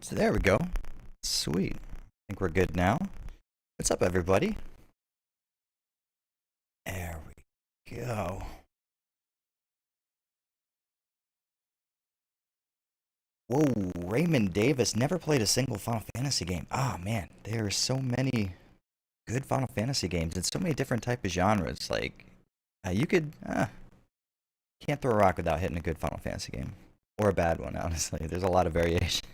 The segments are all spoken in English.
So there we go. Sweet. I think we're good now. What's up, everybody? There we go. Whoa, Raymond Davis never played a single Final Fantasy game. Ah, man, there are so many good Final Fantasy games and so many different type of genres. Like, you could can't throw a rock without hitting a good Final Fantasy game or a bad one. Honestly, there's a lot of variation.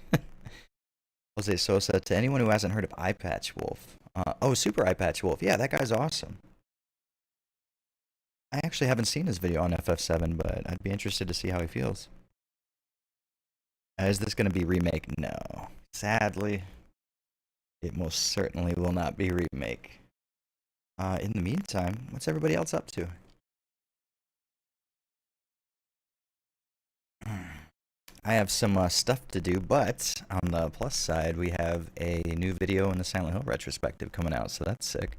Jose Sosa, to anyone who hasn't heard of Eye Patch Wolf. Super Eye Patch Wolf. Yeah, that guy's awesome. I actually haven't seen his video on FF7, but I'd be interested to see how he feels. Is this going to be remake? No. Sadly, it most certainly will not be remake. In the meantime, what's everybody else up to? I have some stuff to do, but on the plus side, we have a new video in the Silent Hill retrospective coming out, so that's sick.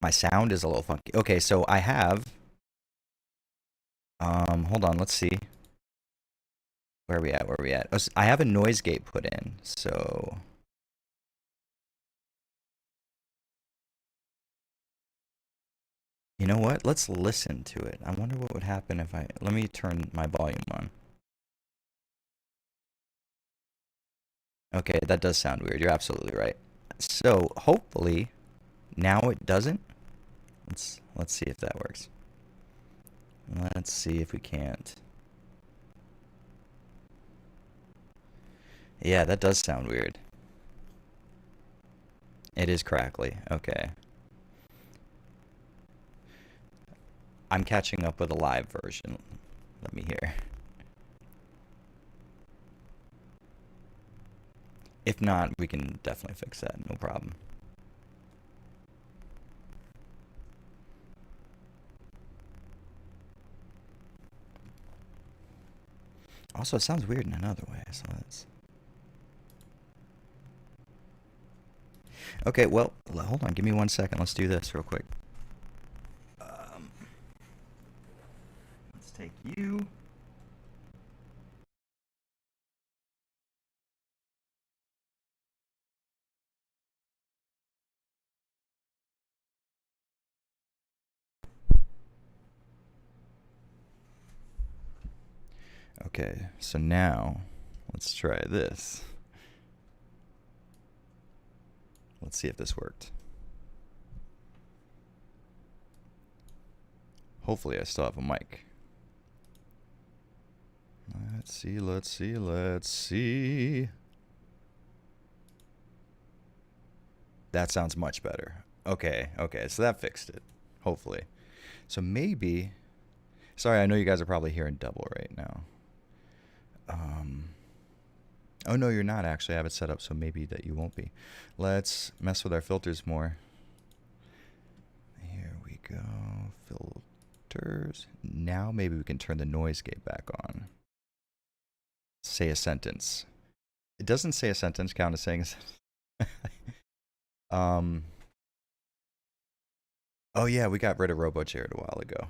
My sound is a little funky. Okay, so I have... hold on, let's see. Where are we at? Where are we at? Oh, I have a noise gate put in, so... You know what? Let's listen to it. I wonder what would happen if I... Let me turn my volume on. Okay, that does sound weird. You're absolutely right. So, hopefully, now it doesn't. Let's see if that works. Let's see if we can't. Yeah, that does sound weird. It is crackly. Okay. I'm catching up with a live version. Let me hear. If not, we can definitely fix that. No problem. Also, it sounds weird in another way, so let's... Okay, well, hold on. Give me 1 second. Let's do this real quick. Let's take you. Okay, so now let's try this. Let's see if this worked. Hopefully I still have a mic. Let's see, let's see, let's see. That sounds much better. Okay, okay, so that fixed it. Hopefully. So maybe... Sorry, I know you guys are probably hearing double right now. Oh, no, you're not, actually. I have it set up so maybe that you won't be. Let's mess with our filters more. Here we go. Filters. Now maybe we can turn the noise gate back on. Say a sentence. It doesn't say a sentence count as saying a sentence. Oh, yeah, we got rid of RoboJared a while ago.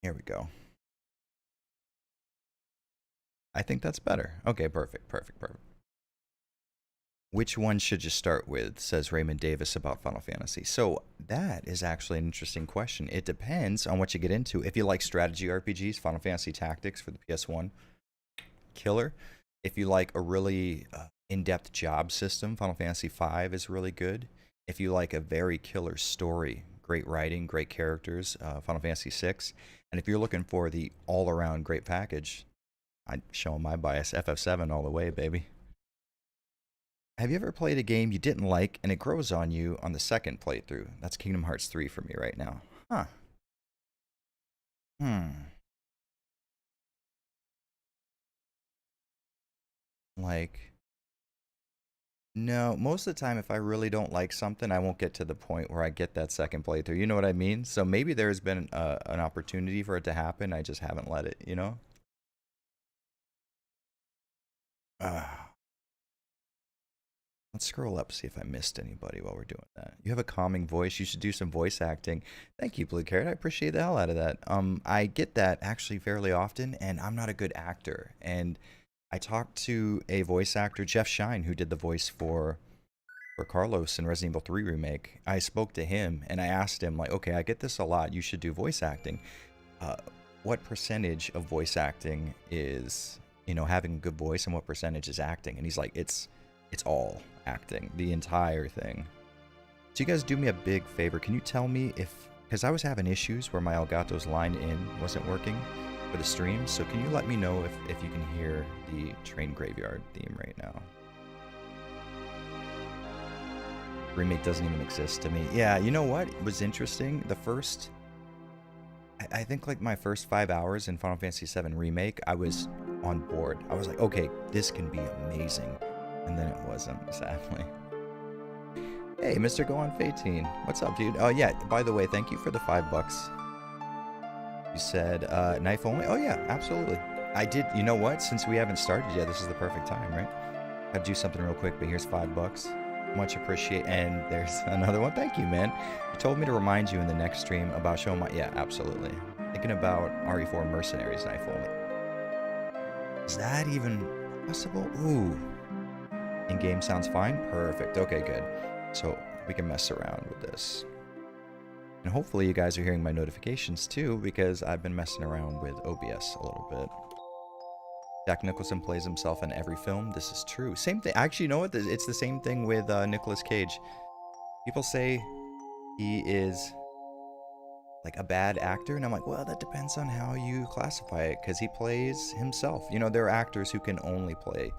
Here we go. I think that's better. Okay, perfect, perfect, perfect. Which one should you start with, says Raymond Davis about Final Fantasy. So that is actually an interesting question. It depends on what you get into. If you like strategy RPGs, Final Fantasy Tactics for the PS1, killer. If you like a really in-depth job system, Final Fantasy V is really good. If you like a very killer story, great writing, great characters, Final Fantasy VI. And if you're looking for the all-around great package, I'm showing my bias, FF7 all the way, baby. Have you ever played a game you didn't like and it grows on you on the second playthrough? That's Kingdom Hearts 3 for me right now. Huh. Like, no, most of the time if I really don't like something, I won't get to the point where I get that second playthrough. You know what I mean? So maybe there's been an opportunity for it to happen. I just haven't let it, you know? Uh, Let's scroll up, see if I missed anybody while we're doing that. You have a calming voice. You should do some voice acting. Thank you, Blue Carrot. I appreciate the hell out of that. I get that actually fairly often, and I'm not a good actor. And I talked to a voice actor, Jeff Shine, who did the voice for Carlos in Resident Evil 3 Remake. I spoke to him, and I asked him, like, okay, I get this a lot. You should do voice acting. What percentage of voice acting is, having a good voice, and what percentage is acting? And he's like, it's all acting, the entire thing. So you guys do me a big favor. Can you tell me because I was having issues where my Elgato's line in wasn't working for the stream. So can you let me know if you can hear the Train Graveyard theme right now? Remake doesn't even exist to me. Yeah, you know what was interesting? I think like my first 5 hours in Final Fantasy VII Remake, I was on board. I was like, okay, this can be amazing. And then it wasn't, sadly. Hey, Mr. Go On 18. What's up, dude? Oh, yeah, by the way, thank you for the $5. You said knife only? Oh, yeah, absolutely. I did, you know what? Since we haven't started yet, this is the perfect time, right? Gotta do something real quick, but here's $5. Much appreciate. And there's another one. Thank you, man. You told me to remind you in the next stream about showing my... Yeah, absolutely. Thinking about RE4 Mercenaries knife only. Is that even possible? Ooh. In-game sounds fine? Perfect. Okay, good. So we can mess around with this. And hopefully you guys are hearing my notifications too, because I've been messing around with OBS a little bit. Jack Nicholson plays himself in every film. This is true. Same thing. Actually, you know what? It's the same thing with Nicolas Cage. People say he is like a bad actor, and I'm like, well, that depends on how you classify it, because he plays himself. There are actors who can only play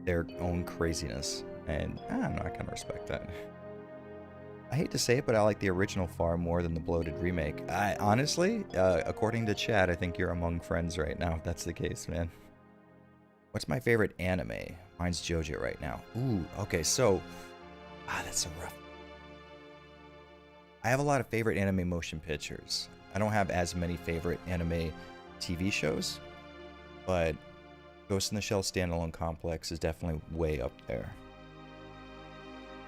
their own craziness, and I don't know, I kind of respect that. I hate to say it, but I like the original far more than the bloated remake. I honestly, according to chat, I think you're among friends right now, if that's the case, man. What's my favorite anime? Mine's JoJo right now. Ooh, okay, so... that's so rough. I have a lot of favorite anime motion pictures. I don't have as many favorite anime TV shows, but Ghost in the Shell Standalone Complex is definitely way up there.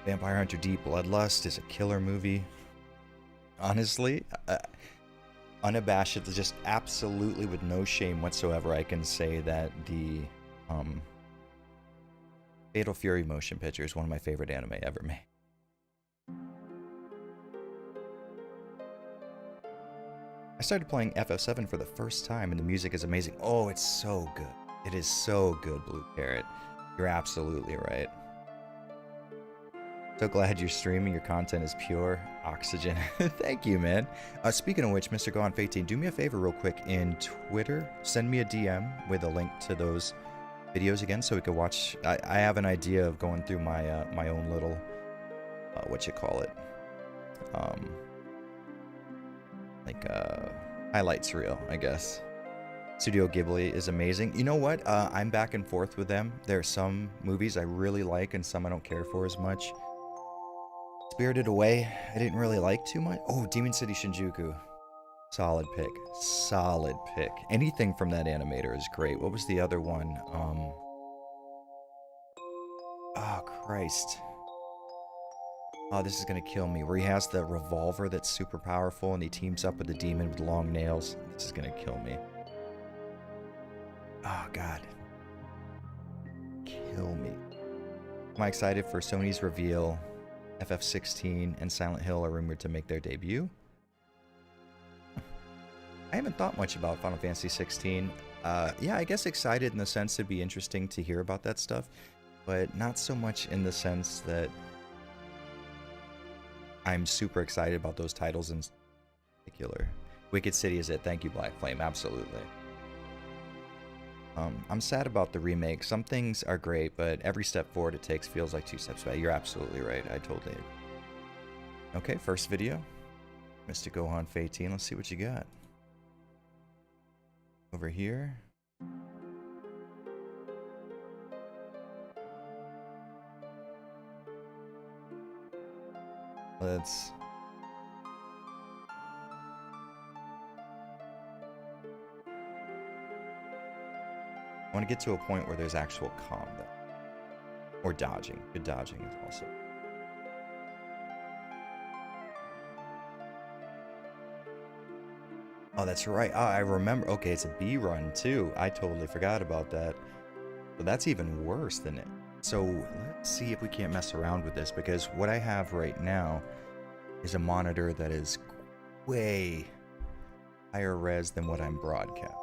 Vampire Hunter D Bloodlust is a killer movie. Honestly, unabashed, just absolutely with no shame whatsoever, I can say that the Fatal Fury motion picture is one of my favorite anime ever made. I started playing FF7 for the first time, and the music is amazing. Oh, it's so good. It is so good, Blue Carrot. You're absolutely right. So glad you're streaming. Your content is pure oxygen. Thank you, man. Speaking of which, Mr. Go On 18, do me a favor real quick in Twitter. Send me a DM with a link to those videos again so we can watch. I have an idea of going through my my own little, highlights reel, I guess. Studio Ghibli is amazing. You know what? I'm back and forth with them. There are some movies I really like and some I don't care for as much. Spirited Away, I didn't really like too much. Oh, Demon City Shinjuku. Solid pick. Solid pick. Anything from that animator is great. What was the other one? Oh, Christ. Oh, this is gonna kill me. Where he has the revolver that's super powerful and he teams up with the demon with long nails. This is gonna kill me. Oh, God. Kill me. Am I excited for Sony's reveal? FF16 and Silent Hill are rumored to make their debut. I haven't thought much about Final Fantasy 16. Yeah, I guess excited in the sense it'd be interesting to hear about that stuff, but not so much in the sense that I'm super excited about those titles in particular. Wicked City is it. Thank you, Black Flame. Absolutely. I'm sad about the remake. Some things are great, but every step forward it takes feels like 2 steps back. You're absolutely right. I totally agree. Okay, first video. Mr. Gohan Feiteen. Let's see what you got. Over here. Let's... I want to get to a point where there's actual combat. Or dodging. Good dodging is also. Oh, that's right. Oh, I remember. Okay, it's a B run too. I totally forgot about that. So that's even worse than it. So let's see if we can't mess around with this, because what I have right now is a monitor that is way higher res than what I'm broadcasting.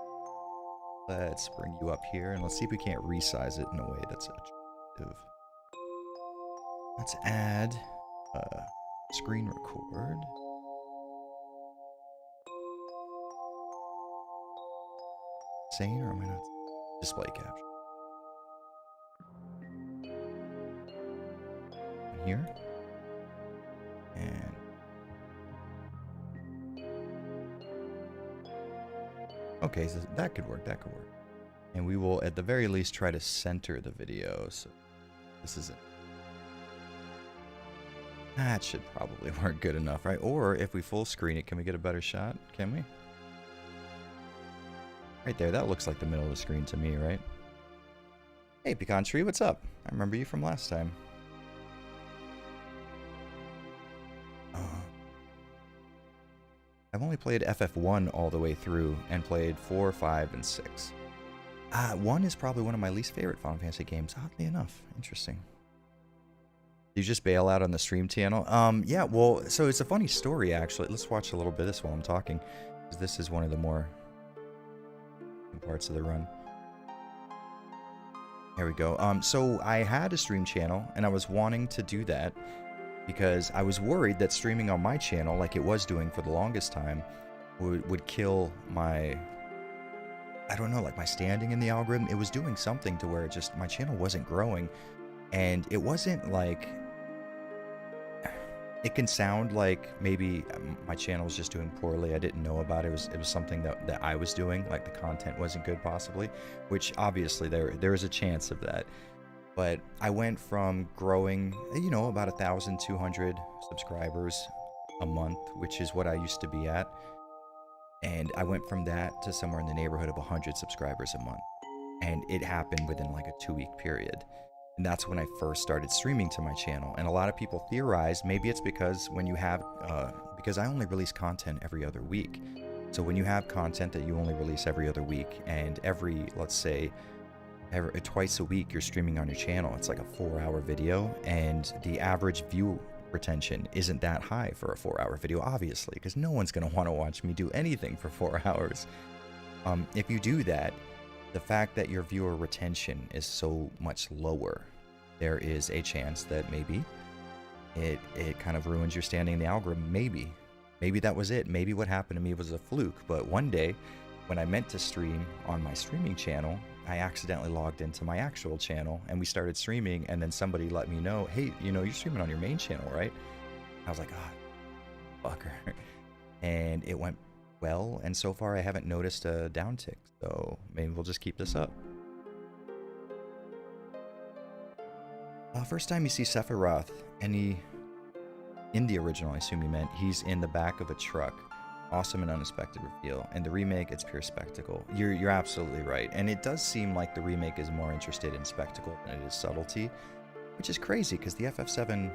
Let's bring you up here and let's see if we can't resize it in a way that's attractive. Let's add screen record. Sane, or am I not? Display capture. Here. And okay, so that could work, that could work. And we will at the very least try to center the video. So this is it. That should probably work good enough, right? Or if we full screen it, can we get a better shot? Can we? Right there, that looks like the middle of the screen to me, right? Hey, Pecan Tree, what's up? I remember you from last time. I've only played FF1 all the way through and played 4, 5, and 6. 1 is probably one of my least favorite Final Fantasy games, oddly enough. Interesting. You just bail out on the stream channel? Yeah, well, so it's a funny story, actually. Let's watch a little bit of this while I'm talking, because this is one of the more parts of the run. There we go. So I had a stream channel, and I was wanting to do that because I was worried that streaming on my channel, like it was doing for the longest time, would kill my, I don't know, like my standing in the algorithm. It was doing something to where just my channel wasn't growing, and it wasn't like, it can sound like maybe my channel was just doing poorly. I didn't know about it. It was something that I was doing, like the content wasn't good possibly, which obviously there is a chance of that. But I went from growing, you know, about 1,200 subscribers a month, which is what I used to be at. And I went from that to somewhere in the neighborhood of 100 subscribers a month. And it happened within like a 2-week period. And that's when I first started streaming to my channel. And a lot of people theorize maybe it's because when you have, because I only release content every other week. So when you have content that you only release every other week, and every, let's say, twice a week you're streaming on your channel, it's like a 4-hour video, and the average view retention isn't that high for a 4-hour video, obviously, because no one's going to want to watch me do anything for 4 hours. If you do that, the fact that your viewer retention is so much lower, there is a chance that maybe it kind of ruins your standing in the algorithm. Maybe that was it. Maybe what happened to me was a fluke. But one day when I meant to stream on my streaming channel, I accidentally logged into my actual channel and we started streaming, and then somebody let me know, hey, you know, you're streaming on your main channel, right? I was like, ah, fucker. And it went well, and so far I haven't noticed a downtick, so maybe we'll just keep this up. First time you see Sephiroth, in the original, I assume you meant, he's in the back of a truck. Awesome and unexpected reveal. And the remake, it's pure spectacle. You're absolutely right. And it does seem like the remake is more interested in spectacle than it is subtlety, which is crazy because the FF7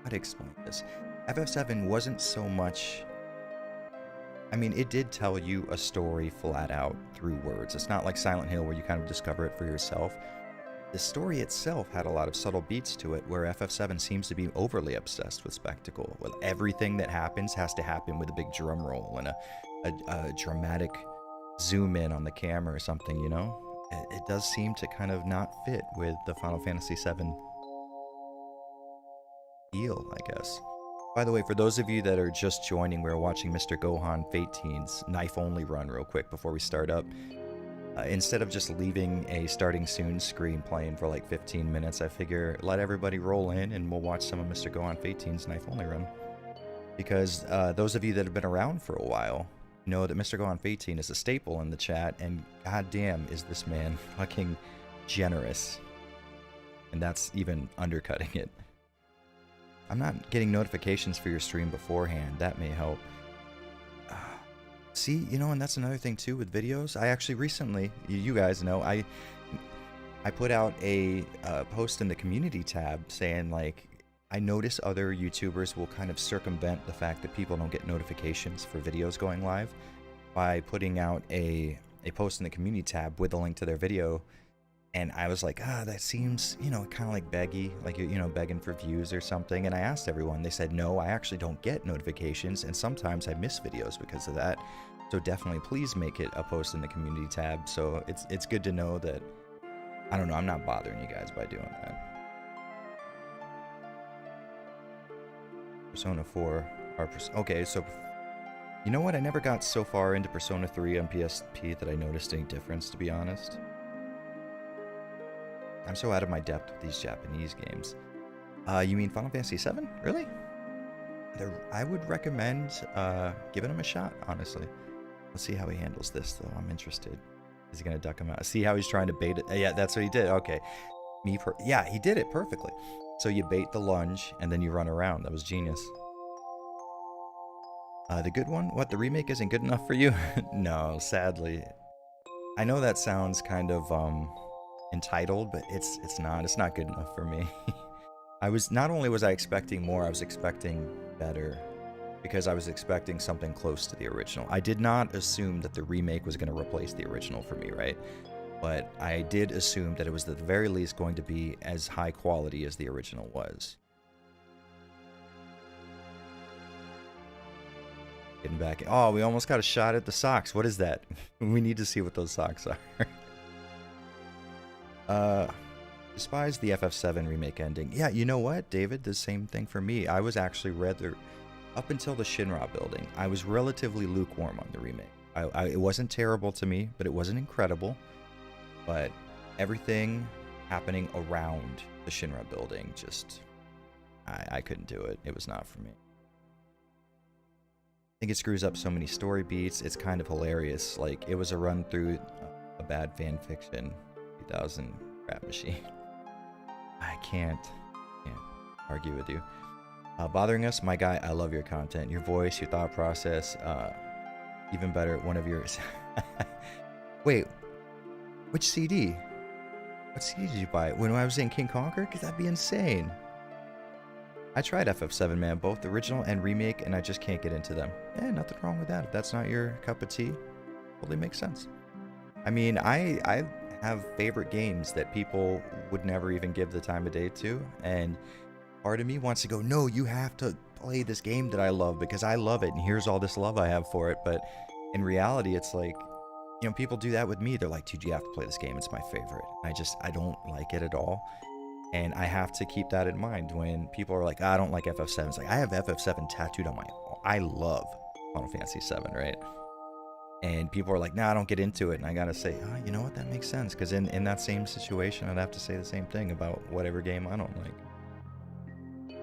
how to explain this? FF7 wasn't so much, I mean, it did tell you a story flat out through words. It's not like Silent Hill where you kind of discover it for yourself. The story itself had a lot of subtle beats to it, where FF7 seems to be overly obsessed with spectacle. Well, everything that happens has to happen with a big drum roll and a dramatic zoom in on the camera or something, you know? It does seem to kind of not fit with the Final Fantasy VII feel, I guess. By the way, for those of you that are just joining, we're watching Mr. Gohan Fate Teens Knife Only run real quick before we start up. Instead of just leaving a starting soon screen playing for like 15 minutes, I figure let everybody roll in and we'll watch some of Mr. Gohan Fate Teens Knife Only run. Because those of you that have been around for a while know that Mr. Gohan Fate Teen is a staple in the chat, and goddamn is this man fucking generous. And that's even undercutting it. I'm not getting notifications for your stream beforehand. That may help. See, and that's another thing too with videos. I actually recently, you guys know, I put out a post in the community tab saying like I notice other YouTubers will kind of circumvent the fact that people don't get notifications for videos going live by putting out a post in the community tab with a link to their video. And I was like, that seems, kind of like beggy, like you're, begging for views or something. And I asked everyone, they said, no, I actually don't get notifications, and sometimes I miss videos because of that. So definitely please make it a post in the community tab. So it's good to know that, I don't know, I'm not bothering you guys by doing that. Persona 4, okay, so you know what? I never got so far into Persona 3 on PSP that I noticed any difference, to be honest. I'm so out of my depth with these Japanese games. You mean Final Fantasy VII? Really? I would recommend giving him a shot, honestly. Let's see how he handles this, though. I'm interested. Is he going to duck him out? See how he's trying to bait it? Yeah, that's what he did. Okay. Yeah, he did it perfectly. So you bait the lunge, and then you run around. That was genius. The good one? What, the remake isn't good enough for you? No, sadly. I know that sounds kind of, entitled, but it's not good enough for me. Not only was I expecting more, I was expecting better, because I was expecting something close to the original. I did not assume that the remake was going to replace the original for me, right? But I did assume that it was at the very least going to be as high quality as the original was. Getting back. Oh, we almost got a shot at the socks. What is that? We need to see what those socks are. Despise the FF7 remake ending. Yeah, you know what, David? The same thing for me. I was actually rather, up until the Shinra building, I was relatively lukewarm on the remake. It wasn't terrible to me, but it wasn't incredible. But everything happening around the Shinra building, just, I couldn't do it. It was not for me. I think it screws up so many story beats. It's kind of hilarious. Like, it was a run through a bad fan fiction 2000 crap machine. I can't argue with you. Bothering us, my guy, I love your content, your voice, your thought process. Even better, one of yours. Wait, which CD? What CD did you buy? When I was in King Conquer? Because that'd be insane. I tried FF7, man, both the original and remake, and I just can't get into them. Yeah, nothing wrong with that. If that's not your cup of tea, totally makes sense. I mean, I have favorite games that people would never even give the time of day to, and part of me wants to go, no, you have to play this game that I love because I love it, and here's all this love I have for it. But in reality, it's like, people do that with me. They're like, dude, you have to play this game. It's my favorite. I don't like it at all. And I have to keep that in mind when people are like, I don't like FF7. It's like, I have FF7 tattooed on I love Final Fantasy VII, right? And people are like, nah, I don't get into it. And I gotta say, you know what, that makes sense. Because in that same situation, I'd have to say the same thing about whatever game I don't like.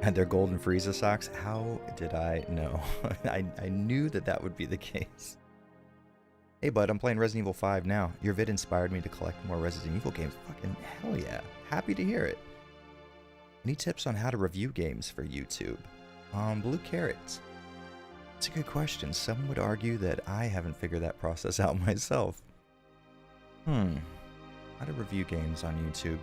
Had their Golden Frieza socks? How did I know? I knew that would be the case. Hey bud, I'm playing Resident Evil 5 now. Your vid inspired me to collect more Resident Evil games. Fucking hell yeah. Happy to hear it. Any tips on how to review games for YouTube? Blue Carrots. It's a good question. Some would argue that I haven't figured that process out myself. How to review games on YouTube.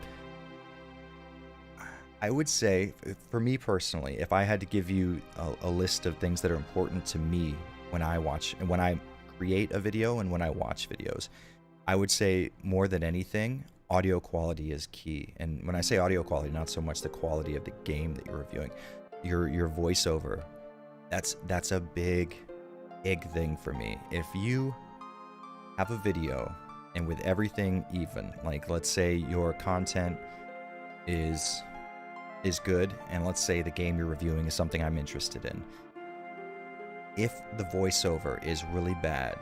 I would say, for me personally, if I had to give you a list of things that are important to me when I create a video and when I watch videos, I would say more than anything, audio quality is key. And when I say audio quality, not so much the quality of the game that you're reviewing, your voiceover. That's a big thing for me. If you have a video and with everything even, like let's say your content is good, and let's say the game you're reviewing is something I'm interested in. If the voiceover is really bad,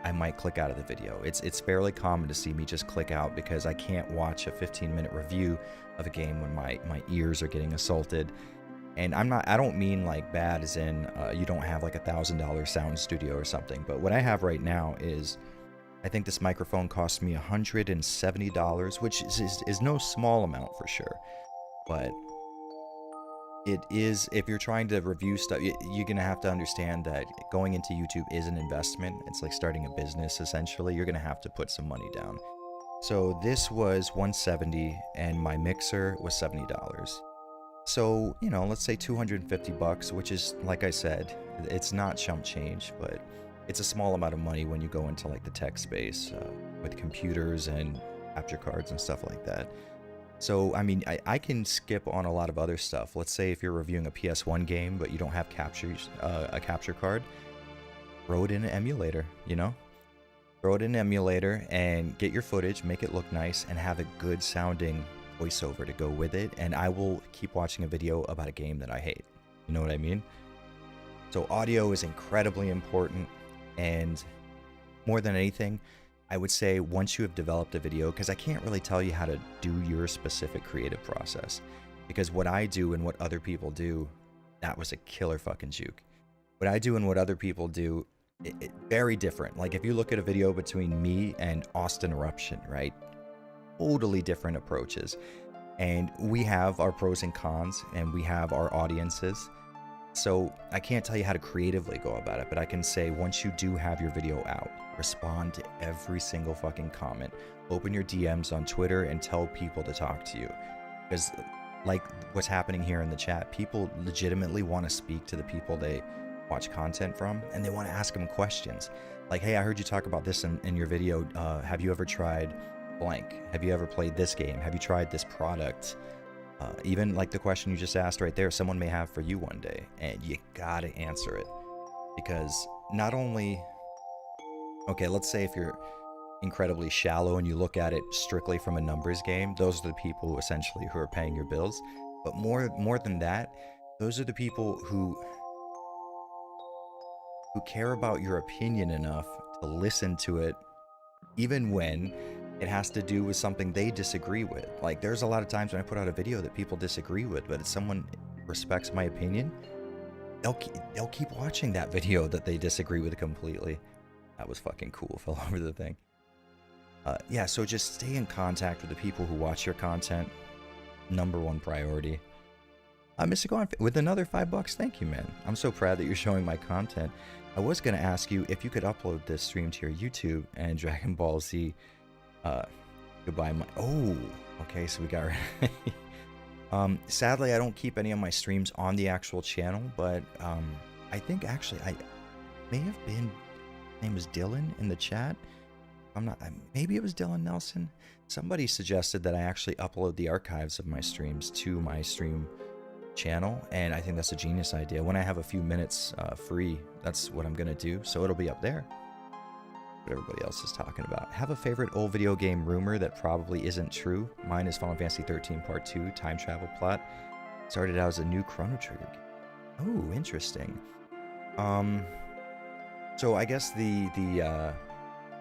I might click out of the video. It's fairly common to see me just click out because I can't watch a 15-minute review of a game when my ears are getting assaulted. And I don't mean like bad as in you don't have like $1,000 sound studio or something, but what I have right now is, I think this microphone cost me $170, which is no small amount for sure. But It is, if you're trying to review stuff, you're gonna have to understand that going into YouTube is an investment. It's like starting a business essentially. You're gonna have to put some money down. So this was 170 and my mixer was $70. So, you know, let's say 250 bucks, which is, like I said, it's not chump change, but it's a small amount of money when you go into like the tech space with computers and capture cards and stuff like that. So, I mean, I can skip on a lot of other stuff. Let's say if you're reviewing a PS1 game, but you don't have a capture card, throw it in an emulator, you know? Throw it in an emulator and get your footage, make it look nice, and have a good sounding voiceover to go with it. And I will keep watching a video about a game that I hate. You know what I mean? So audio is incredibly important. And more than anything, I would say once you have developed a video, because I can't really tell you how to do your specific creative process, because what I do and what other people do, that was a killer fucking juke. What I do and what other people do, very different. Like if you look at a video between me and Austin Eruption, right? Totally different approaches. And we have our pros and cons and we have our audiences. So I can't tell you how to creatively go about it, but I can say once you do have your video out, respond to every single fucking comment. Open your DMs on Twitter and tell people to talk to you. Because like what's happening here in the chat, people legitimately want to speak to the people they watch content from, and they want to ask them questions. Like, hey, I heard you talk about this in your video. Have you ever tried blank? Have you ever played this game? Have you tried this product? Even like the question you just asked right there, someone may have for you one day, and you gotta answer it. Because not only, okay, let's say if you're incredibly shallow and you look at it strictly from a numbers game, those are the people essentially who are paying your bills. But more than that, those are the people who care about your opinion enough to listen to it, even when it has to do with something they disagree with. Like there's a lot of times when I put out a video that people disagree with, but if someone respects my opinion, they'll keep watching that video that they disagree with completely. That was fucking cool. Fell over the thing. Yeah, so just stay in contact with the people who watch your content. Number one priority. Mr. Gone with another $5. Thank you, man. I'm so proud that you're showing my content. I was gonna ask you if you could upload this stream to your YouTube and Dragon Ball Z. Goodbye, my. Oh, okay. So we got. Sadly, I don't keep any of my streams on the actual channel, but I think actually I may have been. Name was Dylan in the chat. I'm not. Maybe it was Dylan Nelson. Somebody suggested that I actually upload the archives of my streams to my stream channel, and I think that's a genius idea. When I have a few minutes free, that's what I'm gonna do. So it'll be up there. What everybody else is talking about. Have a favorite old video game rumor that probably isn't true. Mine is Final Fantasy 13 Part 2 time travel plot. Started out as a new Chrono Trigger game. Oh, interesting. So I guess the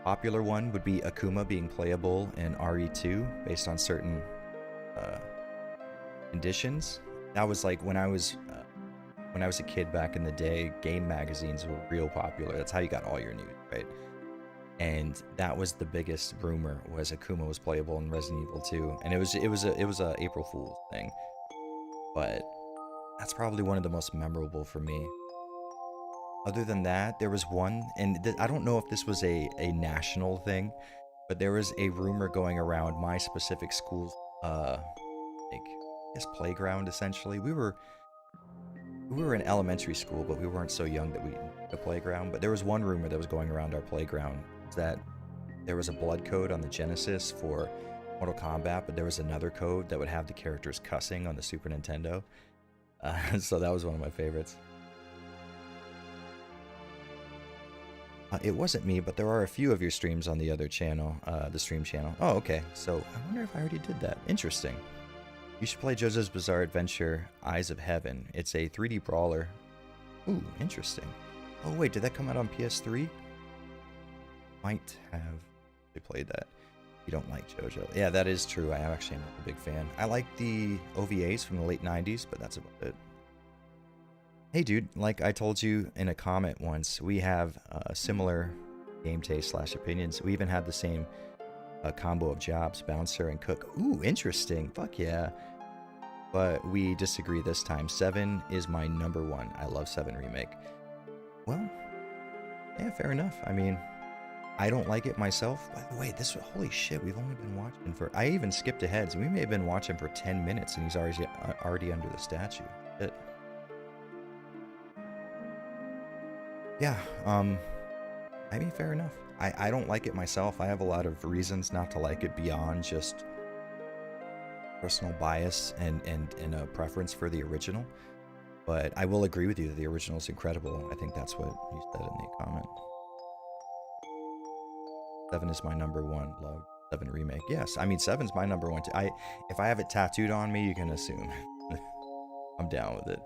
popular one would be Akuma being playable in RE2 based on certain conditions. That was like when I was a kid back in the day, game magazines were real popular. That's how you got all your news, right? And that was the biggest rumor, was Akuma was playable in Resident Evil 2, and it was a April Fool's thing. But that's probably one of the most memorable for me. Other than that, there was one, and I don't know if this was a national thing, but there was a rumor going around my specific school's like I guess playground essentially. We were in elementary school, but we weren't so young that we had a playground. But there was one rumor that was going around our playground that there was a blood code on the Genesis for Mortal Kombat, but there was another code that would have the characters cussing on the Super Nintendo. So that was one of my favorites. It wasn't me, but there are a few of your streams on the other channel, the stream channel. Oh, okay. So I wonder if I already did that. Interesting. You should play JoJo's Bizarre Adventure Eyes of Heaven. It's a 3D brawler. Ooh, interesting. Oh, wait, did that come out on PS3? Might have played that. You don't like JoJo. Yeah, that is true. I actually am a big fan. I like the OVAs from the late 90s, but that's about it. Hey, dude, like I told you in a comment once, we have similar game taste / opinions. We even had the same combo of jobs, bouncer and cook. Ooh, interesting. Fuck yeah. but we disagree this time. 7 is my number one. I love 7 Remake. Well, yeah, fair enough. I mean, I don't like it myself. By the way, holy shit, we've only been watching for, I even skipped ahead, so we may have been watching for 10 minutes and he's already under the statue. Shit. Yeah, I mean, fair enough. I don't like it myself. I have a lot of reasons not to like it beyond just personal bias and a preference for the original. But I will agree with you that the original is incredible. I think that's what you said in the comment. 7 is my number one. Love 7 Remake. Yes, I mean 7's my number one too. If I have it tattooed on me, you can assume. I'm down with it.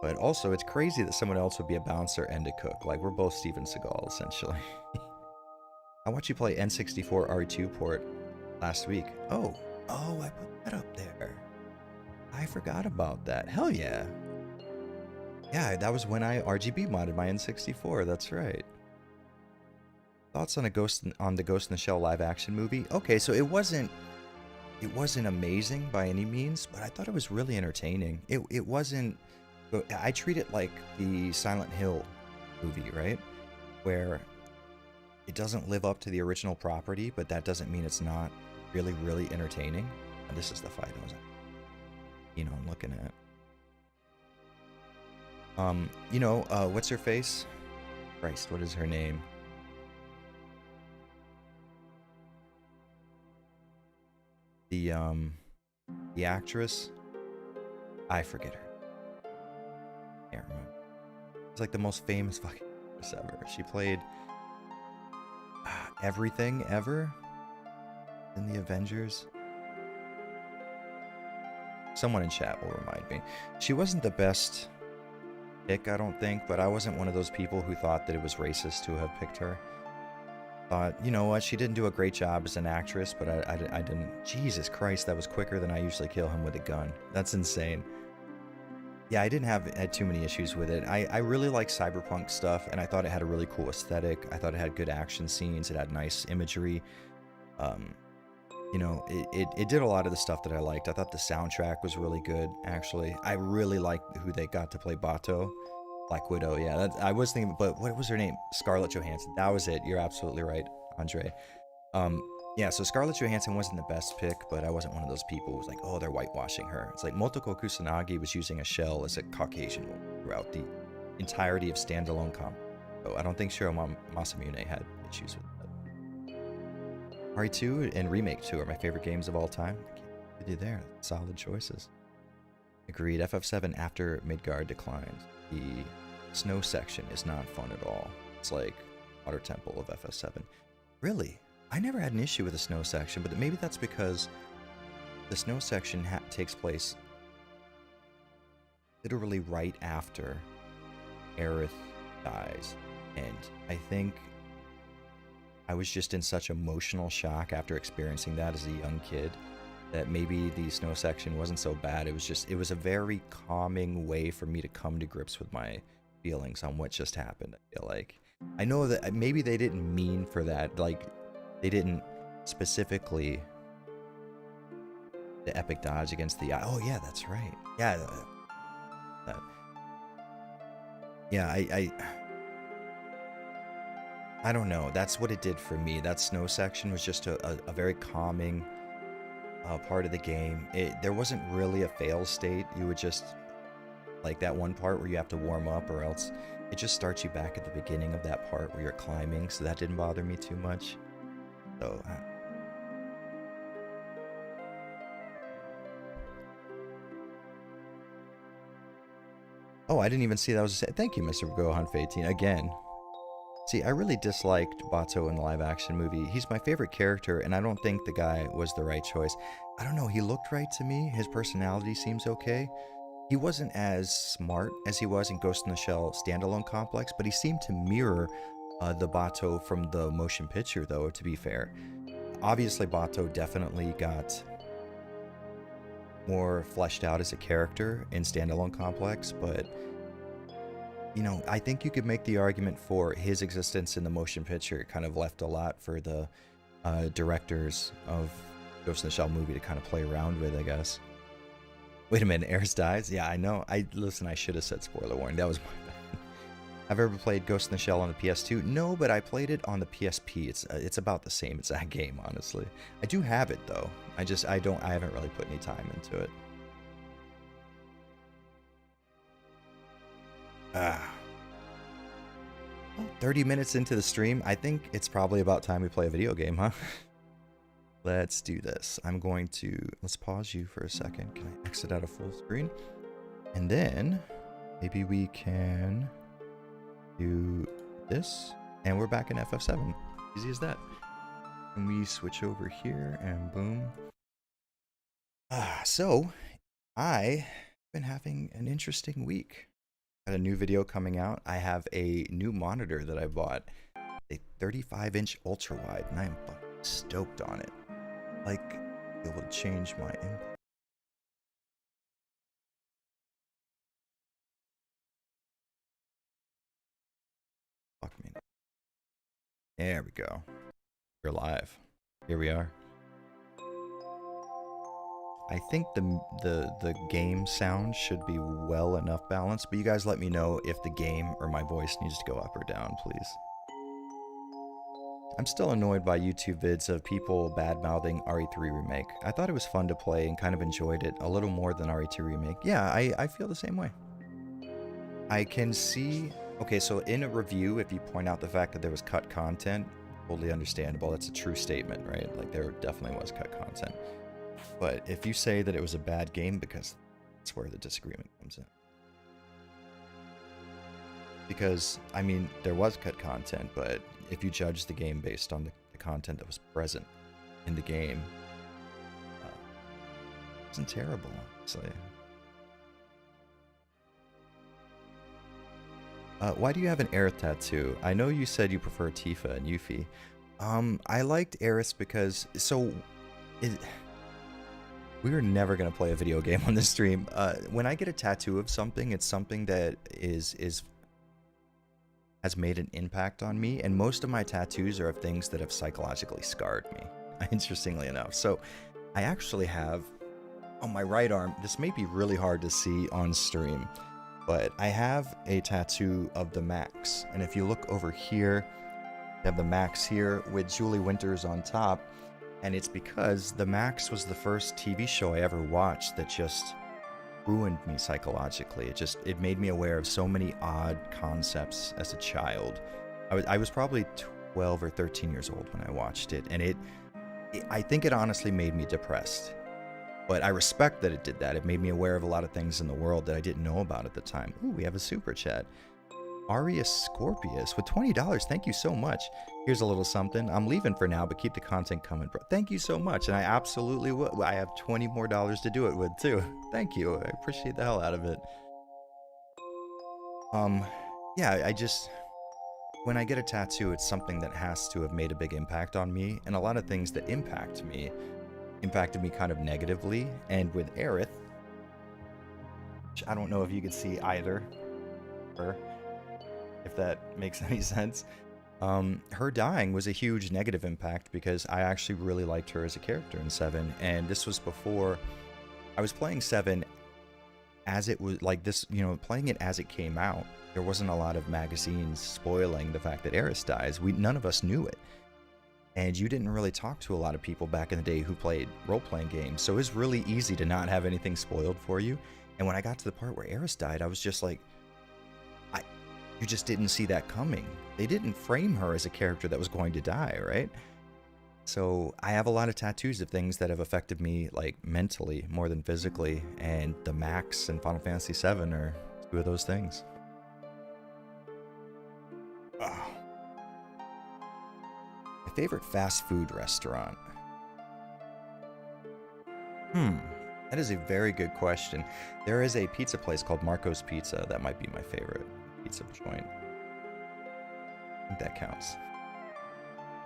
But also, it's crazy that someone else would be a bouncer and a cook. Like, we're both Steven Seagal, essentially. I watched you play N64 R2 port last week. Oh, I put that up there. I forgot about that. Hell yeah. Yeah, that was when I RGB modded my N64. That's right. Thoughts on the Ghost in the Shell live action movie? Okay, so it wasn't amazing by any means, but I thought it was really entertaining. It wasn't. I treat it like the Silent Hill movie, right? Where it doesn't live up to the original property, but that doesn't mean it's not really, really entertaining. And this is the fight I was, I'm looking at. What's her face? Christ, what is her name? The actress, I forget her. Can't remember. It's like the most famous fucking actress ever. She played everything ever in the Avengers. Someone in chat will remind me. She wasn't the best pick, I don't think, but I wasn't one of those people who thought that it was racist to have picked her. Thought, you know what, she didn't do a great job as an actress, but I didn't. Jesus Christ, that was quicker than I usually kill him with a gun. That's insane. Yeah, I didn't had too many issues with it. I really like cyberpunk stuff, and I thought it had a really cool aesthetic. I thought it had good action scenes. It had nice imagery. It did a lot of the stuff that I liked. I thought the soundtrack was really good, actually. I really liked who they got to play Bato. Black Widow, yeah. I was thinking, but what was her name? Scarlett Johansson. That was it. You're absolutely right, Andre. Yeah, so Scarlett Johansson wasn't the best pick, but I wasn't one of those people who was like, oh, they're whitewashing her. It's like Motoko Kusanagi was using a shell as a Caucasian woman throughout the entirety of standalone comp. So I don't think Shiro Masamune had issues with that. RE2 and Remake 2 are my favorite games of all time. I can't with you there. Solid choices. Agreed. FF7 after Midgard declines. The snow section is not fun at all. It's like Water Temple of FF7. Really? I never had an issue with the snow section, but maybe that's because the snow section takes place literally right after Aerith dies. And I think I was just in such emotional shock after experiencing that as a young kid that maybe the snow section wasn't so bad. It was a very calming way for me to come to grips with my feelings on what just happened. I feel like I know that maybe they didn't mean for that, like they didn't specifically the epic dodge against the eye. Oh yeah, that's right. Yeah, I don't know. That's what it did for me. That snow section was just a very calming part of the game. There wasn't really a fail state. You would just, like that one part where you have to warm up, or else it just starts you back at the beginning of that part where you're climbing, so that didn't bother me too much. So oh, I didn't even see that was thank you, Mr. Gohan F18 again. See, I really disliked Bato in the live-action movie. He's my favorite character, and I don't think the guy was the right choice. I don't know, he looked right to me. His personality seems okay. He wasn't as smart as he was in Ghost in the Shell standalone complex, but he seemed to mirror the Bato from the motion picture, though, to be fair. Obviously, Bato definitely got more fleshed out as a character in standalone complex, but you know, I think you could make the argument for his existence in the motion picture kind of left a lot for the directors of Ghost in the Shell movie to kind of play around with, I guess. Wait a minute, Ares dies? Yeah, I know. Listen, I should have said spoiler warning. That was my bad. Have you ever played Ghost in the Shell on the PS2? No, but I played it on the PSP. It's about the same exact game, honestly. I do have it though. I haven't really put any time into it. Ah. 30 minutes into the stream, I think it's probably about time we play a video game, huh? Let's do this. Let's pause you for a second. Can I exit out of full screen? And then maybe we can do this. And we're back in FF7. Easy as that. And we switch over here and boom. So I've been having an interesting week. Got a new video coming out. I have a new monitor that I bought, a 35-inch ultra wide, and I am fucking stoked on it. Like, it will change my input. Fuck me. There we go. We're live. Here we are. I think the game sound should be well enough balanced, but you guys let me know if the game or my voice needs to go up or down, please. I'm still annoyed by YouTube vids of people bad-mouthing RE3 Remake. I thought it was fun to play and kind of enjoyed it a little more than RE2 Remake. Yeah, I feel the same way. I can see... Okay, so in a review, if you point out the fact that there was cut content, totally understandable. That's a true statement, right? Like, there definitely was cut content. But if you say that it was a bad game, because that's where the disagreement comes in. Because, I mean, there was cut content, but if you judge the game based on the content that was present in the game, it wasn't terrible, honestly. Why do you have an Aerith tattoo? I know you said you prefer Tifa and Yuffie. I liked Aerith because... We were never going to play a video game on this stream. When I get a tattoo of something, it's something that has made an impact on me, and most of my tattoos are of things that have psychologically scarred me, interestingly enough. So I actually have, on my right arm, this may be really hard to see on stream, but I have a tattoo of the Max. And if you look over here, you have the Max here with Julie Winters on top. And it's because The Max was the first TV show I ever watched that just ruined me psychologically. It made me aware of so many odd concepts as a child. I was probably 12 or 13 years old when I watched it, and I think it honestly made me depressed. But I respect that it did that. It made me aware of a lot of things in the world that I didn't know about at the time. Ooh, we have a super chat. Aria Scorpius with $20. Thank you so much. Here's a little something. I'm leaving for now, but keep the content coming, bro. Thank you so much, and I absolutely will. I have $20 more to do it with too. Thank you. I appreciate the hell out of it. Yeah, when I get a tattoo, it's something that has to have made a big impact on me, and a lot of things that impacted me kind of negatively. And with Aerith, which I don't know if you could see either, if that makes any sense. Her dying was a huge negative impact because I actually really liked her as a character in 7, and this was before I was playing 7 as it was like this, playing it as it came out. There wasn't a lot of magazines spoiling the fact that Aerith dies. None of us knew it. And you didn't really talk to a lot of people back in the day who played role-playing games, so it was really easy to not have anything spoiled for you. And when I got to the part where Aerith died, I was just like, you just didn't see that coming. They didn't frame her as a character that was going to die, right? So I have a lot of tattoos of things that have affected me, like, mentally more than physically, and the Max and Final Fantasy VII are 2 of those things. Oh. My favorite fast food restaurant? That is a very good question. There is a pizza place called Marco's Pizza that might be my favorite pizza joint. I think that counts.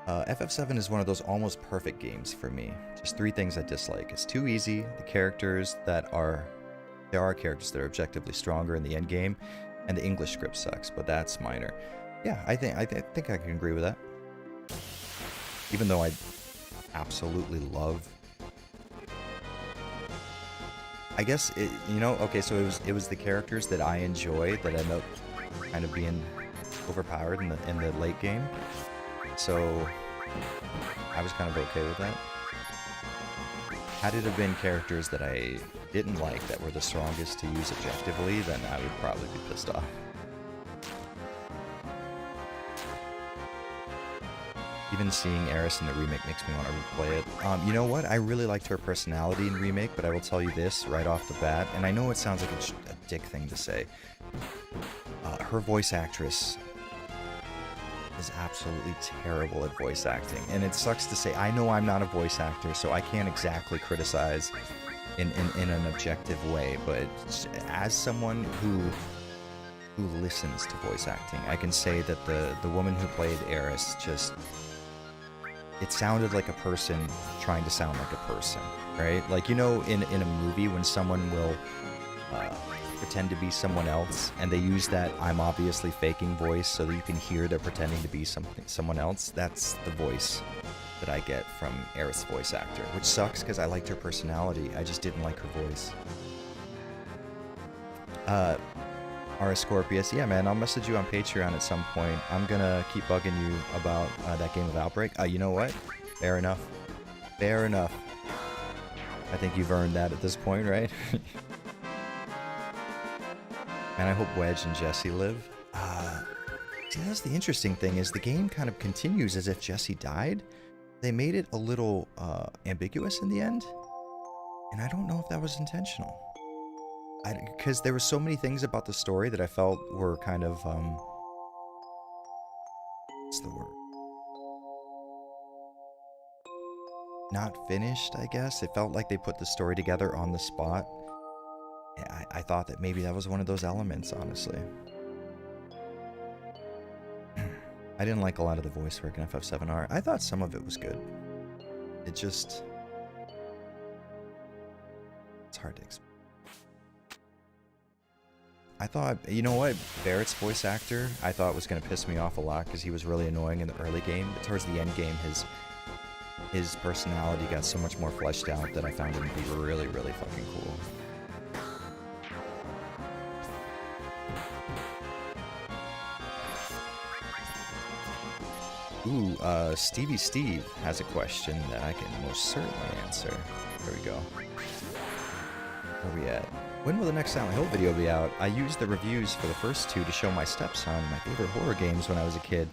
FF7 is one of those almost perfect games for me. Just 3 things I dislike. It's too easy. There are characters that are objectively stronger in the end game, and the English script sucks, but that's minor. Yeah, I think I can agree with that. Even though I absolutely love I guess you know, okay, so it was the characters that I enjoy that end up kind of being overpowered in the late game. So I was kind of okay with that. Had it have been characters that I didn't like that were the strongest to use objectively, then I would probably be pissed off. Even seeing Eris in the remake makes me want to replay it. You know what? I really liked her personality in remake, but I will tell you this right off the bat, and I know it sounds like a dick thing to say. Her voice actress is absolutely terrible at voice acting, and it sucks to say. I know I'm not a voice actor, so I can't exactly criticize in an objective way, but as someone who listens to voice acting, I can say that the woman who played Eris just, it sounded like a person trying to sound like a person, right? Like, you know, in a movie when someone will pretend to be someone else, and they use that "I'm obviously faking" voice so that you can hear they're pretending to be someone else. That's the voice that I get from Eris' voice actor, which sucks because I liked her personality. I just didn't like her voice. Ara Scorpius, yeah, man, I'll message you on Patreon at some point. I'm gonna keep bugging you about that game of Outbreak. You know what? Fair enough. Fair enough. I think you've earned that at this point, right? And I hope Wedge and Jesse live. See, that's the interesting thing, is the game kind of continues as if Jesse died. They made it a little ambiguous in the end, and I don't know if that was intentional. Because there were so many things about the story that I felt were kind of, what's the word? Not finished, I guess. It felt like they put the story together on the spot. I thought that maybe that was one of those elements, honestly. I didn't like a lot of the voice work in FF7R. I thought some of it was good. It just... It's hard to explain. I thought, you know what, Barrett's voice actor, I thought was going to piss me off a lot because he was really annoying in the early game, but towards the end game, his personality got so much more fleshed out that I found him to be really, really fucking cool. Ooh, Stevie Steve has a question that I can most certainly answer. There we go. Where are we at? When will the next Silent Hill video be out? I used the reviews for the first two to show my stepson my favorite horror games when I was a kid.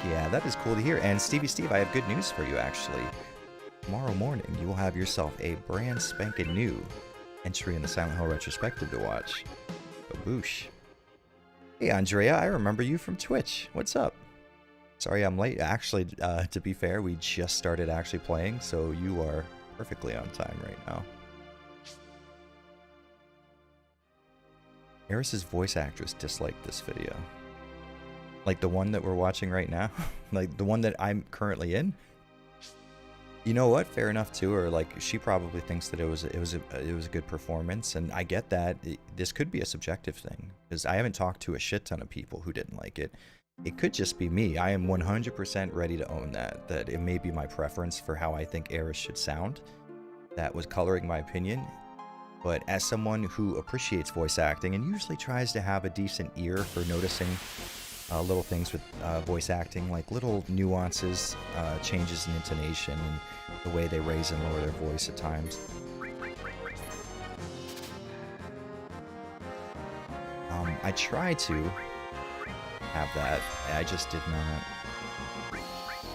Yeah, that is cool to hear. And Stevie Steve, I have good news for you, actually. Tomorrow morning, you will have yourself a brand spanking new entry in the Silent Hill retrospective to watch. Baboosh. Hey, Andrea, I remember you from Twitch. What's up? Sorry I'm late. Actually, to be fair, we just started actually playing, so you are perfectly on time right now. Eris's voice actress disliked this video. Like the one that we're watching right now? Like the one that I'm currently in? You know what? Fair enough too. Or like she probably thinks that it was a good performance, and I get that. This could be a subjective thing because I haven't talked to a shit ton of people who didn't like it. It could just be me. I am 100% ready to own that it may be my preference for how I think Eris should sound that was coloring my opinion. But as someone who appreciates voice acting and usually tries to have a decent ear for noticing little things with voice acting, like little nuances, changes in intonation, and the way they raise and lower their voice at times. I try to have that. I just did not.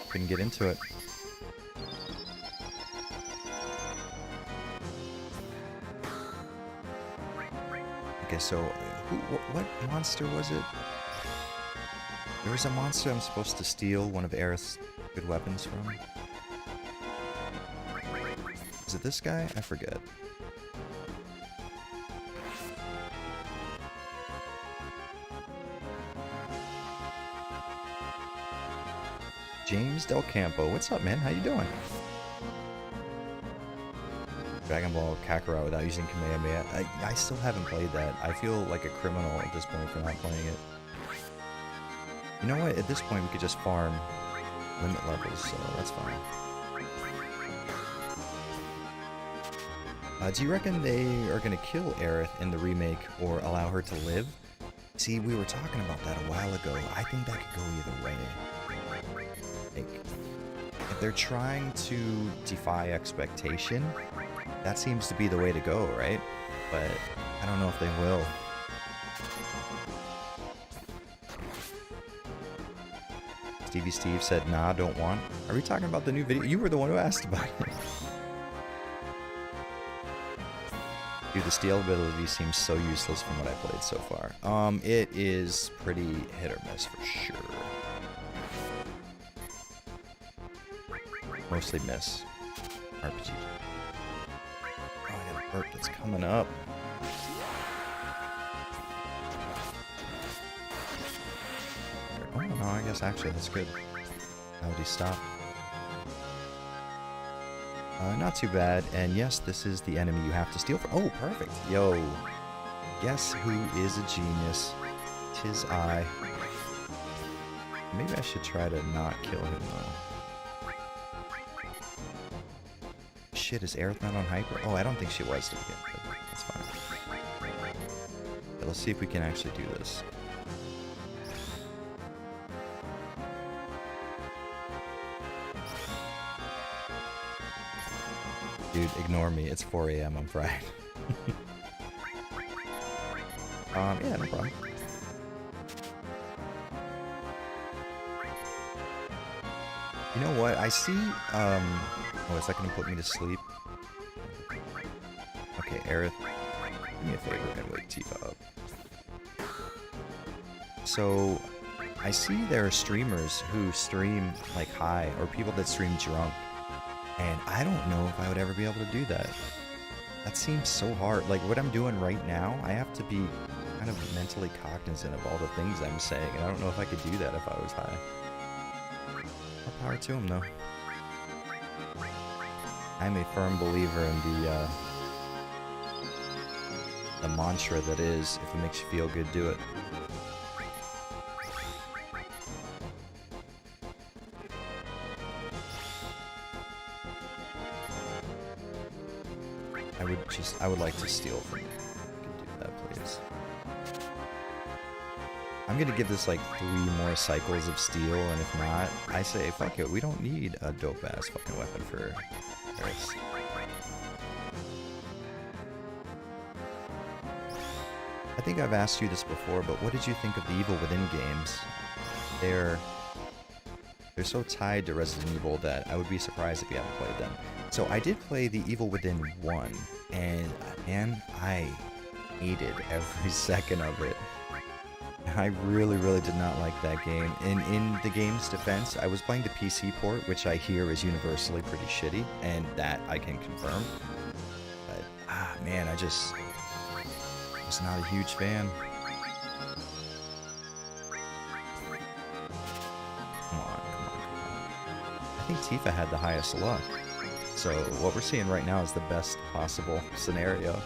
Couldn't get into it. Okay, so what monster was it? There was a monster I'm supposed to steal one of Eris' good weapons from. Is it this guy? I forget. James Del Campo, what's up, man? How you doing? Dragon Ball Kakarot without using Kamehameha. I still haven't played that. I feel like a criminal at this point for not playing it. You know what? At this point, we could just farm limit levels, so that's fine. Do you reckon they are going to kill Aerith in the remake or allow her to live? See, we were talking about that a while ago. I think that could go either way. Like, if they're trying to defy expectation, that seems to be the way to go, right? But I don't know if they will. Stevie Steve said, nah, don't want. Are we talking about the new video? You were the one who asked about it. Dude, the steal ability seems so useless from what I played so far. It is pretty hit or miss for sure. Mostly miss. RPG. Oh, I got a burp that's coming up. Oh, no, I guess actually that's good. Melody stop. Not too bad, and yes, this is the enemy you have to steal from. Oh, perfect. Yo. Guess who is a genius? 'Tis I. Maybe I should try to not kill him, though. Shit, is Aerith not on hyper? Oh, I don't think she was to begin with. That's fine. Okay, let's see if we can actually do this. Dude, ignore me. It's 4 a.m. I'm fried. Yeah, no problem. You know what? I see, oh, is that gonna put me to sleep? Okay, Aerith, do me a favor and wake Tifa up. So, I see there are streamers who stream, like, high, or people that stream drunk. And I don't know if I would ever be able to do that. That seems so hard. Like, what I'm doing right now, I have to be kind of mentally cognizant of all the things I'm saying. And I don't know if I could do that if I was high. More power to him, though. I'm a firm believer in the mantra that is, if it makes you feel good, do it. I would like to steal from you. You can do that, please. I'm gonna give this like 3 more cycles of steal, and if not, I say, fuck it, we don't need a dope-ass fucking weapon for Aerith. I think I've asked you this before, but what did you think of the Evil Within games? They're so tied to Resident Evil that I would be surprised if you haven't played them. So I did play the Evil Within 1, and man, I hated every second of it. I really, really did not like that game. And in the game's defense, I was playing the PC port, which I hear is universally pretty shitty, and that I can confirm. But, man, I just was not a huge fan. Come on. I think Tifa had the highest luck. So what we're seeing right now is the best possible scenario.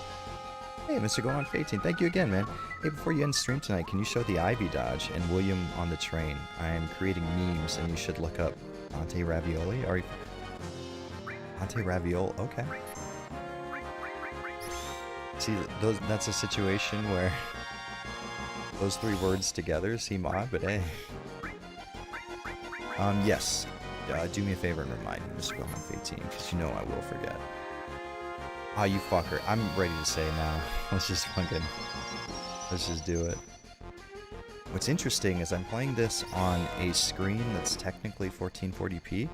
Hey, Mr. Go on 18, thank you again, man. Hey, before you end stream tonight, can you show the Ivy dodge and William on the train? I am creating memes, and you should look up Ante Ravioli. Are you... Ante Ravioli? Okay. See, that's a situation where those 3 words together seem odd, but hey. Yes. Do me a favor and remind me, Mr. Wilhelm 18, because you know I will forget. Ah, you fucker. I'm ready to say now. Let's just do it. What's interesting is I'm playing this on a screen that's technically 1440p.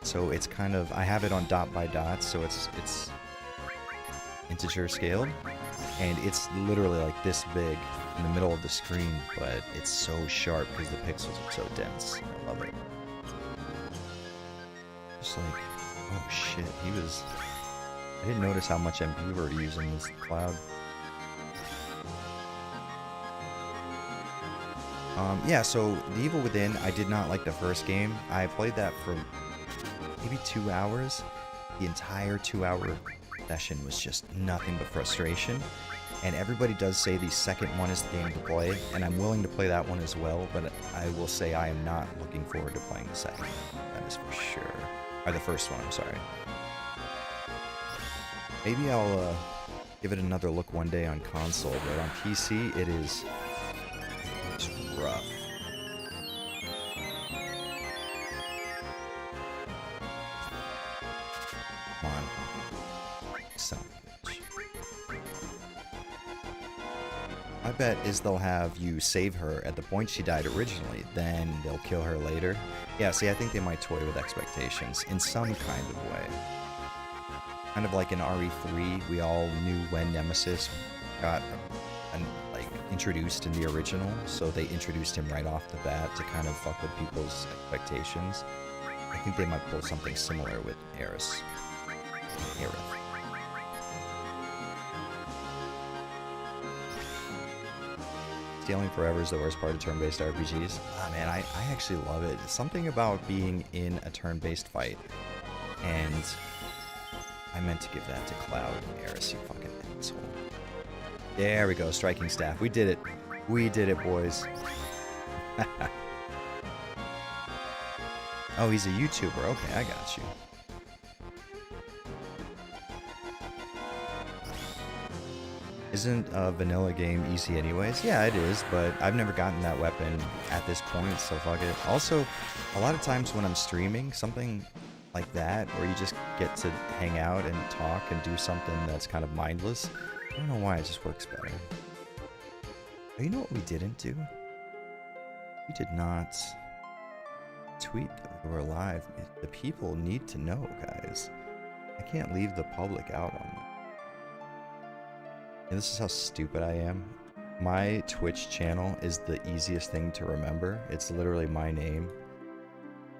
So it's kind of, I have it on dot by dot, so it's integer scaled. And it's literally like this big in the middle of the screen, but it's so sharp because the pixels are so dense. I love it. Just like, oh shit, I didn't notice how much MP we were using this cloud. Yeah, so The Evil Within, I did not like the first game. I played that for maybe 2 hours. The entire 2-hour session was just nothing but frustration. And everybody does say the second one is the game to play, and I'm willing to play that one as well, but I will say I am not looking forward to playing the second one. That is for sure. Or the first one, I'm sorry. Maybe I'll give it another look one day on console, but on PC it's rough. Come on. Son of a bitch. I bet is they'll have you save her at the point she died originally, then they'll kill her later. Yeah, see, I think they might toy with expectations in some kind of way. Kind of like in RE3, we all knew when Nemesis got introduced in the original, so they introduced him right off the bat to kind of fuck with people's expectations. I think they might pull something similar with Aerith. Stealing Forever is the worst part of turn-based RPGs. Ah, man, I actually love it. Something about being in a turn-based fight, and I meant to give that to Cloud. Aerith, you fucking asshole. There we go, striking staff. We did it. We did it, boys. Oh, he's a YouTuber. Okay, I got you. Isn't a vanilla game easy anyways? Yeah, it is, but I've never gotten that weapon at this point, so fuck it. Also, a lot of times when I'm streaming, something like that, where you just get to hang out and talk and do something that's kind of mindless, I don't know why, it just works better. Oh, you know what we didn't do? We did not tweet that we were live. The people need to know, guys. I can't leave the public out on that. And this is how stupid I am. My Twitch channel is the easiest thing to remember. It's literally my name,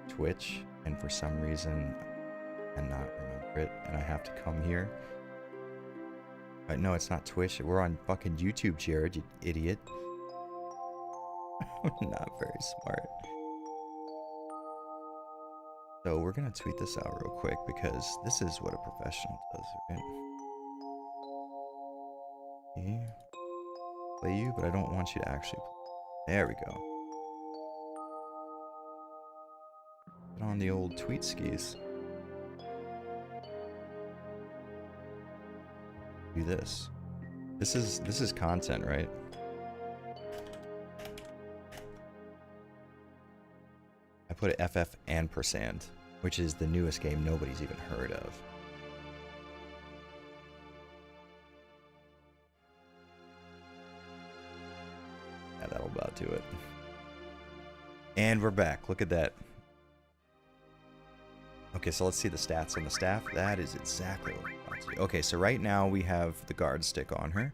Twitch, and for some reason I cannot remember it, and I have to come here. But no, it's not Twitch. We're on fucking YouTube, Jared, you idiot. Not very smart. So we're gonna tweet this out real quick because this is what a professional does, right? Okay. Play you, but I don't want you to actually play. There we go. Get on the old tweet skis. Do this. This is content, right? I put it FF and %, which is the newest game nobody's even heard of. Yeah, that'll about do it. And we're back. Look at that. Okay, so let's see the stats on the staff. That is exactly what we're about to do. Okay, so right now we have the guard stick on her.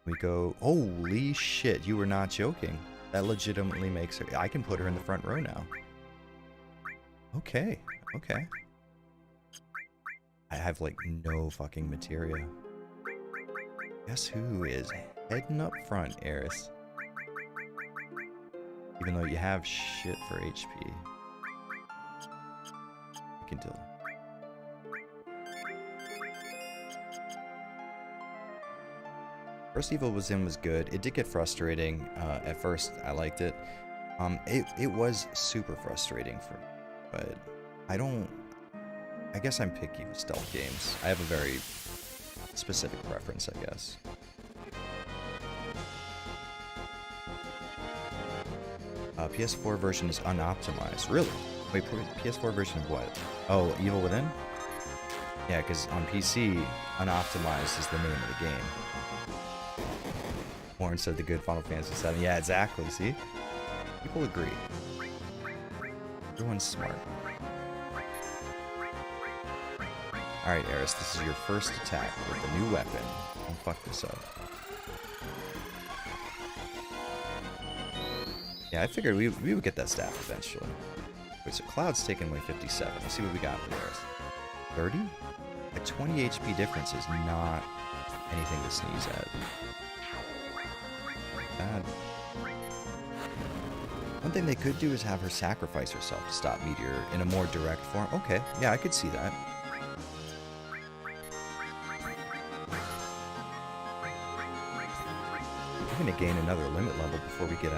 We go, holy shit, you were not joking. That legitimately makes her, I can put her in the front row now. Okay, okay. I have like no fucking materia. Guess who is heading up front, Aerith? Even though you have shit for HP. I can tell. First Evil was good. It did get frustrating. At first, I liked it. It was super frustrating for me, but I guess I'm picky with stealth games. I have a very specific preference, I guess. PS4 version is unoptimized. Really? Wait, PS4 version of what? Oh, Evil Within? Yeah, because on PC, unoptimized is the name of the game. Warren said the good Final Fantasy VII. Yeah, exactly, see? People agree. Everyone's smart. Alright, Aerith, this is your first attack with the new weapon. Don't fuck this up. Yeah, I figured we would get that staff eventually. Wait, so Cloud's taking away 57. Let's see what we got for Aerith. 30? A 20 HP difference is not anything to sneeze at. Bad. One thing they could do is have her sacrifice herself to stop Meteor in a more direct form. Okay, yeah, I could see that. We're gonna gain another limit level before we get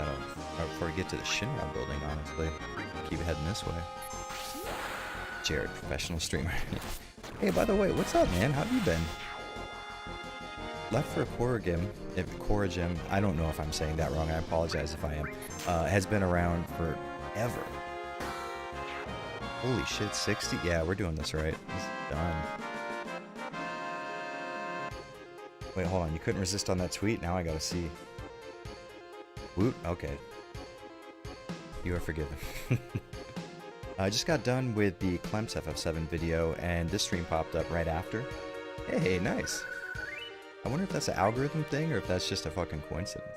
before we get to the Shinra building, honestly. Keep heading this way. Jared, professional streamer. Hey, by the way, what's up, man? How have you been? Left for Korigim, if Korigim, I don't know if I'm saying that wrong, I apologize if I am, has been around forever. Holy shit, 60? Yeah, we're doing this right. This is done. Wait, hold on, you couldn't resist on that tweet? Now I gotta see. Woot, okay. You are forgiven. I just got done with the Clems FF7 video, and this stream popped up right after. Hey, nice. I wonder if that's an algorithm thing, or if that's just a fucking coincidence.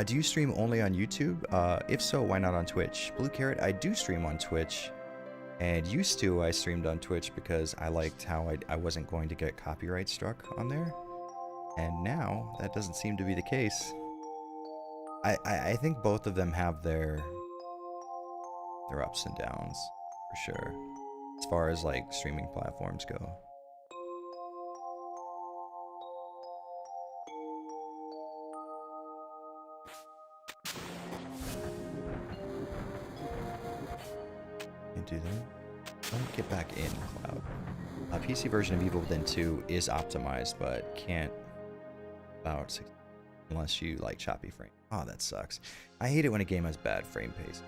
Do you stream only on YouTube? If so, why not on Twitch? Blue Carrot, I do stream on Twitch. And used to, I streamed on Twitch because I liked how I wasn't going to get copyright struck on there. And now, that doesn't seem to be the case. I think both of them have their ups and downs, for sure. As far as, like, streaming platforms go. Do that. Let me get back in Cloud. A PC version of Evil Within 2 is optimized, but can't about 60 unless you like choppy frame. Oh, that sucks. I hate it when a game has bad frame pace.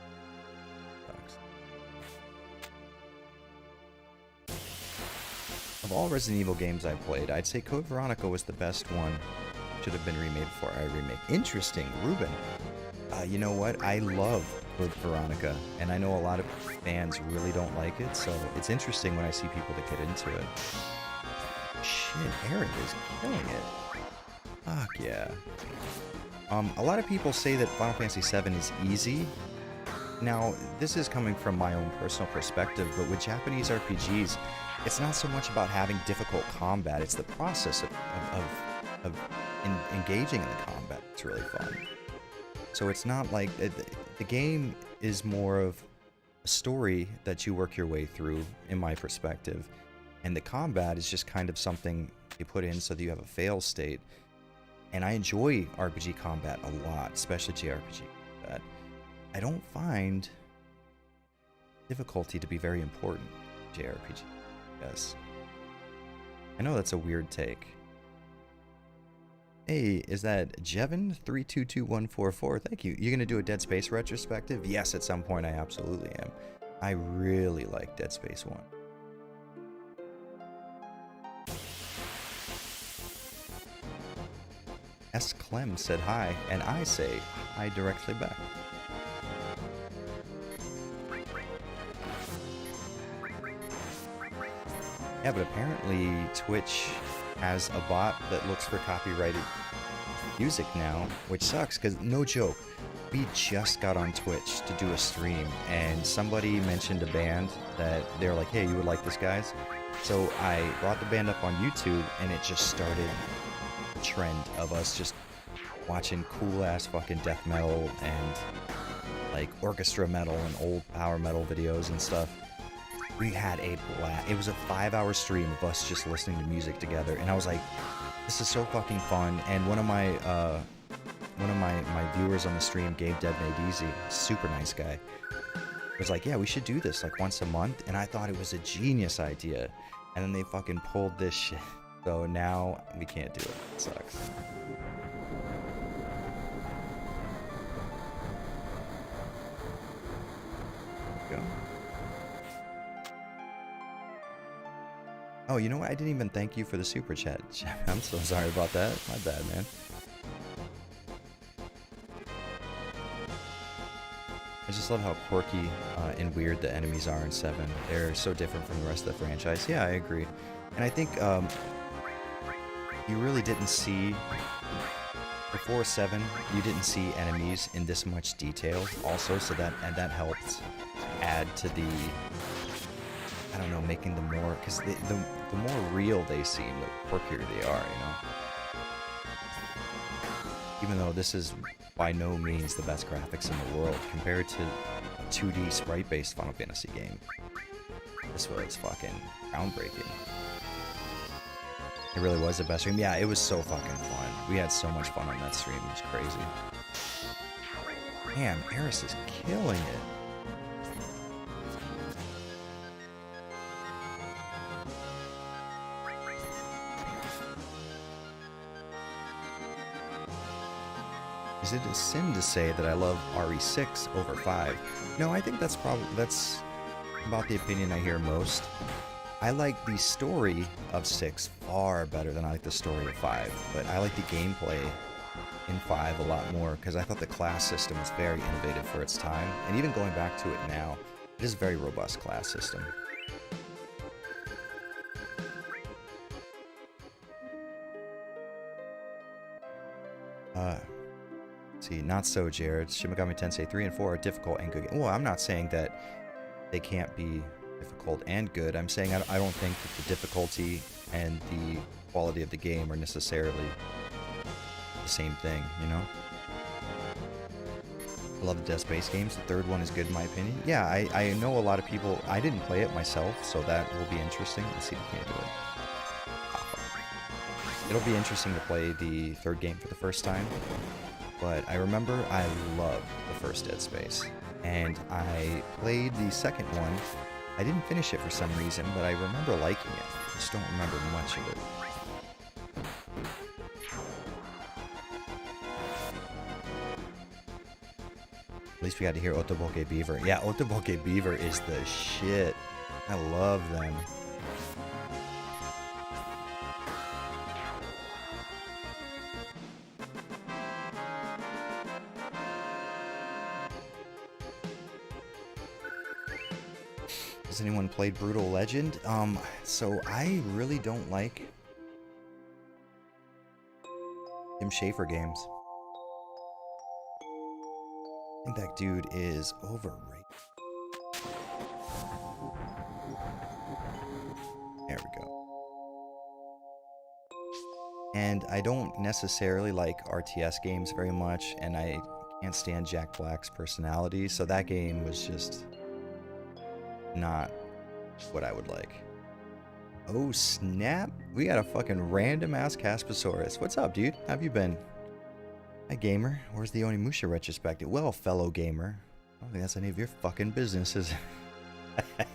Sucks. Of all Resident Evil games I've played, I'd say Code Veronica was the best one. Should have been remade before I remake. Interesting, Ruben. You know what? I love Code Veronica, and I know a lot of fans really don't like it, so it's interesting when I see people that get into it. Shit, Aaron is killing it. Fuck yeah. A lot of people say that Final Fantasy VII is easy. Now, this is coming from my own personal perspective, but with Japanese RPGs, it's not so much about having difficult combat, it's the process of engaging in the combat that's really fun. So it's not like the game is more of a story that you work your way through, in my perspective, and the combat is just kind of something you put in so that you have a fail state. And I enjoy RPG combat a lot, especially JRPG combat. I don't find difficulty to be very important in JRPG. Yes, I know that's a weird take. Hey, is that Jevin322144? Thank you. You're gonna do a Dead Space retrospective? Yes, at some point I absolutely am. I really like Dead Space 1. S. Clem said hi, and I say hi directly back. Yeah, but apparently Twitch has a bot that looks for copyrighted music now, which sucks, because no joke, we just got on Twitch to do a stream, and somebody mentioned a band that they're like, hey, you would like this, guys? So I brought the band up on YouTube, and it just started a trend of us just watching cool-ass fucking death metal and like orchestra metal and old power metal videos and stuff. We had a blast. It was a 5-hour stream of us just listening to music together, and I was like, this is so fucking fun. And one of my viewers on the stream, Gabe Dead Made Easy, super nice guy, was like, yeah, we should do this like once a month. And I thought it was a genius idea, and then they fucking pulled this shit. So now we can't do it. It sucks. Go. Oh, you know what? I didn't even thank you for the super chat. I'm so sorry about that. My bad, man. I just love how quirky and weird the enemies are in 7. They're so different from the rest of the franchise. Yeah, I agree. And I think you really didn't see, before 7, you didn't see enemies in this much detail also, so that helped add to the, I don't know, making them more, because the more real they seem, the quirkier they are, you know? Even though this is by no means the best graphics in the world, compared to a 2D sprite-based Final Fantasy game, this was fucking groundbreaking. It really was the best stream. Yeah, it was so fucking fun. We had so much fun on that stream, it was crazy. Damn, Eris is killing it. Is it a sin to say that I love RE6 over 5? No, I think that's about the opinion I hear most. I like the story of 6 far better than I like the story of 5, but I like the gameplay in 5 a lot more because I thought the class system was very innovative for its time, and even going back to it now, it is a very robust class system. See, not so, Jared. Shin Megami Tensei 3 and 4 are difficult and good. Well, I'm not saying that they can't be difficult and good. I'm saying I don't think that the difficulty and the quality of the game are necessarily the same thing, you know? I love the Dead Space games. The third one is good in my opinion. Yeah, I know a lot of people. I didn't play it myself, so that will be interesting. Let's see if we can't do it. It'll be interesting to play the third game for the first time. But I remember I loved the first Dead Space. And I played the second one. I didn't finish it for some reason, but I remember liking it. I just don't remember much of it. At least we got to hear Otoboke Beaver. Yeah, Otoboke Beaver is the shit. I love them. Has anyone played Brutal Legend? So I really don't like Tim Schafer games. I think that dude is overrated. There we go. And I don't necessarily like RTS games very much, and I can't stand Jack Black's personality, so that game was just not what I would like. Oh snap, we got a fucking random ass Caspasaurus. What's up, dude? How have you been? Hi gamer, where's the Onimusha retrospective? Well, fellow gamer, I don't think that's any of your fucking business, is it?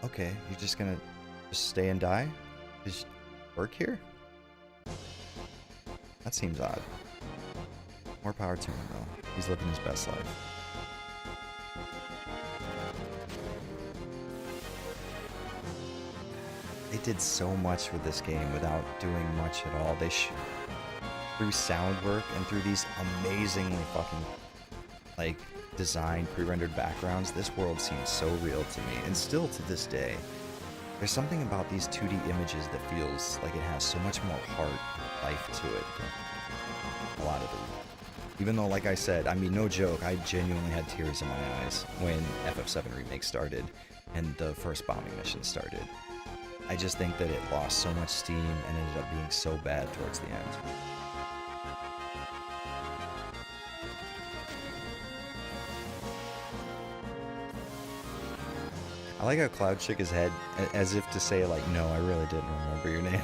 Okay, you're just gonna stay and die? Just work here? That seems odd. More power to him, though. He's living his best life. They did so much with this game without doing much at all. Through sound work and through these amazingly fucking, like, designed, pre-rendered backgrounds, this world seems so real to me. And still to this day, there's something about these 2D images that feels like it has so much more heart, life to it than a lot of them. Even though, like I said, I mean, no joke, I genuinely had tears in my eyes when FF7 Remake started and the first bombing mission started. I just think that it lost so much steam and ended up being so bad towards the end. I like how Cloud shook his head as if to say, like, no, I really didn't remember your name.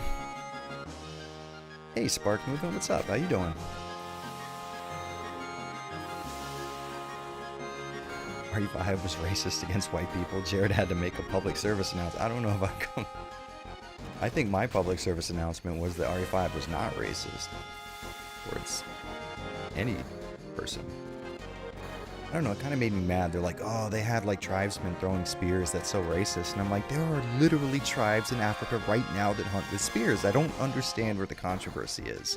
Hey, Spark Movement, what's up? How you doing? RE5 was racist against white people. Jared had to make a public service announcement. I don't know if I come. I think my public service announcement was that RE5 was not racist towards any person. I don't know, it kind of made me mad. They're like, oh, they had like tribesmen throwing spears, that's so racist. And I'm like, there are literally tribes in Africa right now that hunt with spears. I don't understand where the controversy is.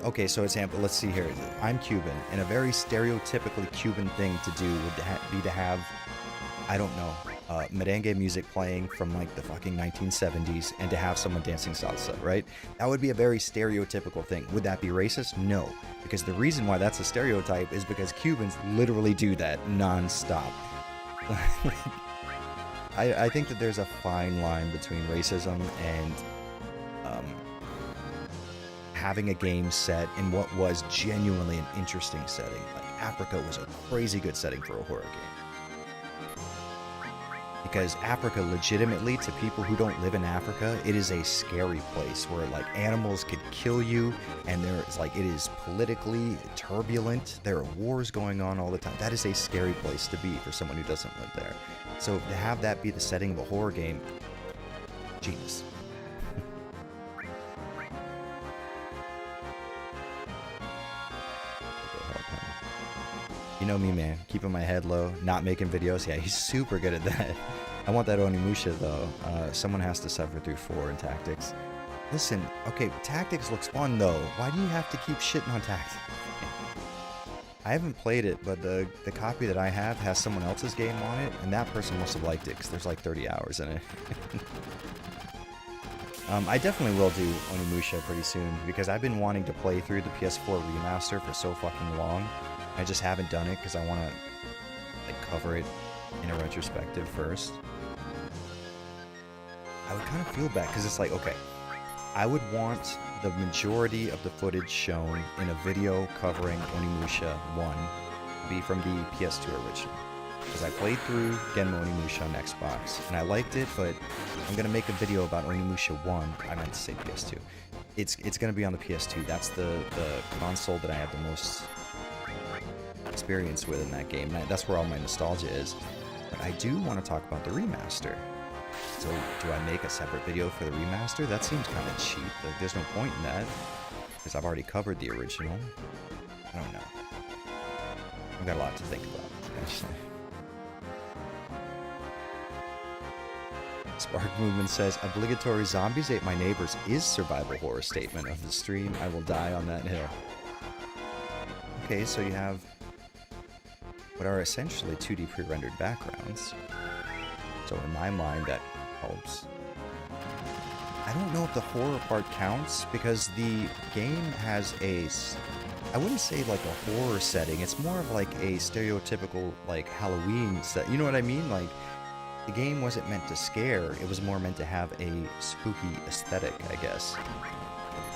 Okay, so example, let's see here. I'm Cuban, and a very stereotypically Cuban thing to do would be to have, I don't know, merengue music playing from like the fucking 1970s and to have someone dancing salsa, right? That would be a very stereotypical thing. Would that be racist? No, because the reason why that's a stereotype is because Cubans literally do that non-stop. I think that there's a fine line between racism and having a game set in what was genuinely an interesting setting. Like Africa was a crazy good setting for a horror game. Because Africa, legitimately, to people who don't live in Africa, it is a scary place where like animals could kill you, and there's like it is politically turbulent. There are wars going on all the time. That is a scary place to be for someone who doesn't live there. So to have that be the setting of a horror game, genius. You know me, man. Keeping my head low, not making videos. Yeah, he's super good at that. I want that Onimusha, though. Someone has to suffer through 4 in Tactics. Listen, okay, Tactics looks fun, though. Why do you have to keep shitting on Tactics? I haven't played it, but the copy that I have has someone else's game on it, and that person must have liked it, because there's like 30 hours in it. I definitely will do Onimusha pretty soon, because I've been wanting to play through the PS4 remaster for so fucking long. I just haven't done it because I want to like cover it in a retrospective first. I would kind of feel bad because it's like, okay, I would want the majority of the footage shown in a video covering Onimusha 1 to be from the PS2 original. Because I played through Genmo Onimusha on Xbox and I liked it, but I'm going to make a video about Onimusha 1. I meant to say PS2. It's going to be on the PS2. That's the console that I have the most experience with in that game. That's where all my nostalgia is. But I do want to talk about the remaster. So do I make a separate video for the remaster? That seems kind of cheap. Like, there's no point in that because I've already covered the original. I don't know. I've got a lot to think about, actually. Spark Movement says, obligatory zombies ate my neighbors is survival horror statement of the stream. I will die on that hill. Okay, so you have what are essentially 2D pre-rendered backgrounds. So in my mind, that helps. I don't know if the horror part counts, because the game has a... I wouldn't say like a horror setting, it's more of like a stereotypical like Halloween set. You know what I mean? Like, the game wasn't meant to scare, it was more meant to have a spooky aesthetic, I guess.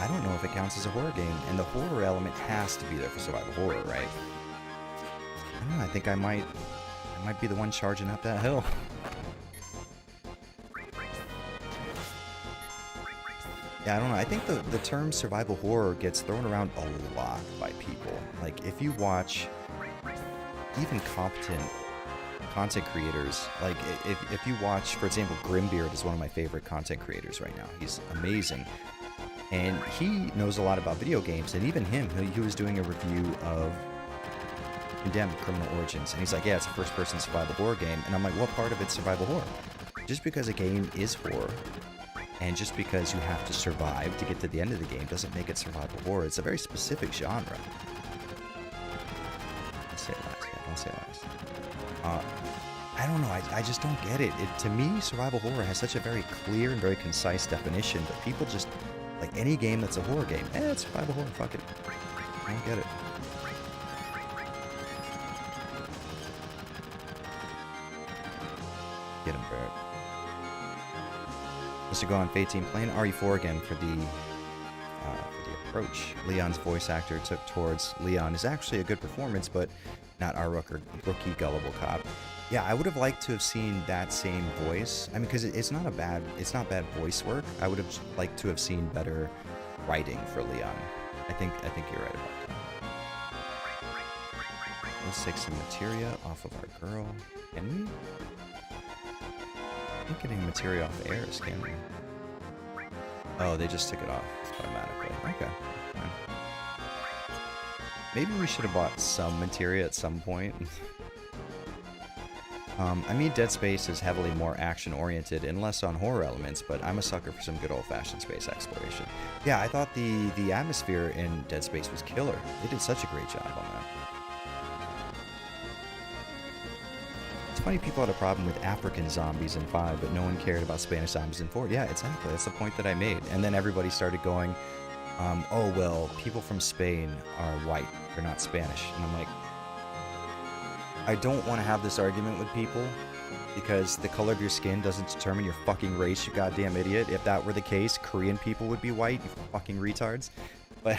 I don't know if it counts as a horror game, and the horror element has to be there for survival horror, right? I don't know, I think I might be the one charging up that hill. Yeah, I don't know, I think the term survival horror gets thrown around a lot by people. Like, if you watch even competent content creators, like if you watch, for example, Grimbeard is one of my favorite content creators right now. He's amazing. And he knows a lot about video games, and even him, he was doing a review of Condemned Criminal Origins, and he's like, yeah, it's a first-person survival horror game, and I'm like, what part of it's survival horror? Just because a game is horror, and just because you have to survive to get to the end of the game doesn't make it survival horror. It's a very specific genre. Don't say it last, yeah, don't say it last. I don't know, I just don't get it. To me, survival horror has such a very clear and very concise definition, but people just, like any game that's a horror game, it's survival horror, fuck it. I don't get it. Get him, Barrett. Mr. Go on Fate Team playing RE4 again for the approach. Leon's voice actor took towards Leon is actually a good performance, but not our rookie gullible cop. Yeah, I would have liked to have seen that same voice. I mean, because it's not bad voice work. I would have liked to have seen better writing for Leon. I think you're right about that. Let's take some materia off of our girl. Can we? I think getting materia off airs, can we? Oh, they just took it off automatically. Okay. Fine. Maybe we should have bought some materia at some point. I mean, Dead Space is heavily more action-oriented and less on horror elements, but I'm a sucker for some good old-fashioned space exploration. Yeah, I thought the atmosphere in Dead Space was killer. They did such a great job on that. It's funny people had a problem with African zombies in 5, but no one cared about Spanish zombies in 4. Yeah, exactly. That's the point that I made. And then everybody started going, oh, well, people from Spain are white. They're not Spanish. And I'm like, I don't want to have this argument with people because the color of your skin doesn't determine your fucking race, you goddamn idiot. If that were the case, Korean people would be white, you fucking retards. But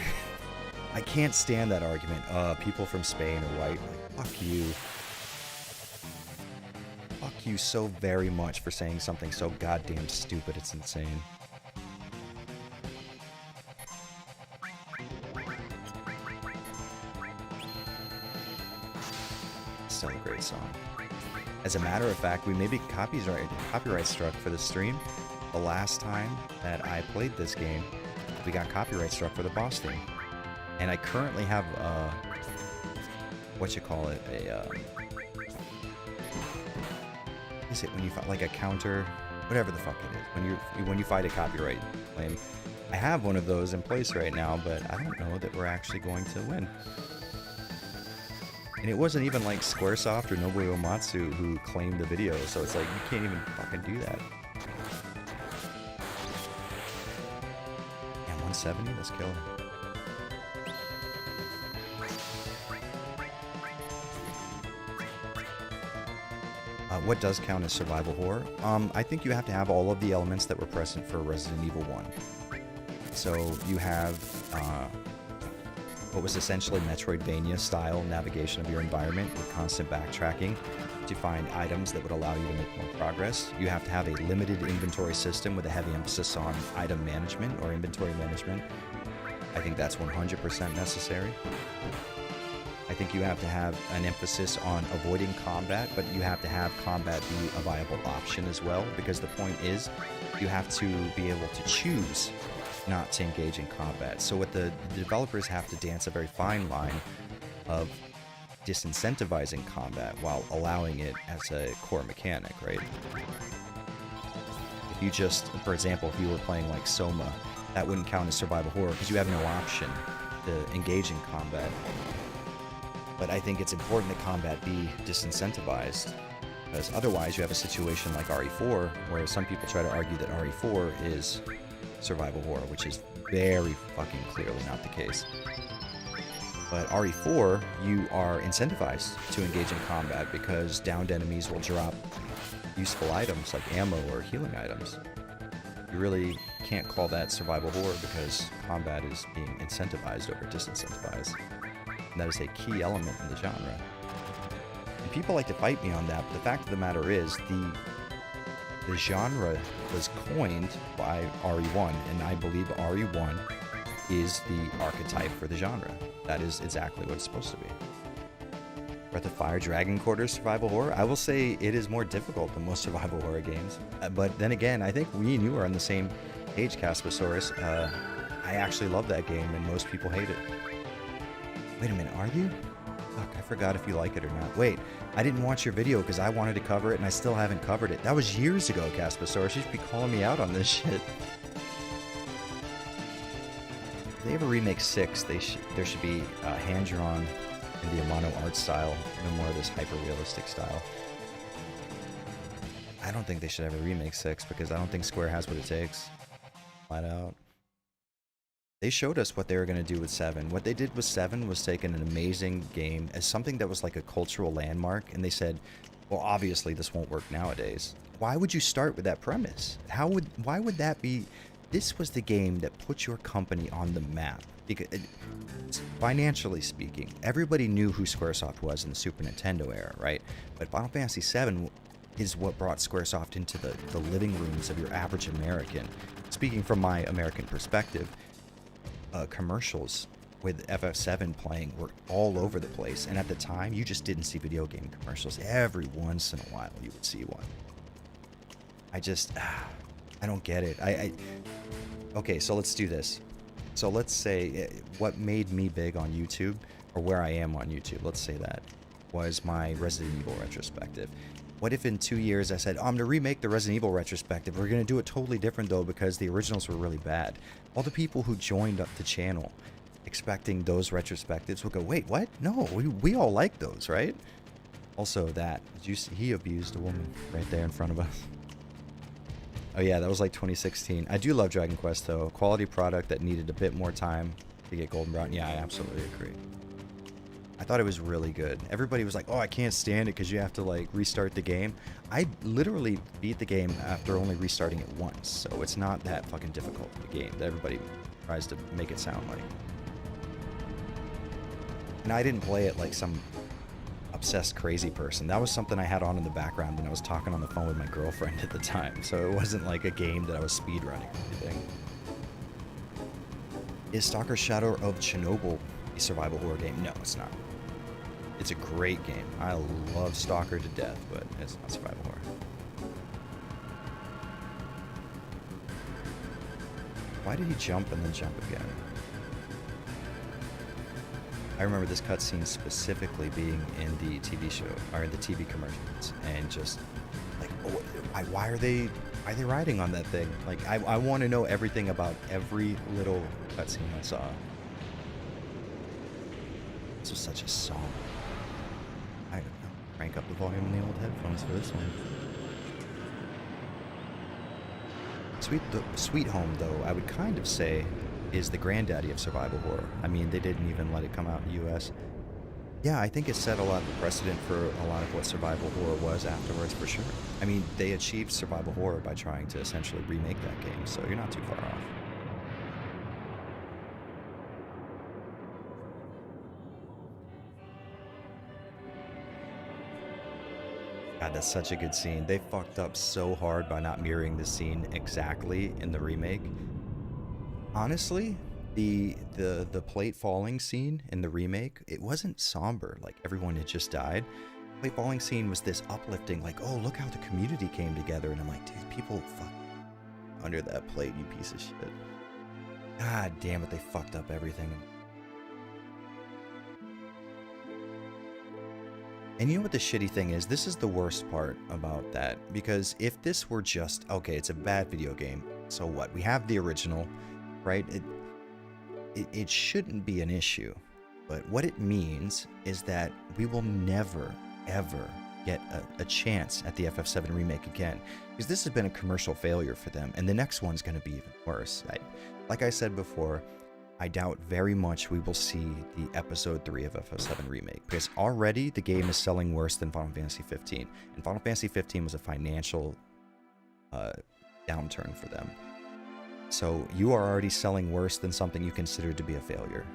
I can't stand that argument. People from Spain are white. Like, fuck you. Fuck thank you so very much for saying something so goddamn stupid. It's insane. Still a great song. As a matter of fact, we may be copyright struck for the stream. The last time that I played this game, we got copyright struck for the boss theme. And I currently have what you call it, is it when you fight like a counter, whatever the fuck it is, when you fight a copyright claim. I have one of those in place right now, but I don't know that we're actually going to win. And it wasn't even like Squaresoft or Nobuo Uematsu who claimed the video, so it's like you can't even fucking do that. Yeah, 170, let's kill him. What does count as survival horror? I think you have to have all of the elements that were present for Resident Evil 1. So you have what was essentially Metroidvania style navigation of your environment with constant backtracking to find items that would allow you to make more progress. You have to have a limited inventory system with a heavy emphasis on item management or inventory management. I think that's 100% necessary. I think you have to have an emphasis on avoiding combat, but you have to have combat be a viable option as well, because the point is you have to be able to choose not to engage in combat. So what the developers have to dance a very fine line of disincentivizing combat while allowing it as a core mechanic, right? If you just, for example, if you were playing like Soma, that wouldn't count as survival horror because you have no option to engage in combat. But I think it's important that combat be disincentivized, because otherwise you have a situation like RE4, where some people try to argue that RE4 is survival horror, which is very fucking clearly not the case. But RE4, you are incentivized to engage in combat because downed enemies will drop useful items like ammo or healing items. You really can't call that survival horror because combat is being incentivized over disincentivized. And that is a key element in the genre. And people like to fight me on that, but the fact of the matter is the genre was coined by RE1, and I believe RE1 is the archetype for the genre. That is exactly what it's supposed to be. Breath of Fire, Dragon Quarter, survival horror. I will say it is more difficult than most survival horror games. But then again, I think we and you are on the same page, Caspasaurus. I actually love that game, and most people hate it. Wait a minute, are you? Fuck, I forgot if you like it or not. Wait, I didn't watch your video because I wanted to cover it and I still haven't covered it. That was years ago, Caspasaurus. You should be calling me out on this shit. If they ever remake 6, there should be hand-drawn in the Amano art style, no more of this hyper-realistic style. I don't think they should ever remake 6 because I don't think Square has what it takes. Flat out. They showed us what they were going to do with 7. What they did with 7 was take an amazing game as something that was like a cultural landmark, and they said, well, obviously this won't work nowadays. Why would you start with that premise? Why would that be? This was the game that put your company on the map. Because, financially speaking, everybody knew who Squaresoft was in the Super Nintendo era, right? But Final Fantasy VII is what brought Squaresoft into the living rooms of your average American. Speaking from my American perspective, commercials with FF7 playing were all over the place, and at the time you just didn't see video game commercials. Every once in a while you would see one. I don't get it. Okay, so let's do this. So let's say what made me big on YouTube, or where I am on YouTube, let's say that, was my Resident Evil retrospective. What if in 2 years I said, I'm going to remake the Resident Evil retrospective. We're going to do it totally different, though, because the originals were really bad. All the people who joined up the channel expecting those retrospectives will go, wait, what? No, we all like those, right? Also that, did you see, he abused a woman right there in front of us. Oh yeah, that was like 2016. I do love Dragon Quest, though. Quality product that needed a bit more time to get Golden Brown. Yeah, I absolutely agree. I thought it was really good. Everybody was like, oh, I can't stand it because you have to like restart the game. I literally beat the game after only restarting it once, so it's not that fucking difficult of a game that everybody tries to make it sound like. And I didn't play it like some obsessed crazy person. That was something I had on in the background when I was talking on the phone with my girlfriend at the time. So it wasn't like a game that I was speedrunning or anything. Is Stalker Shadow of Chernobyl a survival horror game? No, it's not. It's a great game. I love Stalker to death, but it's not survival horror. Why did he jump and then jump again? I remember this cutscene specifically being in the TV show, or in the TV commercials, and just like, oh, why are they riding on that thing? Like, I want to know everything about every little cutscene I saw. This was such a song. I don't know. Crank up the volume in the old headphones for this one. Sweet Home, though, I would kind of say is the granddaddy of survival horror. I mean, they didn't even let it come out in the US. Yeah, I think it set a lot of precedent for a lot of what survival horror was afterwards, for sure. I mean, they achieved survival horror by trying to essentially remake that game, so you're not too far off. God, that's such a good scene. They fucked up so hard by not mirroring the scene exactly in the remake. Honestly, the plate falling scene in the remake, it wasn't somber, like everyone had just died. The plate falling scene was this uplifting, like, oh, look how the community came together. And I'm like, dude, people fuck under that plate, you piece of shit. God damn it, they fucked up everything. And you know what the shitty thing is? This is the worst part about that. Because if this were just, okay, it's a bad video game, so what? We have the original, right? It shouldn't be an issue. But what it means is that we will never, ever get a chance at the FF7 remake again. Because this has been a commercial failure for them. And the next one's going to be even worse. Like I said before, I doubt very much we will see the Episode 3 of FF7 Remake, because already the game is selling worse than Final Fantasy 15, and Final Fantasy 15 was a financial downturn for them. So you are already selling worse than something you consider to be a failure.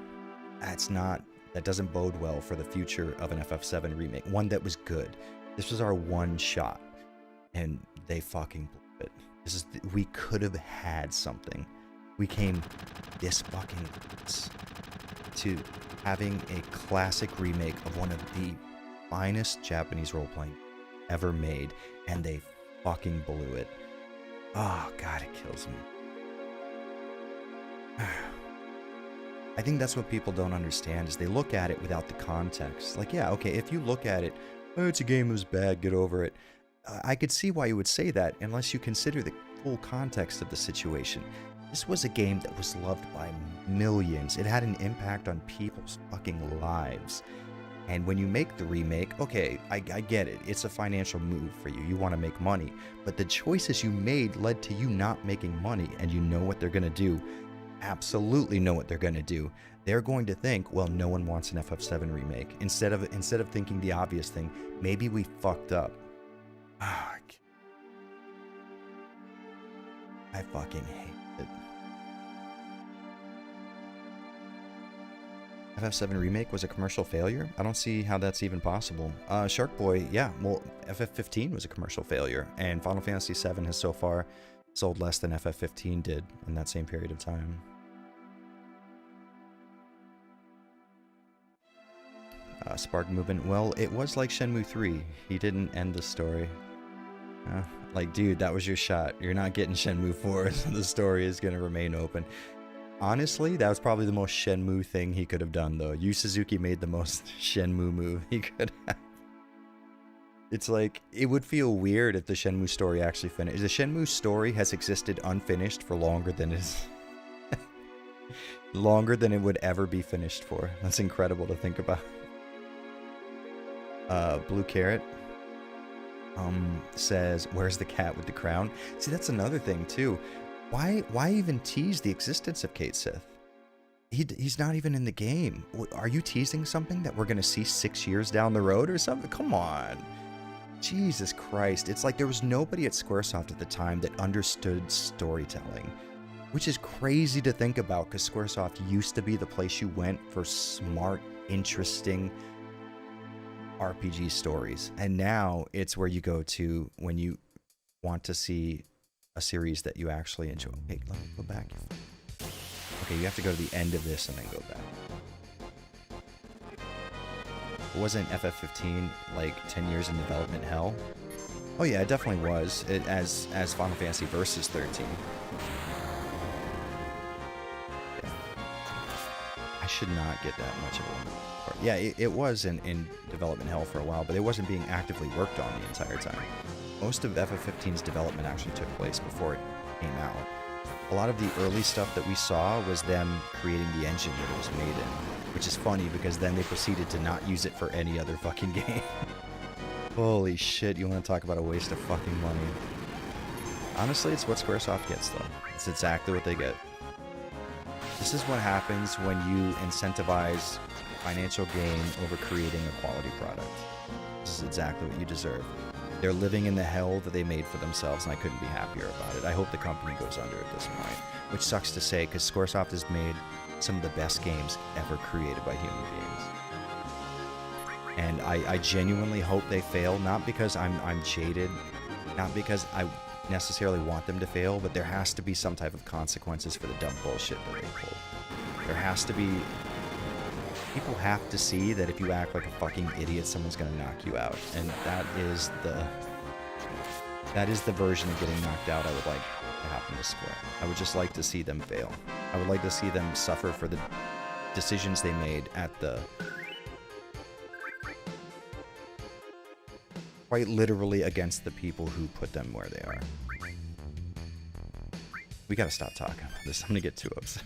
That doesn't bode well for the future of an FF7 Remake, one that was good. This was our one shot, and they fucking blew it. We could have had something. We came this fucking close to having a classic remake of one of the finest Japanese role-playing ever made, and they fucking blew it. Oh, God, it kills me. I think that's what people don't understand, is they look at it without the context. Like, yeah, okay, if you look at it, oh, it's a game that was bad, get over it. I could see why you would say that, unless you consider the full context of the situation. This was a game that was loved by millions. It had an impact on people's fucking lives. And when you make the remake, okay, I get it. It's a financial move for you. You want to make money. But the choices you made led to you not making money, and you know what they're going to do. Absolutely know what they're going to do. They're going to think, well, no one wants an FF7 remake. Instead of thinking the obvious thing, maybe we fucked up. I fucking hate it. FF7 Remake was a commercial failure? I don't see how that's even possible. Shark Boy, yeah, well, FF15 was a commercial failure, and Final Fantasy VII has so far sold less than FF15 did in that same period of time. Spark Movement, well, it was like Shenmue 3. He didn't end the story. Like, dude, that was your shot. You're not getting Shenmue 4, so the story is going to remain open. Honestly, that was probably the most Shenmue thing he could have done, though. Yu Suzuki made the most Shenmue move he could have. It's like, it would feel weird if the Shenmue story actually finished. The Shenmue story has existed unfinished for longer than longer than it would ever be finished for. That's incredible to think about. Blue Carrot says, where's the cat with the crown? See, that's another thing, too. Why even tease the existence of Cait Sith? He's not even in the game. Are you teasing something that we're going to see 6 years down the road or something? Come on. Jesus Christ. It's like there was nobody at Squaresoft at the time that understood storytelling, which is crazy to think about, because Squaresoft used to be the place you went for smart, interesting, RPG stories. And now it's where you go to when you want to see a series that you actually enjoy. Hey, let me go back. Okay, you have to go to the end of this and then go back. Wasn't FF15 like 10 years in development hell? Oh yeah, it definitely was. It, as Final Fantasy Versus 13. Yeah. I should not get that much of a... Yeah, it was in development hell for a while, but it wasn't being actively worked on the entire time. Most of FF15's development actually took place before it came out. A lot of the early stuff that we saw was them creating the engine that it was made in, which is funny because then they proceeded to not use it for any other fucking game. Holy shit, you want to talk about a waste of fucking money. Honestly, it's what Squaresoft gets though. It's exactly what they get. This is what happens when you incentivize financial gain over creating a quality product. This is exactly what you deserve. They're living in the hell that they made for themselves, and I couldn't be happier about it. I hope the company goes under at this point, which sucks to say because Squaresoft has made some of the best games ever created by human beings. And I genuinely hope they fail, not because I'm jaded, not because I necessarily want them to fail, but there has to be some type of consequences for the dumb bullshit that they pull. There has to be... People have to see that if you act like a fucking idiot, someone's gonna knock you out. And that is the version of getting knocked out I would like to happen to Square. I would just like to see them fail. I would like to see them suffer for the decisions they made at the... quite literally against the people who put them where they are. We gotta stop talking about this. I'm gonna get too upset.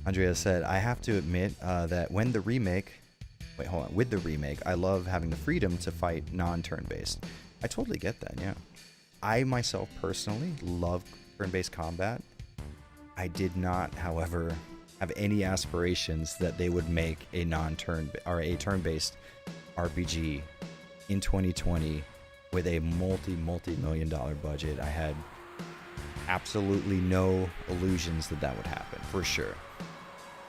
Andrea said, I have to admit that when the remake... Wait, hold on. With the remake, I love having the freedom to fight non-turn-based. I totally get that, yeah. I myself personally love turn-based combat. I did not, however, have any aspirations that they would make a non-turn or a turn-based RPG in 2020 with a multi-million dollar budget. I had absolutely no illusions that that would happen, for sure.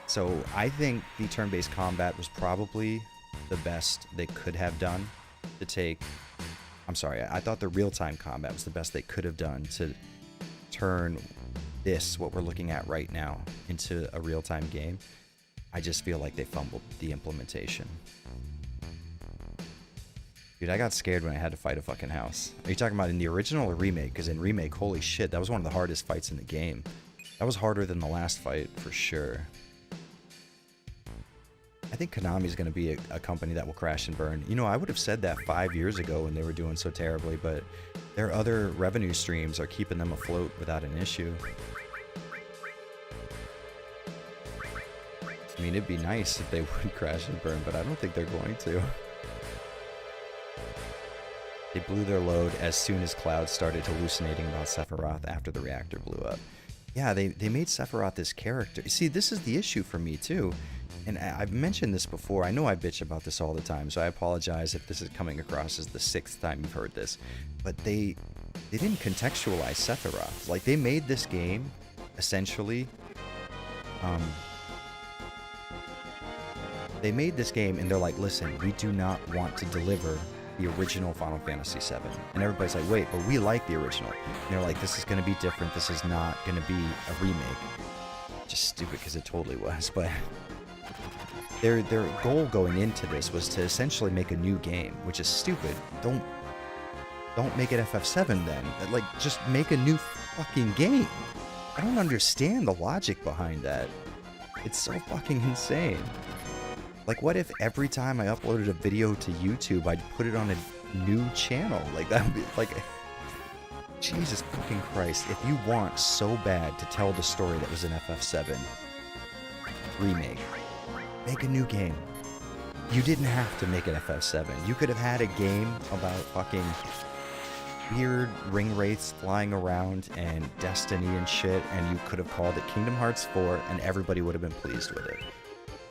So I think the turn-based combat was probably the best they could have done to take... I'm sorry, I thought the real-time combat was the best they could have done to turn this, what we're looking at right now, into a real-time game. I just feel like they fumbled the implementation. Dude, I got scared when I had to fight a fucking house. Are you talking about in the original or remake? Because in remake, holy shit, that was one of the hardest fights in the game. That was harder than the last fight, for sure. I think Konami's going to be a company that will crash and burn. You know, I would have said that 5 years ago when they were doing so terribly, but their other revenue streams are keeping them afloat without an issue. I mean, it'd be nice if they would crash and burn, but I don't think they're going to. They blew their load as soon as Cloud started hallucinating about Sephiroth after the reactor blew up. Yeah, they made Sephiroth this character. See, this is the issue for me, too. And I've mentioned this before. I know I bitch about this all the time, so I apologize if this is coming across as the 6th time you've heard this. But they didn't contextualize Sephiroth. Like, they made this game, essentially... they made this game, and they're like, listen, we do not want to deliver the original Final Fantasy VII. And everybody's like, wait, but we like the original. And they're like, this is going to be different. This is not going to be a remake. Just stupid, because it totally was, but... Their goal going into this was to essentially make a new game, which is stupid. Don't make it FF7 then. Like, just make a new fucking game. I don't understand the logic behind that. It's so fucking insane. Like, what if every time I uploaded a video to YouTube, I'd put it on a new channel? Like, that would be, like... Jesus fucking Christ. If you want so bad to tell the story that was in FF7 remake, make a new game. You didn't have to make an FF7. You could have had a game about fucking weird ring wraiths flying around and destiny and shit, and you could have called it Kingdom Hearts 4 and everybody would have been pleased with it.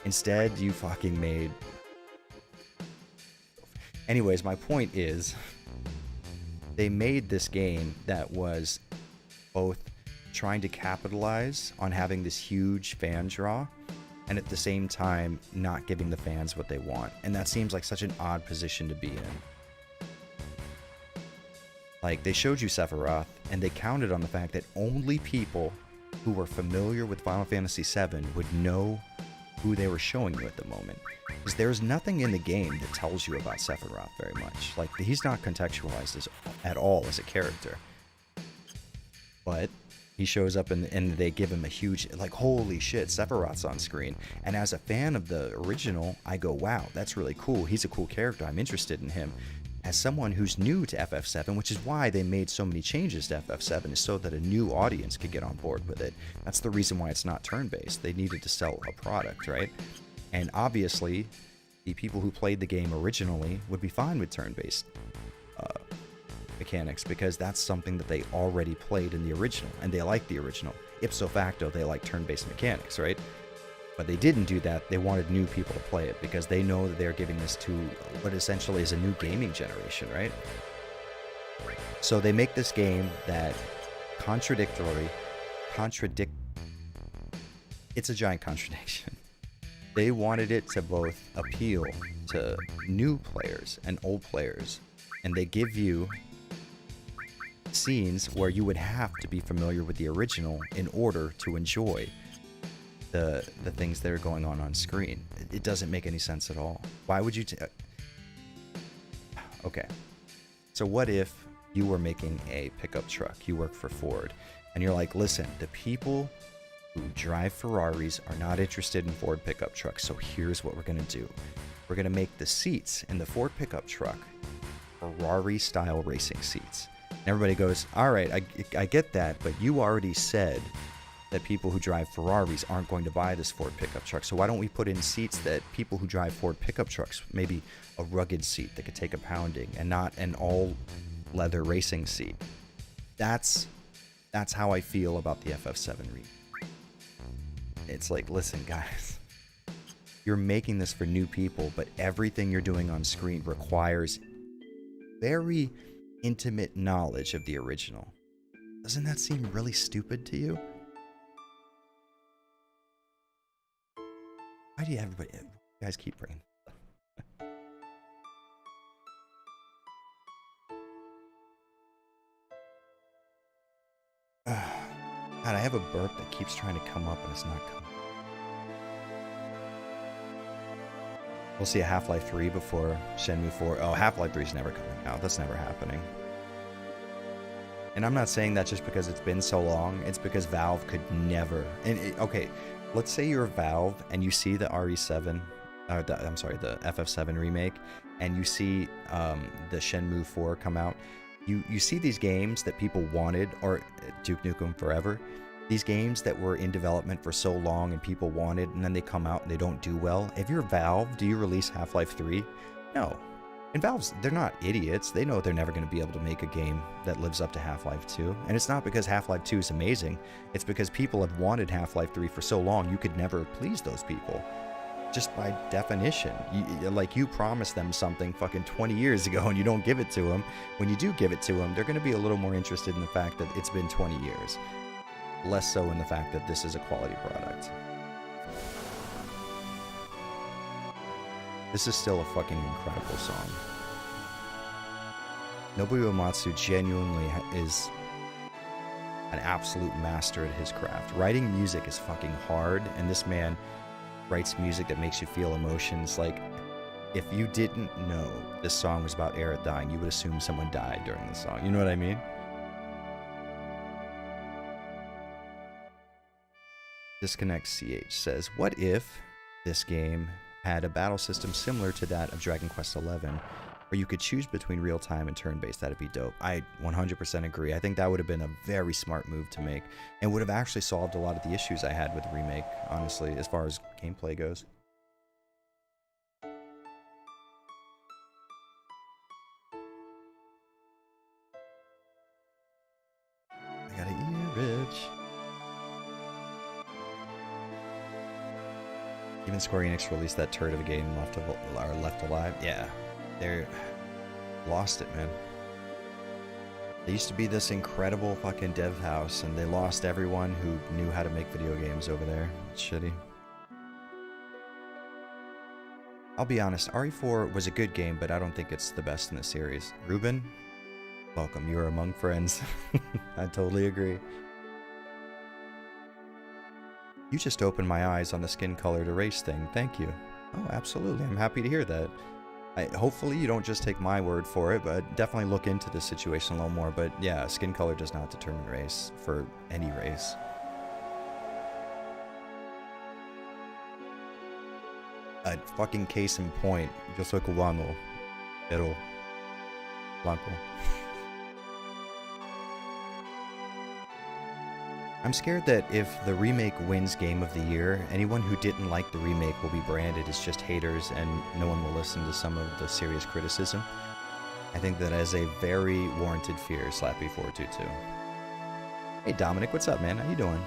Instead, you fucking made... Anyways, my point is, they made this game that was both trying to capitalize on having this huge fan draw, and at the same time not giving the fans what they want. And that seems like such an odd position to be in. Like, they showed you Sephiroth, and they counted on the fact that only people who were familiar with Final Fantasy VII would know who they were showing you at the moment. Because there's nothing in the game that tells you about Sephiroth very much. Like, he's not contextualized at all as a character. But he shows up and they give him a huge, like, holy shit, Sephiroth's on screen. And as a fan of the original, I go, wow, that's really cool. He's a cool character. I'm interested in him. As someone who's new to FF7, which is why they made so many changes to FF7, is so that a new audience could get on board with it. That's the reason why it's not turn-based. They needed to sell a product, right? And obviously, the people who played the game originally would be fine with turn-based mechanics, because that's something that they already played in the original, and they like the original. Ipso facto, they like turn-based mechanics, right? But they didn't do that. They wanted new people to play it because they know that they're giving this to what essentially is a new gaming generation, right? So they make this game that it's a giant contradiction. They wanted it to both appeal to new players and old players, and they give you scenes where you would have to be familiar with the original in order to enjoy the things that are going on screen. It doesn't make any sense at all. Why would you okay, so what if you were making a pickup truck, you work for Ford, and you're like, listen, the people who drive Ferraris are not interested in Ford pickup trucks, so here's what we're going to do. We're going to make the seats in the Ford pickup truck Ferrari style racing seats. And everybody goes, all right, I get that, but you already said that people who drive Ferraris aren't going to buy this Ford pickup truck. So why don't we put in seats that people who drive Ford pickup trucks, maybe a rugged seat that could take a pounding and not an all leather racing seat. That's how I feel about the FF7 remake. It's like, listen guys, you're making this for new people, but everything you're doing on screen requires very intimate knowledge of the original. Doesn't that seem really stupid to you? Why do you everybody, you guys keep bringing God, I have a burp that keeps trying to come up and it's not coming. We'll see a Half-Life 3 before Shenmue 4. Oh, Half-Life 3 is never coming out. That's never happening. And I'm not saying that just because it's been so long. It's because Valve could never. Okay, let's say you're Valve and you see the RE7, the FF7 remake, and you see the Shenmue 4 come out. You see these games that people wanted, or Duke Nukem Forever, these games that were in development for so long and people wanted, and then they come out and they don't do well. If you're Valve, do you release Half-Life 3? No. And Valve's, they're not idiots. They know they're never going to be able to make a game that lives up to Half-Life 2. And it's not because Half-Life 2 is amazing. It's because people have wanted Half-Life 3 for so long, you could never please those people. Just by definition. You promised them something fucking 20 years ago and you don't give it to them. When you do give it to them, they're going to be a little more interested in the fact that it's been 20 years. Less so in the fact that this is a quality product. This is still a fucking incredible song. Nobuo Uematsu genuinely is an absolute master at his craft. Writing music is fucking hard, and this man writes music that makes you feel emotions. Like, if you didn't know this song was about Aerith dying, you would assume someone died during the song. You know what I mean? Disconnect CH says, what if this game had a battle system similar to that of Dragon Quest XI, where you could choose between real-time and turn-based? That'd be dope. I 100% agree. I think that would have been a very smart move to make, and would have actually solved a lot of the issues I had with the remake, honestly, as far as gameplay goes. I got an ear itch. Even Square Enix released that turd of a game, Left Alive. Yeah, they're lost it, man. They used to be this incredible fucking dev house, and they lost everyone who knew how to make video games over there. It's shitty. I'll be honest, RE4 was a good game, but I don't think it's the best in the series. Ruben, welcome. You are among friends. I totally agree. You just opened my eyes on the skin color to race thing. Thank you. Oh, absolutely. I'm happy to hear that. Hopefully you don't just take my word for it, but definitely look into the situation a little more. But yeah, skin color does not determine race for any race. A fucking case in point. Yo soy cubano, pero blanco. I'm scared that if the remake wins Game of the Year, anyone who didn't like the remake will be branded as just haters and no one will listen to some of the serious criticism. I think that is a very warranted fear, Slappy422. Hey Dominic, what's up, man? How you doing?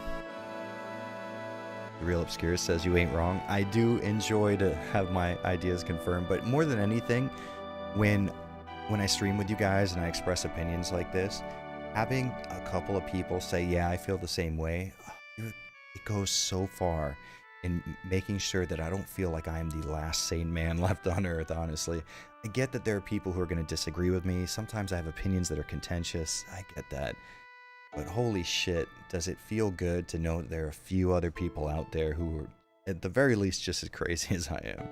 The Real Obscure says you ain't wrong. I do enjoy to have my ideas confirmed, but more than anything, when I stream with you guys and I express opinions like this, having a couple of people say, yeah, I feel the same way, it goes so far in making sure that I don't feel like I am the last sane man left on Earth, honestly. I get that there are people who are going to disagree with me. Sometimes I have opinions that are contentious. I get that. But holy shit, does it feel good to know that there are a few other people out there who are, at the very least, just as crazy as I am.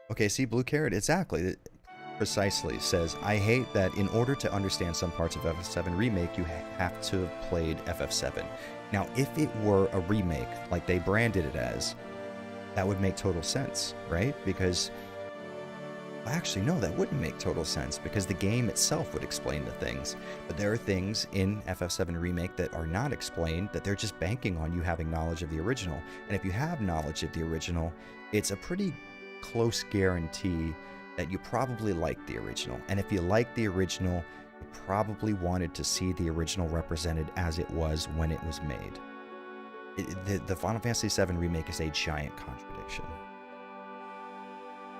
Okay, see, Blue Carrot, exactly. Precisely says, I hate that in order to understand some parts of FF7 Remake, you have to have played FF7. Now, if it were a remake, like they branded it as, that would make total sense, right? Because, actually, no, that wouldn't make total sense, because the game itself would explain the things. But there are things in FF7 Remake that are not explained, that they're just banking on you having knowledge of the original. And if you have knowledge of the original, it's a pretty close guarantee that you probably like the original. And if you like the original, you probably wanted to see the original represented as it was when it was made. The Final Fantasy VII Remake is a giant contradiction.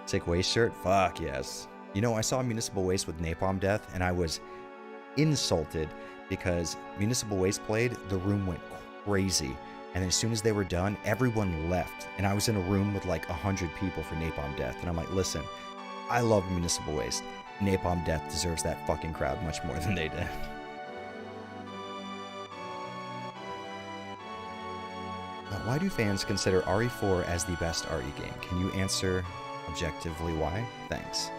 Sick Waste shirt? Fuck yes. You know, I saw Municipal Waste with Napalm Death, and I was insulted because Municipal Waste played, the room went crazy. And as soon as they were done, everyone left. And I was in a room with like 100 people for Napalm Death. And I'm like, listen, I love Municipal Waste. Napalm Death deserves that fucking crowd much more than they did. Why do fans consider RE4 as the best RE game? Can you answer objectively why? Thanks.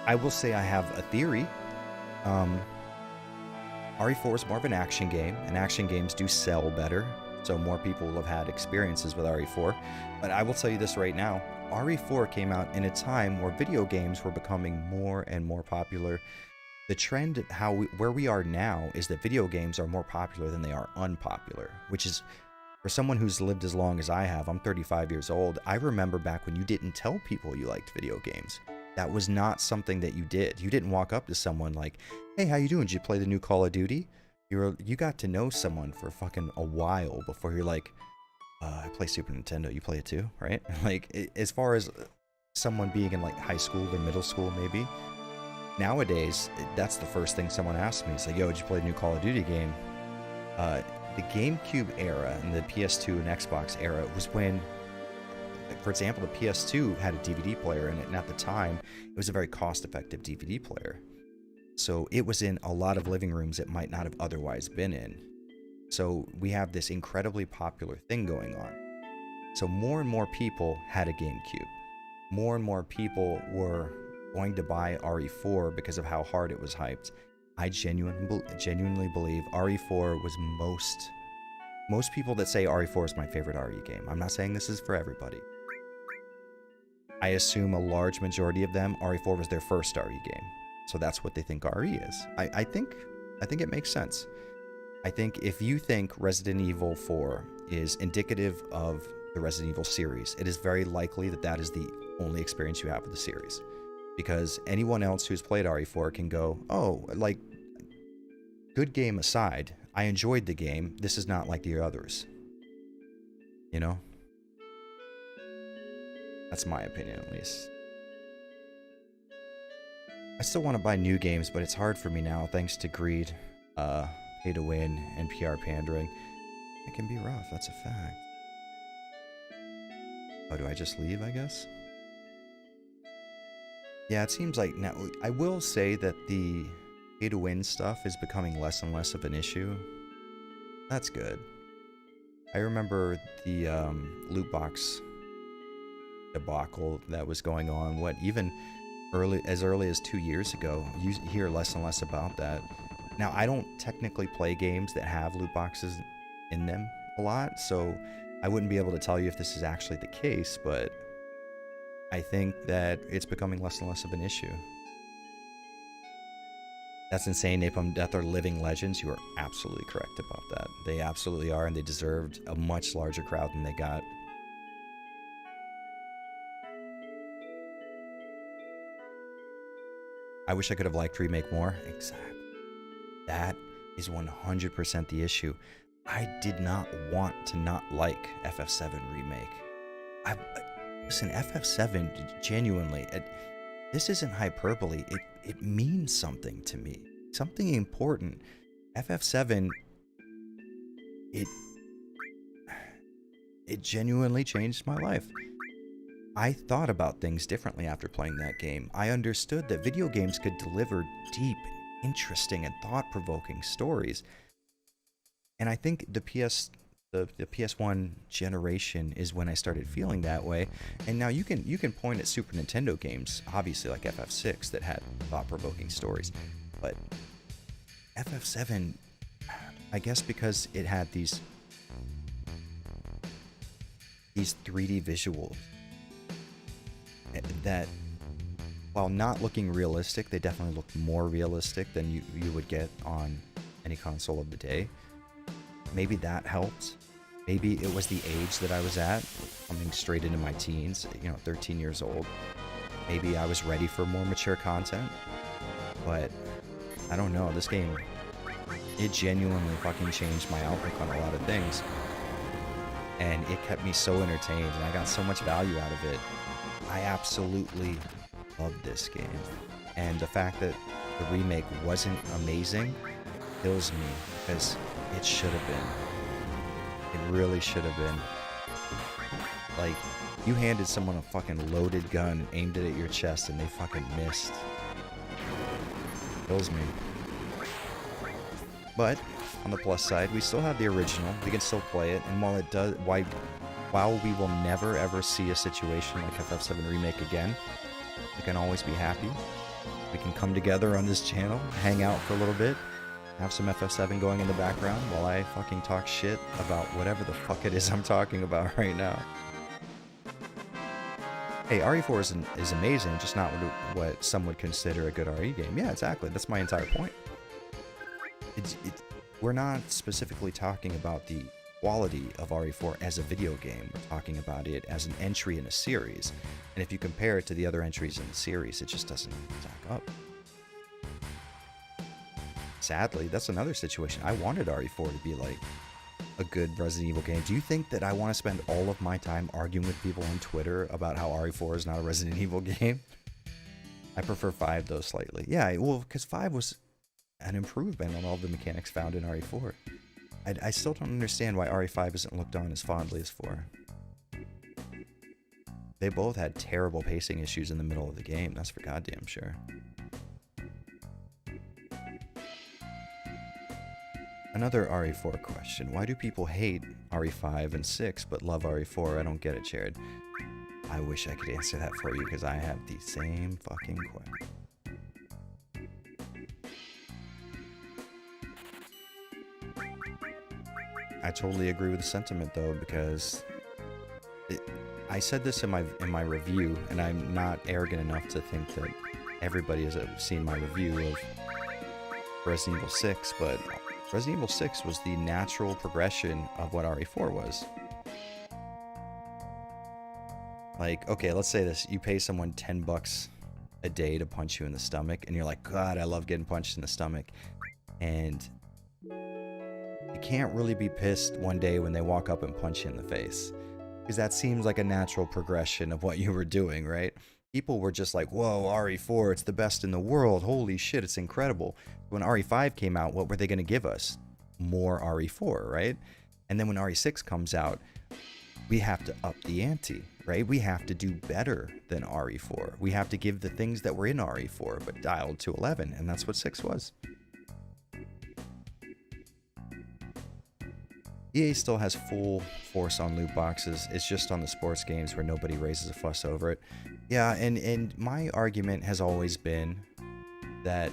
I will say I have a theory. RE4 is more of an action game, and action games do sell better, so more people will have had experiences with RE4. But I will tell you this right now, RE4 came out in a time where video games were becoming more and more popular. The trend where we are now is that video games are more popular than they are unpopular, which is, for someone who's lived as long as I have, I'm 35 years old, I remember back when you didn't tell people you liked video games. That was not something that you did. You didn't walk up to someone like, hey, how you doing? Did you play the new Call of Duty? You got to know someone for fucking a while before you're like, I play Super Nintendo, you play it too, right? Like, as far as someone being in like high school or middle school maybe, nowadays, that's the first thing someone asks me. It's like, yo, did you play the new Call of Duty game? The GameCube era and the PS2 and Xbox era was when, for example, the PS2 had a DVD player in it, and at the time, it was a very cost-effective DVD player. So it was in a lot of living rooms it might not have otherwise been in. So we have this incredibly popular thing going on. So more and more people had a GameCube. More and more people were going to buy RE4 because of how hard it was hyped. I genuinely believe RE4 was most people that say RE4 is my favorite RE game. I'm not saying this is for everybody. I assume a large majority of them, RE4 was their first RE game. So that's what they think RE is. I think it makes sense. I think if you think Resident Evil 4 is indicative of the Resident Evil series, it is very likely that that is the only experience you have with the series. Because anyone else who's played RE4 can go, oh, like, good game aside, I enjoyed the game. This is not like the others. You know? That's my opinion, at least. I still want to buy new games, but it's hard for me now, thanks to greed, pay to win, and PR pandering. It can be rough, that's a fact. Oh, do I just leave, I guess? Yeah, it seems like now, I will say that the pay to win stuff is becoming less and less of an issue. That's good. I remember the loot box debacle that was going on, even as early as 2 years ago. You hear less and less about that. Now, I don't technically play games that have loot boxes in them a lot, so I wouldn't be able to tell you if this is actually the case, but I think that it's becoming less and less of an issue. That's insane. Napalm Death are living legends. You are absolutely correct about that. They absolutely are, and they deserved a much larger crowd than they got. I wish I could have liked Remake more. Exactly. That is 100% the issue. I did not want to not like FF7 Remake. Listen, FF7, genuinely, this isn't hyperbole. It means something to me. Something important. FF7, it genuinely changed my life. I thought about things differently after playing that game. I understood that video games could deliver deep, interesting, and thought-provoking stories. And I think the PS1 generation is when I started feeling that way. And now you can point at Super Nintendo games, obviously like FF6, that had thought-provoking stories. But FF7, I guess because it had these 3D visuals that, while not looking realistic, they definitely looked more realistic than you would get on any console of the day. Maybe that helped. Maybe it was the age that I was at, coming straight into my teens, 13 years old. Maybe I was ready for more mature content. But I don't know, this game, it genuinely fucking changed my outlook on a lot of things. And it kept me so entertained, and I got so much value out of it. I absolutely loved this game. And the fact that the remake wasn't amazing kills me, because it should have been. It really should have been. Like, you handed someone a fucking loaded gun, aimed it at your chest, and they fucking missed. Kills me. But on the plus side, we still have the original. We can still play it, and while we will never ever see a situation like FF7 Remake again, we can always be happy. We can come together on this channel, hang out for a little bit, have some FF7 going in the background while I fucking talk shit about whatever the fuck it is I'm talking about right now. Hey, RE4 is amazing, just not what some would consider a good RE game. Yeah, exactly. That's my entire point. We're not specifically talking about the quality of RE4 as a video game. We're talking about it as an entry in a series. And if you compare it to the other entries in the series, it just doesn't stack up. Sadly, that's another situation. I wanted RE4 to be like a good Resident Evil game. Do you think that I want to spend all of my time arguing with people on Twitter about how RE4 is not a Resident Evil game? I prefer 5 though slightly. Yeah, well, because 5 was an improvement on all the mechanics found in RE4. I still don't understand why RE5 isn't looked on as fondly as 4. They both had terrible pacing issues in the middle of the game, that's for goddamn sure. Another RE4 question. Why do people hate RE5 and 6 but love RE4? I don't get it, Jared. I wish I could answer that for you because I have the same fucking question. I totally agree with the sentiment though, because I said this in my review, and I'm not arrogant enough to think that everybody has seen my review of Resident Evil 6, but Resident Evil 6 was the natural progression of what RE4 was. Like, okay, let's say this. You pay someone $10 a day to punch you in the stomach, and you're like, God, I love getting punched in the stomach. And you can't really be pissed one day when they walk up and punch you in the face, because that seems like a natural progression of what you were doing, right? People were just like, whoa, RE4, it's the best in the world. Holy shit, it's incredible. When RE5 came out, what were they going to give us? More RE4, right? And then when RE6 comes out, we have to up the ante, right? We have to do better than RE4. We have to give the things that were in RE4, but dialed to 11, and that's what 6 was. EA still has full force on loot boxes. It's just on the sports games where nobody raises a fuss over it. Yeah, and my argument has always been that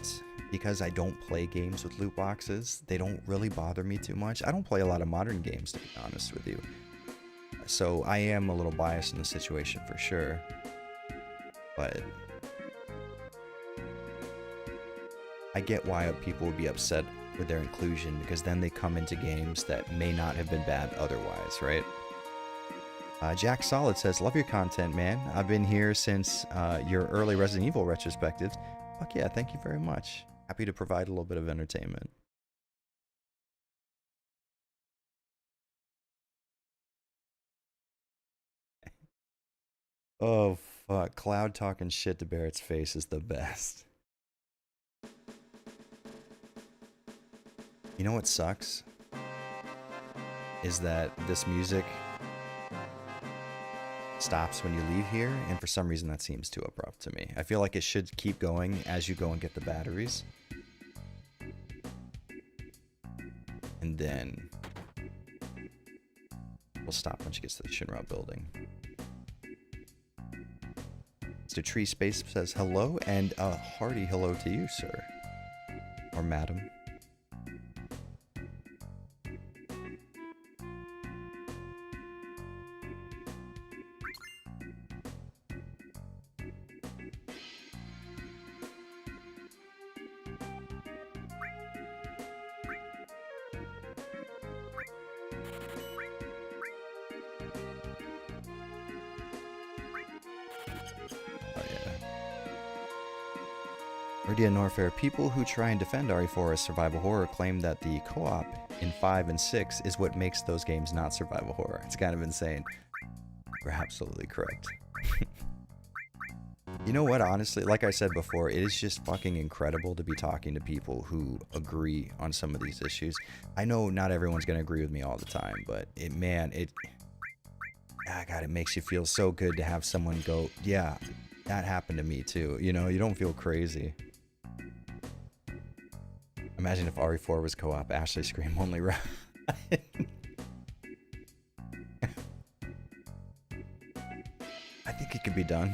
because I don't play games with loot boxes, they don't really bother me too much. I don't play a lot of modern games, to be honest with you. So I am a little biased in the situation for sure. But I get why people would be upset with their inclusion, because then they come into games that may not have been bad otherwise, right? Jack Solid says, love your content, man. I've been here since your early Resident Evil retrospectives. Fuck yeah, thank you very much. Happy to provide a little bit of entertainment. Oh, fuck. Cloud talking shit to Barrett's face is the best. You know what sucks? Is that this music stops when you leave here, and for some reason that seems too abrupt to me. I feel like it should keep going as you go and get the batteries. And then we'll stop when she gets to the Shinra building. Mr. Tree Space says hello, and a hearty hello to you, sir. Or madam. Meridian Norfair, people who try and defend RE4 as survival horror claim that the co-op in 5 and 6 is what makes those games not survival horror. It's kind of insane. We're absolutely correct. You know what, honestly, like I said before, it is just fucking incredible to be talking to people who agree on some of these issues. I know not everyone's going to agree with me all the time, but it makes you feel so good to have someone go, yeah, that happened to me too. You know, you don't feel crazy. Imagine if RE4 was co-op, Ashley Scream only run. I think it could be done.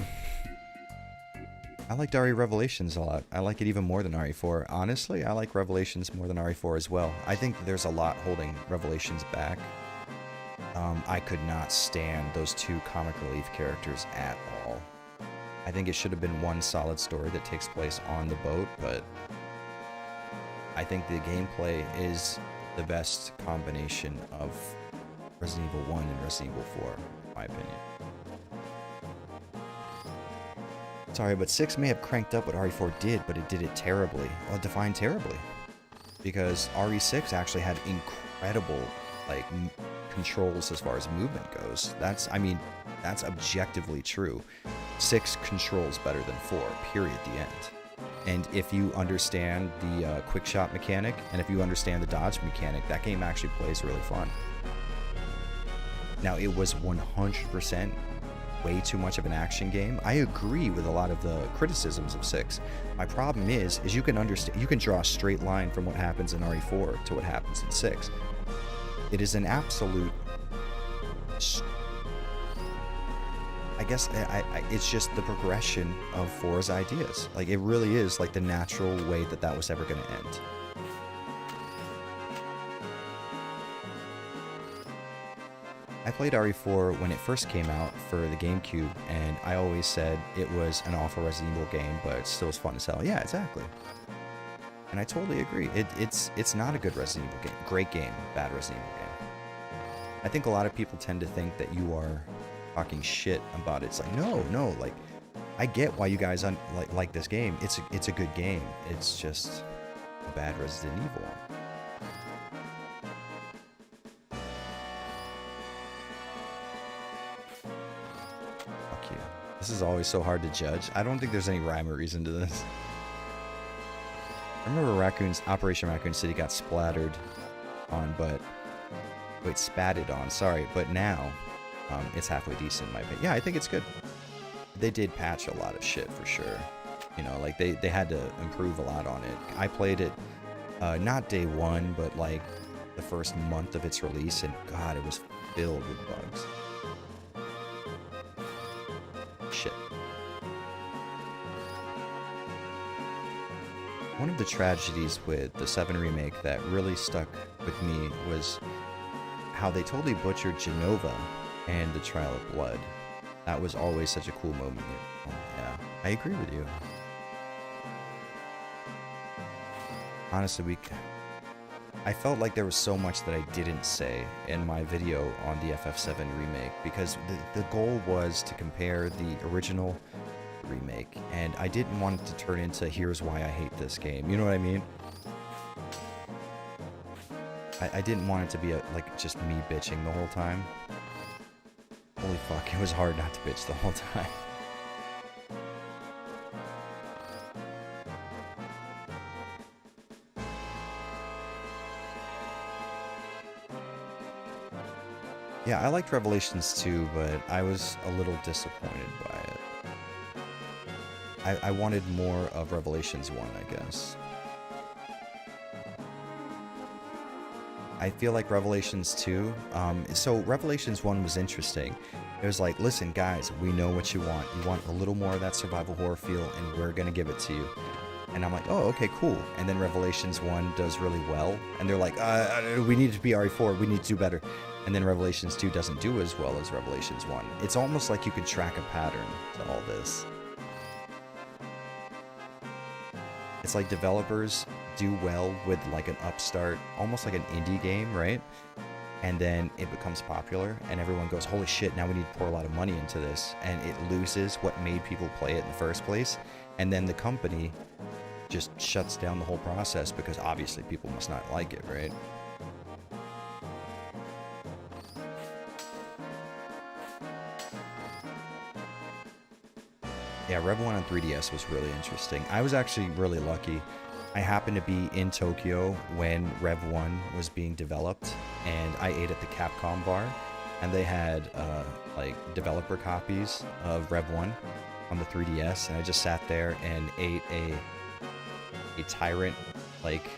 I liked RE Revelations a lot. I like it even more than RE4. Honestly, I like Revelations more than RE4 as well. I think there's a lot holding Revelations back. I could not stand those two comic relief characters at all. I think it should have been one solid story that takes place on the boat, but I think the gameplay is the best combination of Resident Evil 1 and Resident Evil 4, in my opinion. Sorry, but 6 may have cranked up what RE4 did, but it did it terribly. Well, defined terribly. Because RE6 actually had incredible, like, controls as far as movement goes. That's objectively true. 6 controls better than 4, period, the end. And if you understand the quick shot mechanic, and if you understand the dodge mechanic, that game actually plays really fun. Now, it was 100% way too much of an action game. I agree with a lot of the criticisms of 6. My problem is you can understand, you can draw a straight line from what happens in RE4 to what happens in 6. It is an absolute, I guess it's just the progression of 4's ideas. Like, it really is like the natural way that was ever going to end. I played RE4 when it first came out for the GameCube, and I always said it was an awful Resident Evil game, but it still was fun as hell. Yeah, exactly. And I totally agree. It's not a good Resident Evil game. Great game, bad Resident Evil game. I think a lot of people tend to think that you are talking shit about it. It's like, no, like, I get why you guys like this game. It's a good game. It's just a bad Resident Evil. Fuck you. This is always so hard to judge. I don't think there's any rhyme or reason to this. I remember Operation Raccoon City got splattered on, but Wait, spatted on. Sorry, but now it's halfway decent in my opinion. Yeah, I think it's good. They did patch a lot of shit for sure. You know, like they had to improve a lot on it. I played it not day one, but like the first month of its release, and God, it was filled with bugs. Shit. One of the tragedies with the 7 remake that really stuck with me was how they totally butchered Genova and the Trial of Blood. That was always such a cool moment. Oh, yeah, I agree with you. Honestly, I felt like there was so much that I didn't say in my video on the FF7 remake, because the goal was to compare the original remake, and I didn't want it to turn into here's why I hate this game. You know what I mean? I didn't want it to be like just me bitching the whole time. Holy fuck, it was hard not to bitch the whole time. Yeah, I liked Revelations 2, but I was a little disappointed by it. I wanted more of Revelations 1, I guess. I feel like Revelations 2, so Revelations 1 was interesting. It was like, listen guys, we know what you want. You want a little more of that survival horror feel, and we're gonna give it to you. And I'm like, oh, okay, cool. And then Revelations 1 does really well, and they're like, we need to be RE4, we need to do better. And then Revelations 2 doesn't do as well as Revelations 1. It's almost like you could track a pattern to all this. It's like developers do well with like an upstart, almost like an indie game, right? And then it becomes popular and everyone goes, holy shit, now we need to pour a lot of money into this. And it loses what made people play it in the first place. And then the company just shuts down the whole process because obviously people must not like it, right? Yeah, Rev 1 on 3DS was really interesting. I was actually really lucky. I happened to be in Tokyo when Rev 1 was being developed, and I ate at the Capcom bar, and they had like developer copies of Rev 1 on the 3DS, and I just sat there and ate a Tyrant like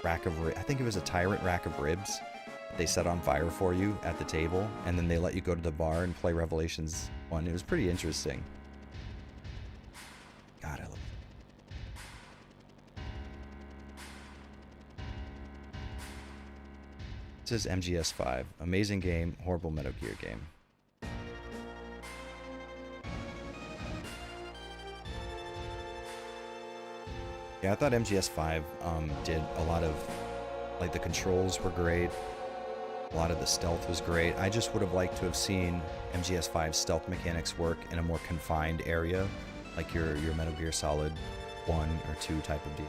rack of I think it was a Tyrant rack of ribs they set on fire for you at the table, and then they let you go to the bar and play Revelations 1. It was pretty interesting. God, I love it. This is MGS5. Amazing game, horrible Metal Gear game. Yeah, I thought MGS5 did a lot of, like, the controls were great. A lot of the stealth was great. I just would have liked to have seen MGS5's stealth mechanics work in a more confined area, like your Metal Gear Solid 1 or 2 type of deal.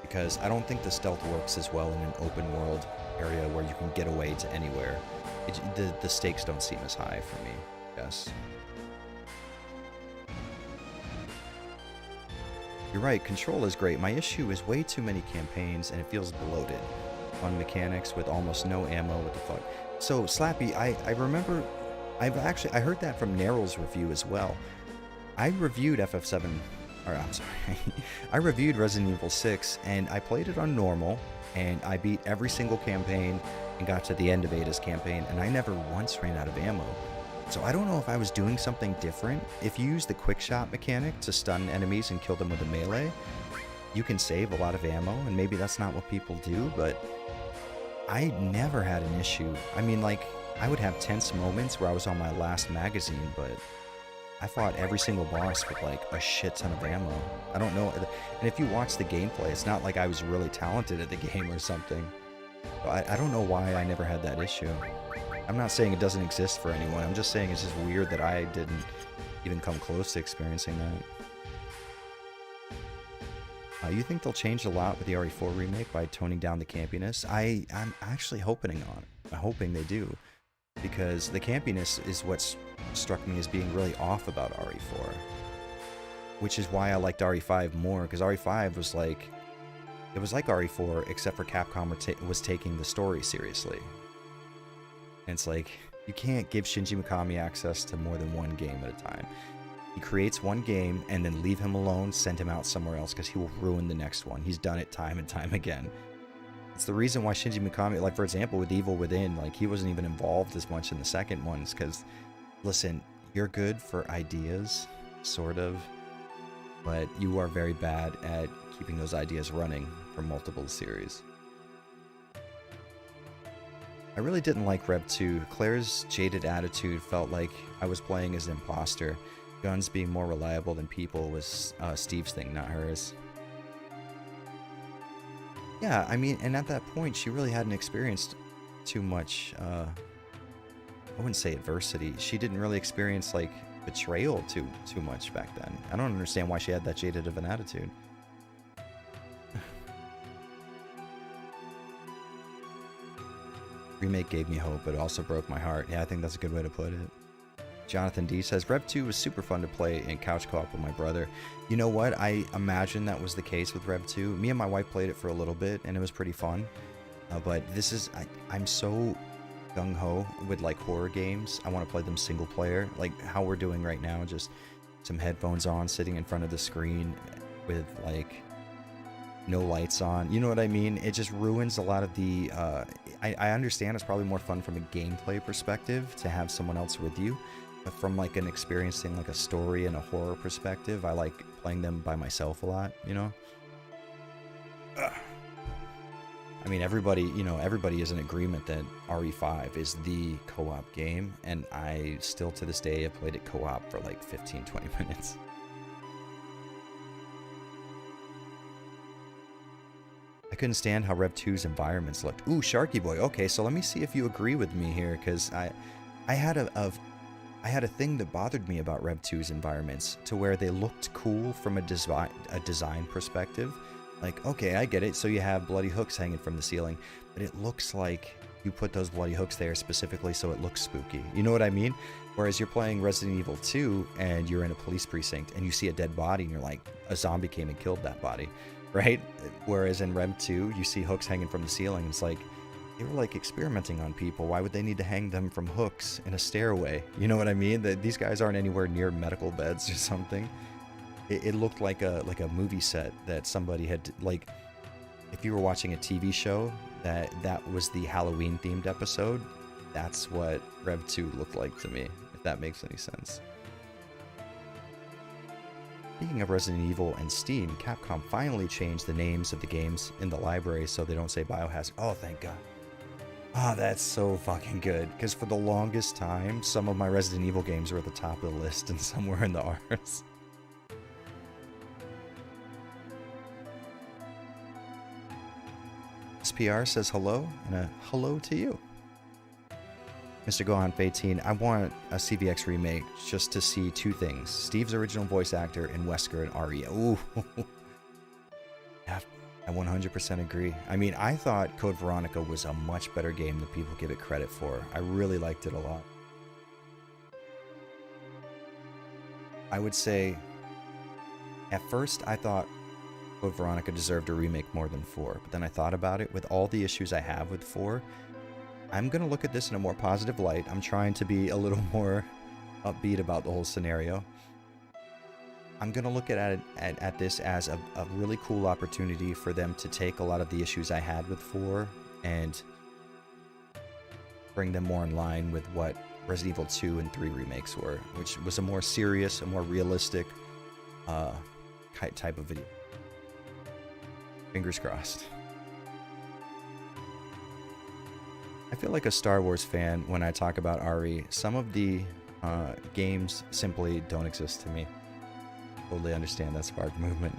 Because I don't think the stealth works as well in an open world area where you can get away to anywhere. The stakes don't seem as high for me, I guess. You're right, control is great. My issue is way too many campaigns and it feels bloated on mechanics with almost no ammo. What the fuck? So Slappy, I remember I heard that from Narrow's review as well. I reviewed FF7, or I'm sorry, I reviewed Resident Evil 6, and I played it on normal, and I beat every single campaign and got to the end of Ada's campaign, and I never once ran out of ammo. So I don't know if I was doing something different. If you use the quick shot mechanic to stun enemies and kill them with a melee, you can save a lot of ammo, and maybe that's not what people do, but I never had an issue. I mean, like, I would have tense moments where I was on my last magazine, but I fought every single boss with like a shit ton of ammo. I don't know. And if you watch the gameplay, it's not like I was really talented at the game or something. I don't know why I never had that issue. I'm not saying it doesn't exist for anyone. I'm just saying it's just weird that I didn't even come close to experiencing that. You think they'll change a lot with the RE4 remake by toning down the campiness? I'm actually hoping on it. I'm hoping they do. Because the campiness is what's struck me as being really off about RE4. Which is why I liked RE5 more, because RE5 was like, It was like RE4, except for Capcom was taking the story seriously. And it's like, you can't give Shinji Mikami access to more than one game at a time. He creates one game and then leave him alone, send him out somewhere else, because he will ruin the next one. He's done it time and time again. It's the reason why Shinji Mikami, like for example with Evil Within, like he wasn't even involved as much in the second ones, because, listen, you're good for ideas, sort of, but you are very bad at keeping those ideas running for multiple series. I really didn't like Rev 2. Claire's jaded attitude felt like I was playing as an imposter. Guns being more reliable than people was Steve's thing, not hers. Yeah, I mean, and at that point, she really hadn't experienced too much, I wouldn't say adversity. She didn't really experience, like, betrayal too much back then. I don't understand why she had that jaded of an attitude. Remake gave me hope, but it also broke my heart. Yeah, I think that's a good way to put it. Jonathan D says, Rev 2 was super fun to play in couch co-op with my brother. You know what? I imagine that was the case with Rev 2. Me and my wife played it for a little bit, and it was pretty fun. But this is... I'm so gung-ho with, like, horror games. I want to play them single player. Like, how we're doing right now. Just some headphones on, sitting in front of the screen with, like, no lights on. You know what I mean? It just ruins a lot of the... I understand it's probably more fun from a gameplay perspective to have someone else with you. But from like an experiencing like a story and a horror perspective, I like playing them by myself a lot, you know? I mean, everybody is in agreement that RE5 is the co-op game, and I still to this day have played it co-op for like 15, 20 minutes. I couldn't stand how Rev 2's environments looked. Ooh, Sharky Boy. Okay, so let me see if you agree with me here, because I had a thing that bothered me about Rev 2's environments, to where they looked cool from a design perspective. Like, okay, I get it. So you have bloody hooks hanging from the ceiling, but it looks like you put those bloody hooks there specifically so it looks spooky. You know what I mean? Whereas you're playing Resident Evil 2 and you're in a police precinct and you see a dead body and you're like, a zombie came and killed that body, right? Whereas in Rev 2, you see hooks hanging from the ceiling. It's like, they were like experimenting on people. Why would they need to hang them from hooks in a stairway? You know what I mean? That these guys aren't anywhere near medical beds or something. It looked like a movie set that somebody had, like, if you were watching a TV show that was the Halloween themed episode, that's what Rev 2 looked like to me, if that makes any sense. Speaking of Resident Evil and Steam, Capcom finally changed the names of the games in the library so they don't say Biohazard. Oh, thank God. Ah, oh, that's so fucking good. Because for the longest time, some of my Resident Evil games were at the top of the list and some were in the R's. SPR says hello, and a hello to you. Mr. Gohan 18, I want a CVX remake just to see two things. Steve's original voice actor and Wesker and Arya. Ooh. Yeah, I 100% agree. I mean, I thought Code Veronica was a much better game than people give it credit for. I really liked it a lot. I would say, at first I thought Code Veronica deserved a remake more than 4, but then I thought about it. With all the issues I have with 4, I'm going to look at this in a more positive light. I'm trying to be a little more upbeat about the whole scenario. I'm going to look at this as a really cool opportunity for them to take a lot of the issues I had with 4 and bring them more in line with what Resident Evil 2 and 3 remakes were, which was a more serious, a more realistic type of video. Fingers crossed. I feel like a Star Wars fan when I talk about RE. Some of the games simply don't exist to me. Totally understand that spark movement.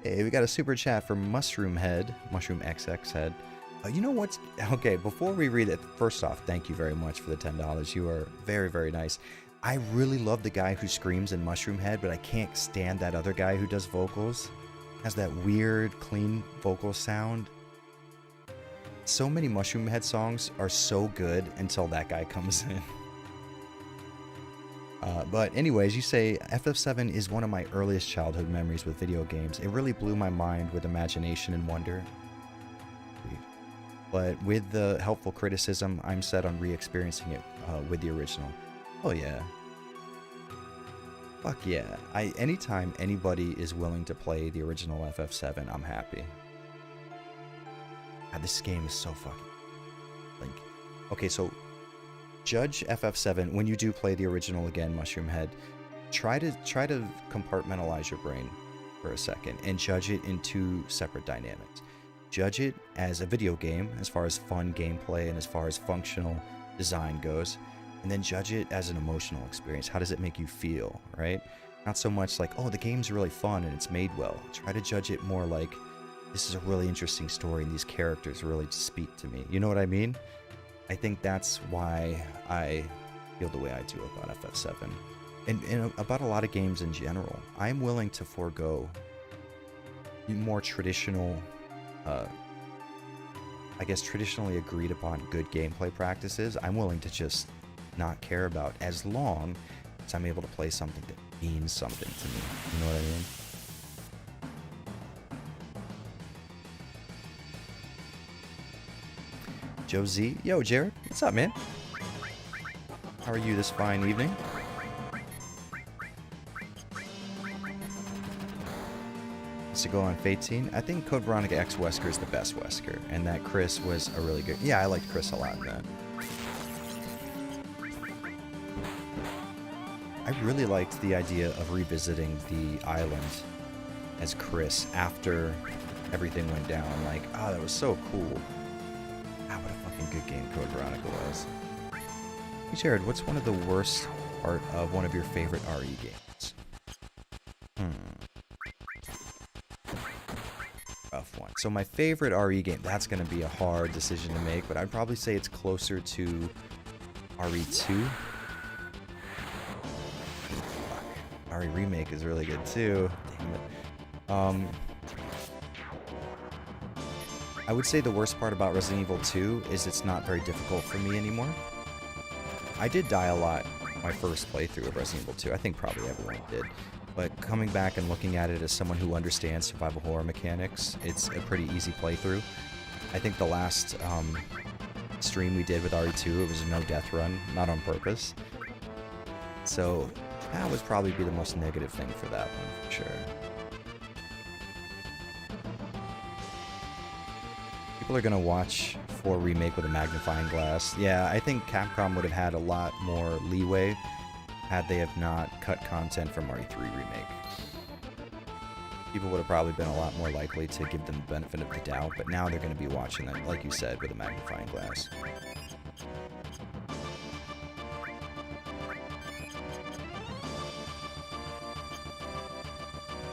Hey, we got a super chat from Mushroom Head, Mushroom XX Head. You know what's... Okay, before we read it, first off, thank you very much for the $10. You are very, very nice. I really love the guy who screams in Mushroom Head, but I can't stand that other guy who does vocals. Has that weird, clean vocal sound. So many Mushroom Head songs are so good until that guy comes in. But anyways, you say FF7 is one of my earliest childhood memories with video games. It really blew my mind with imagination and wonder. But with the helpful criticism, I'm set on re-experiencing it with the original. Oh yeah. Fuck yeah. Anytime anybody is willing to play the original FF7, I'm happy. God, this game is so fucking... like... Okay, so... Judge FF7 when you do play the original again, Mushroom Head. Try to compartmentalize your brain for a second and judge it in two separate dynamics. Judge it as a video game, as far as fun gameplay and as far as functional design goes, and then judge it as an emotional experience. How does it make you feel, right? Not so much like, oh, the game's really fun and it's made well. Try to judge it more like, this is a really interesting story and these characters really speak to me. You know what I mean? I think that's why I feel the way I do about FF7. And about a lot of games in general. I'm willing to forego more traditional, I guess traditionally agreed upon good gameplay practices. I'm willing to just not care about as long as I'm able to play something that means something to me. You know what I mean? Joe Z. Yo, Jared. What's up, man? How are you this fine evening? To go on Fatine. I think Code Veronica X Wesker is the best Wesker, and that Chris was a really good... Yeah, I liked Chris a lot in that. I really liked the idea of revisiting the island as Chris after everything went down. Like, oh, that was so cool. Ah, what a fucking good game Code Veronica was. Hey, Jared, what's one of the worst part of one of your favorite RE games? Rough one. So my favorite RE game, that's going to be a hard decision to make, but I'd probably say it's closer to RE2. RE Remake is really good too. Damn it. I would say the worst part about Resident Evil 2 is it's not very difficult for me anymore. I did die a lot my first playthrough of Resident Evil 2. I think probably everyone did. But coming back and looking at it as someone who understands survival horror mechanics, it's a pretty easy playthrough. I think the last stream we did with RE2, it was a no death run, not on purpose. So that would probably be the most negative thing for that one, for sure. People are gonna watch 4 Remake with a magnifying glass. Yeah, I think Capcom would have had a lot more leeway had they have not cut content from RE3 Remake. People would have probably been a lot more likely to give them the benefit of the doubt, but now they're going to be watching them, like you said, with a magnifying glass.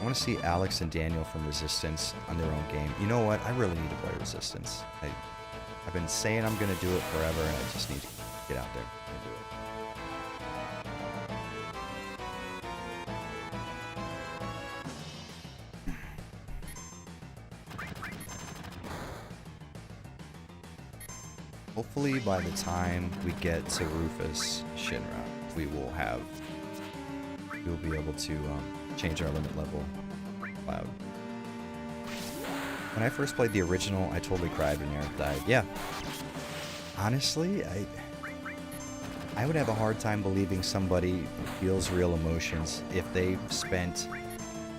I want to see Alex and Daniel from Resistance on their own game. You know what? I really need to play Resistance. I've been saying I'm going to do it forever, and I just need to get out there and do it. Hopefully by the time we get to Rufus Shinra, we will be able to change our limit level loud. When I first played the original, I totally cried when Aerith died. Yeah. Honestly, I would have a hard time believing somebody feels real emotions if they've spent,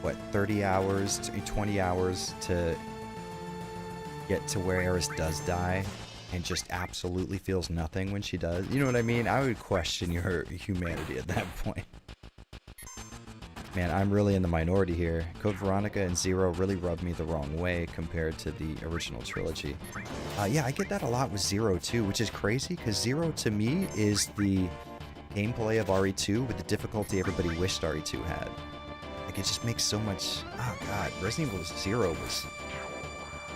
what, 30 hours, 20 hours to get to where Aerith does die, and just absolutely feels nothing when she does. You know what I mean? I would question your humanity at that point. Man, I'm really in the minority here. Code Veronica and Zero really rubbed me the wrong way compared to the original trilogy. Yeah, I get that a lot with Zero too, which is crazy, because Zero to me is the gameplay of RE2 with the difficulty everybody wished RE2 had. Like, it just makes so much... Oh god, Resident Evil Zero was...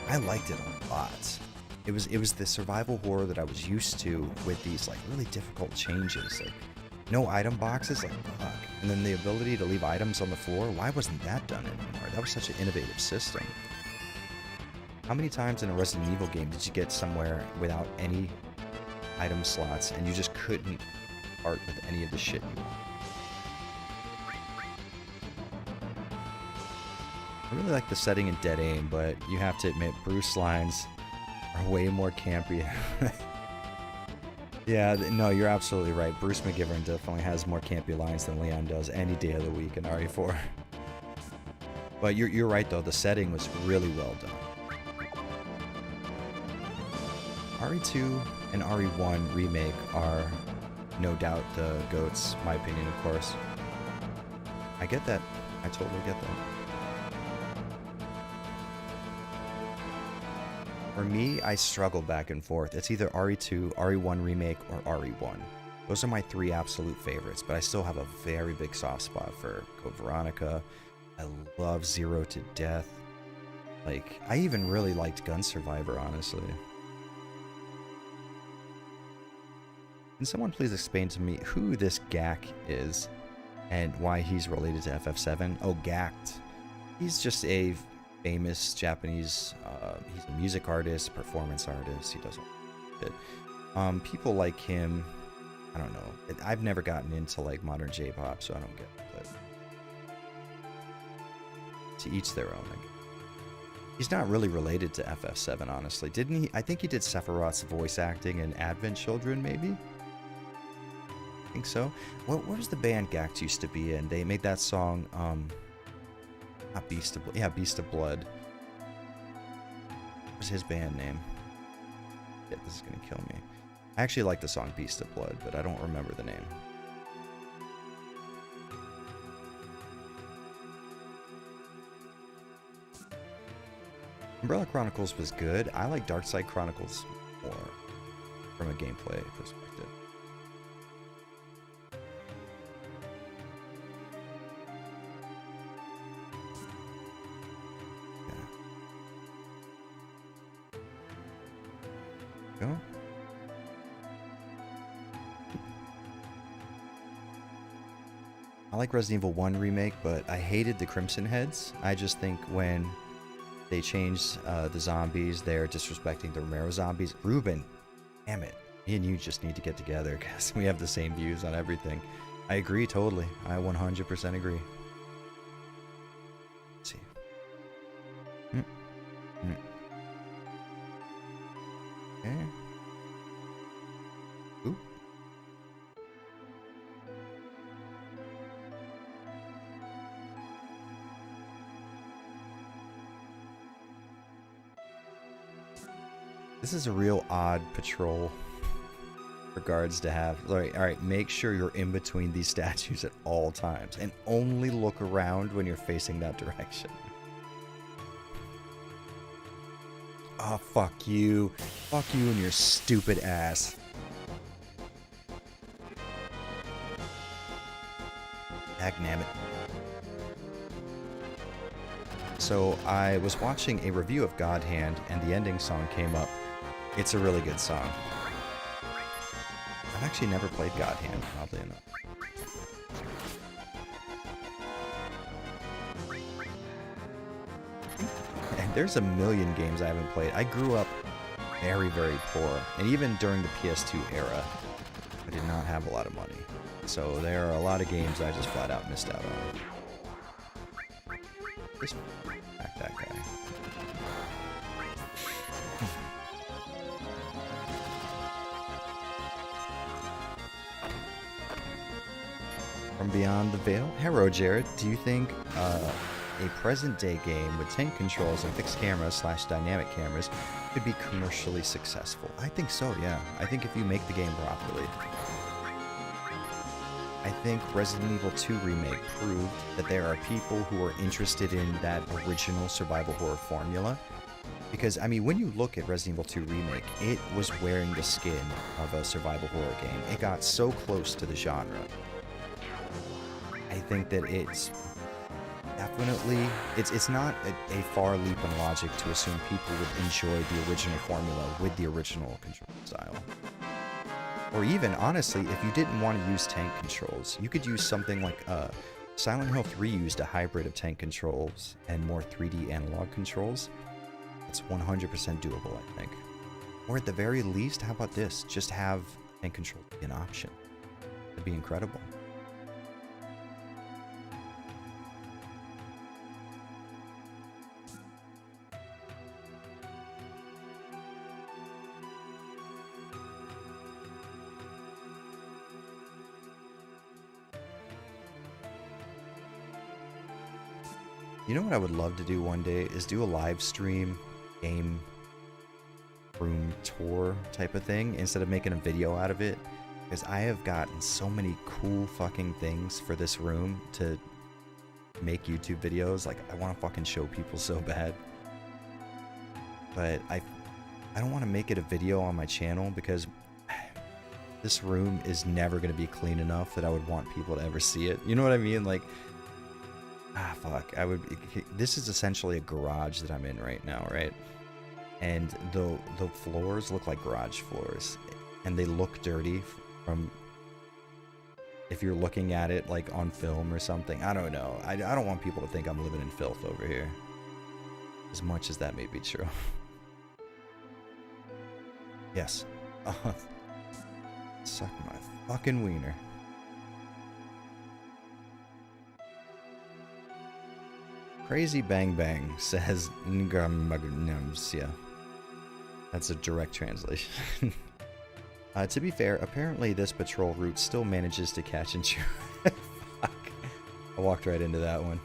I liked it a lot. It was the survival horror that I was used to with these like really difficult changes, like no item boxes, like fuck, and then the ability to leave items on the floor. Why wasn't that done anymore? That was such an innovative system. How many times in a Resident Evil game did you get somewhere without any item slots and you just couldn't part with any of the shit you want? I really like the setting in Dead Aim, but you have to admit Bruce lines are way more campy. Yeah, no, you're absolutely right. Bruce McGivern definitely has more campy lines than Leon does any day of the week in RE4. But you're right though, the setting was really well done. RE2 and RE1 remake are no doubt the GOATs, my opinion, of course. I get that. I totally get that. For me, I struggle back and forth. It's either RE2, RE1 remake, or RE1. Those are my three absolute favorites, but I still have a very big soft spot for Code Veronica. I love Zero to death. Like, I even really liked Gun Survivor, honestly. Can someone please explain to me who this Gak is and why he's related to FF7? Oh, Gact. He's just a famous Japanese, he's a music artist, performance artist, he does all that shit. People like him, I don't know, I've never gotten into like modern J-pop, so I don't get it, but to each their own, I guess. He's not really related to FF7, honestly. Didn't he? I think he did Sephiroth's voice acting in Advent Children, maybe? I think so. What was the band Gact used to be in? They made that song, not Beast of Blood. Yeah, Beast of Blood. What was his band name? Yeah, this is gonna kill me. I actually like the song Beast of Blood, but I don't remember the name. Umbrella Chronicles was good. I like Darkside Chronicles more from a gameplay perspective. Go. I like Resident Evil 1 remake, but I hated the Crimson Heads. I just think when they changed the zombies, they're disrespecting the Romero zombies. Ruben, damn it. Me and you just need to get together because we have the same views on everything. I agree totally. I 100% agree. Let's see. Okay. Ooh. This is a real odd patrol for guards to have. All right, make sure you're in between these statues at all times and only look around when you're facing that direction. Oh, fuck you. Fuck you and your stupid ass. Dagnabbit. So I was watching a review of God Hand and the ending song came up. It's a really good song. I've actually never played God Hand, oddly enough. And there's a million games I haven't played. I grew up very, very poor. And even during the PS2 era, I did not have a lot of money. So there are a lot of games I just flat out missed out on. Just back that guy. From Beyond the Veil. Hello, Jared. Do you think a present-day game with tank controls and fixed cameras / dynamic cameras could be commercially successful? I think so, yeah. I think if you make the game properly. I think Resident Evil 2 Remake proved that there are people who are interested in that original survival horror formula. Because, I mean, when you look at Resident Evil 2 Remake, it was wearing the skin of a survival horror game. It got so close to the genre. I think that it's definitely, it's not a far leap in logic to assume people would enjoy the original formula with the original control style. Or even, honestly, if you didn't want to use tank controls, you could use something like Silent Hill 3 used a hybrid of tank controls and more 3D analog controls. It's 100% doable, I think. Or at the very least, how about this? Just have tank control be an option. It'd be incredible. You know what I would love to do one day is do a live stream game room tour type of thing instead of making a video out of it, because I have gotten so many cool fucking things for this room to make YouTube videos. Like, I want to fucking show people so bad, but I don't want to make it a video on my channel because this room is never going to be clean enough that I would want people to ever see it. You know what I mean? Like, fuck, this is essentially a garage that I'm in right now, right? And the floors look like garage floors, and they look dirty from if you're looking at it like on film or something. I don't know. I don't want people to think I'm living in filth over here, as much as that may be true. Yes. Suck my fucking wiener. Crazy Bang Bang says Ngamagnomsia. That's a direct translation. To be fair, apparently this patrol route still manages to catch and chew. Fuck. I walked right into that one.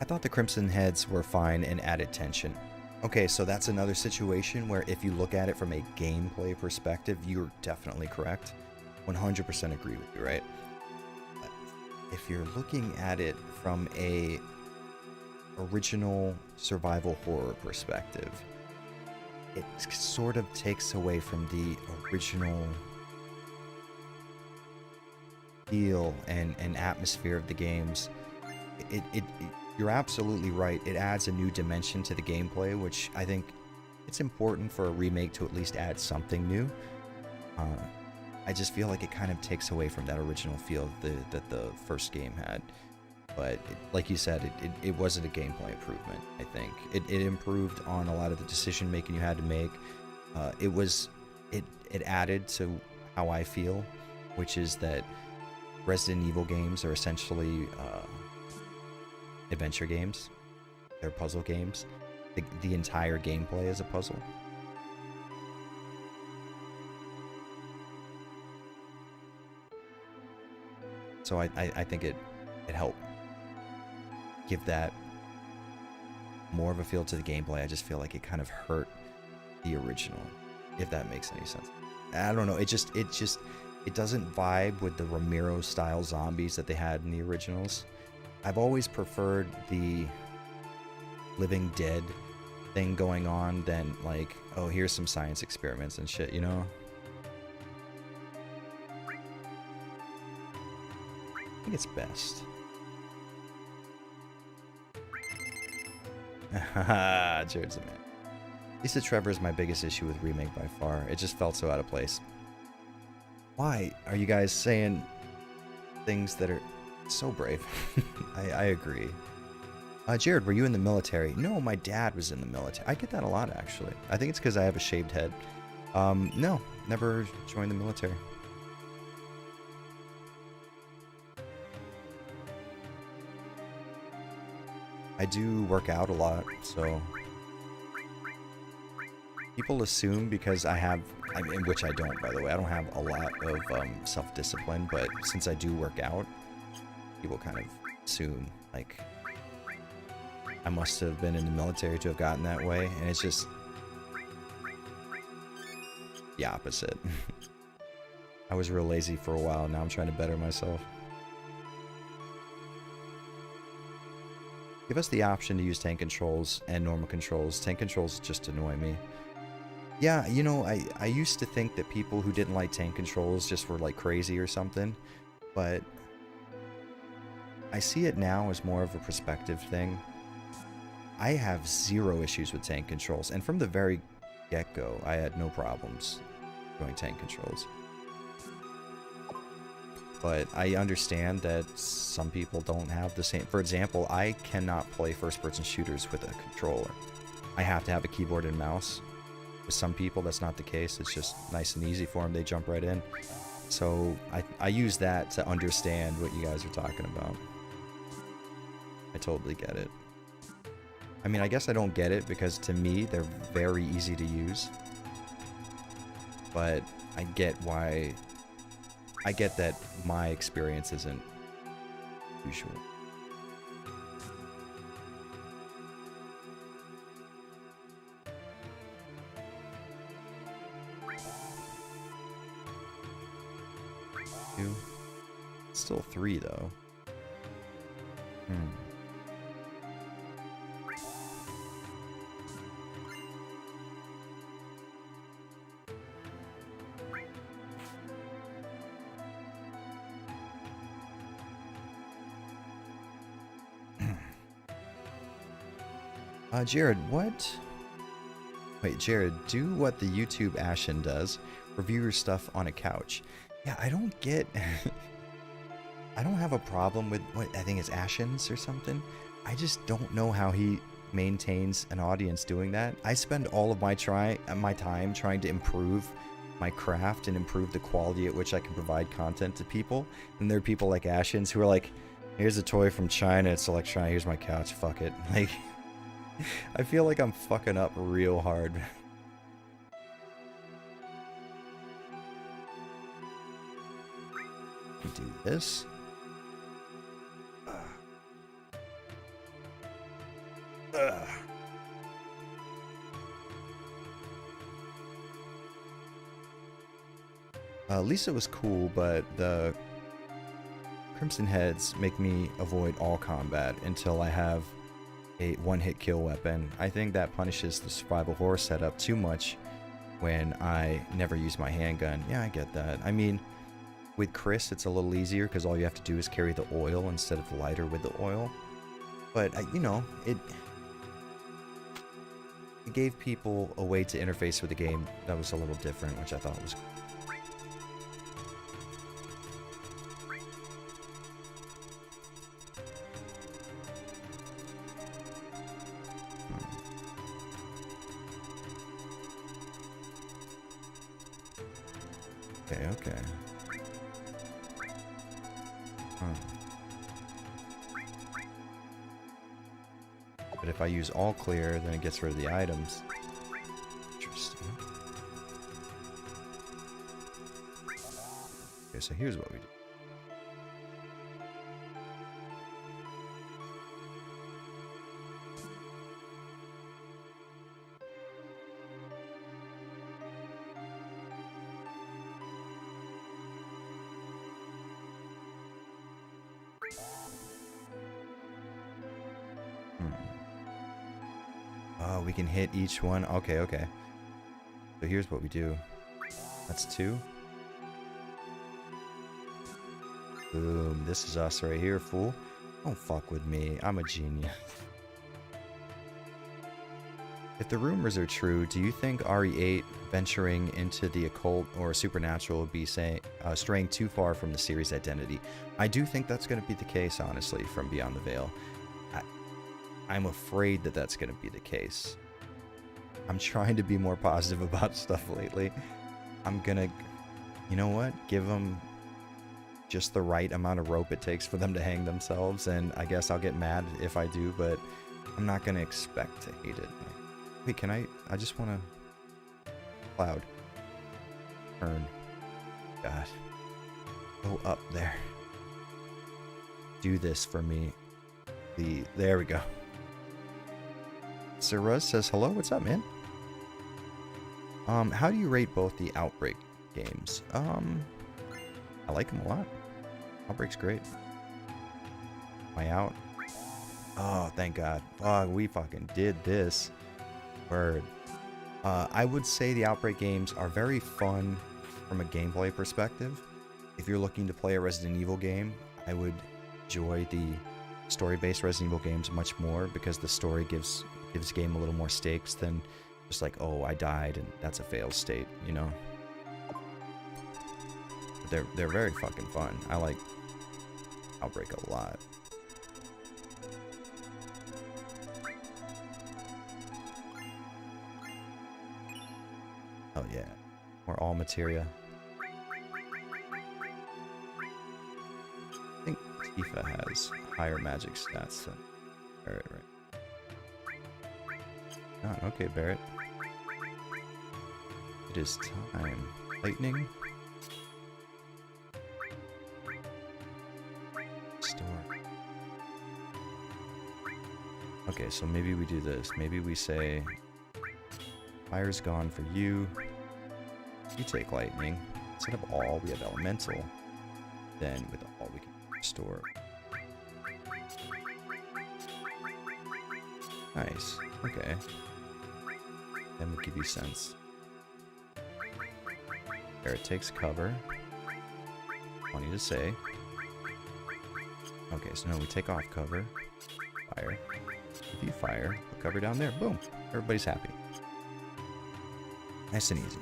I thought the Crimson Heads were fine and added tension. Okay, so that's another situation where if you look at it from a gameplay perspective, you're definitely correct. 100% agree with you, right? But if you're looking at it from a original survival horror perspective, it sort of takes away from the original feel and atmosphere of the games. You're absolutely right. It adds a new dimension to the gameplay, which I think it's important for a remake to at least add something new. I just feel like it kind of takes away from that original feel that the first game had. But like you said, it wasn't a gameplay improvement, I think. It improved on a lot of the decision making you had to make. It added to how I feel, which is that Resident Evil games are essentially adventure games. They're puzzle games. The entire gameplay is a puzzle. So I think it helped give that more of a feel to the gameplay. I just feel like it kind of hurt the original, if that makes any sense. I don't know. It doesn't vibe with the Romero style zombies that they had in the originals. I've always preferred the Living Dead thing going on than like, oh, here's some science experiments and shit, you know? I think it's best. Jared's a man. Lisa Trevor is my biggest issue with Remake by far. It just felt so out of place. Why are you guys saying things that are so brave? I agree. Jared, were you in the military? No, my dad was in the military. I get that a lot, actually. I think it's because I have a shaved head. No, never joined the military. I do work out a lot, so people assume because which I don't, by the way. I don't have a lot of self-discipline, but since I do work out, people kind of assume, like, I must have been in the military to have gotten that way, and it's just the opposite. I was real lazy for a while, now I'm trying to better myself. Give us the option to use tank controls and normal controls. Tank controls just annoy me. Yeah, you know, I used to think that people who didn't like tank controls just were like crazy or something, but I see it now as more of a perspective thing. I have zero issues with tank controls, and from the very get-go, I had no problems doing tank controls. But I understand that some people don't have the same. For example, I cannot play first-person shooters with a controller. I have to have a keyboard and mouse. With some people, that's not the case. It's just nice and easy for them. They jump right in. So I use that to understand what you guys are talking about. I totally get it. I mean, I guess I don't get it because to me, they're very easy to use. but I get why. I get that my experience isn't usual. Two. Still 3 though. Jared, what? Wait, Jared, do what the YouTube Ashen does. Review your stuff on a couch. Yeah, I don't get... I don't have a problem with what I think is Ashens or something. I just don't know how he maintains an audience doing that. I spend all of my time trying to improve my craft and improve the quality at which I can provide content to people. And there are people like Ashens who are like, here's a toy from China, it's electronic, here's my couch, fuck it. Like, I feel like I'm fucking up real hard. Do this. Lisa was cool, but the Crimson Heads make me avoid all combat until I have a one-hit kill weapon. I think that punishes the survival horror setup too much when I never use my handgun. Yeah, I get that. I mean, with Chris, it's a little easier because all you have to do is carry the oil instead of the lighter with the oil. But, you know, it gave people a way to interface with the game that was a little different, which I thought was cool. Okay. But if I use all clear, then it gets rid of the items. Interesting. Okay, so here's what we do. Oh, we can hit each one. Okay. So here's what we do. That's 2. Boom. This is us right here, fool. Don't fuck with me. I'm a genius. If the rumors are true, do you think RE8 venturing into the occult or supernatural would be straying too far from the series' identity? I do think that's going to be the case, honestly, from Beyond the Veil. I'm afraid that that's going to be the case. I'm trying to be more positive about stuff lately. I'm going to, you know what? Give them just the right amount of rope it takes for them to hang themselves, and I guess I'll get mad if I do, but I'm not going to expect to hate it. Wait, can I just want to... Cloud. Turn. God. Go up there. Do this for me. There we go. Sir Ruz says, hello, what's up, man? How do you rate both the Outbreak games? I like them a lot. Outbreak's great. Am I out? Oh, thank God. Oh, we fucking did this. Word. I would say the Outbreak games are very fun from a gameplay perspective. If you're looking to play a Resident Evil game, I would enjoy the story-based Resident Evil games much more because the story gives the game a little more stakes than just like, oh, I died and that's a fail state, you know? But they're very fucking fun. I like Outbreak a lot. Oh yeah, more all materia. I think Tifa has higher magic stats than Barret, right? Okay, Barret. It is time. Lightning. Store. Okay, so maybe we do this. Maybe we say, fire's gone for you. You take lightning. Instead of all, we have elemental. Then with all, we can restore. Nice. Okay. Then we'll give you sense. There, it takes cover. Funny to say. Okay, so now we take off cover. Fire. If you fire, put cover down there. Boom. Everybody's happy. Nice and easy.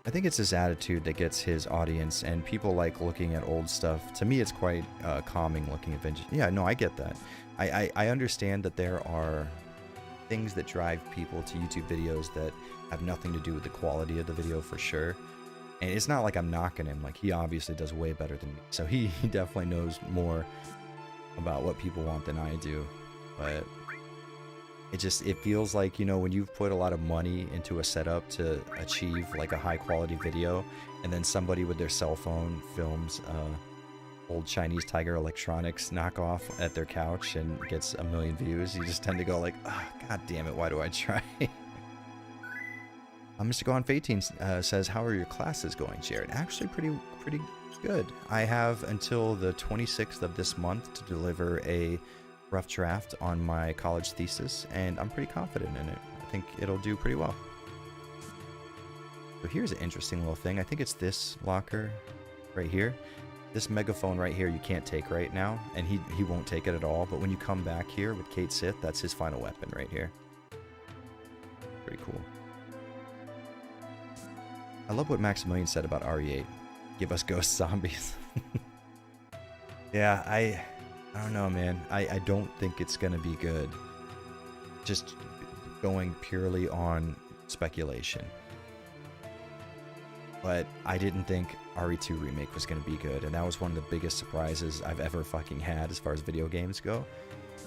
I think it's his attitude that gets his audience, and people like looking at old stuff. To me, it's quite calming looking at vintage. Yeah, no, I get that. I understand that there are things that drive people to YouTube videos that have nothing to do with the quality of the video for sure. And it's not like I'm knocking him. Like, he obviously does way better than me. So he definitely knows more about what people want than I do. But it feels like, you know, when you've put a lot of money into a setup to achieve like a high quality video, and then somebody with their cell phone films old Chinese Tiger Electronics knockoff at their couch and gets 1 million views, you just tend to go like, oh, god damn it, why do I try? Mr. Gone 18 says, how are your classes going, Jared? Actually pretty good. I have until the 26th of this month to deliver a rough draft on my college thesis, and I'm pretty confident in it. I think it'll do pretty well. So here's an interesting little thing. I think it's this locker right here. This megaphone right here you can't take right now, and he won't take it at all, but when you come back here with Cait Sith, that's his final weapon right here. Pretty cool. I love what Maximilian said about RE8. Give us ghost zombies. Yeah, I don't know, man. I don't think it's gonna be good. Just going purely on speculation. But I didn't think RE2 Remake was gonna be good, and that was one of the biggest surprises I've ever fucking had as far as video games go.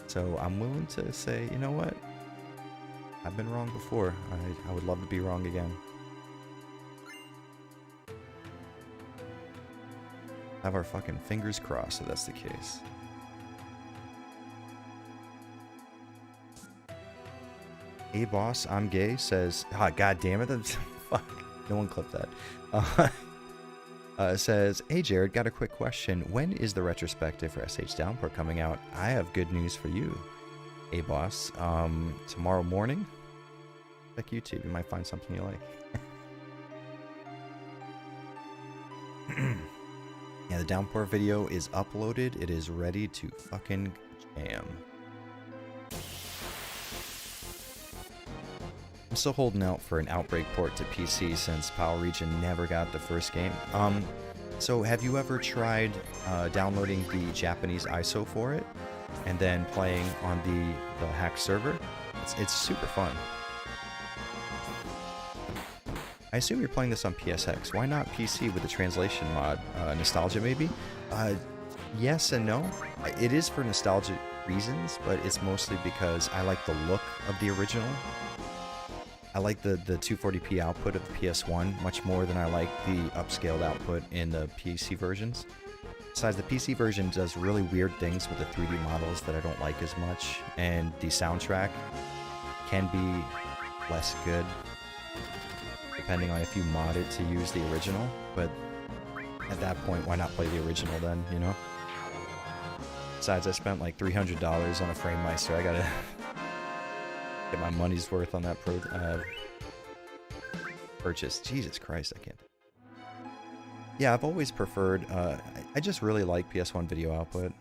So I'm willing to say, you know what? I've been wrong before. I would love to be wrong again. Have our fucking fingers crossed if that's the case. Hey boss, I'm gay says, god damn it, fuck, no one clipped that. Says, hey Jared, got a quick question. When is the retrospective for SH Downpour coming out? I have good news for you. Hey boss, tomorrow morning? Check YouTube, you might find something you like. Yeah, the Downpour video is uploaded. It is ready to fucking jam. I'm still holding out for an Outbreak port to PC since PAL Region never got the first game. So have you ever tried downloading the Japanese ISO for it and then playing on the hacked server? It's super fun. I assume you're playing this on PSX. Why not PC with the translation mod? Nostalgia, maybe? Yes and no. It is for nostalgic reasons, but it's mostly because I like the look of the original. I like the 240p output of the PS1 much more than I like the upscaled output in the PC versions. Besides, the PC version does really weird things with the 3D models that I don't like as much, and the soundtrack can be less good depending on if you mod it to use the original, but at that point, why not play the original then, you know? Besides, I spent like $300 on a FrameMeister. I gotta get my money's worth on that purchase. Jesus Christ, I can't. Yeah, I've always preferred, I just really like PS1 video output.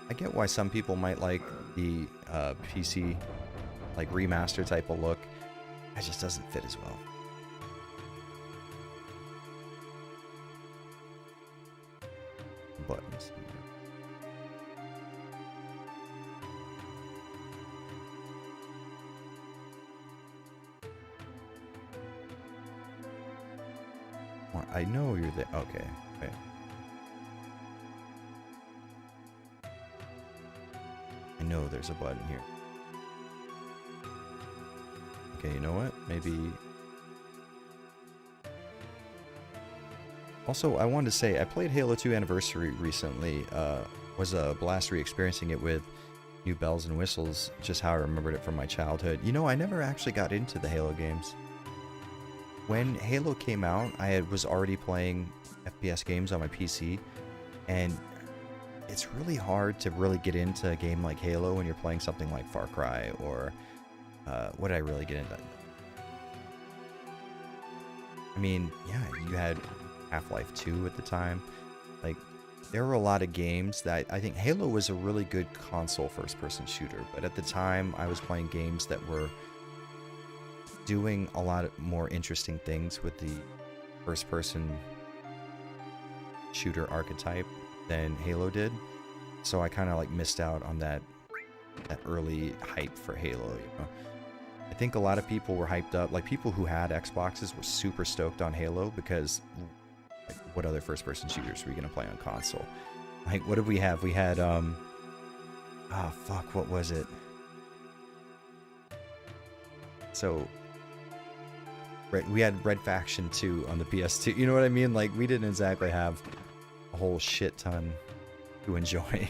I get why some people might like the PC like remaster type of look. It just doesn't fit as well. Buttons. I know you're there. Okay. Okay. I know there's a button here. Okay, you know what? Maybe... Also, I wanted to say, I played Halo 2 Anniversary recently. Was a blast re-experiencing it with new bells and whistles, just how I remembered it from my childhood. You know, I never actually got into the Halo games. When Halo came out, was already playing FPS games on my PC, and it's really hard to really get into a game like Halo when you're playing something like Far Cry or... what did I really get into? I mean, yeah, you had Half-Life 2 at the time. Like, there were a lot of games that I think Halo was a really good console first-person shooter, but at the time I was playing games that were doing a lot more interesting things with the first-person shooter archetype than Halo did. So I kind of like missed out on that early hype for Halo, you know. I think a lot of people were hyped up, like people who had Xboxes were super stoked on Halo because like, what other first-person shooters were we gonna play on console? Like, what did we have? We had fuck, what was it? So we had Red Faction 2 on the PS2. You know what I mean? Like, we didn't exactly have a whole shit ton to enjoy.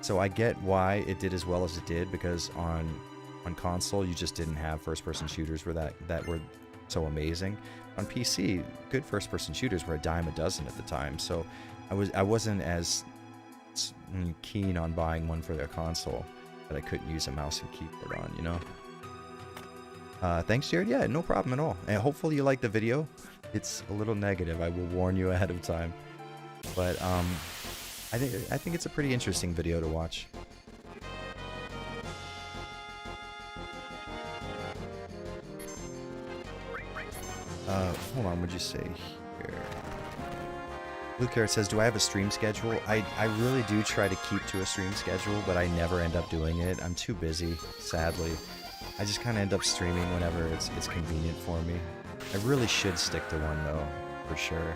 So I get why it did as well as it did, because on console you just didn't have first-person shooters that were so amazing. On PC, good first-person shooters were a dime a dozen at the time. So I wasn't as keen on buying one for their console that I couldn't use a mouse and keyboard on, you know. Thanks, Jared. Yeah, no problem at all. And hopefully you like the video. It's a little negative. I will warn you ahead of time. But I think it's a pretty interesting video to watch. Hold on. What'd you say here? Blue Carrot says, "Do I have a stream schedule?" I really do try to keep to a stream schedule, but I never end up doing it. I'm too busy, sadly. I just kind of end up streaming whenever it's convenient for me. I really should stick to one, though, for sure.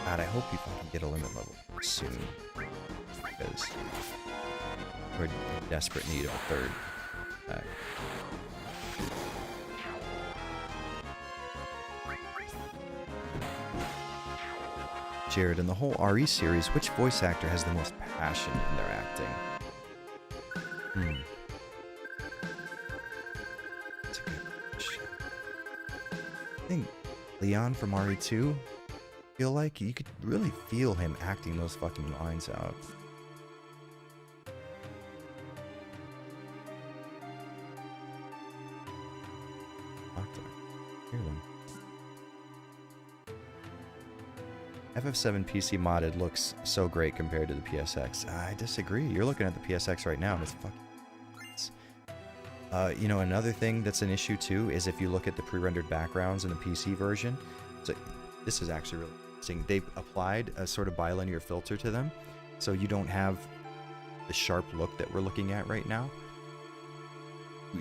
God, I hope you fucking get a limit level soon, because we're in desperate need of a third pack. Jared, in the whole RE series, which voice actor has the most passion in their acting? That's a good question. I think Leon from RE2, feel like you could really feel him acting those fucking lines out. Hear them. FF7 PC modded looks so great compared to the PSX. I disagree. You're looking at the PSX right now, and it's fucking... you know, another thing that's an issue too is if you look at the pre-rendered backgrounds in the PC version. So this is actually really interesting. They've applied a sort of bilinear filter to them, so you don't have the sharp look that we're looking at right now.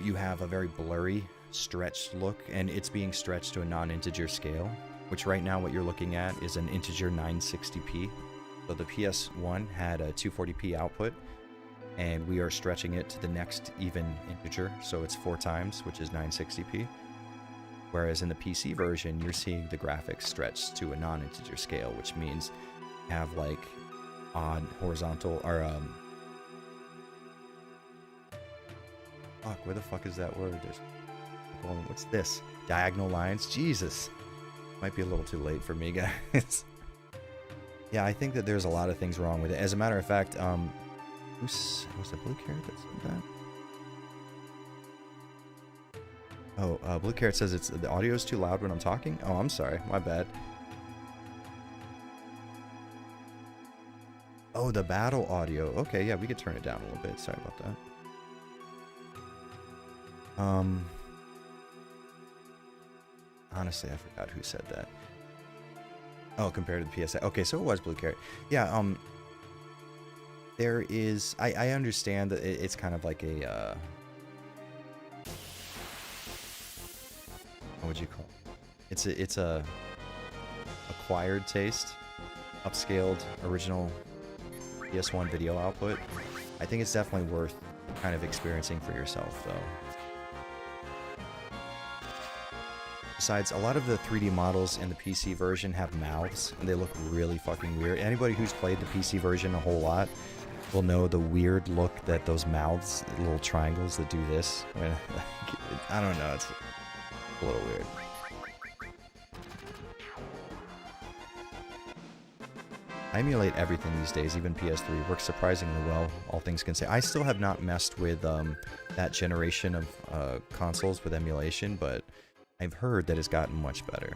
You have a very blurry, stretched look, and it's being stretched to a non-integer scale, which right now what you're looking at is an integer 960p. So the PS1 had a 240p output, and we are stretching it to the next even integer, so it's 4 times, which is 960p. Whereas in the PC version, you're seeing the graphics stretched to a non-integer scale, which means you have like odd horizontal, or fuck, where the fuck is that word? What's this? Diagonal lines? Jesus. Might be a little too late for me, guys. Yeah, I think that there's a lot of things wrong with it. As a matter of fact, was it Blue Carrot that said that? Oh, Blue Carrot says the audio is too loud when I'm talking? Oh, I'm sorry. My bad. Oh, the battle audio. Okay, yeah, we could turn it down a little bit. Sorry about that. Honestly, I forgot who said that. Oh, compared to the PSA. Okay, so it was Blue Carrot. Yeah, there is... I understand that it's kind of like a... what would you call it? It's a acquired taste, upscaled original PS1 video output. I think it's definitely worth kind of experiencing for yourself, though. Besides, a lot of the 3D models in the PC version have mouths, and they look really fucking weird. Anybody who's played the PC version a whole lot will know the weird look that those mouths, little triangles that do this. I don't know, it's a little weird. I emulate everything these days, even PS3. Works surprisingly well, all things considered. I still have not messed with that generation of consoles with emulation, but I've heard that it's gotten much better.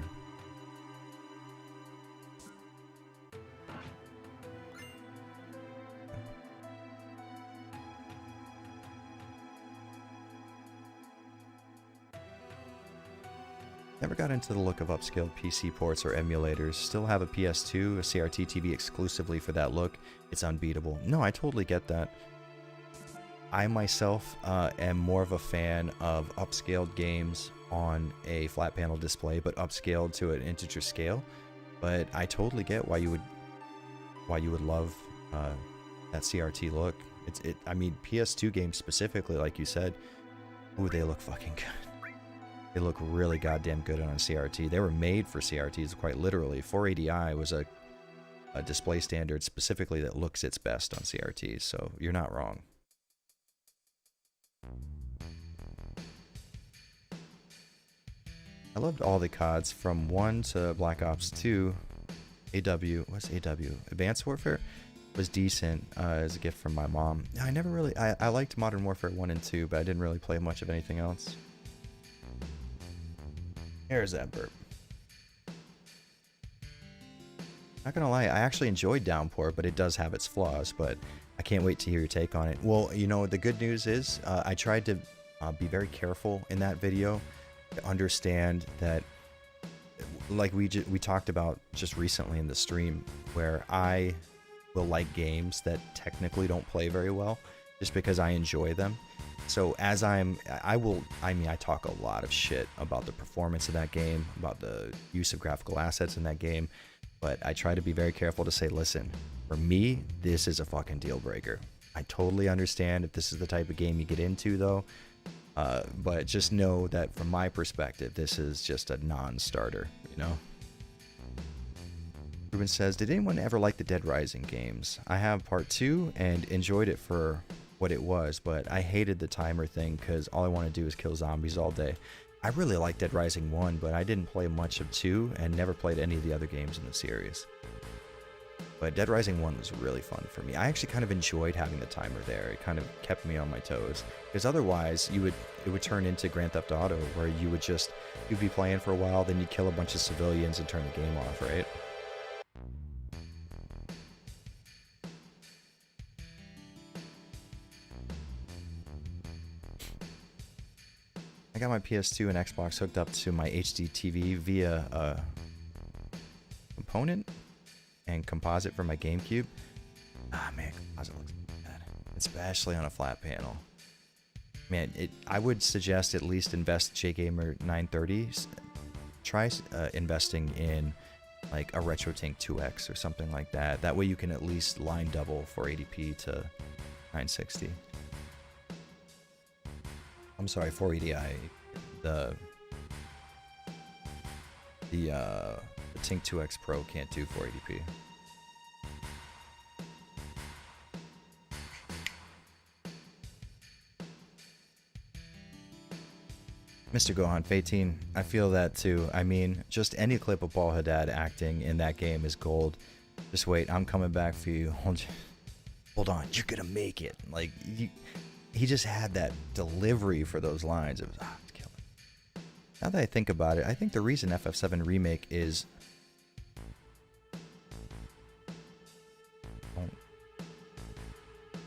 Never got into the look of upscaled PC ports or emulators. Still have a PS2, a CRT TV exclusively for that look. It's unbeatable. No, I totally get that. I myself am more of a fan of upscaled games on a flat panel display, but upscaled to an integer scale. But I totally get why you would love that CRT look. I mean, PS2 games specifically, like you said, ooh, they look fucking good. They look really goddamn good on a CRT. They were made for CRTs, quite literally. 480i was a display standard specifically that looks its best on CRTs, so you're not wrong. I loved all the CODs from 1 to Black Ops 2. What's AW? Advanced Warfare was decent as a gift from my mom. I never really, I liked Modern Warfare 1 and 2, but I didn't really play much of anything else. There's that burp. Not gonna lie, I actually enjoyed Downpour, but it does have its flaws, but I can't wait to hear your take on it. Well, you know, the good news is I tried to be very careful in that video to understand that, like we talked about just recently in the stream, where I will like games that technically don't play very well just because I enjoy them. So as I talk a lot of shit about the performance of that game, about the use of graphical assets in that game, but I try to be very careful to say, listen, for me, this is a fucking deal breaker. I totally understand if this is the type of game you get into, though, but just know that from my perspective, this is just a non-starter, you know? Ruben says, did anyone ever like the Dead Rising games? I have part 2 and enjoyed it for what it was, but I hated the timer thing because all I want to do is kill zombies all day. I really liked Dead Rising 1, but I didn't play much of 2 and never played any of the other games in the series. But Dead Rising 1 was really fun for me. I actually kind of enjoyed having the timer there. It kind of kept me on my toes. Because otherwise, it would turn into Grand Theft Auto, where you'd be playing for a while, then you'd kill a bunch of civilians and turn the game off, right? I got my PS2 and Xbox hooked up to my HD TV via a component and composite for my GameCube. Ah, man, composite looks bad, especially on a flat panel. Man, I would suggest at least invest JGamer 930. Try investing in like a RetroTink 2X or something like that. That way you can at least line double 480p to 960. I'm sorry, 480i. The Tink 2X Pro can't do 480p. Mr. Gohan, Fatine, I feel that too. I mean, just any clip of Paul Haddad acting in that game is gold. Just wait, I'm coming back for you. Hold on, you're gonna make it. Like, he just had that delivery for those lines. It was, it's killing. Now that I think about it, I think the reason FF7 Remake is...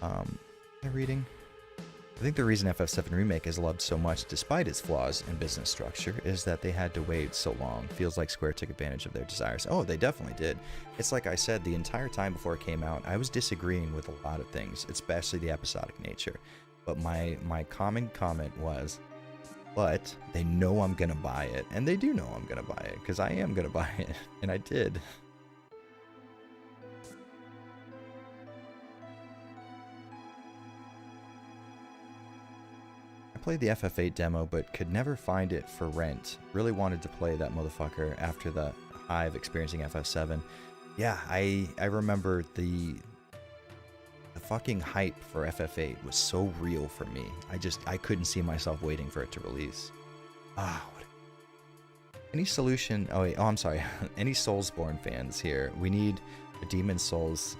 am I reading? I think the reason FF7 Remake is loved so much, despite its flaws in business structure, is that they had to wait so long. Feels like Square took advantage of their desires. Oh, they definitely did. It's like I said, the entire time before it came out, I was disagreeing with a lot of things, especially the episodic nature. But my common comment was, but they know I'm gonna buy it, and they do know I'm gonna buy it, because I am gonna buy it, and I did. played the FF8 demo, but could never find it for rent. Really wanted to play that motherfucker after the high of experiencing FF7. Yeah, I remember the fucking hype for FF8 was so real for me. I couldn't see myself waiting for it to release. Any solution? Oh, wait, oh, I'm sorry. Any Soulsborne fans here? We need a Demon's Souls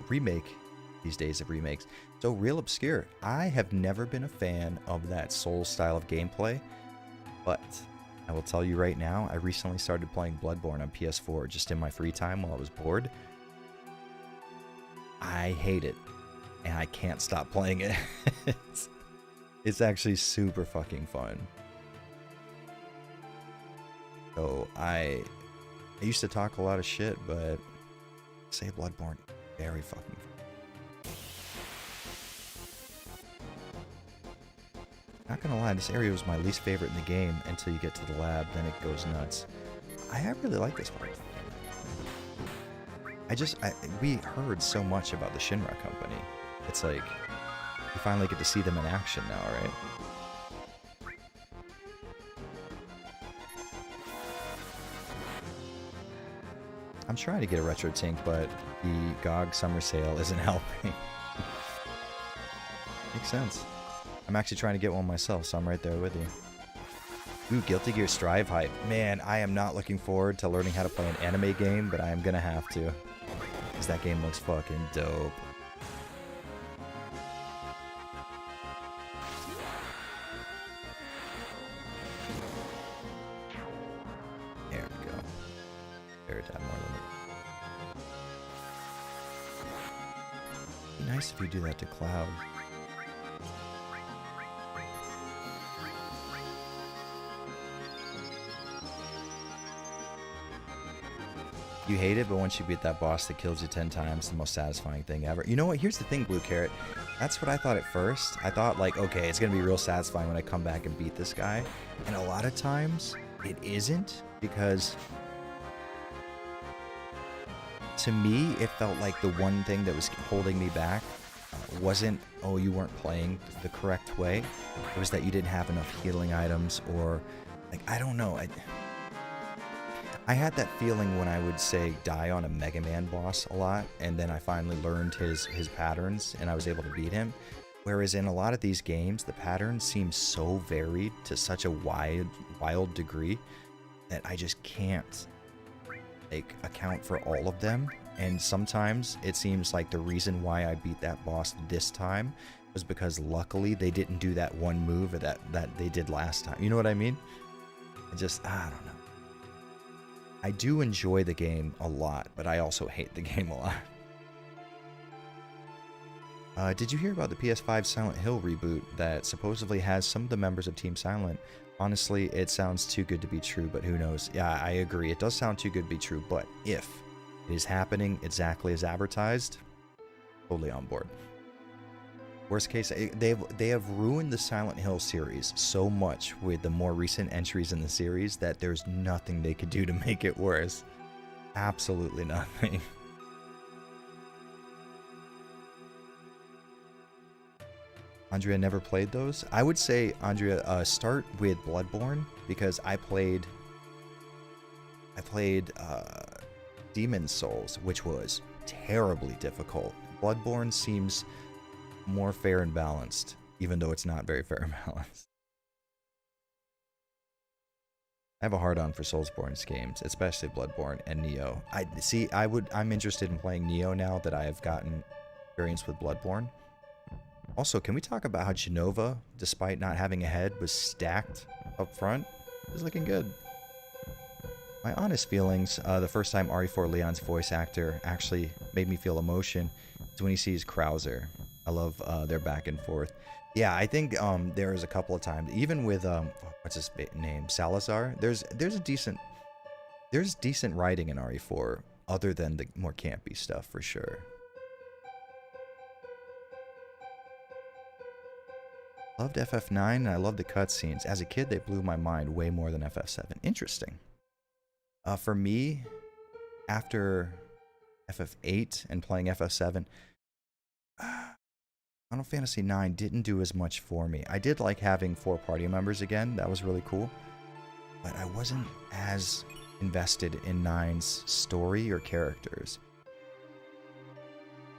remake these days of remakes. So, real obscure. I have never been a fan of that Souls style of gameplay, but I will tell you right now, I recently started playing Bloodborne on PS4 just in my free time while I was bored. I hate it, and I can't stop playing it. It's actually super fucking fun. So I used to talk a lot of shit, but say Bloodborne, very fucking fun. Not gonna lie, this area was my least favorite in the game until you get to the lab, then it goes nuts. I really like this part. We heard so much about the Shinra company. It's like, you finally get to see them in action now, right? I'm trying to get a retro Tink, but the GOG summer sale isn't helping. Makes sense. I'm actually trying to get one myself, so I'm right there with you. Ooh, Guilty Gear Strive hype. Man, I am not looking forward to learning how to play an anime game, but I am gonna have to. Because that game looks fucking dope. There we go. There, more limit. It'd be nice if you do that to Cloud. You hate it, but once you beat that boss that kills you 10 times, the most satisfying thing ever. You know what? Here's the thing, Blue Carrot. That's what I thought at first. I thought, like, okay, it's going to be real satisfying when I come back and beat this guy. And a lot of times, it isn't, because to me, it felt like the one thing that was holding me back wasn't, oh, you weren't playing the correct way. It was that you didn't have enough healing items, or, like, I don't know. I had that feeling when I would, say, die on a Mega Man boss a lot, and then I finally learned his patterns, and I was able to beat him. Whereas in a lot of these games, the patterns seem so varied to such a wild degree that I just can't, like, account for all of them. And sometimes it seems like the reason why I beat that boss this time was because luckily they didn't do that one move that they did last time. You know what I mean? I don't know. I do enjoy the game a lot, but I also hate the game a lot. Did you hear about the PS5 Silent Hill reboot that supposedly has some of the members of Team Silent? Honestly, it sounds too good to be true, but who knows? Yeah, I agree. It does sound too good to be true, but if it is happening exactly as advertised, totally on board. Worst case, they have ruined the Silent Hill series so much with the more recent entries in the series that there's nothing they could do to make it worse. Absolutely nothing. Andrea never played those? I would say, Andrea, start with Bloodborne, because I played Demon's Souls, which was terribly difficult. Bloodborne seems more fair and balanced, even though it's not very fair and balanced. I have a hard-on for Soulsborne's games, especially Bloodborne and Nioh. I'm interested in playing Nioh now that I have gotten experience with Bloodborne. Also, can we talk about how Jenova, despite not having a head, was stacked up front? It was looking good. My honest feelings, the first time RE4 Leon's voice actor actually made me feel emotion, is when he sees Krauser. I love their back and forth. Yeah, I think there is a couple of times, even with what's his name, Salazar. There's decent writing in RE4, other than the more campy stuff for sure. Loved FF9, and I loved the cutscenes. As a kid, they blew my mind way more than FF7. Interesting. For me, after FF8 and playing FF7, Final Fantasy IX didn't do as much for me. I did like having 4 party members again. That was really cool. But I wasn't as invested in Nine's story or characters.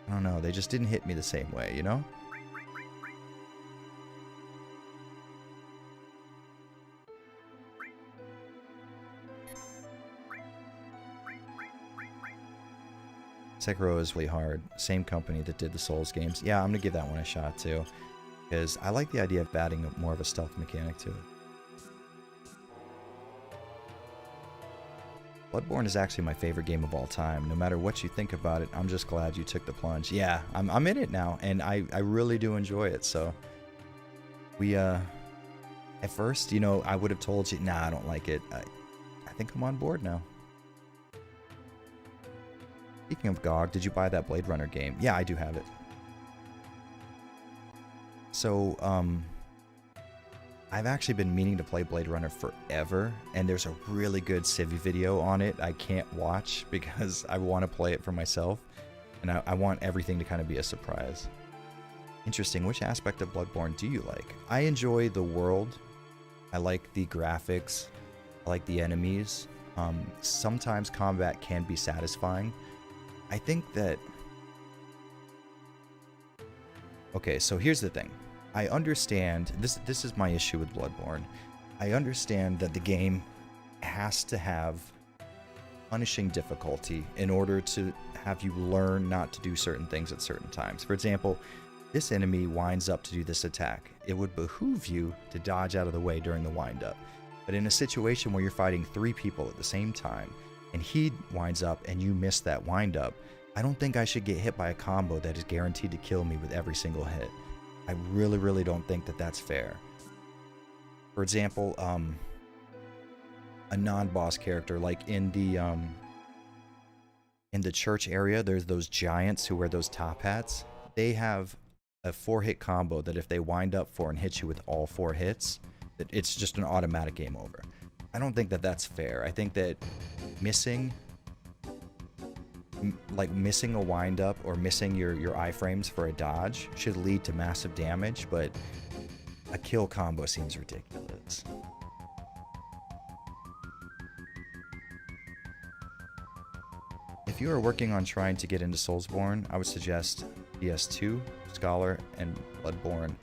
I don't know. They just didn't hit me the same way, you know? Sekiro is really hard. Same company that did the Souls games. Yeah, I'm gonna give that one a shot too. Because I like the idea of adding more of a stealth mechanic to it. Bloodborne is actually my favorite game of all time. No matter what you think about it, I'm just glad you took the plunge. Yeah, I'm in it now, and I really do enjoy it, so... We, at first, you know, I would have told you, nah, I don't like it. I think I'm on board now. Speaking of GOG, did you buy that Blade Runner game? Yeah, I do have it. So, I've actually been meaning to play Blade Runner forever, and there's a really good Civi video on it I can't watch because I want to play it for myself, and I want everything to kind of be a surprise. Interesting. Which aspect of Bloodborne do you like? I enjoy the world. I like the graphics. I like the enemies. Sometimes combat can be satisfying. I think that... Okay, so here's the thing. I understand, this is my issue with Bloodborne. I understand that the game has to have punishing difficulty in order to have you learn not to do certain things at certain times. For example, this enemy winds up to do this attack. It would behoove you to dodge out of the way during the wind-up. But in a situation where you're fighting 3 people at the same time, and he winds up and you miss that wind-up, I don't think I should get hit by a combo that is guaranteed to kill me with every single hit. I really, really don't think that that's fair. For example, a non-boss character, like in the church area, there's those giants who wear those top hats. They have a 4-hit combo that if they wind up for and hit you with all 4 hits, it's just an automatic game over. I don't think that that's fair. I think that missing a wind-up or missing your iframes for a dodge should lead to massive damage, but a kill combo seems ridiculous. If you are working on trying to get into Soulsborne, I would suggest PS2, Scholar, and Bloodborne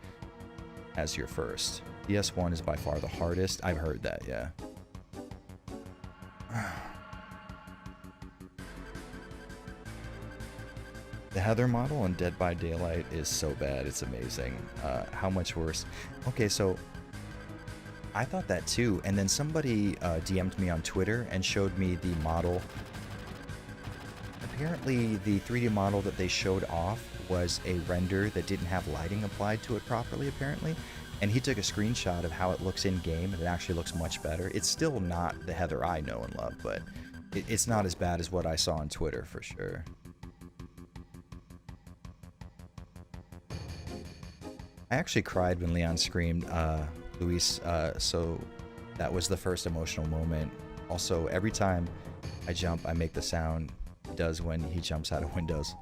as your first. PS1 is by far the hardest. I've heard that, yeah. The Heather model in Dead by Daylight is so bad, it's amazing. How much worse? Okay, so I thought that too, and then somebody DM'd me on Twitter and showed me the model. Apparently, the 3D model that they showed off was a render that didn't have lighting applied to it properly, apparently. And he took a screenshot of how it looks in-game, and it actually looks much better. It's still not the Heather I know and love, but it's not as bad as what I saw on Twitter, for sure. I actually cried when Leon screamed, Luis, so that was the first emotional moment. Also, every time I jump, I make the sound he does when he jumps out of windows.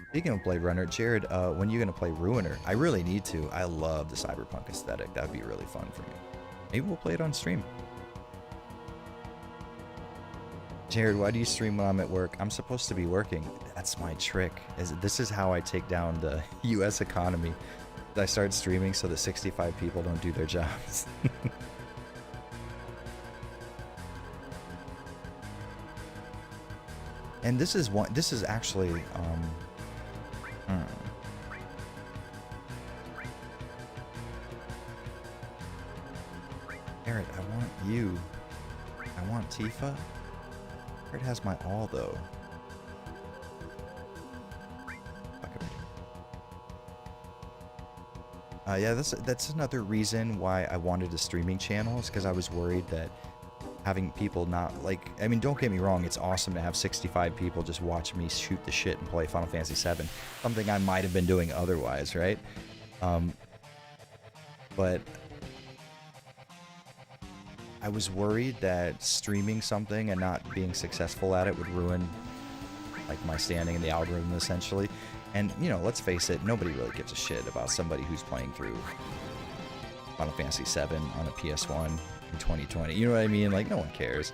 Speaking of Blade Runner, Jared, when are you going to play Ruiner? I really need to. I love the cyberpunk aesthetic. That would be really fun for me. Maybe we'll play it on stream. Jared, why do you stream when I'm at work? I'm supposed to be working. That's my trick. This is how I take down the US economy. I start streaming so that 65 people don't do their jobs. And this is actually Jared, I want you. I want Tifa. Jared has my all though. Yeah, that's another reason why I wanted a streaming channel, is because I was worried that having people not, like, I mean, don't get me wrong, it's awesome to have 65 people just watch me shoot the shit and play Final Fantasy VII, something I might have been doing otherwise, right? But I was worried that streaming something and not being successful at it would ruin, like, my standing in the algorithm, essentially. And, you know, let's face it, nobody really gives a shit about somebody who's playing through Final Fantasy VII on a PS1 in 2020. You know what I mean? Like, no one cares.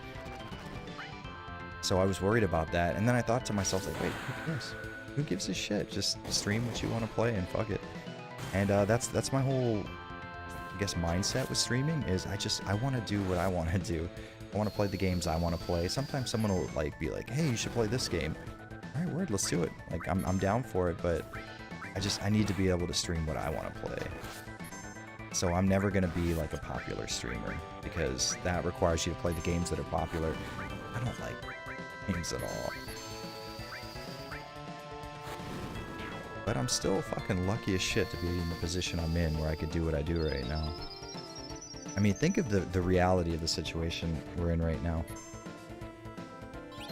So I was worried about that, and then I thought to myself, like, wait, who cares? Who gives a shit? Just stream what you want to play and fuck it. And that's my whole, I guess, mindset with streaming is I want to do what I want to do. I want to play the games I want to play. Sometimes someone will like be like, hey, you should play this game. All right, word, let's do it. Like, I'm down for it, but I need to be able to stream what I want to play. So I'm never going to be like a popular streamer because that requires you to play the games that are popular. I don't like games at all. But I'm still fucking lucky as shit to be in the position I'm in where I could do what I do right now. I mean, think of the reality of the situation we're in right now.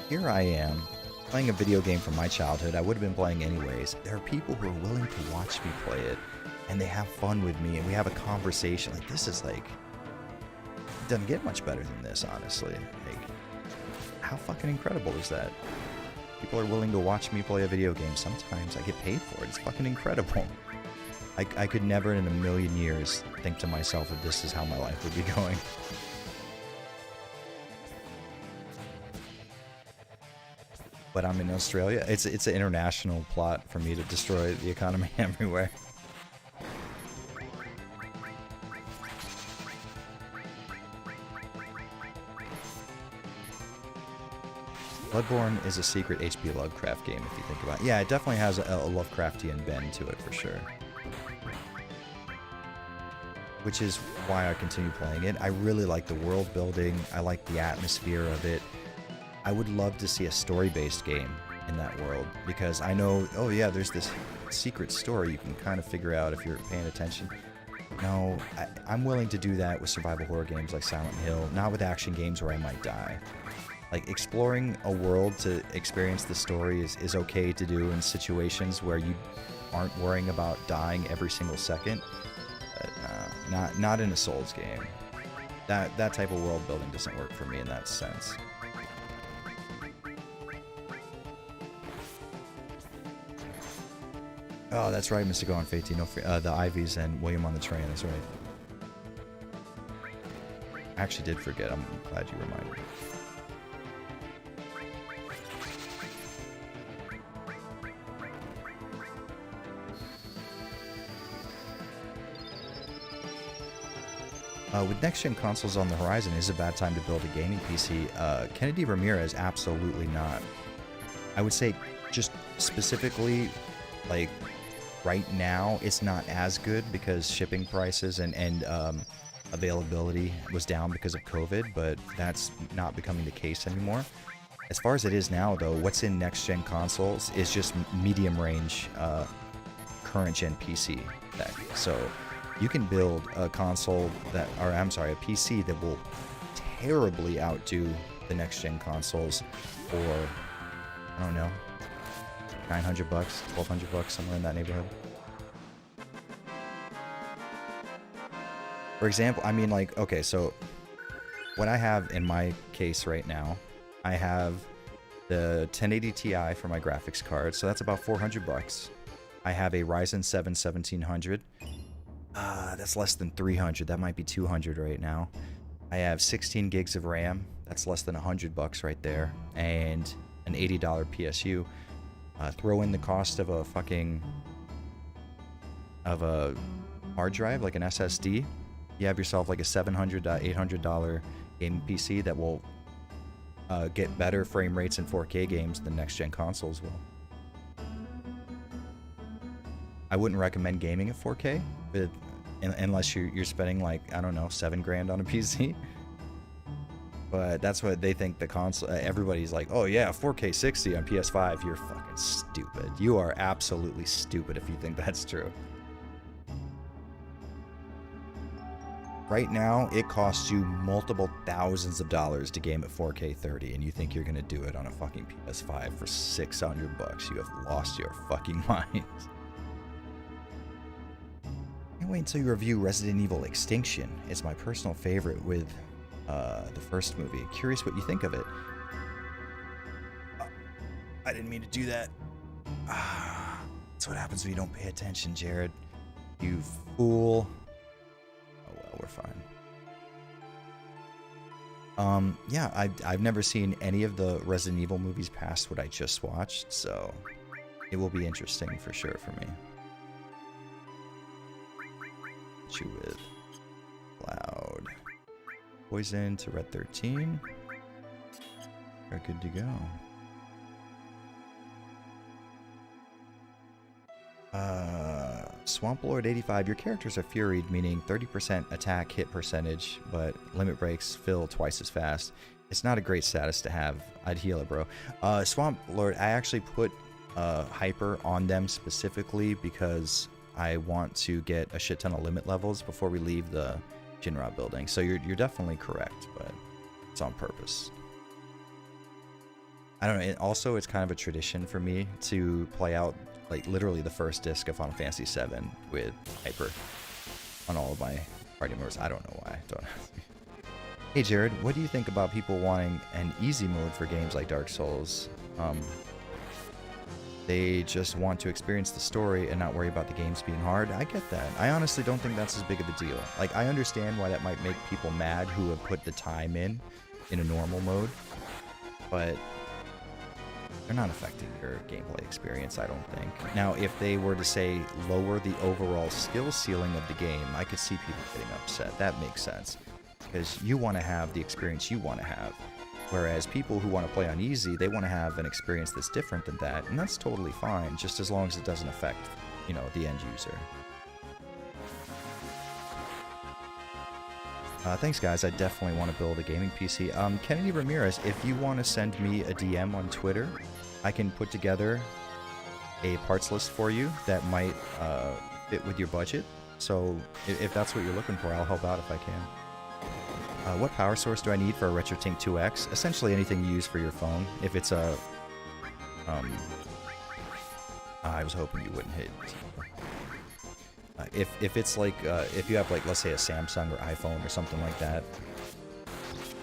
Here I am, playing a video game from my childhood I would have been playing anyways. There are people who are willing to watch me play it, and they have fun with me, and we have a conversation. Like, this is like, it doesn't get much better than this, honestly. Like, how fucking incredible is that? People are willing to watch me play a video game. Sometimes I get paid for it. It's fucking incredible. I could never in a million years think to myself that this is how my life would be going. But I'm in Australia. It's an international plot for me to destroy the economy everywhere. Bloodborne is a secret H.P. Lovecraft game, if you think about it. Yeah, it definitely has a Lovecraftian bend to it, for sure. Which is why I continue playing it. I really like the world building. I like the atmosphere of it. I would love to see a story-based game in that world, because I know, oh yeah, there's this secret story you can kind of figure out if you're paying attention. No, I'm willing to do that with survival horror games like Silent Hill, not with action games where I might die. Like, exploring a world to experience the story is okay to do in situations where you aren't worrying about dying every single second. Not in a Souls game. That type of world building doesn't work for me in that sense. Oh, that's right, Mr. Go on Fate. No, the Ivies and William on the Train. That's right. I actually did forget. I'm glad you reminded me. With next-gen consoles on the horizon, is it a bad time to build a gaming PC? Kennedy Ramirez, absolutely not. I would say just specifically, like, right now, it's not as good because shipping prices and availability was down because of COVID, but that's not becoming the case anymore. As far as it is now, though, what's in next-gen consoles is just medium-range current-gen PC tech. So you can build a console that, or I'm sorry, a PC that will terribly outdo the next-gen consoles for, I don't know, $900, $1,200, somewhere in that neighborhood. For example, I mean, like, okay, so what I have in my case right now, I have the 1080 Ti for my graphics card, so that's about $400. I have a Ryzen 7 1700. That's less than 300. That might be 200 right now. I have 16 gigs of RAM. That's less than $100 right there, and an $80 PSU. Throw in the cost of a hard drive, like an SSD. You have yourself like a $700, $800 gaming PC that will get better frame rates in 4K games than next-gen consoles will. I wouldn't recommend gaming at 4K, but unless you're spending like, I don't know, $7,000 on a PC. But that's what they think the console. Everybody's like, oh yeah, 4K 60 on PS5. You're fucking stupid. You are absolutely stupid if you think that's true. Right now, it costs you multiple thousands of dollars to game at 4K 30, and you think you're gonna do it on a fucking PS5 for $600. You have lost your fucking mind. Can't wait until you review Resident Evil Extinction. It's my personal favorite with the first movie. Curious what you think of it. I didn't mean to do that. That's what happens when you don't pay attention, Jared. You fool. Oh well, we're fine. Yeah, I've never seen any of the Resident Evil movies past what I just watched, so it will be interesting for sure for me. Hit you with Cloud. Poison to Red 13. We're good to go. Swamp Lord 85, your characters are furied, meaning 30% attack hit percentage, but limit breaks fill twice as fast. It's not a great status to have. I'd heal it, bro. Swamp Lord, I actually put Hyper on them specifically because I want to get a shit ton of limit levels before we leave the Shinra building. So you're definitely correct, but it's on purpose. I don't know. Also, it's kind of a tradition for me to play out like literally the first disc of Final Fantasy VII with Hyper on all of my party members. I don't know why. Don't ask me. Hey Jared, what do you think about people wanting an easy mode for games like Dark Souls? They just want to experience the story and not worry about the games being hard. I get that. I honestly don't think that's as big of a deal. Like, I understand why that might make people mad who have put the time in a normal mode, but they're not affecting your gameplay experience, I don't think. Now, if they were to say lower the overall skill ceiling of the game, I could see people getting upset. That makes sense, because you want to have the experience you want to have. Whereas people who want to play on easy, they want to have an experience that's different than that, and that's totally fine, just as long as it doesn't affect, you know, the end user. Thanks, guys. I definitely want to build a gaming PC. Kennedy Ramirez, if you want to send me a DM on Twitter, I can put together a parts list for you that might fit with your budget. So if that's what you're looking for, I'll help out if I can. What power source do I need for a RetroTink 2X? Essentially anything you use for your phone. If it's a... I was hoping you wouldn't hit... if it's like, if you have like, let's say a Samsung or iPhone or something like that,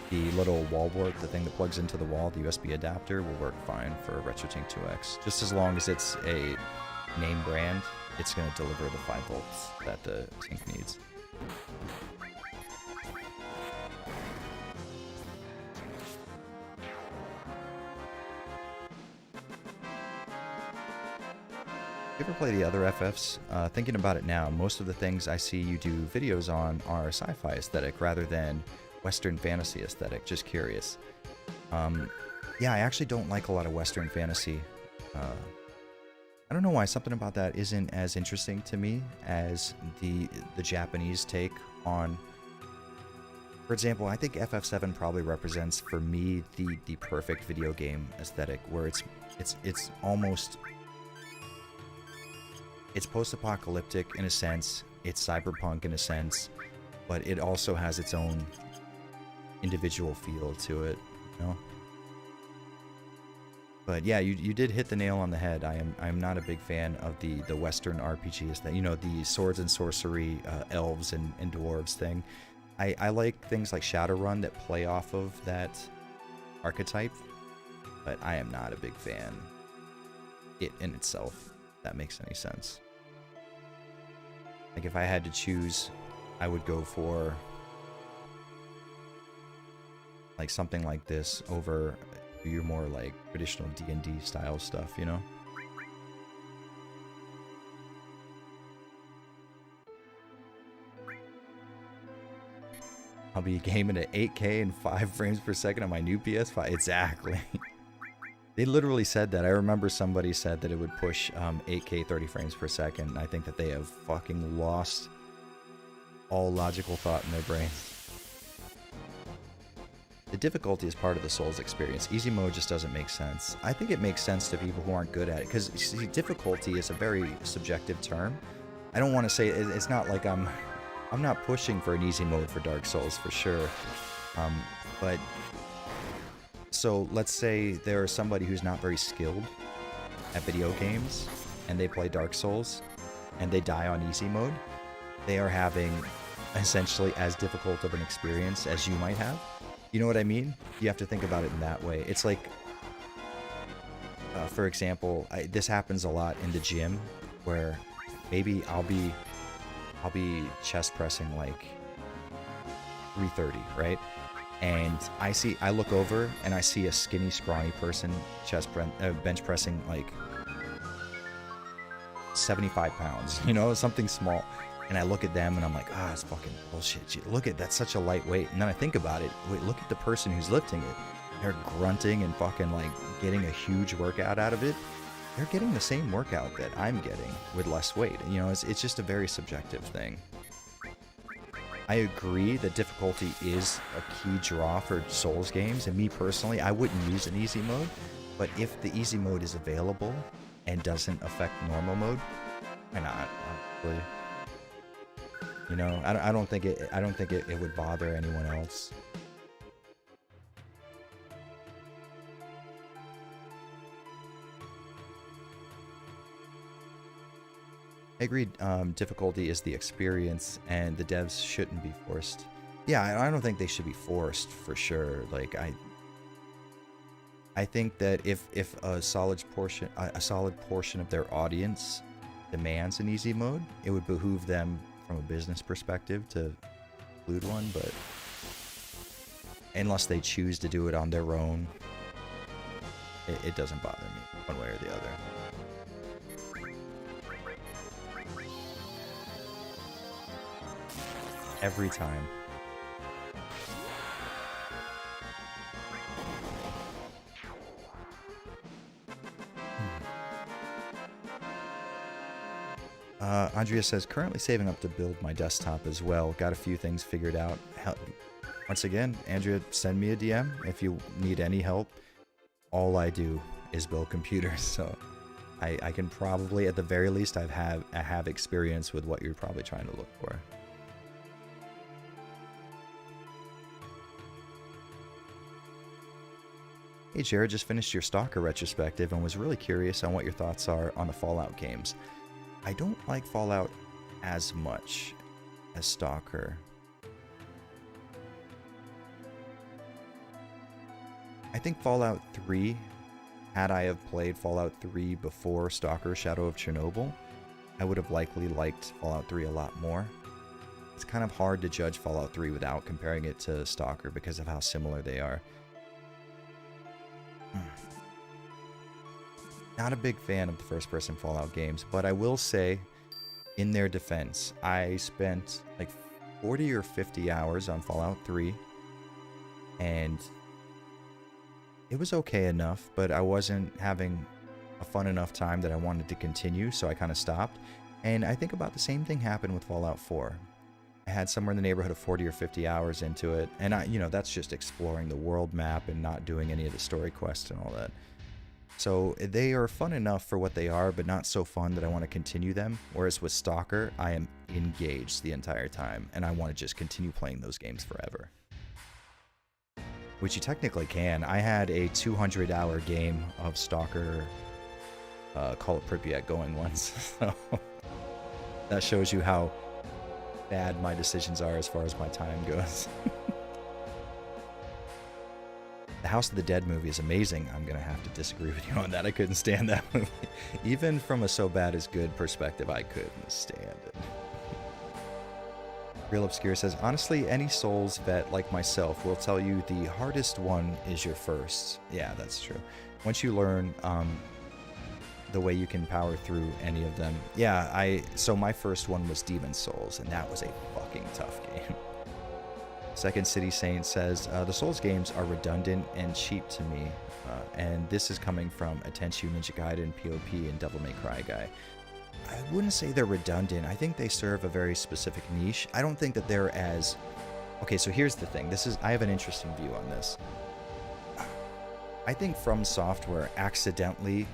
the little wall wart, the thing that plugs into the wall, the USB adapter, will work fine for a RetroTink 2X. Just as long as it's a name brand, it's going to deliver the 5 volts that the Tink needs. You ever play the other FFs? Thinking about it now, most of the things I see you do videos on are sci-fi aesthetic rather than Western fantasy aesthetic. Just curious. Yeah, I actually don't like a lot of Western fantasy. I don't know why. Something about that isn't as interesting to me as the Japanese take on. For example, I think FF7 probably represents for me the perfect video game aesthetic, where it's almost. It's post-apocalyptic in a sense, it's cyberpunk in a sense, but it also has its own individual feel to it, you know? But yeah, you did hit the nail on the head. I'm not a big fan of the Western RPGs that, you know, the swords and sorcery, elves and dwarves thing. I like things like Shadowrun that play off of that archetype, but I am not a big fan it in itself, if that makes any sense. Like, if I had to choose, I would go for like something like this over your more like traditional D&D style stuff, you know? I'll be gaming at 8K and 5 frames per second on my new PS5. Exactly. They literally said that. I remember somebody said that it would push 8K 30 frames per second. I think that they have fucking lost all logical thought in their brains. The difficulty is part of the Souls experience. Easy mode just doesn't make sense. I think it makes sense to people who aren't good at it, because difficulty is a very subjective term. I don't want to say it's not like I'm not pushing for an easy mode for Dark Souls for sure, but. So let's say there is somebody who's not very skilled at video games and they play Dark Souls and they die on easy mode. They are having essentially as difficult of an experience as you might have. You know what I mean? You have to think about it in that way. It's like, for example, this happens a lot in the gym where maybe I'll be chest pressing like 330, right? And I look over and I see a skinny, scrawny person bench pressing like 75 pounds, you know, something small. And I look at them and I'm like, it's fucking bullshit. Look at that's such a lightweight. And then I think about it. Wait, look at the person who's lifting it. They're grunting and fucking like getting a huge workout out of it. They're getting the same workout that I'm getting with less weight. You know, it's just a very subjective thing. I agree that difficulty is a key draw for Souls games, and me personally, I wouldn't use an easy mode, but if the easy mode is available and doesn't affect normal mode, why not? Honestly. You know, I don't think it would bother anyone else. I agree, difficulty is the experience, and the devs shouldn't be forced. Yeah, I don't think they should be forced, for sure. Like, I think that if a solid portion of their audience demands an easy mode, it would behoove them from a business perspective to include one, but unless they choose to do it on their own, it doesn't bother me one way or the other. Every time. Andrea says, currently saving up to build my desktop as well. Got a few things figured out. Once again, Andrea, send me a DM if you need any help. All I do is build computers, so I can probably, at the very least, I have experience with what you're probably trying to look for. Hey Jared, just finished your Stalker retrospective and was really curious on what your thoughts are on the Fallout games. I don't like Fallout as much as Stalker. I think Fallout 3, had I have played Fallout 3 before Stalker Shadow of Chernobyl, I would have likely liked Fallout 3 a lot more. It's kind of hard to judge Fallout 3 without comparing it to Stalker because of how similar they are. Not a big fan of the first-person Fallout games, but I will say, in their defense, I spent like 40 or 50 hours on Fallout 3, and it was okay enough, but I wasn't having a fun enough time that I wanted to continue, so I kind of stopped. And I think about the same thing happened with Fallout 4. I had somewhere in the neighborhood of 40 or 50 hours into it, and that's just exploring the world map and not doing any of the story quests and all that. So they are fun enough for what they are, but not so fun that I want to continue them. Whereas with Stalker, I am engaged the entire time, and I want to just continue playing those games forever. Which you technically can. I had a 200-hour game of Stalker Call of Pripyat going once. So that shows you how bad my decisions are as far as my time goes. The House of the Dead movie is amazing. I'm going to have to disagree with you on that. I couldn't stand that movie. Even from a so bad is good perspective, I couldn't stand it. Real Obscure says, honestly, any Souls vet like myself will tell you the hardest one is your first. Yeah, that's true. Once you learn the way you can power through any of them. Yeah, so my first one was Demon's Souls, and that was a fucking tough game. Second City Saint says, the Souls games are redundant and cheap to me, and this is coming from a Tenchu Ninja Gaiden, POP, and Devil May Cry guy. I wouldn't say they're redundant. I think they serve a very specific niche. I don't think that they're as... Okay, so here's the thing. I have an interesting view on this. I think From Software accidentally,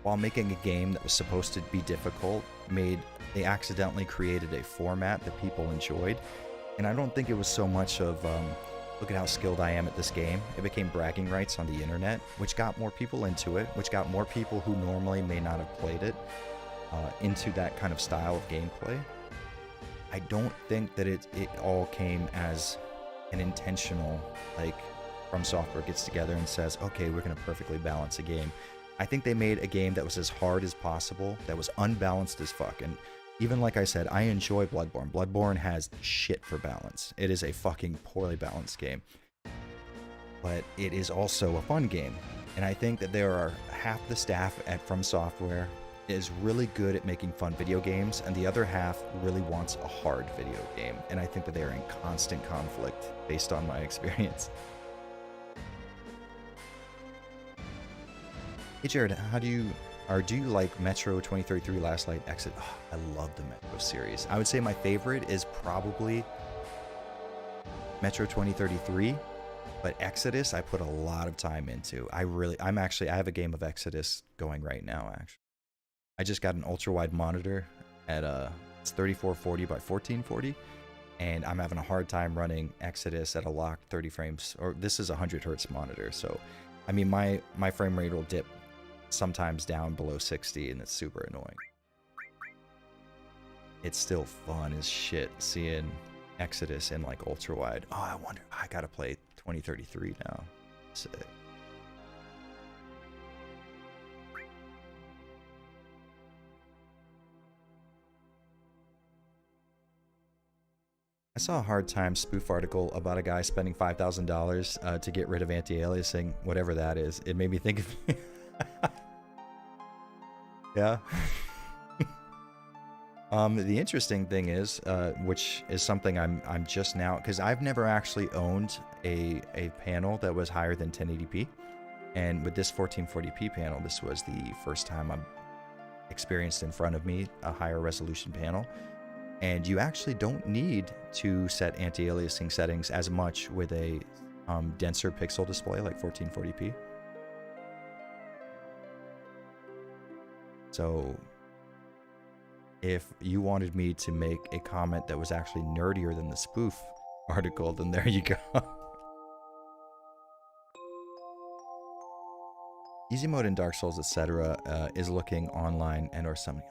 while making a game that was supposed to be difficult, they accidentally created a format that people enjoyed. And I don't think it was so much of, look at how skilled I am at this game. It became bragging rights on the internet, which got more people into it, which got more people who normally may not have played it into that kind of style of gameplay. I don't think that it all came as an intentional, like, From Software gets together and says, okay, we're going to perfectly balance a game. I think they made a game that was as hard as possible, that was unbalanced as fuck. And even like I said, I enjoy Bloodborne. Bloodborne has shit for balance. It is a fucking poorly balanced game. But it is also a fun game. And I think that there are half the staff at From Software is really good at making fun video games, and the other half really wants a hard video game. And I think that they are in constant conflict based on my experience. Hey Jared, do you like Metro 2033 Last Light Exit? Oh, I love the Metro series. I would say my favorite is probably Metro 2033, but Exodus I put a lot of time into. I have a game of Exodus going right now, actually. I just got an ultra wide monitor at it's 3440 by 1440, and I'm having a hard time running Exodus at a locked 30 frames, or this is a 100 hertz monitor. So, I mean, my frame rate will dip sometimes down below 60, and it's super annoying. It's still fun as shit seeing Exodus in like ultra wide. Oh, I wonder, I gotta play 2033 now. Sick. I saw a Hard Time spoof article about a guy spending $5,000 to get rid of anti-aliasing, whatever that is. It made me think of... Yeah. The interesting thing is, which is something I'm just now, because I've never actually owned a panel that was higher than 1080p. And with this 1440p panel, this was the first time I've experienced in front of me a higher resolution panel. And you actually don't need to set anti-aliasing settings as much with a denser pixel display like 1440p. So if you wanted me to make a comment that was actually nerdier than the spoof article, then there you go. Easy mode in Dark Souls, etc. Is looking online and or summoning.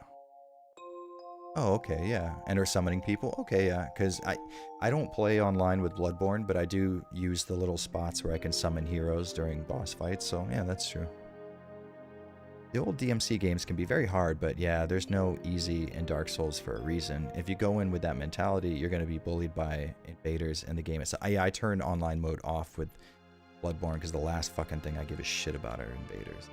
Oh, okay, yeah. And or summoning people? Okay, yeah. Because I don't play online with Bloodborne, but I do use the little spots where I can summon heroes during boss fights, so yeah, that's true. The old DMC games can be very hard, but yeah, there's no easy in Dark Souls for a reason. If you go in with that mentality, you're going to be bullied by invaders in the game. So I turned online mode off with Bloodborne because the last fucking thing I give a shit about are invaders.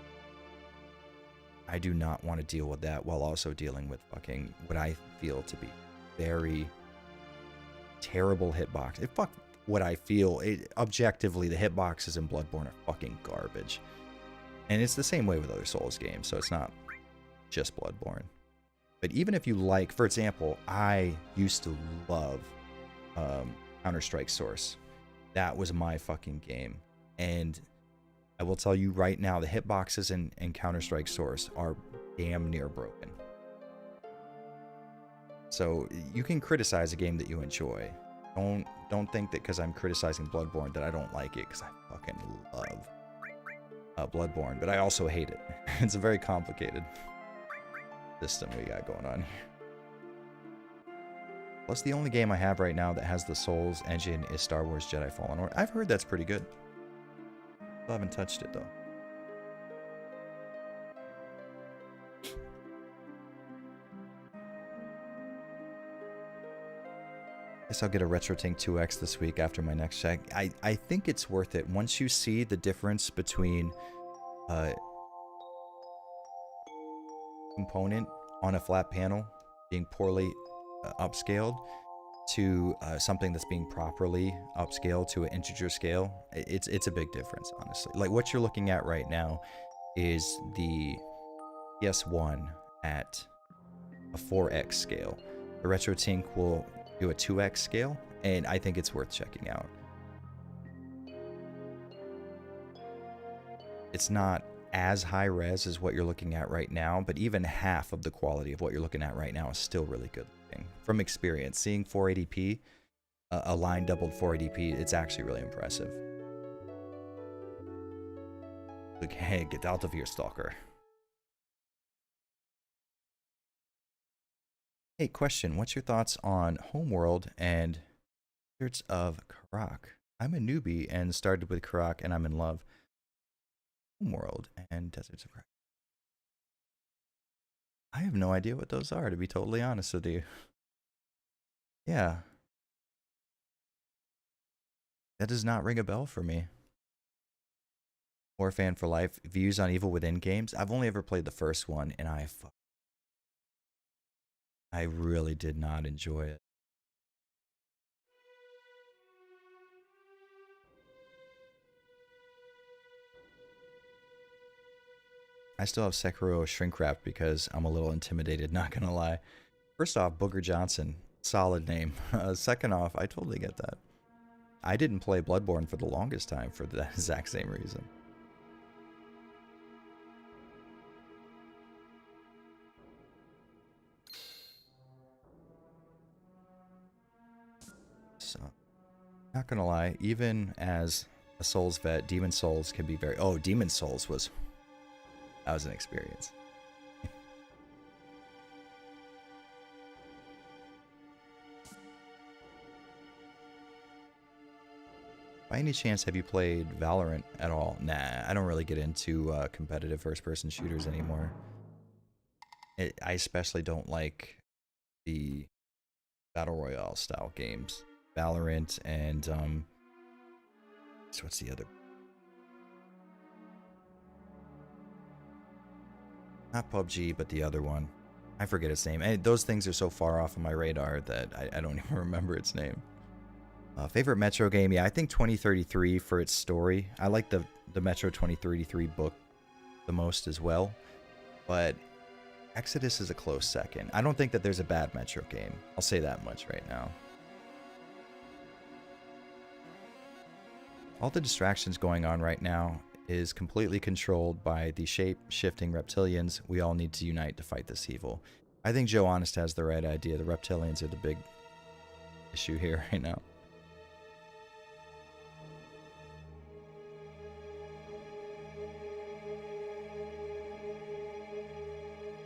I do not want to deal with that while also dealing with fucking what I feel to be very terrible hitbox. Fuck what I feel. Objectively, the hitboxes in Bloodborne are fucking garbage. And it's the same way with other Souls games, so it's not just Bloodborne. But even if you like, for example, I used to love Counter-Strike Source. That was my fucking game. And I will tell you right now, the hitboxes in Counter-Strike Source are damn near broken. So you can criticize a game that you enjoy. Don't think that because I'm criticizing Bloodborne that I don't like it, because I fucking love Bloodborne, but I also hate it. It's a very complicated system we got going on here. Plus, the only game I have right now that has the Souls engine is Star Wars Jedi Fallen Order. I've heard that's pretty good. Still haven't touched it, though. Guess I'll get a RetroTink 2X this week after my next check. I think it's worth it. Once you see the difference between component on a flat panel being poorly upscaled to something that's being properly upscaled to an integer scale, it's a big difference, honestly. Like what you're looking at right now is the PS1 at a 4x scale. The RetroTink will do a 2x scale, and I think it's worth checking out. It's not as high res as what you're looking at right now, but even half of the quality of what you're looking at right now is still really good looking. From experience, seeing 480p, a line doubled 480p, it's actually really impressive. Like, hey, get out of here, stalker. Hey, question. What's your thoughts on Homeworld and Deserts of Karak? I'm a newbie and started with Karak and I'm in love. Homeworld and Deserts of Karak. I have no idea what those are, to be totally honest with you. Yeah, that does not ring a bell for me. Horror fan for life. Views on Evil Within games. I've only ever played the first one, and I really did not enjoy it. I still have Sekiro shrink wrapped because I'm a little intimidated, not gonna lie. First off, Booger Johnson, solid name. Second off, I totally get that. I didn't play Bloodborne for the longest time for the exact same reason. So, not gonna lie, even as a Souls vet, Demon Souls can be very... Oh, Demon Souls was... That was an experience. By any chance, have you played Valorant at all? Nah, I don't really get into competitive first-person shooters anymore. I especially don't like the Battle Royale style games. Valorant and, so what's the other? Not PUBG, but the other one. I forget its name. And those things are so far off of my radar that I don't even remember its name. Favorite Metro game? Yeah, I think 2033 for its story. I like the Metro 2033 book the most as well. But Exodus is a close second. I don't think that there's a bad Metro game. I'll say that much right now. All the distractions going on right now is completely controlled by the shape-shifting reptilians. We all need to unite to fight this evil. I think Joe Honest has the right idea. The reptilians are the big issue here right now.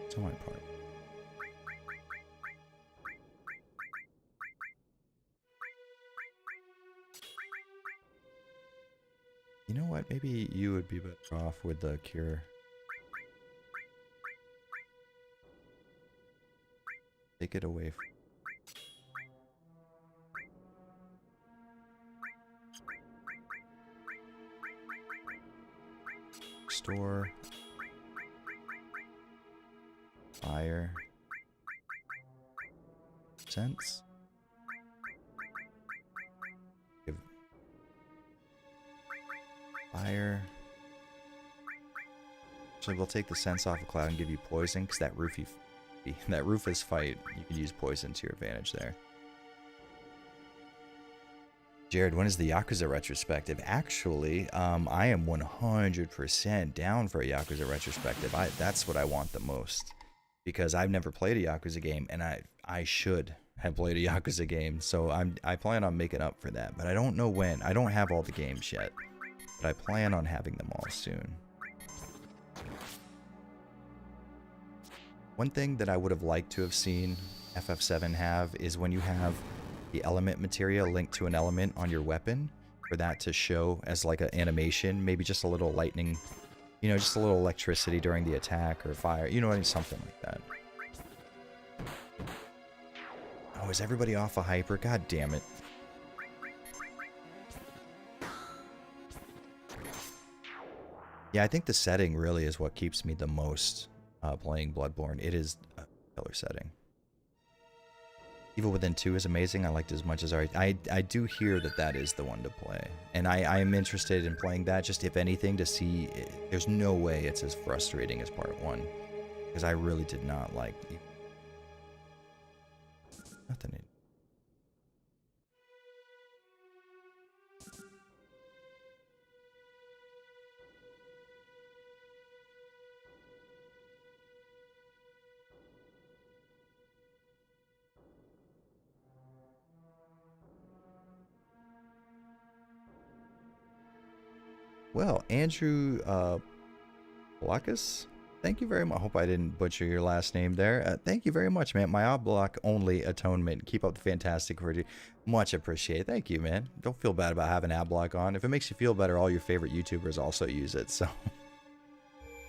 It's on my part. You know what? Maybe you would be better off with the cure. Take it away. Store. Fire. Sense. Give. Fire. Actually, we'll take the sense off of Cloud and give you poison, because that Rufus fight, you can use poison to your advantage there. Jared, when is the Yakuza retrospective? Actually, I am 100% down for a Yakuza retrospective. That's what I want the most, because I've never played a Yakuza game, and I should have played a Yakuza game, so I plan on making up for that, but I don't know when. I don't have all the games yet, but I plan on having them all soon. One thing that I would have liked to have seen FF7 have is when you have the element material linked to an element on your weapon, for that to show as like an animation, maybe just a little lightning, you know, just a little electricity during the attack or fire, you know what I mean, something like that. Oh, is everybody off a hyper? God damn it. Yeah, I think the setting really is what keeps me the most playing Bloodborne. It is a killer setting. Evil Within 2 is amazing. I liked it as much as I do hear that that is the one to play. And I am interested in playing that, just if anything, to see... There's no way it's as frustrating as Part 1. Because I really did not like... Nothing. Well, Andrew Blockus, thank you very much. I hope I didn't butcher your last name there. Thank you very much, man. My Block only atonement. Keep up the fantastic work. Much appreciated. Thank you, man. Don't feel bad about having Block on. If it makes you feel better, all your favorite YouTubers also use it. So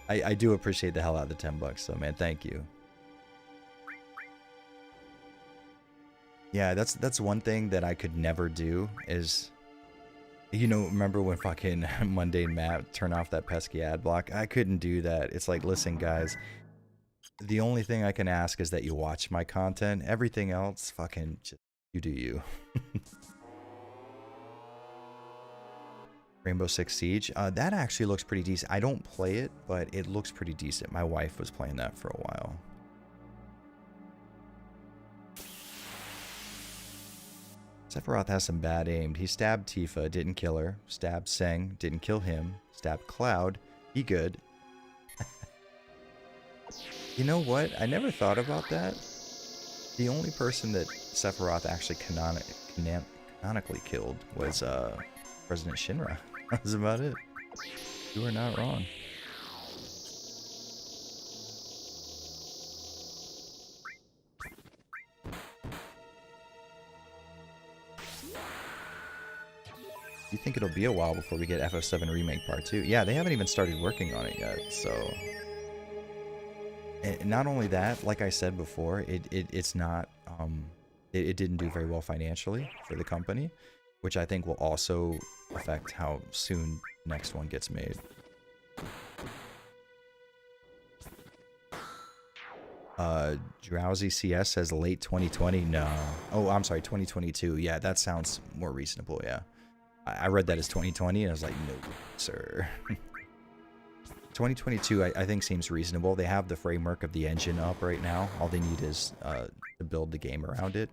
I do appreciate the hell out of the $10, so man, thank you. Yeah, that's one thing that I could never do is, you know, remember when fucking Mundane Matt turned off that pesky ad block? I couldn't do that. It's like, listen, guys, the only thing I can ask is that you watch my content. Everything else, fucking, just, you do you. Rainbow Six Siege. That actually looks pretty decent. I don't play it, but it looks pretty decent. My wife was playing that for a while. Sephiroth has some bad aim. He stabbed Tifa, didn't kill her. Stabbed Seng, didn't kill him. Stabbed Cloud, he good. You know what? I never thought about that. The only person that Sephiroth actually canonically killed was President Shinra. That was about it. You are not wrong. You think it'll be a while before we get FF7 Remake Part 2? Yeah, they haven't even started working on it yet, so... And not only that, like I said before, it's not... it didn't do very well financially for the company, which I think will also affect how soon the next one gets made. Drowsy CS says late 2020. No. Oh, I'm sorry, 2022. Yeah, that sounds more reasonable, yeah. I read that as 2020, and I was like, no, sir. 2022, I think, seems reasonable. They have the framework of the engine up right now. All they need is to build the game around it.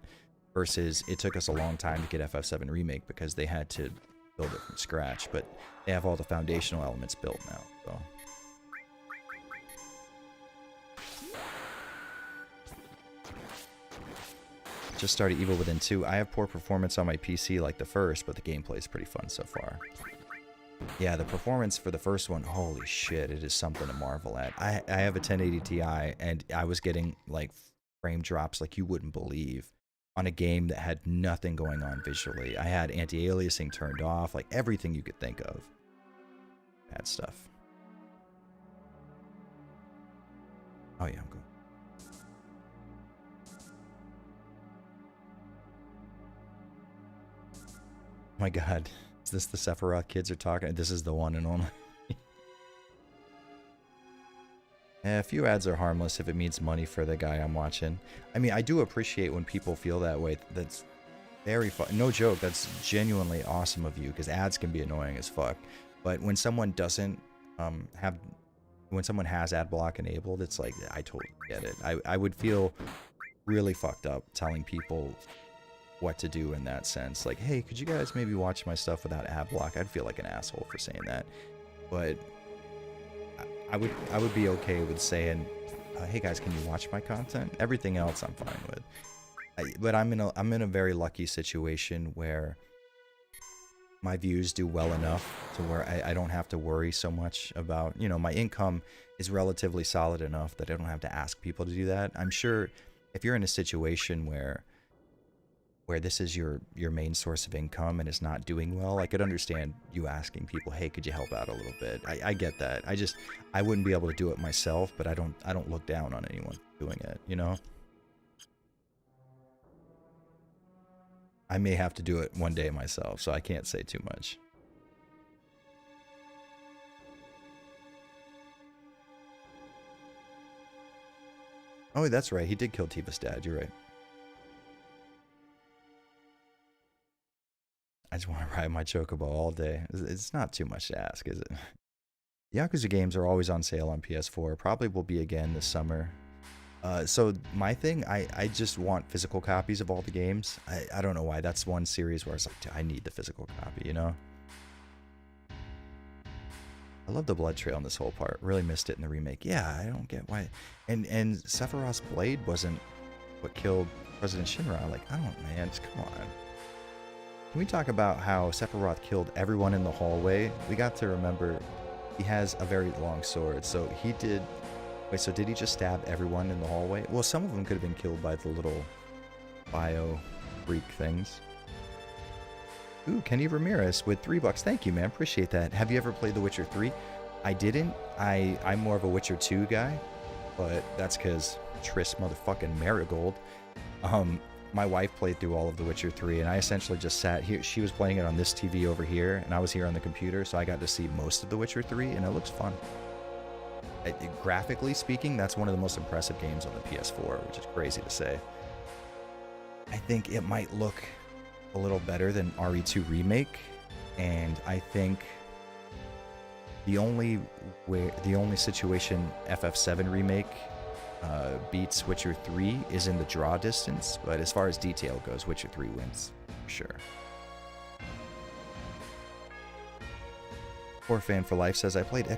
Versus, it took us a long time to get FF7 Remake because they had to build it from scratch. But they have all the foundational elements built now, so... Just started Evil Within 2. I have poor performance on my PC like the first, but the gameplay is pretty fun so far. Yeah, the performance for the first one, holy shit, it is something to marvel at. I have a 1080 Ti, and I was getting, like, frame drops like you wouldn't believe on a game that had nothing going on visually. I had anti-aliasing turned off, like, everything you could think of. Bad stuff. Oh yeah, I'm good. Oh my god, is this the Sephiroth kids are talking? This is the one and only. A few ads are harmless if it means money for the guy I'm watching. I mean, I do appreciate when people feel that way. That's very fun. No joke, that's genuinely awesome of you, because ads can be annoying as fuck. But when someone doesn't when someone has ad block enabled, it's like, I totally get it. I would feel really fucked up telling people what to do in that sense. Like, hey, could you guys maybe watch my stuff without ad block? I'd feel like an asshole for saying that. But I would be okay with saying, hey guys, can you watch my content? Everything else I'm fine with. But I'm in a very lucky situation where my views do well enough to where I don't have to worry so much about, you know, my income is relatively solid enough that I don't have to ask people to do that. I'm sure if you're in a situation where this is your main source of income and it's not doing well, I could understand you asking people, hey, could you help out a little bit? I get that. I wouldn't be able to do it myself, but I don't look down on anyone doing it, you know? I may have to do it one day myself, so I can't say too much. Oh, that's right. He did kill Tifa's dad. You're right. I just want to ride my Chocobo all day. It's not too much to ask, is it? Yakuza games are always on sale on PS4. Probably will be again this summer. So my thing, I just want physical copies of all the games. I don't know why. That's one series where I was like, I need the physical copy, you know? I love the blood trail in this whole part. Really missed it in the remake. Yeah, I don't get why. And Sephiroth's blade wasn't what killed President Shinra. Like, I don't, man, just come on. Can we talk about how Sephiroth killed everyone in the hallway? We got to remember he has a very long sword, so he did... Wait, so did he just stab everyone in the hallway? Well, some of them could have been killed by the little bio freak things. Ooh, Kenny Ramirez with $3. Thank you, man. Appreciate that. Have you ever played The Witcher 3? I didn't. I'm more of a Witcher 2 guy, but that's because Triss motherfucking Marigold. my wife played through all of The Witcher 3, and I essentially just sat here. She was playing it on this TV over here, and I was here on the computer, so I got to see most of The Witcher 3, and it looks fun. Graphically speaking, that's one of the most impressive games on the PS4, which is crazy to say. I think it might look a little better than RE2 Remake, and I think the only situation FF7 Remake beats Witcher 3 is in the draw distance, but as far as detail goes, Witcher 3 wins, for sure. Horror Fan for Life says, I played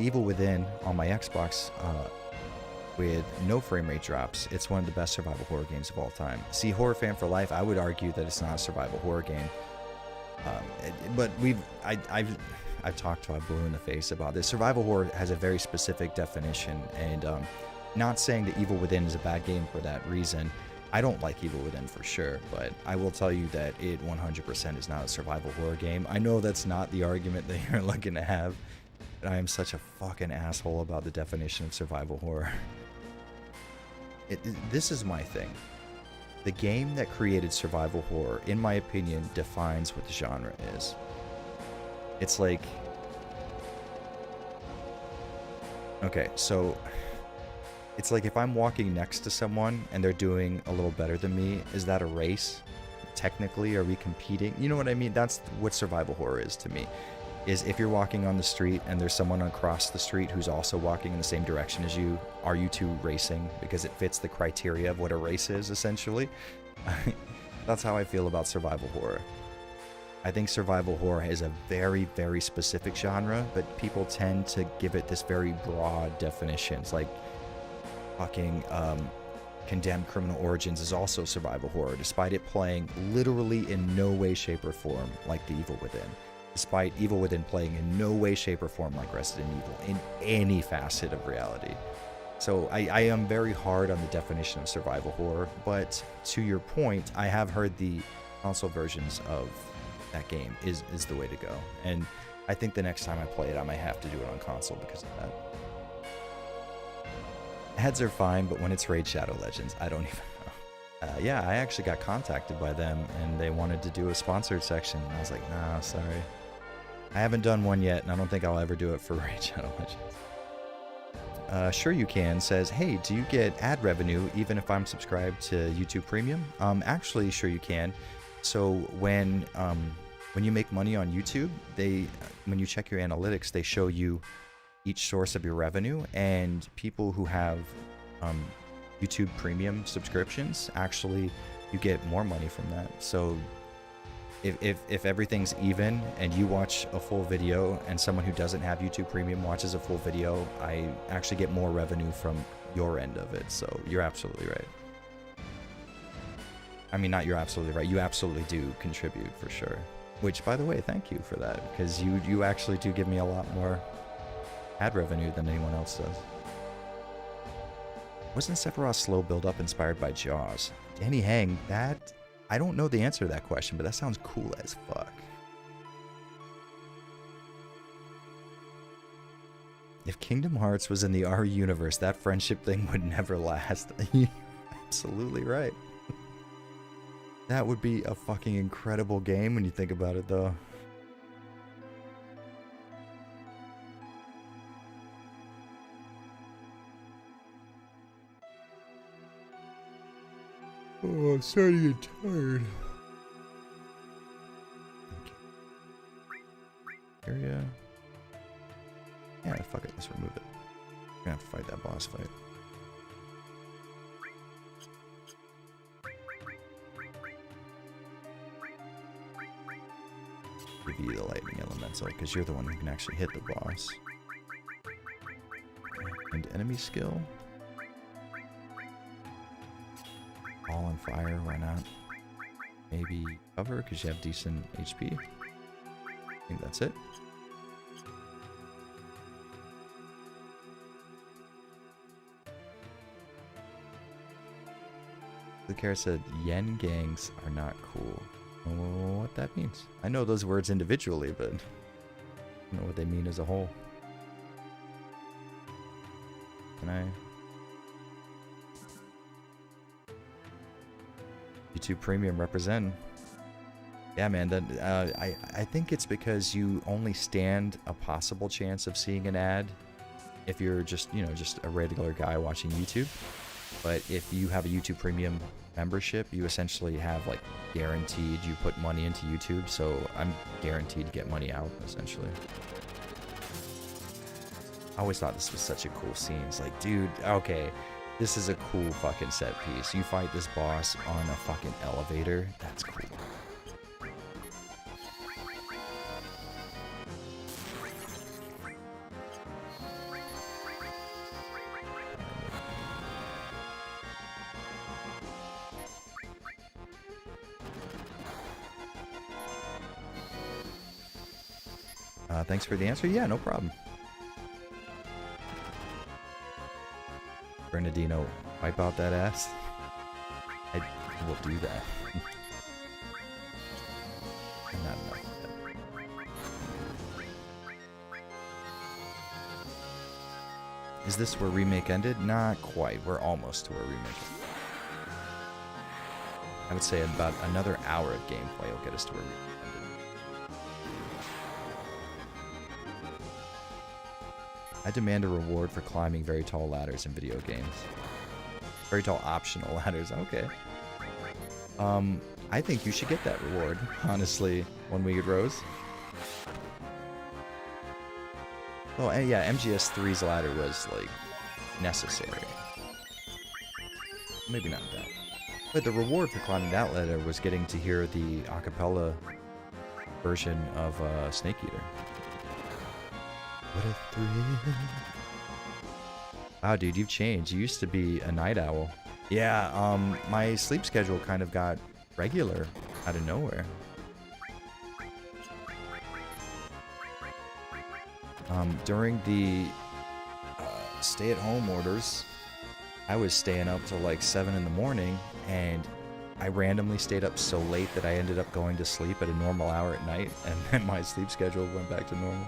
Evil Within on my Xbox with no frame rate drops. It's one of the best survival horror games of all time. See, Horror Fan for Life, I would argue that it's not a survival horror game. But I've talked to Blue in the face about this. Survival horror has a very specific definition, and not saying that Evil Within is a bad game for that reason. I don't like Evil Within for sure, but I will tell you that it 100% is not a survival horror game. I know that's not the argument that you're looking to have, but I am such a fucking asshole about the definition of survival horror. This is my thing. The game that created survival horror, in my opinion, defines what the genre is. It's like... Okay, so... It's like if I'm walking next to someone and they're doing a little better than me, is that a race? Technically, are we competing? You know what I mean? That's what survival horror is to me. Is if you're walking on the street and there's someone across the street who's also walking in the same direction as you, are you two racing? Because it fits the criteria of what a race is, essentially. That's how I feel about survival horror. I think survival horror is a very, very specific genre, but people tend to give it this very broad definition. It's like fucking Condemned Criminal Origins is also survival horror, despite it playing literally in no way, shape, or form like the Evil Within. Despite Evil Within playing in no way, shape, or form like Resident Evil in any facet of reality. So I am very hard on the definition of survival horror, but to your point, I have heard the console versions of that game is the way to go. And I think the next time I play it, I might have to do it on console because of that. Ads are fine, but when it's Raid Shadow Legends, I don't even know. Yeah, I actually got contacted by them, and they wanted to do a sponsored section. And I was like, nah, sorry. I haven't done one yet, and I don't think I'll ever do it for Raid Shadow Legends. Sure You Can says, hey, do you get ad revenue even if I'm subscribed to YouTube Premium? Actually, Sure You Can. So when you make money on YouTube, when you check your analytics, they show you each source of your revenue, and people who have YouTube Premium subscriptions, actually you get more money from that. So if everything's even and you watch a full video and someone who doesn't have YouTube Premium watches a full video, I actually get more revenue from your end of it. So you're absolutely right. I mean, not you're absolutely right. You absolutely do contribute for sure. Which, by the way, thank you for that, because you actually do give me a lot more ad revenue than anyone else does. Wasn't Sephiroth's slow build-up inspired by Jaws? Danny Hang, that... I don't know the answer to that question, but that sounds cool as fuck. If Kingdom Hearts was in the RE universe, that friendship thing would never last. You're absolutely right. That would be a fucking incredible game when you think about it, though. Oh, I'm starting to get tired. Area. Yeah, fuck it. Let's remove it. We're gonna have to fight that boss fight. Give you the lightning elemental, because you're the one who can actually hit the boss. And enemy skill. All on fire, why not? Maybe cover, because you have decent HP. I think that's it. The carrot said, yen gangs are not cool. I don't know what that means. I know those words individually, but I don't know what they mean as a whole. Can I... YouTube Premium represent. Yeah, man. That I think it's because you only stand a possible chance of seeing an ad if you're just just a regular guy watching YouTube. But if you have a YouTube Premium membership, you essentially have like guaranteed you put money into YouTube, so I'm guaranteed to get money out essentially. I always thought this was such a cool scene. It's like, dude, okay, this is a cool fucking set piece. You fight this boss on a fucking elevator. That's cool. Thanks for the answer. Yeah, no problem. Bernardino, wipe out that ass. I will do that. I'm not enough of that. Is this where Remake ended? Not quite. We're almost to where Remake ended. I would say about another hour of gameplay will get us to where Remake ended. I demand a reward for climbing very tall ladders in video games. Very tall optional ladders, okay. I think you should get that reward, honestly, One Winged Rose. Oh, and yeah, MGS3's ladder was, like, necessary. Maybe not that. But the reward for climbing that ladder was getting to hear the acapella version of Snake Eater. What a thrill. Wow, dude, you've changed. You used to be a night owl. Yeah, my sleep schedule kind of got regular out of nowhere. During the stay-at-home orders, I was staying up till like 7 in the morning, and I randomly stayed up so late that I ended up going to sleep at a normal hour at night, and then my sleep schedule went back to normal.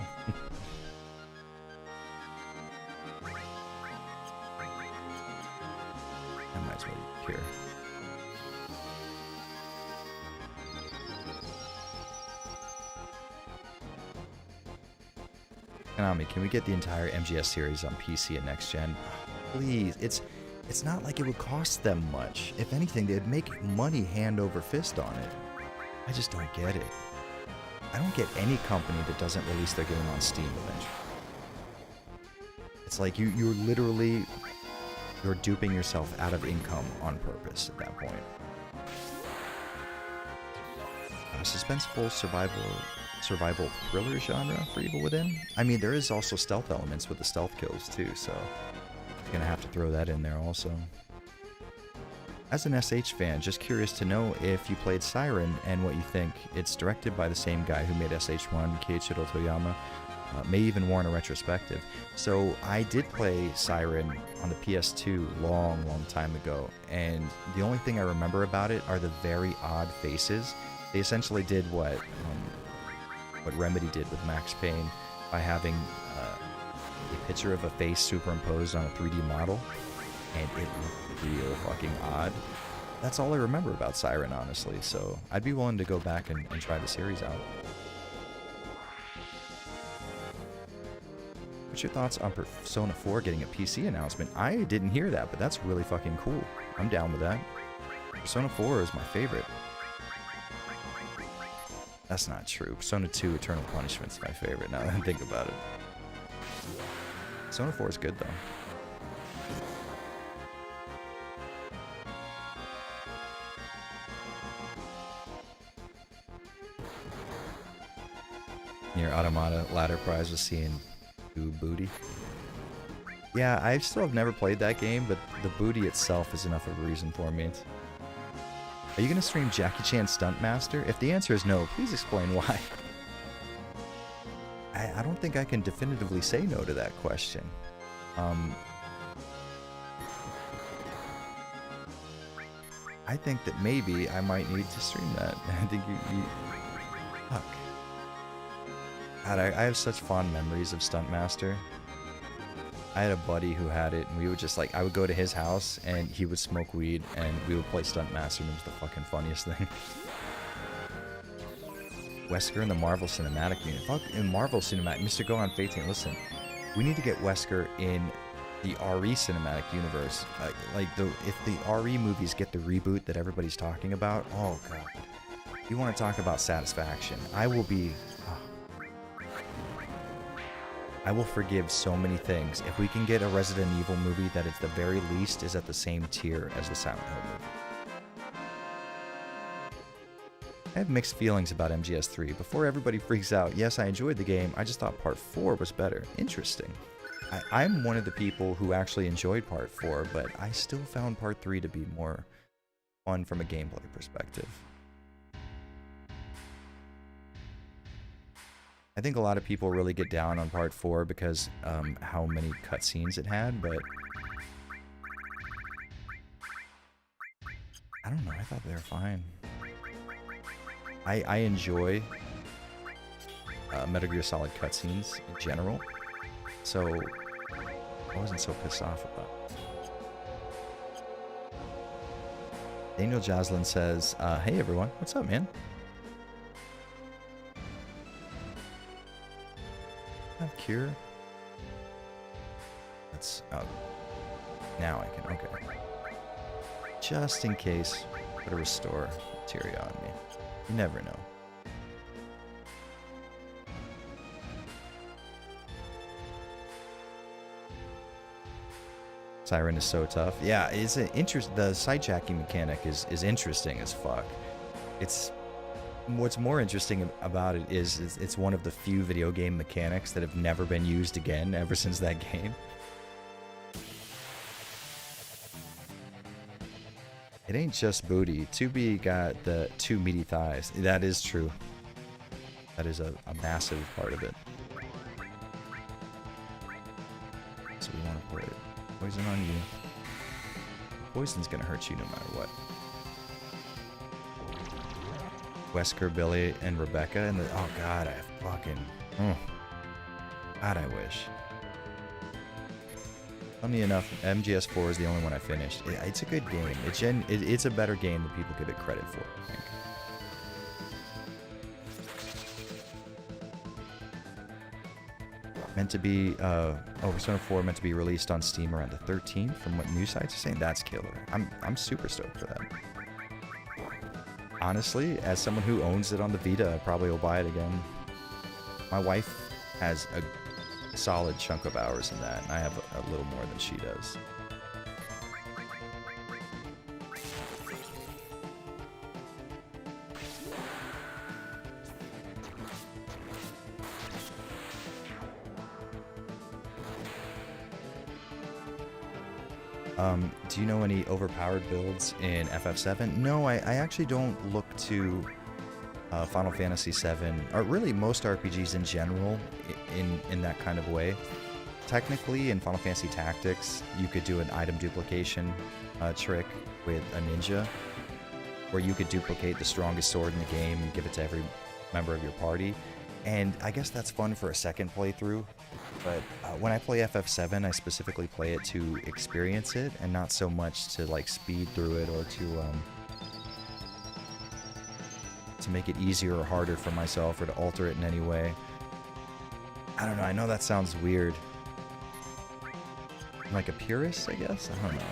I might as well eat here. Konami, can we get the entire MGS series on PC and next gen? Please, it's not like it would cost them much. If anything, they'd make money hand over fist on it. I just don't get it. I don't get any company that doesn't release their game on Steam eventually. It's like you're literally duping yourself out of income on purpose at that point. Suspenseful survival thriller genre for Evil Within. I mean, there is also stealth elements with the stealth kills too, so you're gonna have to throw that in there also. As an SH fan, just curious to know if you played Siren and what you think. It's directed by the same guy who made SH1, Keiichiro Toyama. May even warrant a retrospective. So I did play Siren on the PS2 long time ago, and the only thing I remember about it are the very odd faces. They essentially did what Remedy did with Max Payne by having a picture of a face superimposed on a 3D model, and it looked real fucking odd. That's all I remember about Siren, honestly, so I'd be willing to go back and try the series out. What's your thoughts on Persona 4 getting a PC announcement? I didn't hear that, but that's really fucking cool. I'm down with that. Persona 4 is my favorite. That's not true. Persona 2 Eternal Punishment's my favorite now that I think about it. Persona 4 is good though. Near Automata ladder prize was seeing booty. Yeah, I still have never played that game, but the booty itself is enough of a reason for me. Are you gonna stream Jackie Chan Stuntmaster? If the answer is no, please explain why. I don't think I can definitively say no to that question. I think that maybe I might need to stream that. I think you fuck. God, I have such fond memories of Stuntmaster. I had a buddy who had it, and we would just like, I would go to his house, and he would smoke weed, and we would play Stunt Master, and it was the fucking funniest thing. Wesker in the Marvel Cinematic Universe. Fuck, in Marvel Cinematic, Mr. Gohan Fate, listen, we need to get Wesker in the RE Cinematic Universe. If the RE movies get the reboot that everybody's talking about, oh god. You want to talk about satisfaction. I will forgive so many things. If we can get a Resident Evil movie that at the very least is at the same tier as the Silent Hill movie. I have mixed feelings about MGS3. Before everybody freaks out, yes, I enjoyed the game, I just thought Part 4 was better. Interesting. I'm one of the people who actually enjoyed Part 4, but I still found Part 3 to be more fun from a gameplay perspective. I think a lot of people really get down on Part 4 because how many cutscenes it had, but I don't know, I thought they were fine. I enjoy Metal Gear Solid cutscenes in general, so I wasn't so pissed off about it. Daniel Joslin says, hey everyone, what's up, man? Have cure? That's, now I can, okay. Just in case, put a restore materia on me. You never know. Siren is so tough. Yeah, it's an the sidejacking mechanic is interesting as fuck. It's what's more interesting about it is it's one of the few video game mechanics that have never been used again ever since that game. It ain't just booty. 2B got the 2 meaty thighs. That is true. That is a massive part of it. So we want to put poison on you. Poison's gonna hurt you no matter what. Wesker, Billy, and Rebecca, and oh god, I fucking... God, I wish. Funny enough, MGS4 is the only one I finished. It's a good game. It's a better game than people give it credit for, I think. Meant to be, Persona 4 meant to be released on Steam around the 13th, from what news sites are saying. That's killer. I'm super stoked for that. Honestly, as someone who owns it on the Vita, I probably will buy it again. My wife has a solid chunk of hours in that, and I have a little more than she does. Do you know any overpowered builds in FF7? No, I actually don't look to Final Fantasy VII, or really most RPGs in general, in that kind of way. Technically, in Final Fantasy Tactics, you could do an item duplication trick with a ninja, where you could duplicate the strongest sword in the game and give it to every member of your party. And I guess that's fun for a second playthrough, but when I play FF7, I specifically play it to experience it, and not so much to like speed through it or to make it easier or harder for myself or to alter it in any way. I don't know, I know that sounds weird. I'm like a purist, I guess? I don't know.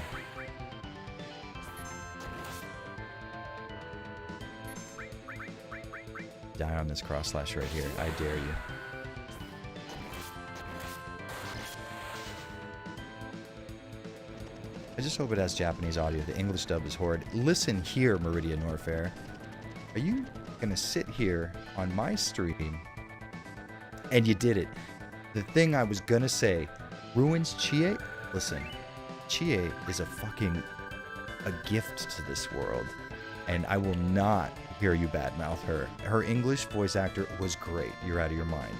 Die on this cross slash right here. I dare you. I just hope it has Japanese audio. The English dub is horrid. Listen here, Meridian Norfair. Are you gonna sit here on my stream? And you did it. The thing I was gonna say, ruins Chie? Listen, Chie is a gift to this world, and I will not hear you badmouth her. Her English voice actor was great. You're out of your mind.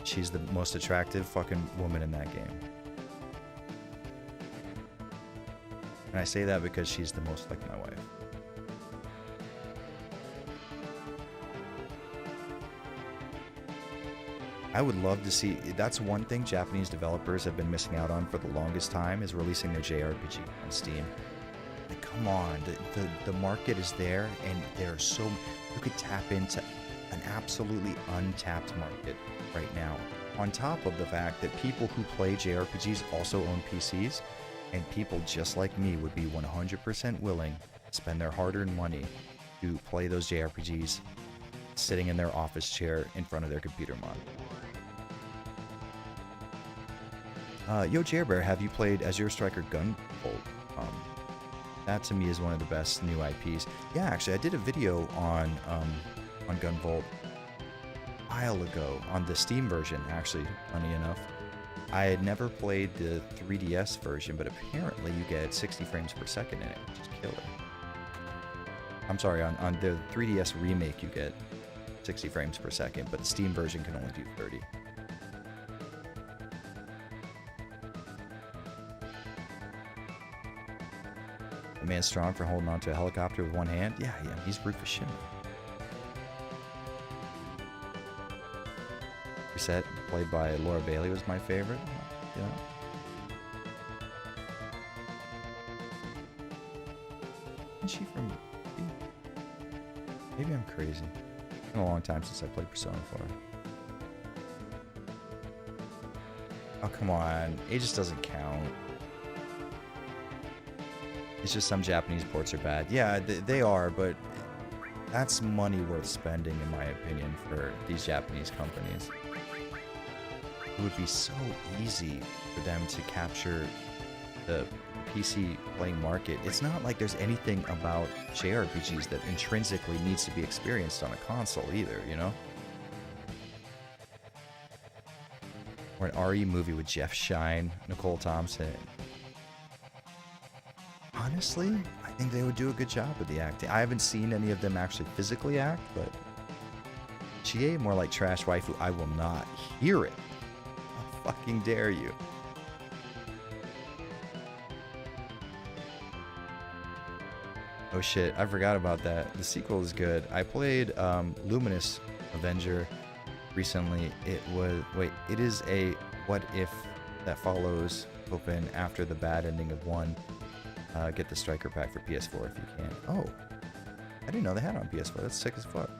She's the most attractive fucking woman in that game. And I say that because she's the most like my wife. I would love to see. That's one thing Japanese developers have been missing out on for the longest time is releasing their JRPG on Steam. Like, come on, the market is there, and there's so you could tap into an absolutely untapped market right now. On top of the fact that people who play JRPGs also own PCs, and people just like me would be 100% willing to spend their hard-earned money to play those JRPGs sitting in their office chair in front of their computer monitor. Yo, Jairbear, have you played Azure Striker Gunvolt? That to me is one of the best new IPs. Yeah, actually, I did a video on Gunvolt a while ago on the Steam version, actually, funny enough. I had never played the 3DS version, but apparently you get 60 frames per second in it, which is killer. I'm sorry, on the 3DS remake you get 60 frames per second, but the Steam version can only do 30. The man's strong for holding onto a helicopter with one hand. Yeah, he's Rufus Shinra. Reset, played by Laura Bailey, was my favorite. Yeah. Isn't she from... Maybe I'm crazy. It's been a long time since I played Persona 4. Oh, come on. It just doesn't count. It's just some Japanese ports are bad. Yeah, they are, but that's money worth spending, in my opinion, for these Japanese companies. It would be so easy for them to capture the PC playing market. It's not like there's anything about JRPGs that intrinsically needs to be experienced on a console either, you know? Or an RE movie with Jeff Shine, Nicole Thompson. Honestly, I think they would do a good job with the acting. I haven't seen any of them actually physically act, but Chie, more like trash waifu. I will not hear it. How fucking dare you? Oh shit, I forgot about that. The sequel is good. I played Luminous Avenger recently. It is a what if that follows open after the bad ending of 1. Get the Striker pack for PS4 if you can. Oh, I didn't know they had it on PS4. That's sick as fuck.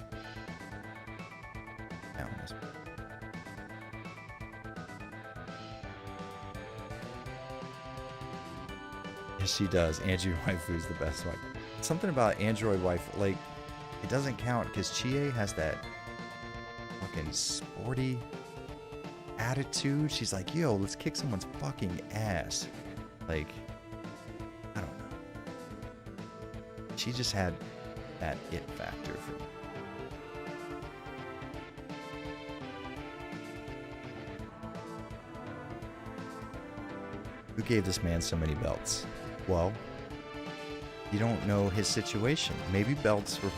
Yes, she does. Android waifu is the best one. Something about Android waifu, like, it doesn't count because Chie has that fucking sporty attitude. She's like, yo, let's kick someone's fucking ass. Like, I don't know. She just had that it factor for me. Who gave this man so many belts? Well, you don't know his situation. Maybe belts were...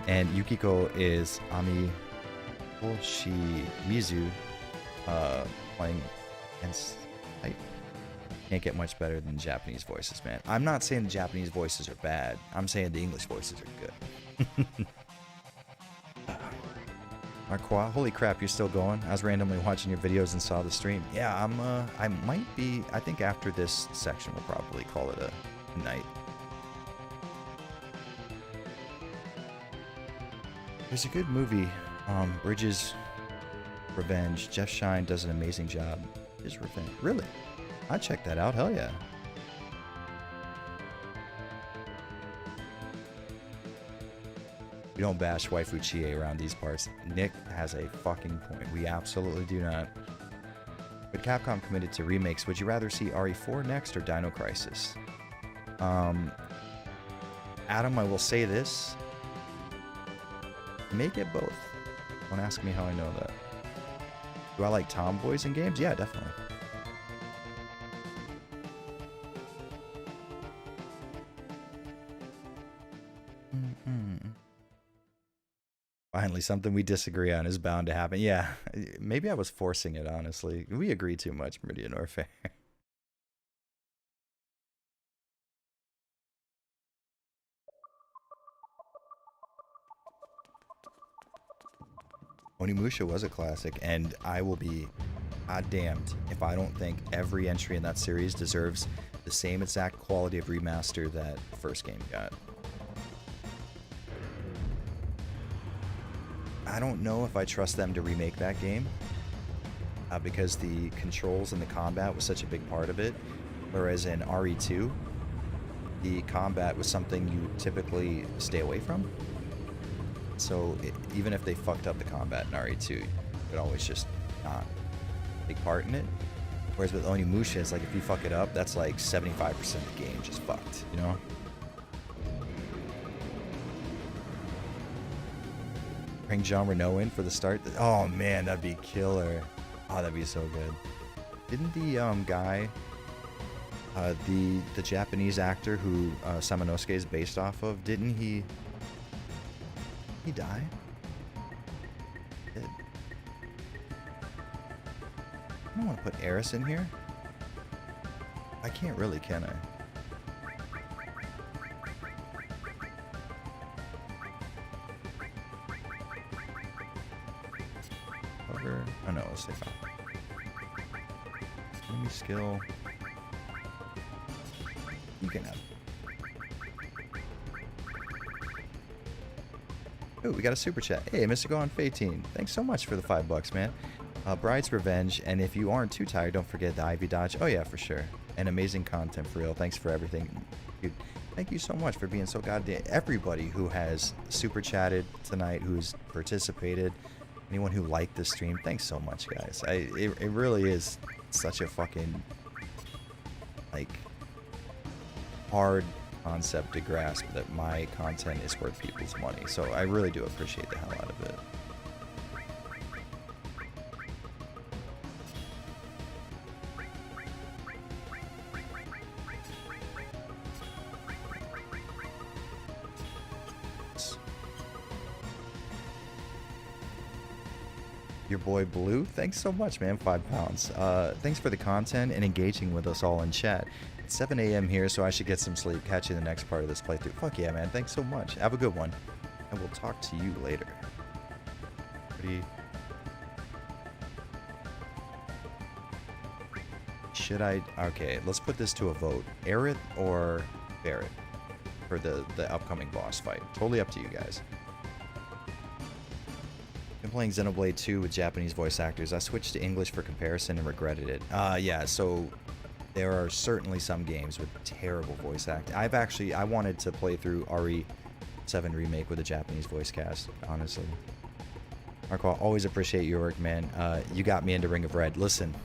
And Yukiko is Ami Mizu playing against... I can't get much better than Japanese voices, man. I'm not saying the Japanese voices are bad. I'm saying the English voices are good. Marquois, holy crap, you're still going? I was randomly watching your videos and saw the stream. Yeah, I might be, I think after this section we'll probably call it a night. There's a good movie, Bridges Revenge. Jeff Shine does an amazing job. His Revenge. Really? I'd check that out, hell yeah. We don't bash waifu Chie around these parts. Nick has a fucking point. We absolutely do not. But Capcom committed to remakes. Would you rather see RE4 next or Dino Crisis? Adam, I will say this. You may get both. Don't ask me how I know that. Do I like tomboys in games? Yeah, definitely. Finally, something we disagree on is bound to happen. Yeah, maybe I was forcing it, honestly. We agree too much, Meridian Orphan. Onimusha was a classic, and I will be goddamned if I don't think every entry in that series deserves the same exact quality of remaster that the first game got. I don't know if I trust them to remake that game because the controls and the combat was such a big part of it, whereas in RE2, the combat was something you typically stay away from. So even if they fucked up the combat in RE2, it would always just not take part in it. Whereas with Onimusha, it's like if you fuck it up, that's like 75% of the game just fucked, you know? Bring Jean Reno in for the start. Oh man, that'd be killer. Oh, that'd be so good. Didn't the guy, the Japanese actor who Samanosuke is based off of, didn't he die? Did. I don't want to put Eris in here. I can't really, can I? Over. Oh no, let's say fine. Enemy skill. You can have. Oh, we got a super chat. Hey, Mr. Gohan 18. Thanks so much for the $5, man. Bride's Revenge, and if you aren't too tired, don't forget the Ivy Dodge. Oh yeah, for sure. And amazing content for real. Thanks for everything. Dude, thank you so much for being so goddamn... Everybody who has super chatted tonight, who's participated, anyone who liked the stream, thanks so much, guys. It really is such a fucking, like, hard concept to grasp that my content is worth people's money. So I really do appreciate the hell out of it. Your boy Blue, thanks so much, man. £5. Thanks for the content and engaging with us all in chat. It's 7 a.m. here, so I should get some sleep. Catch you in the next part of this playthrough. Fuck yeah, man. Thanks so much. Have a good one. And we'll talk to you later. Should I... Okay, let's put this to a vote. Aerith or Barret for the upcoming boss fight. Totally up to you guys. Been playing Xenoblade 2 with Japanese voice actors. I switched to English for comparison and regretted it. Yeah, so there are certainly some games with terrible voice acting. I wanted to play through RE7 Remake with a Japanese voice cast, honestly. Marco, I always appreciate your work, man. You got me into Ring of Red. Listen,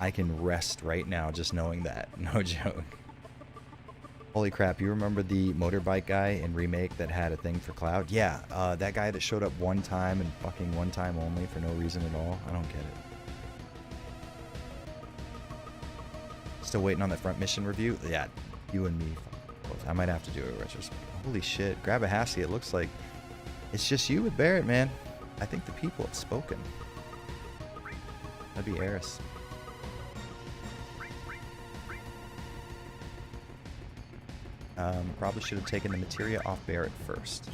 I can rest right now just knowing that. No joke. Holy crap, you remember the motorbike guy in Remake that had a thing for Cloud? Yeah, that guy that showed up one time and fucking one time only for no reason at all. I don't get it. Still waiting on that front mission review? Yeah, you and me both. I might have to do a retrospect. Holy shit, grab a Hassie. It looks like it's just you with Barret, man. I think the people have spoken. That'd be Eris. Probably should have taken the materia off Barret first.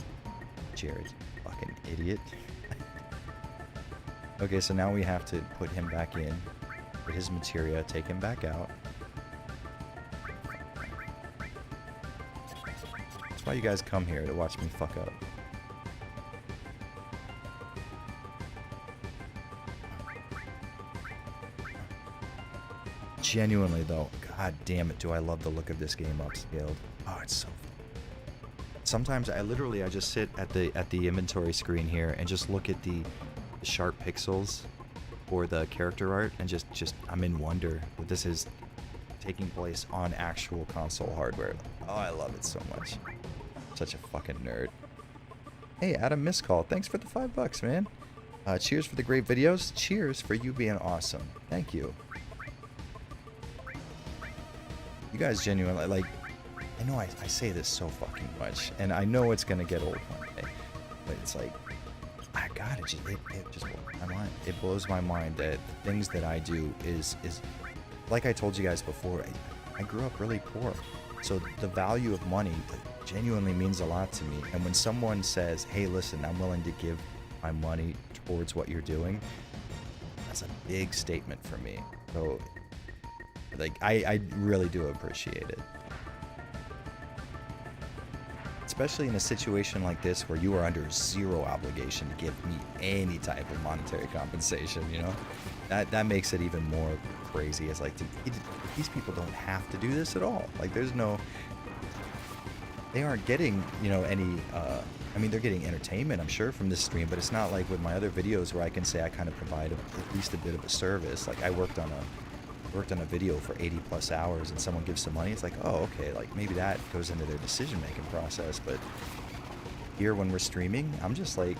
Jared, fucking idiot. Okay, so now we have to put him back in, put his materia, take him back out. That's why you guys come here, to watch me fuck up. Genuinely though, god damn it, do I love the look of this game upscaled. Oh, it's so fun. Sometimes I just sit at the inventory screen here and just look at the sharp pixels for the character art and just I'm in wonder that this is taking place on actual console hardware. Oh, I love it so much. Such a fucking nerd. Hey, Adam Miscall, thanks for the $5, man. Cheers for the great videos. Cheers for you being awesome. Thank you. You guys genuinely, like, I know I say this so fucking much, and I know it's gonna get old one day, but it's like, I gotta just, it just blows my mind. It blows my mind that the things that I do is like I told you guys before, I grew up really poor, so the value of money genuinely means a lot to me, and when someone says, hey listen, I'm willing to give my money towards what you're doing, that's a big statement for me. So, like, I really do appreciate it. Especially in a situation like this where you are under zero obligation to give me any type of monetary compensation, you know? That makes it even more crazy. It's like, these people don't have to do this at all. Like, there's no... They aren't getting, you know, any... I mean, they're getting entertainment, I'm sure, from this stream, but it's not like with my other videos where I can say I kind of provide at least a bit of a service. Like, I worked on a video for 80 plus hours and someone gives some money. It's like, oh, okay, like maybe that goes into their decision making process. But here when we're streaming, I'm just like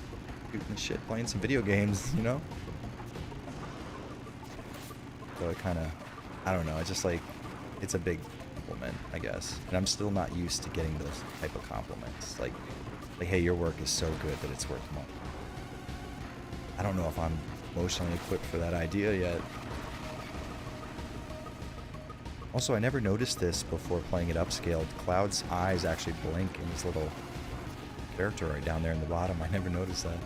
shooting the shit, playing some video games, you know? So it kind of, I don't know, it's just like, it's a big compliment, I guess. And I'm still not used to getting those type of compliments. Like, hey, your work is so good that it's worth money. I don't know if I'm emotionally equipped for that idea yet. Also, I never noticed this before playing it upscaled. Cloud's eyes actually blink in his little character right down there in the bottom. I never noticed that.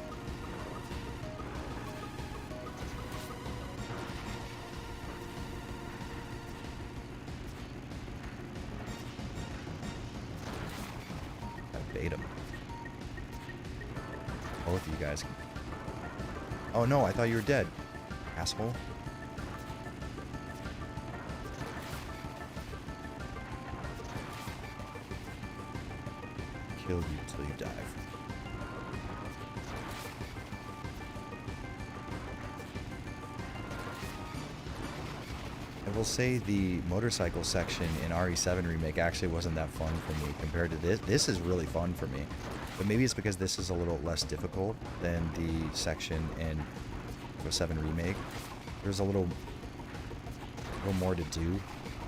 I bait him. Both of you guys can... Oh no, I thought you were dead, asshole. Kill you till you dive. I will say the motorcycle section in RE7 Remake actually wasn't that fun for me compared to this. This is really fun for me. But maybe it's because this is a little less difficult than the section in RE7 Remake. There's a little more to do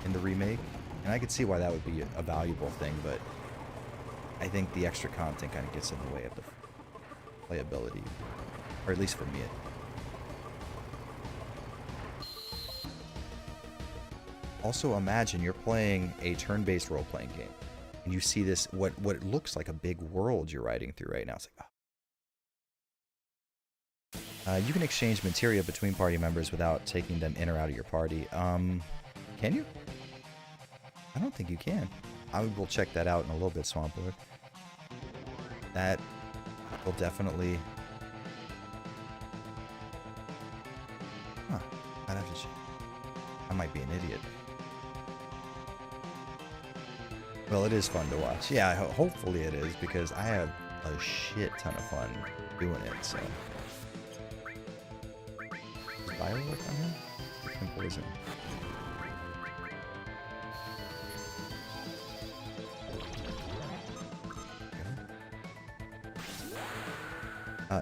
in the remake. And I could see why that would be a valuable thing, but I think the extra content kind of gets in the way of the playability, or at least for me. Also, imagine you're playing a turn-based role-playing game, and you see this what looks like a big world you're riding through right now. It's like, oh. You can exchange materia between party members without taking them in or out of your party. Can you? I don't think you can. I will check that out in a little bit, Swamp Lord. That will definitely... Huh. I'd have to check. I might be an idiot. Well, it is fun to watch. Yeah, hopefully it is, because I have a shit ton of fun doing it, so... Is fire work on him? And poison.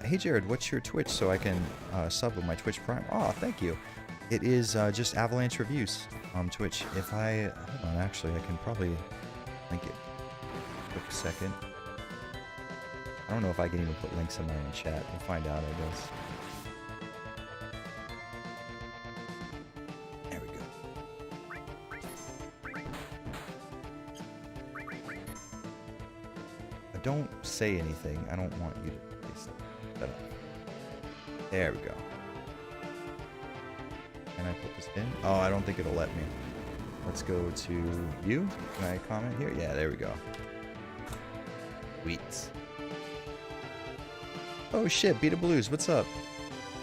Hey Jared, what's your Twitch so I can sub with my Twitch Prime? Oh, thank you. It is just Avalanche Reviews on Twitch. If I... Hold on, actually, I can probably link it. Quick second. I don't know if I can even put links in my own chat. We'll find out, I guess. There we go. Don't say anything. I don't want you to... There we go. Can I put this in? Oh, I don't think it'll let me. Let's go to you. Can I comment here? Yeah, there we go. Sweet. Oh shit, Beat a Blues, what's up?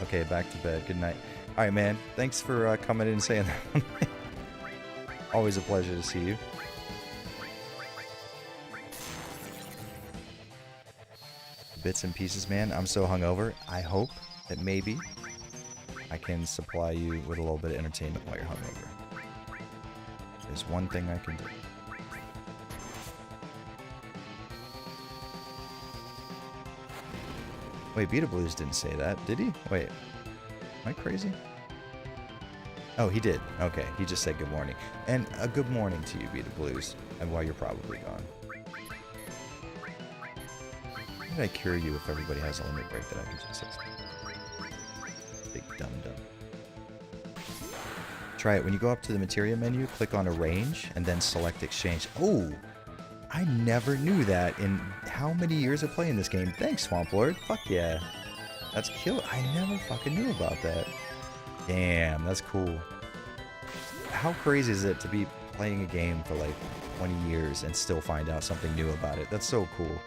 Okay, back to bed. Good night. Alright, man. Thanks for coming in and saying that. Always a pleasure to see you. Bits and pieces, man. I'm so hungover. I hope that maybe I can supply you with a little bit of entertainment while you're hungover. There's one thing I can do. Wait, Beat a Blues didn't say that, did he? Wait, am I crazy? Oh, he did. Okay, he just said good morning. And a good morning to you, Beat a Blues, and while you're probably gone. How did I cure you if everybody has a limit break that I can just say? Big dum-dum. Try it. When you go up to the materia menu, click on arrange, and then select exchange. Oh! I never knew that in how many years of playing this game. Thanks, Swamp Lord. Fuck yeah. That's killer. I never fucking knew about that. Damn, that's cool. How crazy is it to be playing a game for like 20 years and still find out something new about it? That's so cool.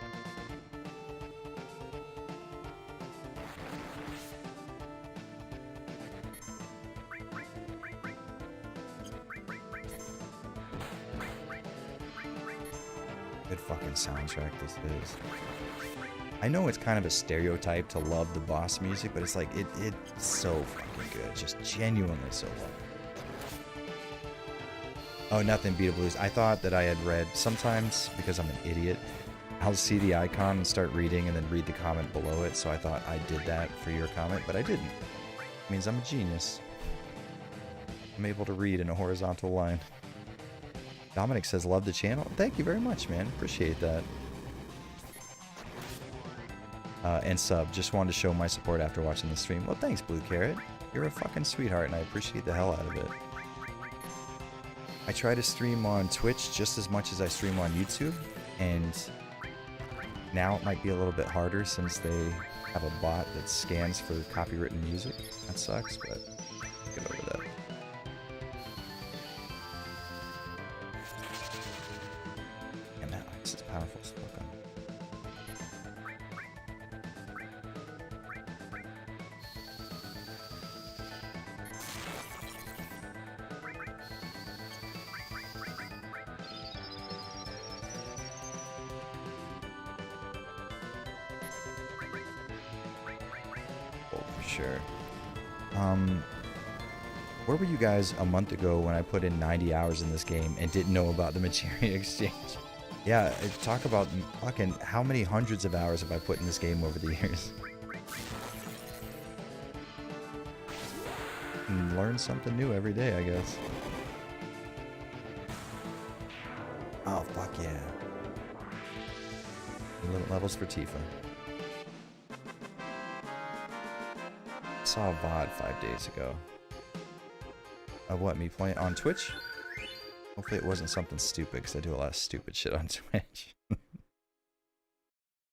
Good fucking soundtrack this is. I know it's kind of a stereotype to love the boss music, but it's like, it's so fucking good. Just genuinely so well. Oh, nothing, Beat of Blues. I thought that I had read, sometimes, because I'm an idiot, I'll see the icon and start reading and then read the comment below it, so I thought I did that for your comment, but I didn't. It means I'm a genius. I'm able to read in a horizontal line. Dominic says, love the channel. Thank you very much, man. Appreciate that. And sub. Just wanted to show my support after watching the stream. Well, thanks, Blue Carrot. You're a fucking sweetheart, and I appreciate the hell out of it. I try to stream on Twitch just as much as I stream on YouTube, and now it might be a little bit harder since they have a bot that scans for copywritten music. That sucks, but get over that. And that ice is powerful as fuck. Sure. Where were you guys a month ago when I put in 90 hours in this game and didn't know about the materia exchange? Yeah, talk about fucking how many hundreds of hours have I put in this game over the years? And learn something new every day, I guess. Oh, fuck yeah. Limit levels for Tifa. Saw a VOD 5 days ago. Of what, me playing on Twitch? Hopefully it wasn't something stupid, because I do a lot of stupid shit on Twitch.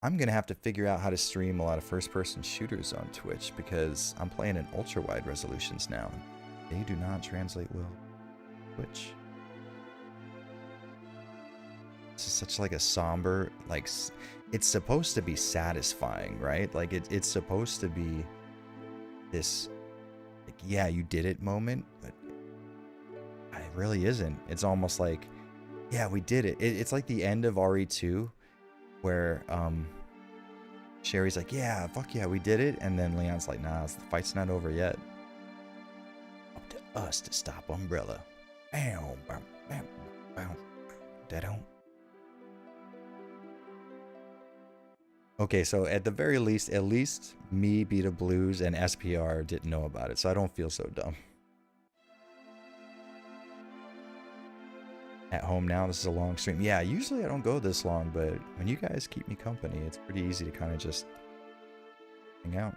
I'm gonna have to figure out how to stream a lot of first-person shooters on Twitch, because I'm playing in ultra-wide resolutions now. They do not translate well. Twitch. This is such like a somber, like, it's supposed to be satisfying, right? Like, it's supposed to be this, like, yeah, you did it moment, but it really isn't. It's almost like, yeah, we did it. It's like the end of RE2, where Sherry's like, yeah, fuck yeah, we did it, and then Leon's like, nah, the fight's not over yet. Up to us to stop Umbrella. Bam, bam, bam, bam. Da-dum. Okay, so at the very least, at least me, Beat of Blues, and SPR didn't know about it, so I don't feel so dumb. At home now, this is a long stream. Yeah, usually I don't go this long, but when you guys keep me company, it's pretty easy to kind of just hang out.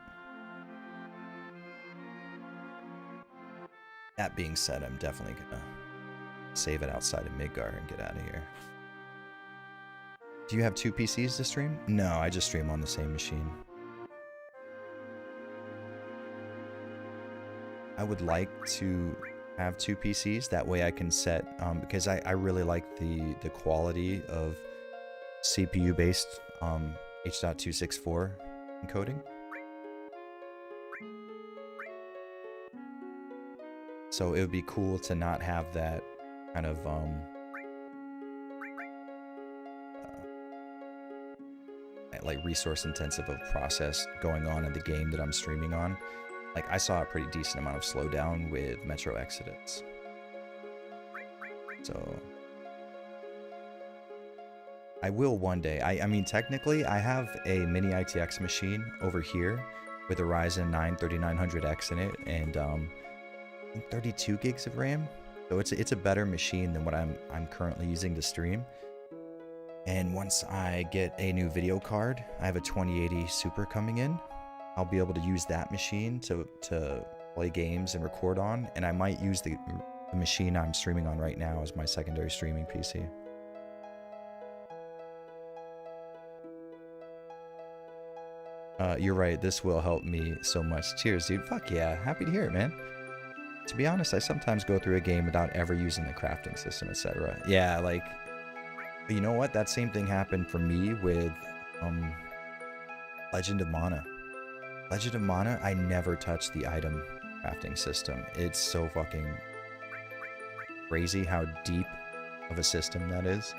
That being said, I'm definitely gonna save it outside of Midgar and get out of here. Do you have 2 PCs to stream? No, I just stream on the same machine. I would like to have 2 PCs, that way I can set, because I really like the quality of CPU-based H.264 encoding. So it would be cool to not have that kind of like resource intensive of process going on in the game that I'm streaming on. Like, I saw a pretty decent amount of slowdown with Metro Exodus. So I will one day. I mean, technically, I have a mini ITX machine over here with a Ryzen 9 3900X in it, and I think 32 gigs of RAM. So it's a better machine than what I'm currently using to stream. And once I get a new video card, I have a 2080 Super coming in. I'll be able to use that machine to play games and record on, and I might use the machine I'm streaming on right now as my secondary streaming PC. You're right. This will help me so much. Cheers, dude. Fuck yeah. Happy to hear it, man. To be honest, I sometimes go through a game without ever using the crafting system, etc. Yeah, like, you know what? That same thing happened for me with Legend of Mana. Legend of Mana, I never touched the item crafting system. It's so fucking crazy how deep of a system that is.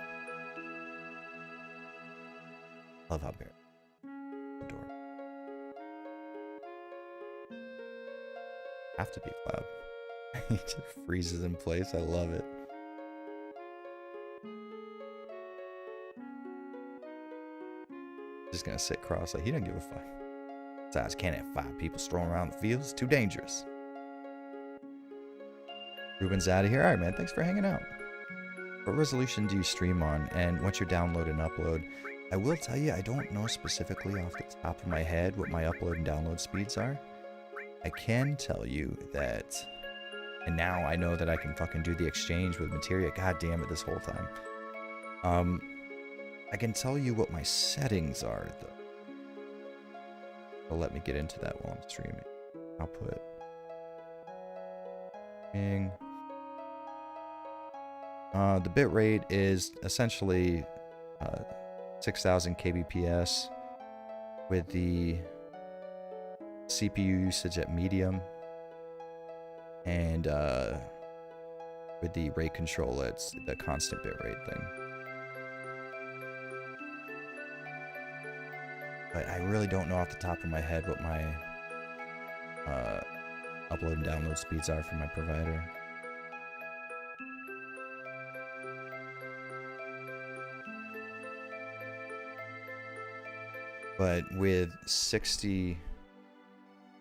Love how bare. Adore. Have to be Cloud. He just freezes in place. I love it. Just gonna sit cross like he doesn't give a fuck. Besides, can't have 5 people strolling around the fields. It's too dangerous. Ruben's out of here. All right, man. Thanks for hanging out. What resolution do you stream on, and what's your download and upload? I will tell you, I don't know specifically off the top of my head what my upload and download speeds are. I can tell you that, and now I know that I can fucking do the exchange with Materia. God damn it, this whole time. I can tell you what my settings are, though. So let me get into that while I'm streaming. Output. The bitrate is essentially 6,000 kbps with the CPU usage at medium, and with the rate control, it's the constant bitrate thing. But I really don't know off the top of my head what my upload and download speeds are from my provider. But with 60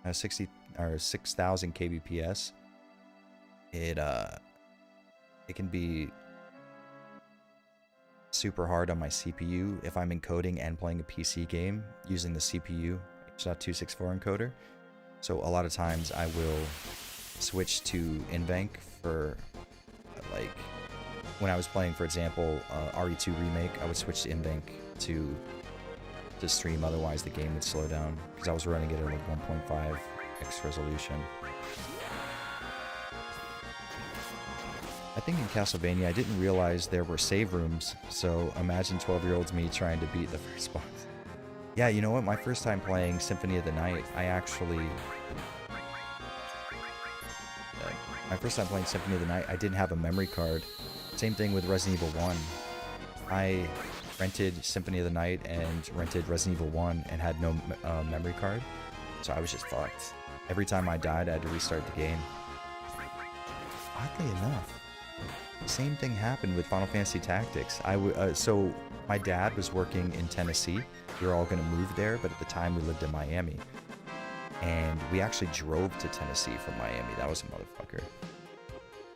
or 6,000 kbps, it can be super hard on my CPU if I'm encoding and playing a PC game using the CPU H.264 encoder. So a lot of times I will switch to InBank for, like, when I was playing, for example, RE2 Remake, I would switch to InBank to stream, otherwise the game would slow down because I was running it at like 1.5x resolution. I think in Castlevania I didn't realize there were save rooms, so imagine 12-year-old me trying to beat the first boss. Yeah, you know what? My first time playing Symphony of the Night, I didn't have a memory card. Same thing with Resident Evil 1. I rented Symphony of the Night and rented Resident Evil 1 and had no memory card, so I was just fucked. Every time I died, I had to restart the game. Oddly enough, same thing happened with Final Fantasy Tactics. So my dad was working in Tennessee. We were all going to move there, but at the time we lived in Miami. And we actually drove to Tennessee from Miami. That was a motherfucker.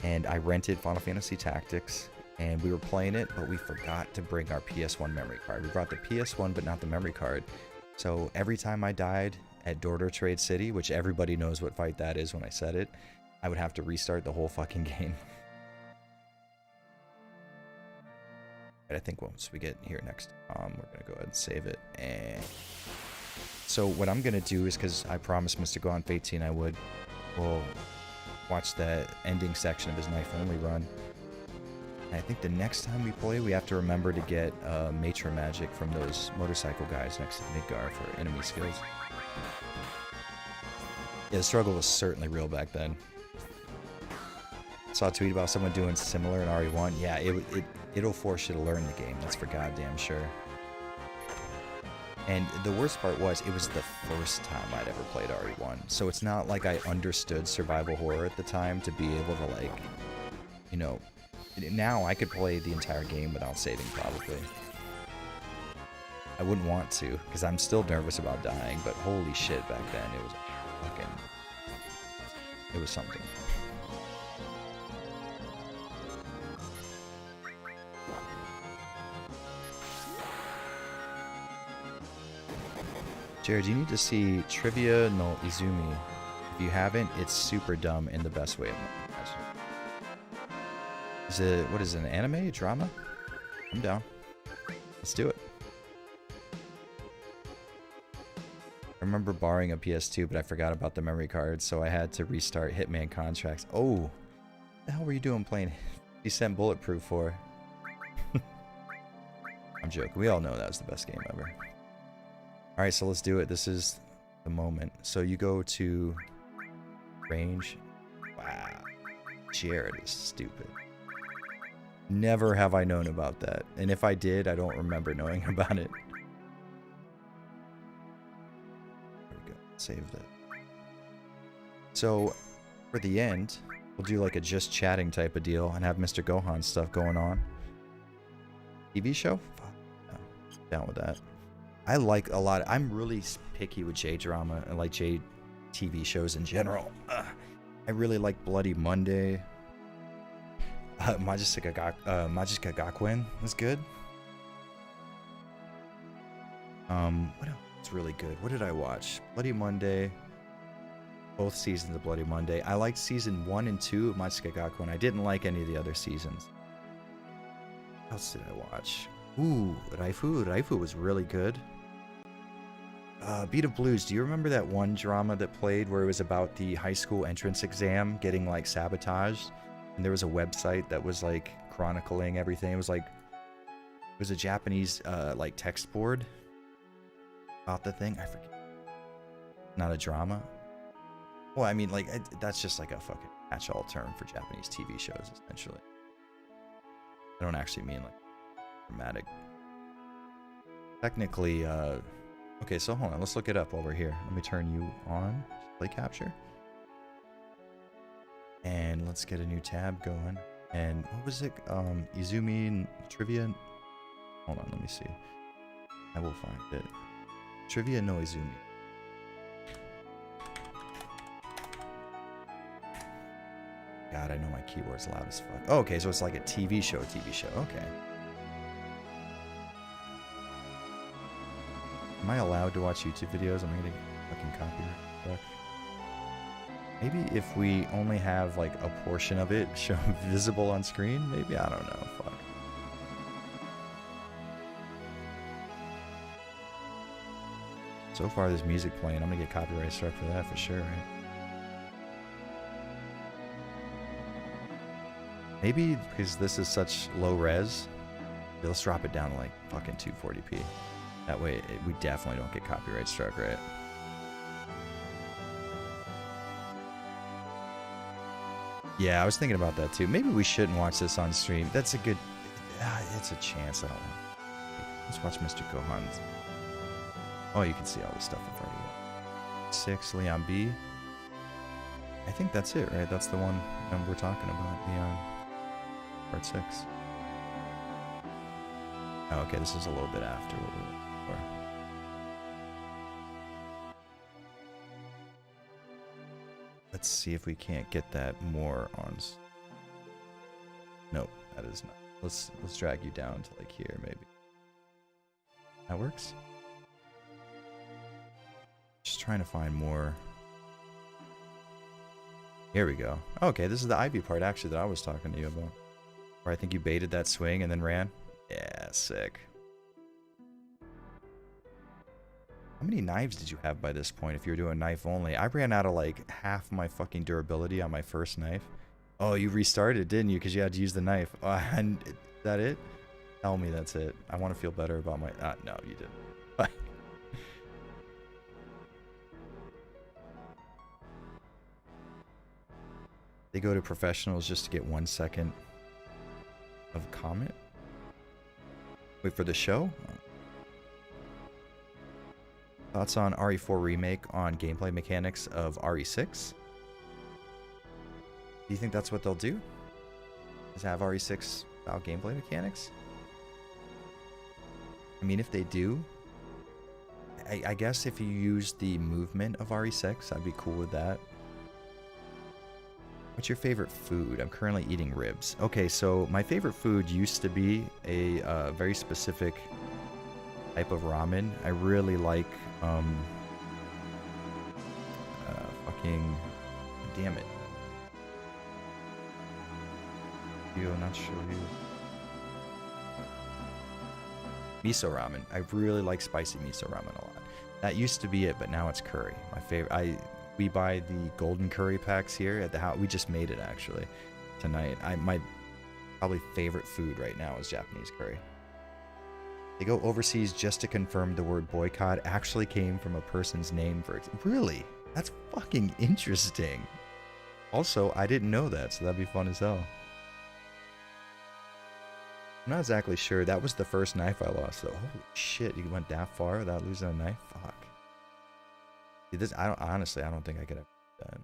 And I rented Final Fantasy Tactics, and we were playing it, but we forgot to bring our PS1 memory card. We brought the PS1, but not the memory card. So every time I died at Dorter Trade City, which everybody knows what fight that is when I said it, I would have to restart the whole fucking game. But I think once we get here next, we're gonna go ahead and save it. And so what I'm gonna do is, because I promised Mr. Go on Fate I would, we'll watch the ending section of his knife only run. And I think the next time we play, we have to remember to get Matra Magic from those motorcycle guys next to Midgar for enemy skills. Yeah, the struggle was certainly real back then. Saw a tweet about someone doing similar in RE1. Yeah, it'll force you to learn the game. That's for goddamn sure. And the worst part was, it was the first time I'd ever played RE1. So it's not like I understood survival horror at the time to be able to, like, you know, now I could play the entire game without saving probably. I wouldn't want to, because I'm still nervous about dying, but holy shit, back then it was fucking... it was something. Jared, you need to see Trivia no Izumi. If you haven't, it's super dumb in the best way. Is it, what is it, an anime, drama? I'm down. Let's do it. remember borrowing a PS2, but I forgot about the memory card, so I had to restart Hitman Contracts. Oh, what the hell were you doing playing Descent Bulletproof for? I'm joking. We all know that was the best game ever. Alright, so let's do it. This is the moment. So you go to range. Wow. Jared is stupid. Never have I known about that. And if I did, I don't remember knowing about it. There we go. Saved it. So, for the end, we'll do like a just chatting type of deal and have Mr. Gohan stuff going on. TV show? Fuck. No. Down with that. I like a lot. I'm really picky with J-drama and like J-TV shows in general. I really like Bloody Monday. Majiska Gakuen was good. What else is really good? What did I watch? Bloody Monday. Both seasons of Bloody Monday. I liked season 1 and 2 of Majiska Gakuen. I didn't like any of the other seasons. What else did I watch? Ooh, Raifu. Raifu was really good. Beat of Blues. Do you remember that one drama that played where it was about the high school entrance exam getting like sabotaged? And there was a website that was like chronicling everything. It was like, it was a Japanese like text board about the thing. I forget. Not a drama. Well, I mean, like, that's just like a fucking catch-all term for Japanese TV shows, essentially. I don't actually mean like dramatic. Technically, okay, so hold on. Let's look it up while we're here. Let me turn you on. Play capture. And let's get a new tab going. And what was it? Izumi Trivia. Hold on, let me see. I will find it. Trivia no Izumi. God, I know my keyboard's loud as fuck. Oh, okay, so it's like a TV show. Okay. Am I allowed to watch YouTube videos? Am I gonna get fucking copyright stuff? Maybe if we only have like a portion of it shown visible on screen, maybe, I don't know, fuck. So far there's music playing, I'm gonna get copyright struck for that for sure, right? Maybe because this is such low res, let's drop it down to like fucking 240p. That way we definitely don't get copyright struck, right? Yeah, I was thinking about that too. Maybe we shouldn't watch this on stream. That's a good... it's a chance. I don't know. Let's watch Mr. Gohan's. Oh, you can see all this stuff in front of you. 6, Leon B. I think that's it, right? That's the one we're talking about. Leon. Part 6. Oh, okay, this is a little bit after what we're looking for. Let's see if we can't get that more on. Nope, that is not. Let's drag you down to like here, maybe. That works. Just trying to find more. Here we go. Okay, this is the Ivy part actually that I was talking to you about. Where I think you baited that swing and then ran. Yeah, sick. How many knives did you have by this point if you were doing knife only? I ran out of like half my fucking durability on my first knife. Oh, you restarted, didn't you? Because you had to use the knife. And is that it? Tell me that's it. I want to feel better about my... no, you didn't. They go to professionals just to get 1 second of comment. Wait for the show? Thoughts on RE4 Remake on gameplay mechanics of RE6? Do you think that's what they'll do? Is have RE6 style gameplay mechanics? I mean, if they do, I guess if you use the movement of RE6, I'd be cool with that. What's your favorite food? I'm currently eating ribs. Okay, so my favorite food used to be a very specific type of ramen. I really like fucking damn it. Not sure you. Miso ramen. I really like spicy miso ramen a lot. That used to be it, but now it's curry. My favorite. We buy the golden curry packs here at the house. We just made it actually tonight. My probably favorite food right now is Japanese curry. They go overseas just to confirm the word boycott actually came from a person's name for it. Really? That's fucking interesting. Also, I didn't know that, so that'd be fun as hell. I'm not exactly sure. That was the first knife I lost, though. Holy shit, you went that far without losing a knife? Fuck. See, this, honestly, I don't think I could have done that.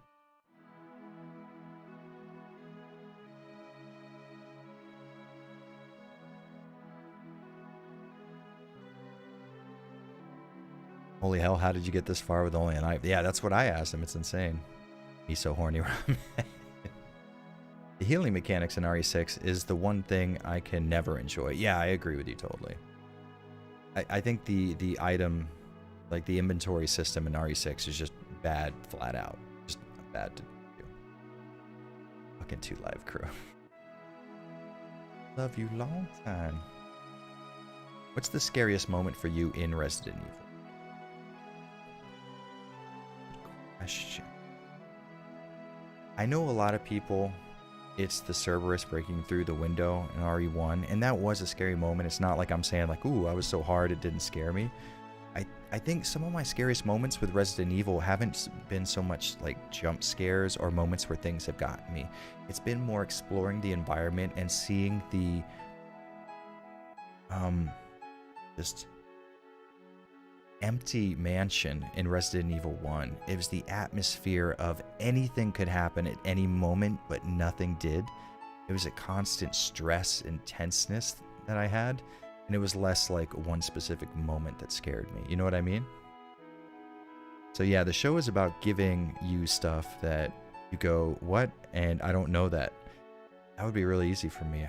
Holy hell, how did you get this far with only a knife? Yeah, that's what I asked him. It's insane. He's so horny. The healing mechanics in RE6 is the one thing I can never enjoy. Yeah, I agree with you totally. I think the item, like the inventory system in RE6 is just bad flat out. Just bad to do. Fucking 2 Live Crew. Love you long time. What's the scariest moment for you in Resident Evil? Question. I know a lot of people, it's the Cerberus breaking through the window in RE1, and that was a scary moment. It's not like I'm saying like, ooh, I was so hard it didn't scare me. I think some of my scariest moments with Resident Evil haven't been so much like jump scares or moments where things have gotten me. It's been more exploring the environment and seeing the just empty mansion in Resident Evil 1. It was the atmosphere of anything could happen at any moment, but nothing did. It was a constant stress and tenseness that I had, and it was less like one specific moment that scared me. You know what I mean? So yeah, the show is about giving you stuff that you go, what? And I don't know that. That would be really easy for me.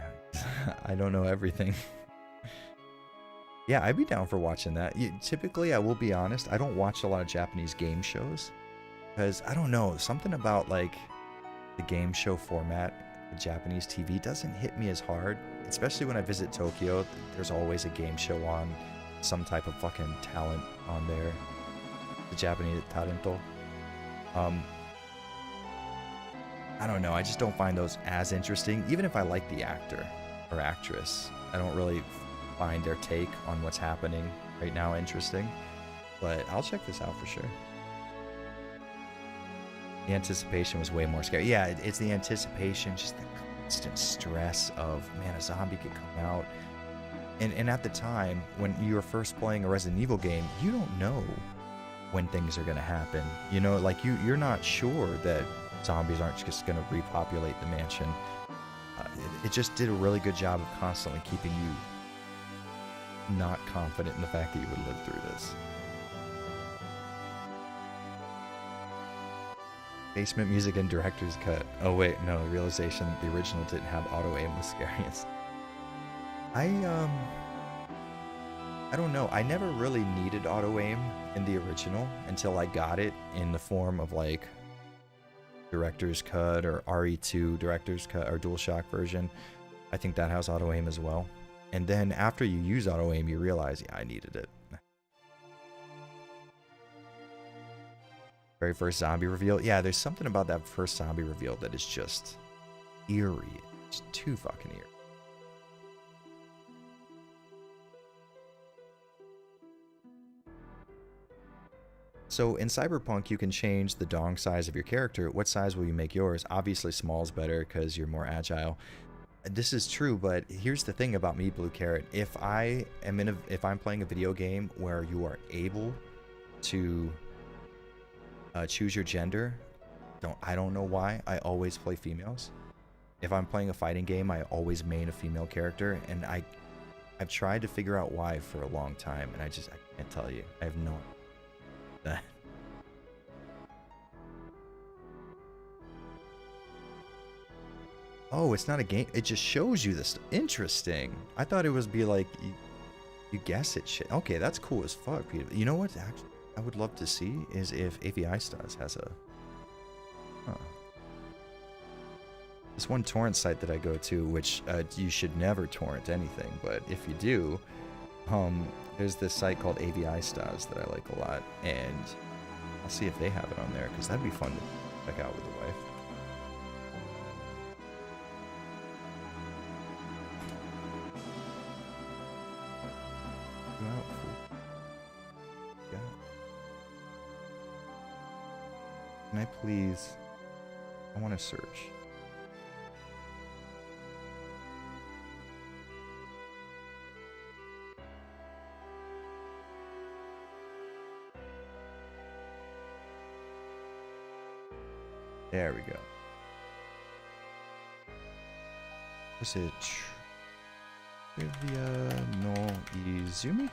I don't know everything. Yeah, I'd be down for watching that. Typically, I will be honest, I don't watch a lot of Japanese game shows because I don't know, something about like the game show format, the Japanese TV doesn't hit me as hard, especially when I visit Tokyo. There's always a game show on, some type of fucking talent on there, the Japanese talento. I don't know, I just don't find those as interesting. Even if I like the actor or actress, I don't really find their take on what's happening right now interesting, but I'll check this out for sure. The anticipation was way more scary. Yeah, it's the anticipation, just the constant stress of, man, a zombie could come out. And at the time, when you were first playing a Resident Evil game, you don't know when things are going to happen. You know, like you're not sure that zombies aren't just going to repopulate the mansion. It just did a really good job of constantly keeping you not confident in the fact that you would live through this. Basement music and director's cut. Oh wait, no, realization the original didn't have auto aim was scariest. I don't know. I never really needed auto aim in the original until I got it in the form of like director's cut or RE2 director's cut or DualShock version. I think that has auto aim as well. And then after you use auto aim, you realize, yeah, I needed it. Very first zombie reveal. Yeah, there's something about that first zombie reveal that is just eerie. It's too fucking eerie. So in Cyberpunk, you can change the dong size of your character. What size will you make yours? Obviously, small is better because you're more agile. This is true, but here's the thing about me, Blue Carrot. If I'm playing a video game where you are able to choose your gender, I don't know why, I always play females. If I'm playing a fighting game, I always main a female character, and I've tried to figure out why for a long time, and I can't tell you. I have no idea. Oh, it's not a game. It just shows you this. Interesting. I thought it was be like you guess it shit. Okay, that's cool as fuck, Peter. You know what? Actually, I would love to see is if AVI Stars has a. This one torrent site that I go to, which you should never torrent anything, but if you do, There's this site called AVI Stars that I like a lot, and I'll see if they have it on there, because that'd be fun to check out with the wife. Yeah. Can I please? I want to search. There we go. Was it Trivia no Izumi?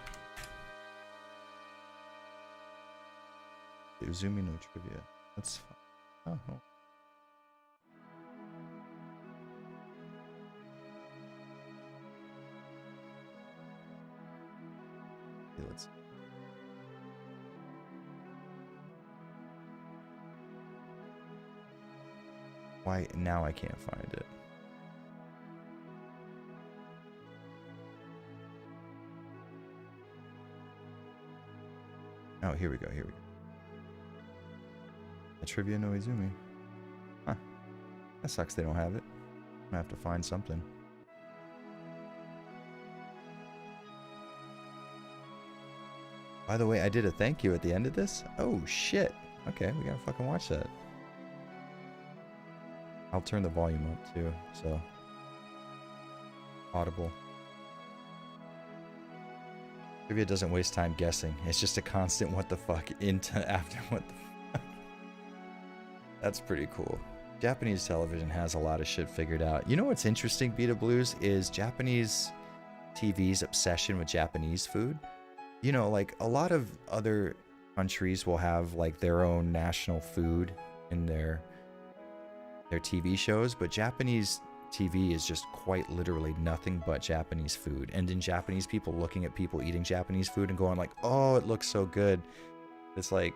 Izumi no Trivia. That's fine. Oh. Okay, let's. Why now I can't find it. Oh, here we go. A Trivia no Izumi. Huh. That sucks they don't have it. I'm gonna have to find something. By the way, I did a thank you at the end of this. Oh, shit. Okay, we gotta fucking watch that. I'll turn the volume up too, so audible. Trivia doesn't waste time guessing. It's just a constant what the fuck into after what the fuck. That's pretty cool. Japanese television has a lot of shit figured out. You know what's interesting, Beta Blues, is Japanese TV's obsession with Japanese food. You know, like a lot of other countries will have like their own national food in their TV shows, but Japanese TV is just quite literally nothing but Japanese food. And in Japanese people looking at people eating Japanese food and going like, oh, it looks so good. It's like,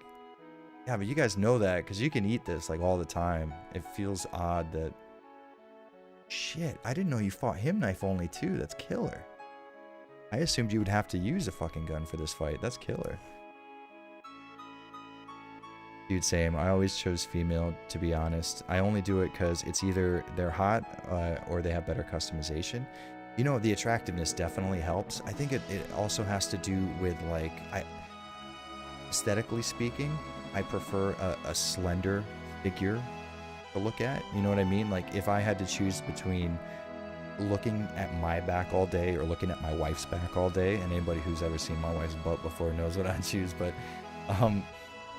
yeah, but you guys know that because you can eat this like all the time. It feels odd that, shit, I didn't know you fought him knife only too. That's killer. I assumed you would have to use a fucking gun for this fight. That's killer. Dude, same. I always chose female, to be honest. I only do it because it's either they're hot or they have better customization. You know, the attractiveness definitely helps. I think it also has to do with, like, aesthetically speaking, I prefer a slender figure to look at. You know what I mean? Like, if I had to choose between looking at my back all day or looking at my wife's back all day, and anybody who's ever seen my wife's butt before knows what I choose, but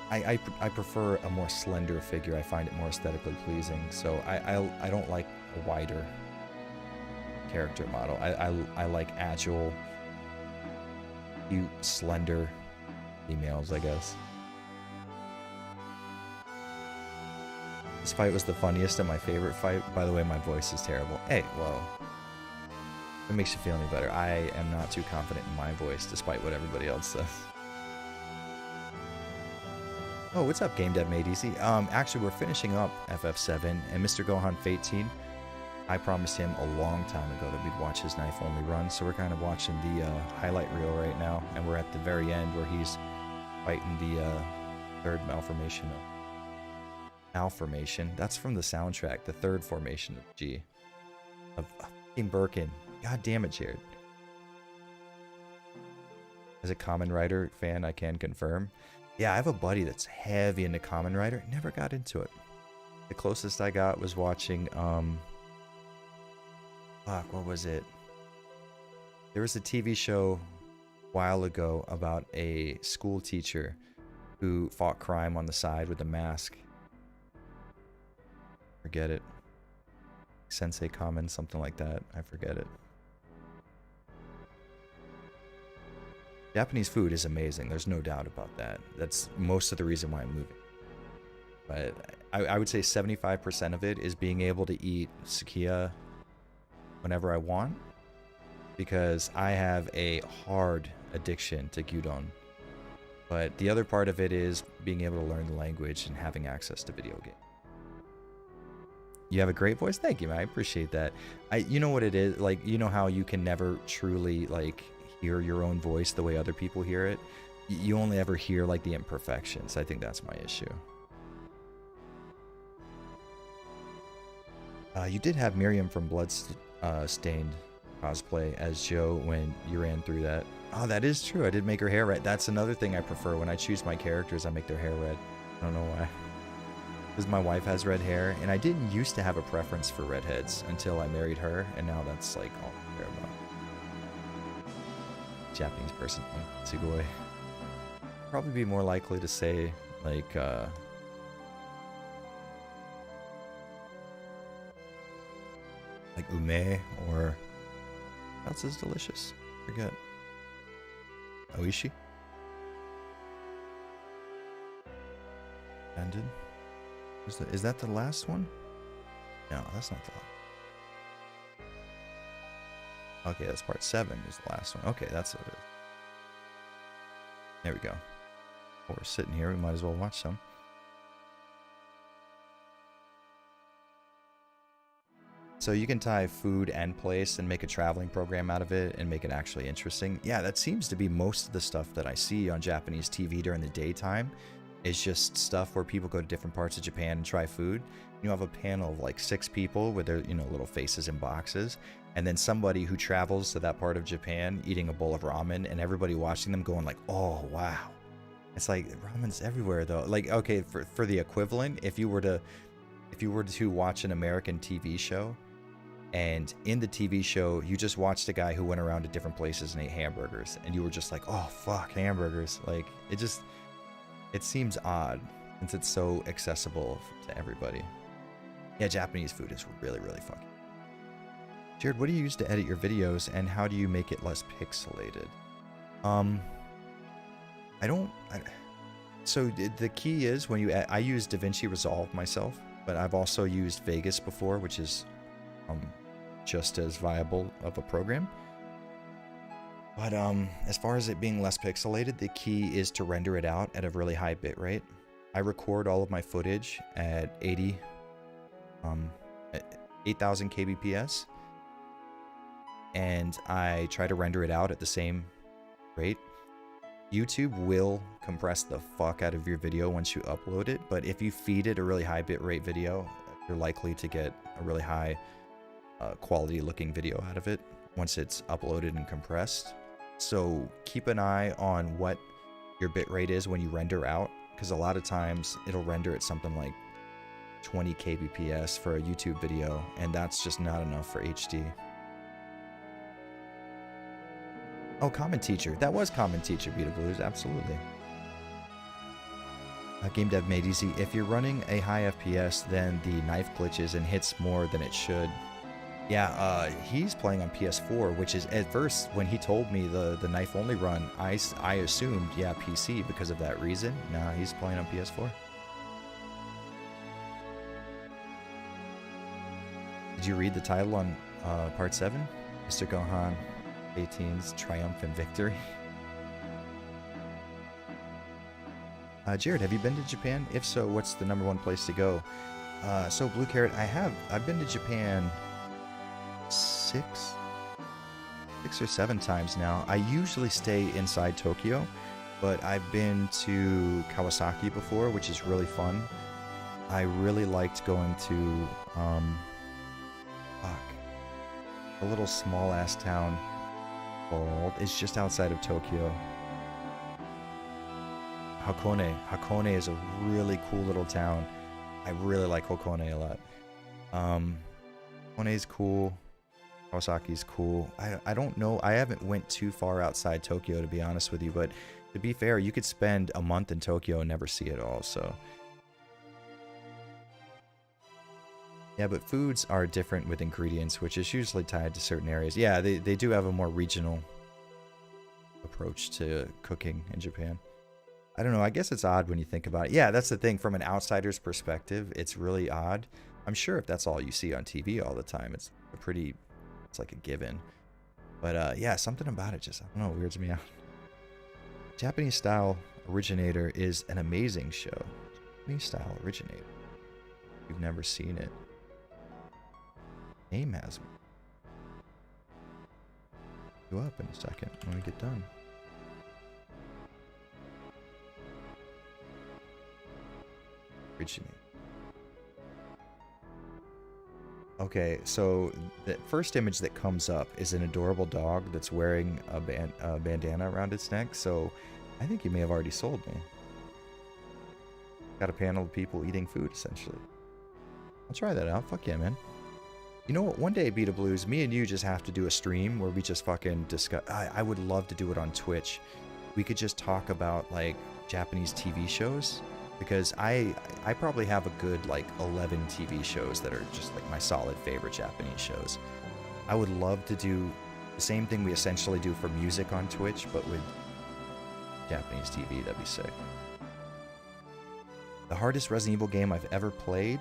I prefer a more slender figure. I find it more aesthetically pleasing. So I don't like a wider character model. I like agile, cute, slender females, I guess. This fight was the funniest and my favorite fight. By the way, my voice is terrible. Hey, well, if it makes you feel any better, I am not too confident in my voice, despite what everybody else says. Oh, what's up, Game Dev Made Easy? Actually, we're finishing up FF7, and Mr. Gohan Fate Team, I promised him a long time ago that we'd watch his knife-only run, so we're kind of watching the highlight reel right now, and we're at the very end where he's fighting the third malformation. Malformation? That's from the soundtrack, the third formation of G. Of fucking Birkin. God damn it, Jared. As a Kamen Rider fan, I can confirm. Yeah, I have a buddy that's heavy into Kamen Rider. Never got into it. The closest I got was watching, fuck, what was it? There was a TV show a while ago about a school teacher who fought crime on the side with a mask. Forget it. Sensei Kamen, something like that. I forget it. Japanese food is amazing. There's no doubt about that. That's most of the reason why I'm moving. But I would say 75% of it is being able to eat sukiya whenever I want, because I have a hard addiction to gyudon. But the other part of it is being able to learn the language and having access to video games. You have a great voice. Thank you, man. I appreciate that. You know what it is? Like, you know how you can never truly, like, hear your own voice the way other people hear it. You only ever hear like the imperfections. I think that's my issue. You did have Miriam from Bloodstained cosplay as Joe when you ran through that. Oh, that is true. I did make her hair red. That's another thing I prefer. When I choose my characters, I make their hair red. I don't know why. Because my wife has red hair, and I didn't used to have a preference for redheads until I married her, and now that's like all I care about. Japanese person, Sugoi. Probably be more likely to say like ume, or what else is delicious? Forget. Oishi? Ended? Is that the last one? No, that's not the last. Okay, that's part 7 is the last one. Okay, that's what it is. There we go. While we're sitting here, we might as well watch some. So you can tie food and place and make a traveling program out of it and make it actually interesting. Yeah, that seems to be most of the stuff that I see on Japanese TV during the daytime. It's just stuff where people go to different parts of Japan and try food. You have a panel of like 6 people with their, little faces in boxes, and then somebody who travels to that part of Japan eating a bowl of ramen, and everybody watching them going like, oh wow. It's like ramen's everywhere though. Like, okay, for the equivalent, if you were to watch an American TV show, and in the TV show you just watched a guy who went around to different places and ate hamburgers, and you were just like, oh fuck, hamburgers. Like, it seems odd since it's so accessible to everybody. Yeah, Japanese food is really, really fucking. Jared, what do you use to edit your videos, and how do you make it less pixelated? So the key is when I use DaVinci Resolve myself, but I've also used Vegas before, which is just as viable of a program. But as far as it being less pixelated, the key is to render it out at a really high bit rate. I record all of my footage at 8,000 kbps, and I try to render it out at the same rate. YouTube will compress the fuck out of your video once you upload it, but if you feed it a really high bitrate video, you're likely to get a really high quality looking video out of it once it's uploaded and compressed. So keep an eye on what your bitrate is when you render out, because a lot of times it'll render at something like 20 kbps for a YouTube video, and that's just not enough for HD. Oh, Common Teacher. That was Common Teacher, Beat of Blues, absolutely. Game Dev Made Easy. If you're running a high FPS, then the knife glitches and hits more than it should. Yeah, he's playing on PS4, which is, at first, when he told me the knife only run, I assumed, yeah, PC because of that reason. Nah, he's playing on PS4. Did you read the title on Part 7? Mr. Gohan 18's Triumphant Victory. Jared, have you been to Japan? If so, what's the #1 place to go? So Blue Carrot, I've been to Japan 6 or 7 times now. I usually stay inside Tokyo, but I've been to Kawasaki before, which is really fun. I really liked going to a little small ass town called, it's just outside of Tokyo, Hakone. Hakone is a really cool little town. I really like Hakone a lot. Hakone is cool. Kawasaki's cool. I don't know. I haven't went too far outside Tokyo, to be honest with you, but to be fair, you could spend a month in Tokyo and never see it all, so. Yeah, but foods are different with ingredients, which is usually tied to certain areas. Yeah, they do have a more regional approach to cooking in Japan. I don't know, I guess it's odd when you think about it. Yeah, that's the thing. From an outsider's perspective, it's really odd. I'm sure if that's all you see on TV all the time, it's like a given. But yeah, something about it just, I don't know, weirds me out. Japanese Style Originator is an amazing show. Japanese Style Originator. You've never seen it. Name has me. You up in a second when we get done. Originate. Okay, so the first image that comes up is an adorable dog that's wearing a bandana around its neck, so I think you may have already sold me. Got a panel of people eating food, essentially. I'll try that out. Fuck yeah, man. You know what? One day, Beta Blues, me and you just have to do a stream where we just fucking discuss. I would love to do it on Twitch. We could just talk about, like, Japanese TV shows. Because I probably have a good, like, 11 TV shows that are just, like, my solid favorite Japanese shows. I would love to do the same thing we essentially do for music on Twitch, but with Japanese TV. That'd be sick. The hardest Resident Evil game I've ever played?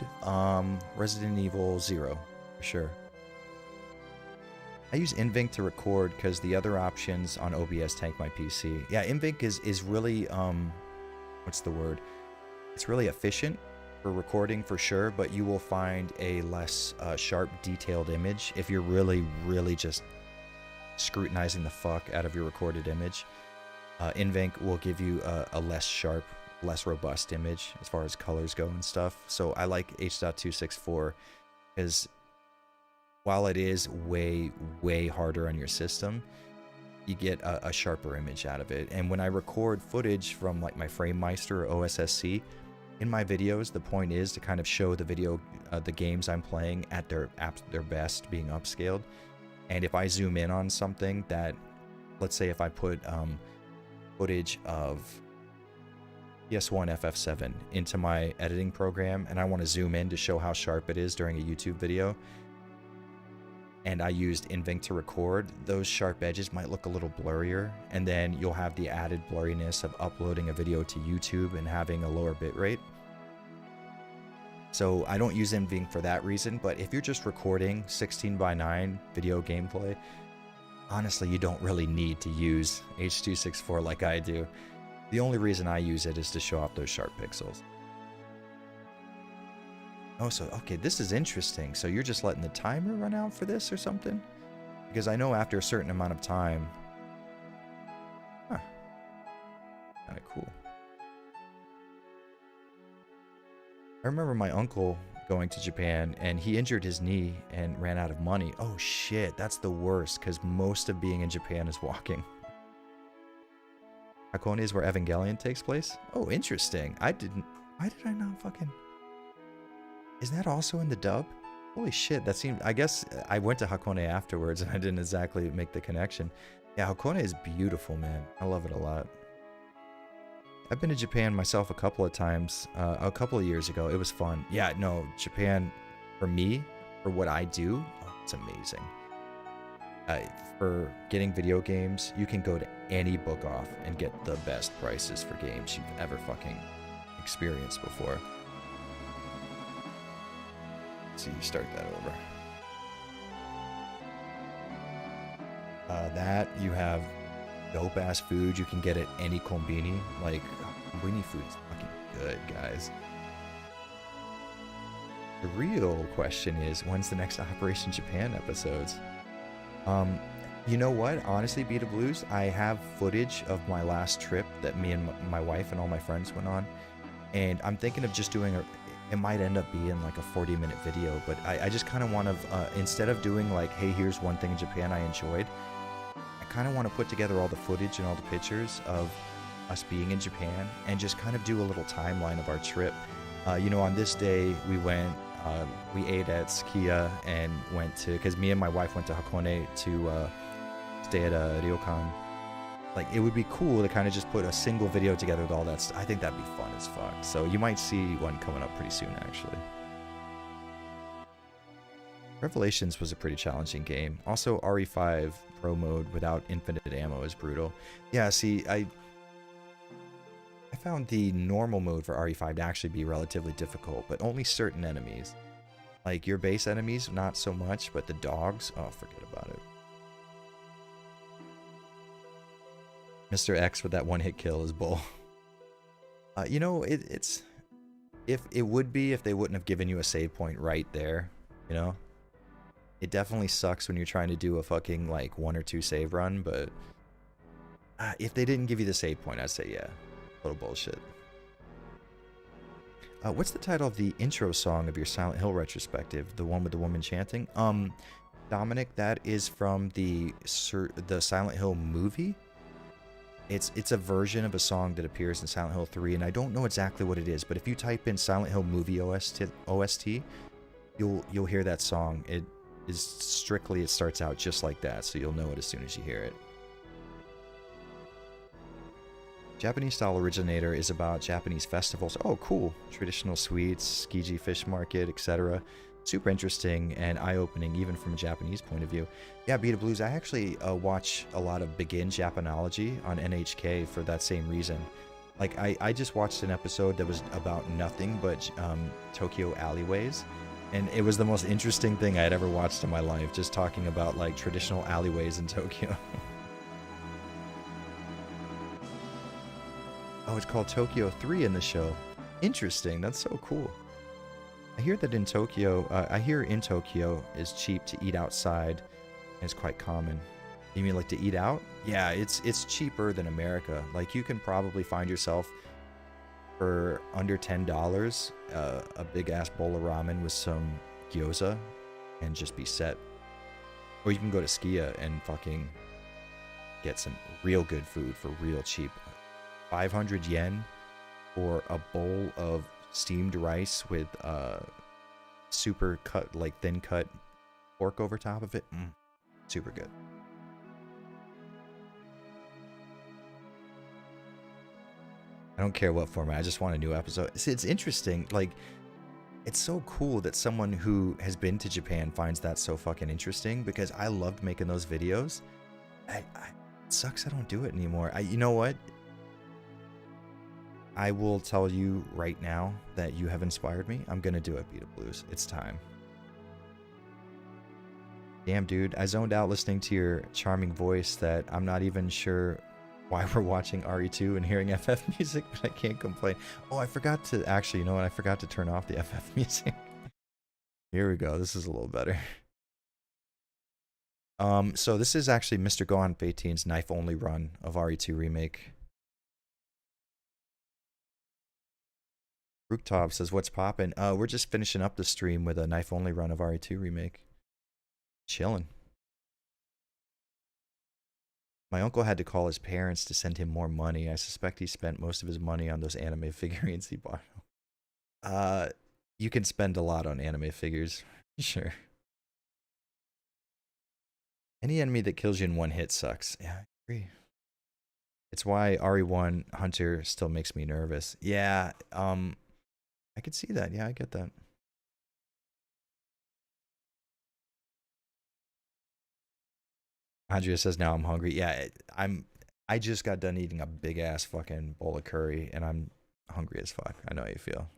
Resident Evil 0, for sure. I use Invink to record because the other options on OBS tank my PC. Yeah, Invink is really, what's the word? It's really efficient for recording for sure, but you will find a less sharp, detailed image if you're really, really just scrutinizing the fuck out of your recorded image. Invink will give you a less sharp, less robust image as far as colors go and stuff. So I like H.264 because while it is way, way harder on your system, you get a sharper image out of it. And when I record footage from like my FrameMeister or OSSC, in my videos, the point is to kind of show the games I'm playing at their best, being upscaled. And if I zoom in on something that, let's say if I put footage of PS1 FF7 into my editing program, and I want to zoom in to show how sharp it is during a YouTube video, and I used Invink to record, those sharp edges might look a little blurrier, and then you'll have the added blurriness of uploading a video to YouTube and having a lower bitrate. So I don't use Invink for that reason, but if you're just recording 16:9 video gameplay, honestly, you don't really need to use H.264 like I do. The only reason I use it is to show off those sharp pixels. Oh, so, okay, this is interesting. So you're just letting the timer run out for this or something? Because I know after a certain amount of time... Huh. Kinda cool. I remember my uncle going to Japan, and he injured his knee and ran out of money. Oh, shit, that's the worst, because most of being in Japan is walking. Hakone is where Evangelion takes place? Oh, interesting. Why did I not fucking... Isn't that also in the dub? Holy shit, that seemed... I guess I went to Hakone afterwards and I didn't exactly make the connection. Yeah, Hakone is beautiful, man. I love it a lot. I've been to Japan myself a couple of times, a couple of years ago. It was fun. Yeah, no, Japan, for me, for what I do, oh, it's amazing. For getting video games, you can go to any book off and get the best prices for games you've ever fucking experienced before. So you start that over. That you have dope ass food you can get at any kombini. Like, kombini food is fucking good, guys. The real question is, when's the next Operation Japan episodes? You know what? Honestly, Beta Blues, I have footage of my last trip that me and my wife and all my friends went on, and I'm thinking of just doing it might end up being like a 40-minute video, but I just kind of want to, instead of doing like, hey, here's one thing in Japan I enjoyed, I kind of want to put together all the footage and all the pictures of us being in Japan and just kind of do a little timeline of our trip. You know, on this day we went, we ate at Sukiya and went to, because me and my wife went to Hakone to stay at a ryokan. Like, it would be cool to kind of just put a single video together with all that stuff. I think that'd be fun as fuck. So you might see one coming up pretty soon, actually. Revelations was a pretty challenging game. Also, RE5 Pro mode without infinite ammo is brutal. Yeah, see, I found the normal mode for RE5 to actually be relatively difficult, but only certain enemies. Like, your base enemies, not so much, but the dogs, oh, forget about it. Mr. X with that one-hit kill is bull. You know, it's... If it would be if they wouldn't have given you a save point right there, you know? It definitely sucks when you're trying to do a fucking like 1 or 2 save run, but if they didn't give you the save point, I'd say yeah, a little bullshit. What's the title of the intro song of your Silent Hill retrospective? The one with the woman chanting? Dominic, that is from the Silent Hill movie. It's a version of a song that appears in Silent Hill 3, and I don't know exactly what it is, but if you type in Silent Hill movie OST, you'll hear that song. It starts out just like that, so you'll know it as soon as you hear it. Japanese style originator is about Japanese festivals. Oh, cool. Traditional sweets, Tsukiji fish market, etc. Super interesting and eye-opening, even from a Japanese point of view. Yeah, Beta Blues, I actually watch a lot of Begin Japanology on NHK for that same reason. Like, I just watched an episode that was about nothing but Tokyo alleyways. And it was the most interesting thing I had ever watched in my life, just talking about, like, traditional alleyways in Tokyo. Oh, it's called Tokyo 3 in the show. Interesting. That's so cool. I hear that in Tokyo, in Tokyo is cheap to eat outside, and it's quite common. You mean like to eat out? Yeah, it's cheaper than America. Like you can probably find yourself for under $10 a big ass bowl of ramen with some gyoza and just be set. Or you can go to Skia and fucking get some real good food for real cheap. 500 yen for a bowl of steamed rice with super cut, like thin cut pork over top of it. Super good. I don't care what format, I just want a new episode. It's interesting, like, it's so cool that someone who has been to Japan finds that so fucking interesting, because I loved making those videos. It sucks I don't do it anymore. You know what? I will tell you right now that you have inspired me. I'm gonna do it, Beta Blues. It's time. Damn, dude, I zoned out listening to your charming voice that I'm not even sure why we're watching RE2 and hearing FF music, but I can't complain. Oh, I forgot to, actually, you know what? I forgot to turn off the FF music. Here we go. This is a little better. So this is actually Mr. Gohan 18's knife-only run of RE2 Remake. Rooktop says, what's poppin'? We're just finishing up the stream with a knife-only run of RE2 Remake. Chillin'. My uncle had to call his parents to send him more money. I suspect he spent most of his money on those anime figurines he bought. You can spend a lot on anime figures. Sure. Any enemy that kills you in one hit sucks. Yeah, I agree. It's why RE1 Hunter still makes me nervous. Yeah, I could see that. Yeah, I get that. Andrea says, now I'm hungry. Yeah, I just got done eating a big ass fucking bowl of curry and I'm hungry as fuck. I know how you feel.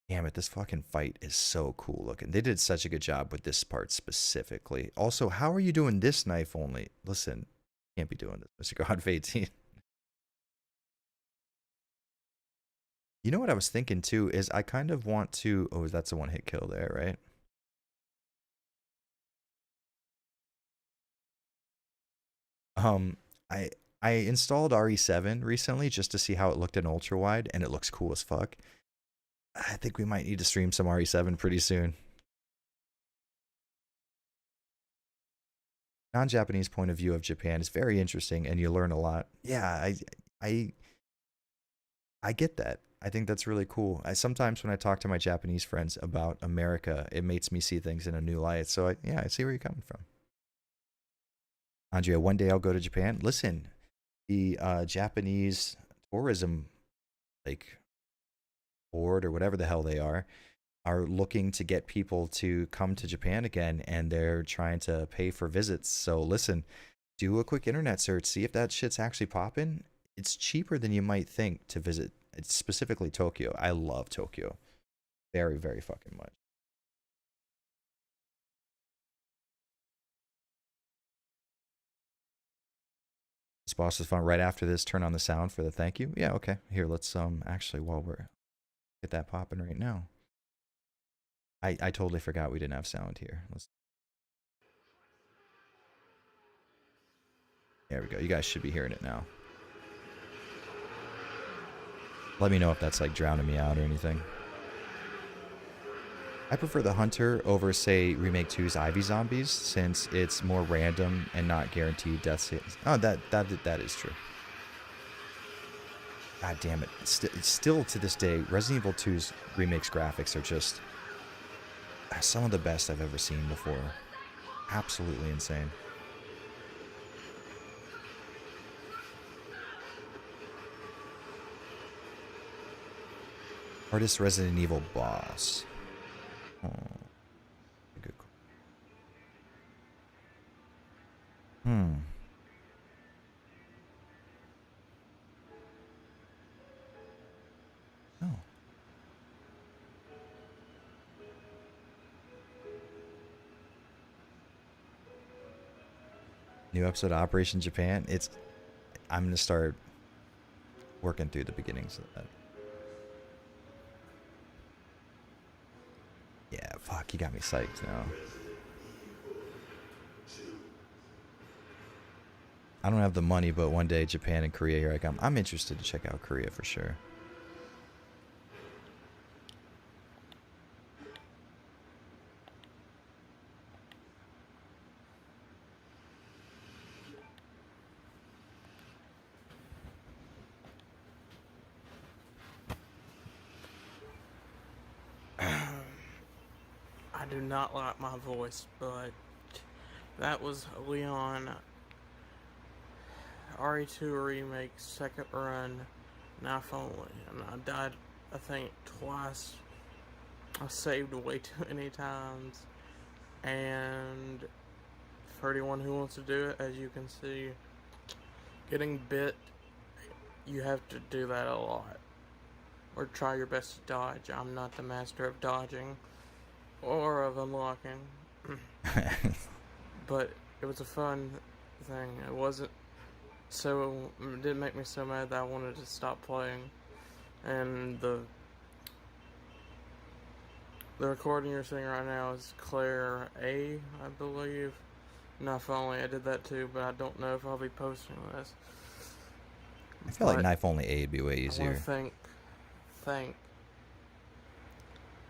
Damn it, this fucking fight is so cool looking. They did such a good job with this part specifically. Also, how are you doing this knife only? Listen, can't be doing this, Mr. God 18. You know what I was thinking too is I kind of want to. Oh, that's a one hit kill there, right? Um, I I installed RE7 recently just to see how it looked in ultra wide, and it looks cool as fuck. I think we might need to stream some RE7 pretty soon. Non-Japanese point of view of Japan is very interesting, and you learn a lot. Yeah, I I get that. I think that's really cool. Sometimes when I talk to my Japanese friends about America, it makes me see things in a new light. So yeah, I see where you're coming from. Andrea, one day I'll go to Japan. Listen, the Japanese tourism like board or whatever the hell they are looking to get people to come to Japan again, and they're trying to pay for visits. So listen, do a quick internet search, see if that shit's actually popping. It's cheaper than you might think to visit. It's specifically Tokyo. I love Tokyo very, very fucking much. This boss is fun. Right after this, turn on the sound for the thank you. Yeah, okay. Here, let's actually while we're get that popping right now. I totally forgot we didn't have sound here. There we go. You guys should be hearing it now. Let me know if that's like drowning me out or anything. I prefer the Hunter over, say, Remake 2's Ivy Zombies, since it's more random and not guaranteed death. Oh, that is true. God damn it. Still to this day, Resident Evil 2's Remake's graphics are just some of the best I've ever seen before. Absolutely insane. Hardest Resident Evil boss. Oh, good. Oh. New episode of Operation Japan. I'm gonna start working through the beginnings of that. Yeah, fuck, you got me psyched now. I don't have the money, but one day Japan and Korea, here I come. I'm interested to check out Korea for sure. I do not like my voice, but that was Leon RE2 Remake second run, knife only, and I died, I think, twice. I saved way too many times, and for anyone who wants to do it, as you can see, getting bit, you have to do that a lot, or try your best to dodge. I'm not the master of dodging or of unlocking. But it was a fun thing. It wasn't so, it didn't make me so mad that I wanted to stop playing. And the recording you're seeing right now is Claire A, I believe. Knife only, I did that too, but I don't know if I'll be posting this. I feel like Knife only A would be way easier. I want to thank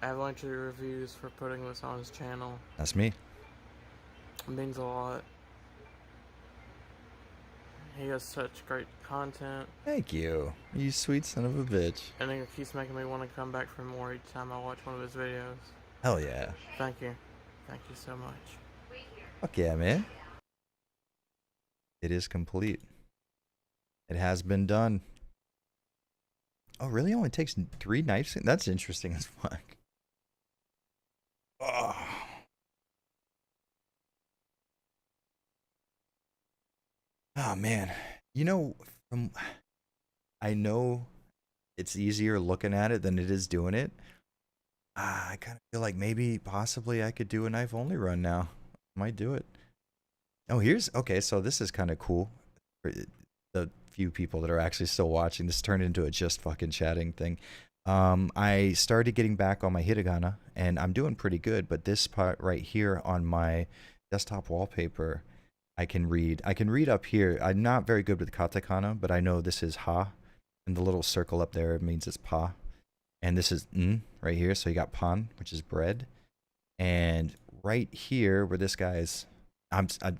Avalanche Reviews for putting this on his channel. That's me. It means a lot. He has such great content. Thank you. You sweet son of a bitch. And it keeps making me want to come back for more each time I watch one of his videos. Hell yeah. Thank you. Thank you so much. Fuck yeah, man. It is complete. It has been done. Oh, really? It only takes 3 knives? That's interesting as fuck. Oh. Oh, man. You know, I know it's easier looking at it than it is doing it. I kind of feel like maybe, possibly, I could do a knife only run now. Might do it. Oh, okay, so this is kind of cool. For the few people that are actually still watching, this turned into a just fucking chatting thing. I started getting back on my hiragana, and I'm doing pretty good, but this part right here on my desktop wallpaper, I can read up here. I'm not very good with katakana, but I know this is ha, and the little circle up there means it's pa, and this is n right here, so you got pan, which is bread, and right here where this guy's, I'm an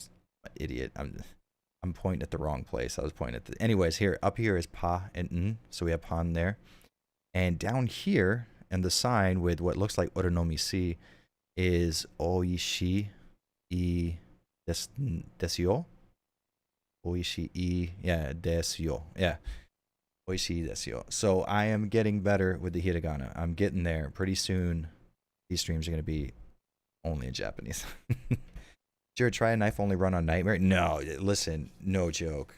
idiot, I'm pointing at the wrong place. I was pointing at anyways, here, up here is pa and n, so we have pan there. And down here, and the sign with what looks like Oronomisi is Oishi I desyo. Oishi I, yeah, desyo. Yeah. Oishi desyo. So I am getting better with the hiragana. I'm getting there. Pretty soon, these streams are going to be only in Japanese. Jared, try a knife only run on Nightmare? No, listen, no joke.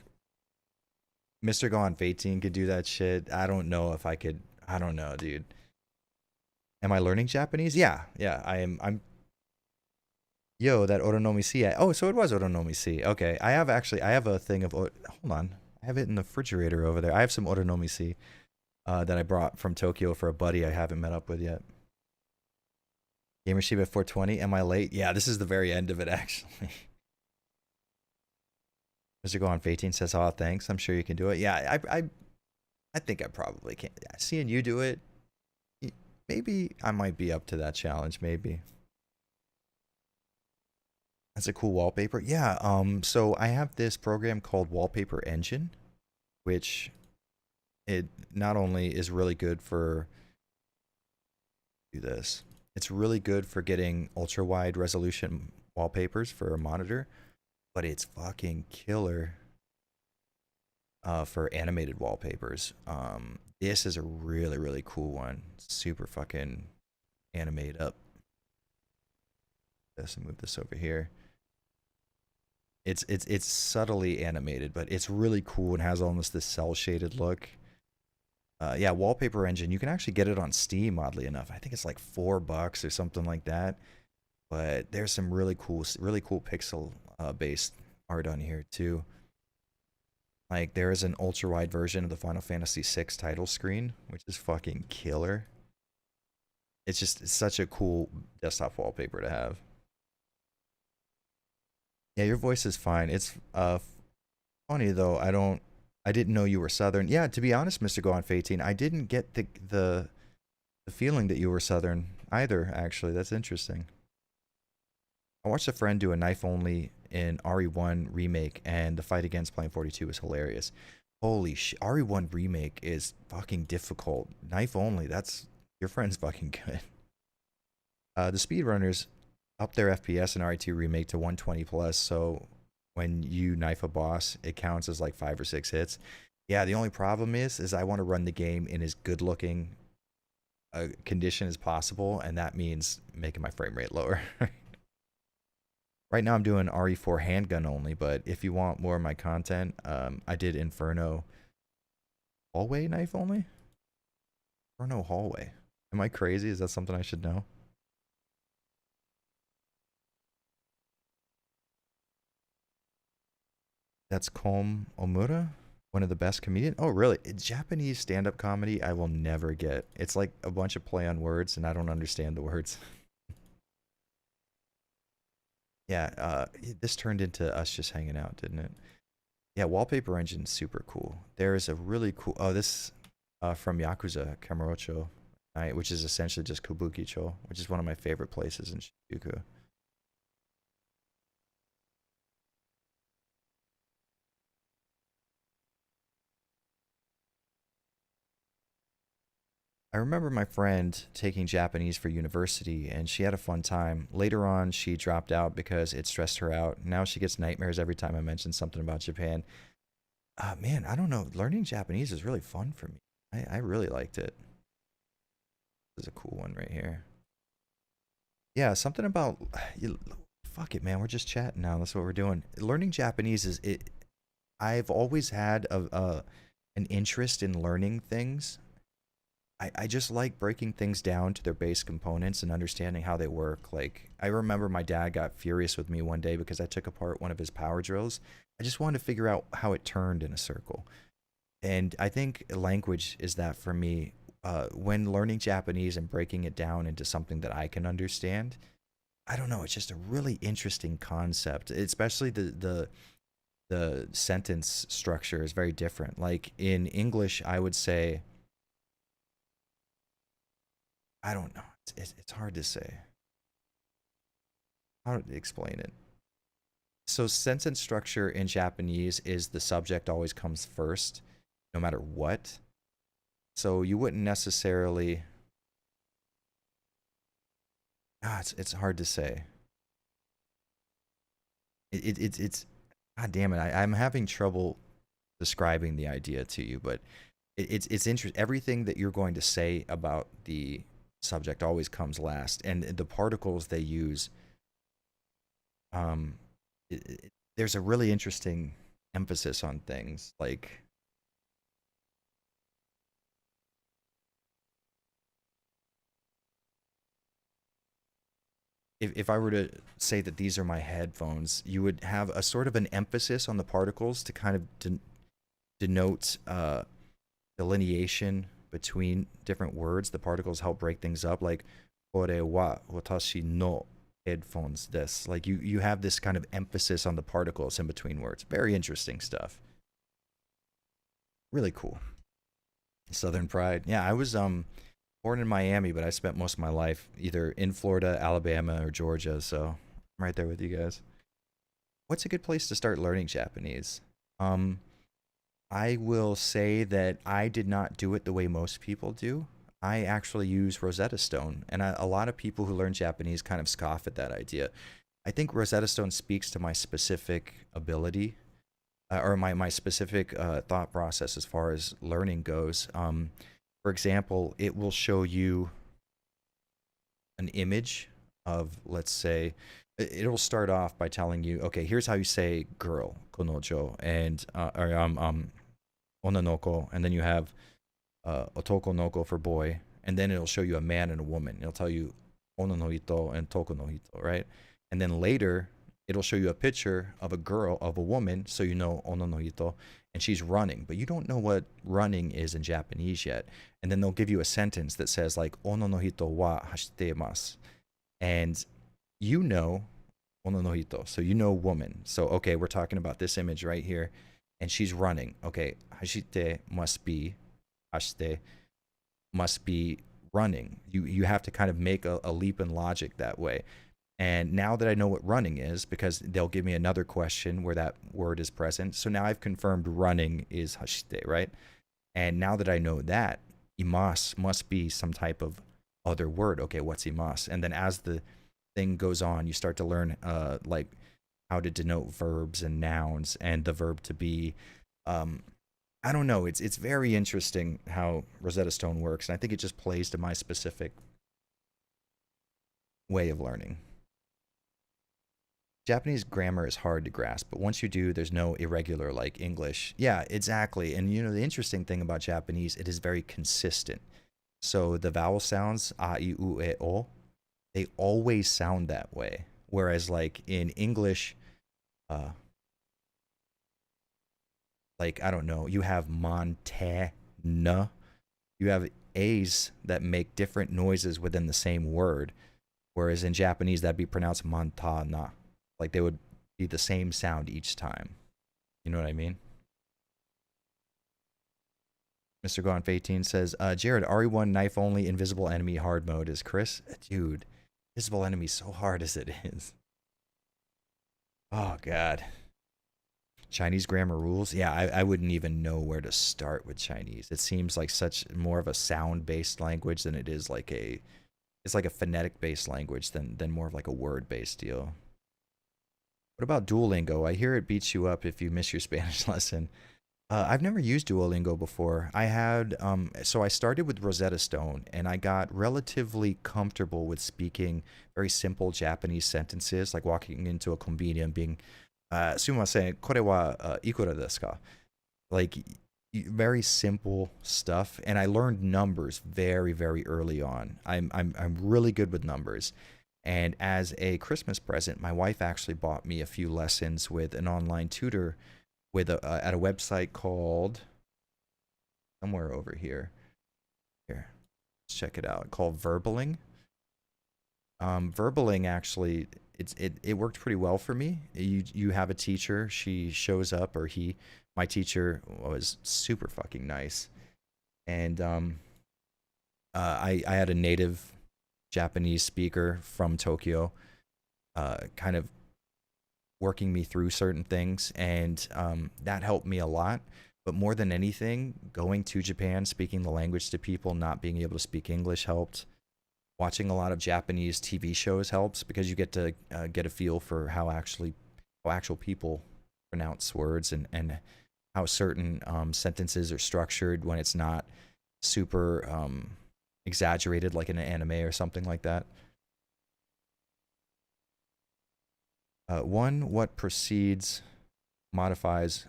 Mr. Gone 18 could do that shit. I don't know if I could. I don't know, dude. Am I learning Japanese? Yeah, I am. Yo, that Oronomisi. Oh, so it was Oronomisi. Okay, I have a thing of. Hold on, I have it in the refrigerator over there. I have some Oronomisi that I brought from Tokyo for a buddy I haven't met up with yet. Gamer Sheba 420. Am I late? Yeah, this is the very end of it actually. Mr. Go on 18 says, "Oh, thanks. I'm sure you can do it." Yeah, I think I probably can. Yeah, seeing you do it, maybe I might be up to that challenge. Maybe. That's a cool wallpaper. Yeah. So I have this program called Wallpaper Engine, which it not only is really good for do this. It's really good for getting ultra wide resolution wallpapers for a monitor, but it's fucking killer for animated wallpapers. This is a really, really cool one. Super fucking animate up. Let's move this over here. It's subtly animated, but it's really cool and has almost this cell shaded look. Yeah, Wallpaper Engine. You can actually get it on Steam. Oddly enough, I think it's like $4 or something like that. But there's some really cool pixel based art on here too. Like there is an ultra wide version of the Final Fantasy VI title screen, which is fucking killer. It's such a cool desktop wallpaper to have. Yeah, your voice is fine. It's funny though. I didn't know you were Southern. Yeah, to be honest, Mr. Go on 18, I didn't get the feeling that you were Southern either. Actually, that's interesting. I watched a friend do a knife only in RE1 remake, and the fight against Plane 42 was hilarious. Holy shit, RE1 remake is fucking difficult. Knife only, that's your friend's fucking good. The speedrunners up their FPS in RE2 remake to 120 plus, so when you knife a boss, it counts as like 5 or 6 hits. Yeah, the only problem is I want to run the game in as good looking condition as possible, and that means making my frame rate lower. Right now I'm doing RE4 handgun only, but if you want more of my content, I did Inferno hallway knife only? Inferno hallway. Am I crazy? Is that something I should know? That's Kom Omura, one of the best comedians. Oh, really? Japanese stand-up comedy I will never get. It's like a bunch of play on words, and I don't understand the words. Yeah, this turned into us just hanging out, didn't it? Yeah, Wallpaper Engine's super cool. There is a really cool. Oh, this from Yakuza Kamurocho, right, which is essentially just Kabukicho, which is one of my favorite places in Shinjuku. I remember my friend taking Japanese for university, and she had a fun time. Later on, she dropped out because it stressed her out. Now she gets nightmares every time I mention something about Japan. Man, I don't know. Learning Japanese is really fun for me. I really liked it. This is a cool one right here. Yeah, something about fuck it, man. We're just chatting now. That's what we're doing. Learning Japanese is it. I've always had an interest in learning things. I just like breaking things down to their base components and understanding how they work. Like, I remember my dad got furious with me one day because I took apart one of his power drills. I just wanted to figure out how it turned in a circle. And I think language is that for me. When learning Japanese and breaking it down into something that I can understand, I don't know. It's just a really interesting concept, especially the sentence structure is very different. Like in English, I would say, I don't know. It's hard to say. How to explain it? So sentence structure in Japanese is the subject always comes first, no matter what. So you wouldn't necessarily. It's hard to say. It's God damn it. I'm having trouble describing the idea to you, but it's interesting. Everything that you're going to say about the subject always comes last, and the particles they use. Um, there's a really interesting emphasis on things like if I were to say that these are my headphones, you would have a sort of an emphasis on the particles to kind of denote delineation between different words. The particles help break things up. Like Kore wa watashi no headphones desu. Like you have this kind of emphasis on the particles in between words. Very interesting stuff. Really cool. Southern pride. Yeah, I was born in Miami, but I spent most of my life either in Florida, Alabama, or Georgia. So I'm right there with you guys. What's a good place to start learning Japanese? Um, I will say that I did not do it the way most people do. I actually use Rosetta Stone, and a lot of people who learn Japanese kind of scoff at that idea. I think Rosetta Stone speaks to my specific ability or my specific thought process as far as learning goes. For example, it will show you an image of, let's say, it'll start off by telling you, okay, here's how you say girl, konojo, and or onanoko, and then you have otoko noko for boy, and then it'll show you a man and a woman. It'll tell you ono no hito and toko no hito, right? And then later, it'll show you a picture of a girl, of a woman, so you know ono no hito, and she's running, but you don't know what running is in Japanese yet. And then they'll give you a sentence that says like ono no hito wa hashite masu, and you know ono no hito, so you know woman. So okay, we're talking about this image right here, and she's running. Okay, hashite must be hashite must be running. You have to kind of make a leap in logic that way. And now that I know what running is, because they'll give me another question where that word is present. So now I've confirmed running is hashite, right? And now that I know that, imas must be some type of other word. Okay, what's imas? And then as the thing goes on, you start to learn like how to denote verbs and nouns and the verb to be. I don't know. It's very interesting how Rosetta Stone works, and I think it just plays to my specific way of learning. Japanese grammar is hard to grasp, but once you do, there's no irregular like English. Yeah, exactly. And you know, the interesting thing about Japanese, it is very consistent. So the vowel sounds, a, I, u, e, o, they always sound that way. Whereas like in English, uh, like I don't know, you have Montana, you have A's that make different noises within the same word. Whereas in Japanese, that'd be pronounced Montana. Like they would be the same sound each time. You know what I mean? Mr. Gone 18 says, Jared, RE1 knife only invisible enemy hard mode is Chris. Dude, invisible enemy so hard as it is. Oh God. Chinese grammar rules. Yeah, I wouldn't even know where to start with Chinese. It seems like such more of a sound based language than it is like it's like a phonetic based language than more of like a word based deal. What about Duolingo? I hear it beats you up if you miss your Spanish lesson. I've never used Duolingo before. I had, so I started with Rosetta Stone, and I got relatively comfortable with speaking very simple Japanese sentences, like walking into a konbini and being, sumimasen, kore wa ikura desu ka? Like, very simple stuff. And I learned numbers very, very early on. I'm really good with numbers. And as a Christmas present, my wife actually bought me a few lessons with an online tutor with at a website called somewhere over here. Here, let's check it out. Called Verbaling. Verbaling actually, it worked pretty well for me. You have a teacher. She shows up, or he. My teacher was super fucking nice, and I had a native Japanese speaker from Tokyo, kind of working me through certain things, and that helped me a lot. But more than anything, going to Japan, speaking the language to people, not being able to speak English helped. Watching a lot of Japanese TV shows helps because you get to get a feel for how actual people pronounce words and how certain sentences are structured when it's not super exaggerated like in an anime or something like that. One, what precedes modifies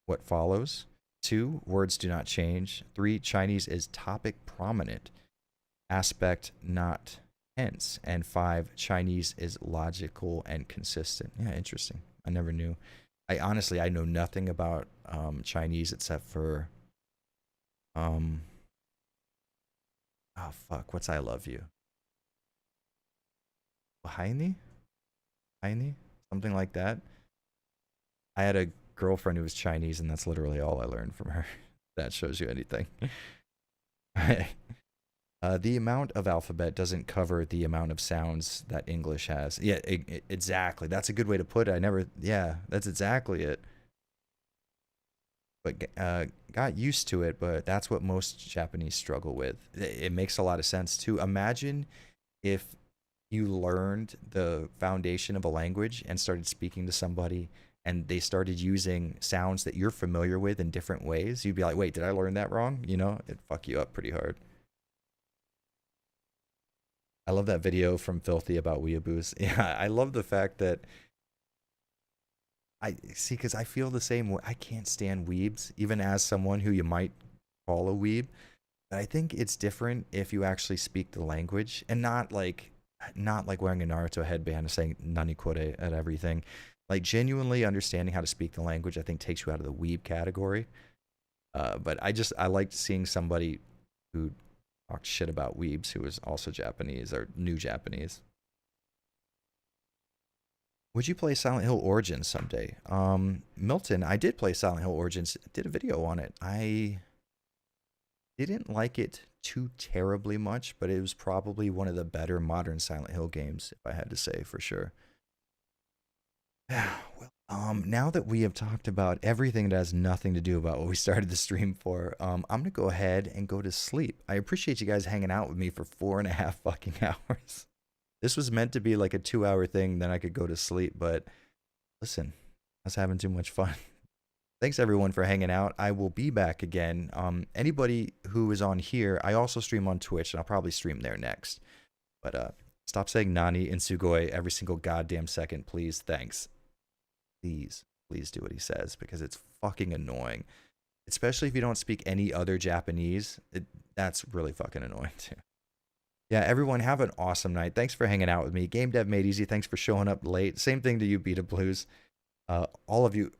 what follows. Two, words do not change. Three, Chinese is topic prominent, aspect not tense. And five, Chinese is logical and consistent. Yeah, interesting. I never knew. I know nothing about Chinese except for oh fuck, what's I love you? Heine? Heine? Something like that. I had a girlfriend who was Chinese, and that's literally all I learned from her. That shows you anything. The amount of alphabet doesn't cover the amount of sounds that English has. Yeah, exactly. That's a good way to put it. Yeah, that's exactly it. But got used to it, but that's what most Japanese struggle with. It makes a lot of sense too. Imagine if you learned the foundation of a language and started speaking to somebody and they started using sounds that you're familiar with in different ways. You'd be like, wait, did I learn that wrong? You know, it'd fuck you up pretty hard. I love that video from Filthy about weeaboos. Yeah, I love the fact that I see, because I feel the same way. I can't stand weebs, even as someone who you might call a weeb. But I think it's different if you actually speak the language and not like wearing a Naruto headband and saying "nani kore" at everything. Like genuinely understanding how to speak the language, I think takes you out of the weeb category. But I liked seeing somebody who talked shit about weebs who was also Japanese or new Japanese. Would you play Silent Hill Origins someday? Milton, I did play Silent Hill Origins. Did a video on it. I didn't like it too terribly much, but it was probably one of the better modern Silent Hill games, if I had to say for sure. Well, now that we have talked about everything that has nothing to do about what we started the stream for, I'm gonna go ahead and go to sleep. I appreciate you guys hanging out with me for 4.5 fucking hours. This was meant to be like a 2-hour thing, then I could go to sleep, but listen, I was having too much fun. Thanks everyone for hanging out. I will be back again. Anybody who is on here, I also stream on Twitch, and I'll probably stream there next. But stop saying Nani and Sugoi every single goddamn second, please. Thanks. Please do what he says, because it's fucking annoying. Especially if you don't speak any other Japanese. That's really fucking annoying too. Yeah, everyone have an awesome night. Thanks for hanging out with me. Game Dev Made Easy, thanks for showing up late. Same thing to you, Beta Blues. All of you.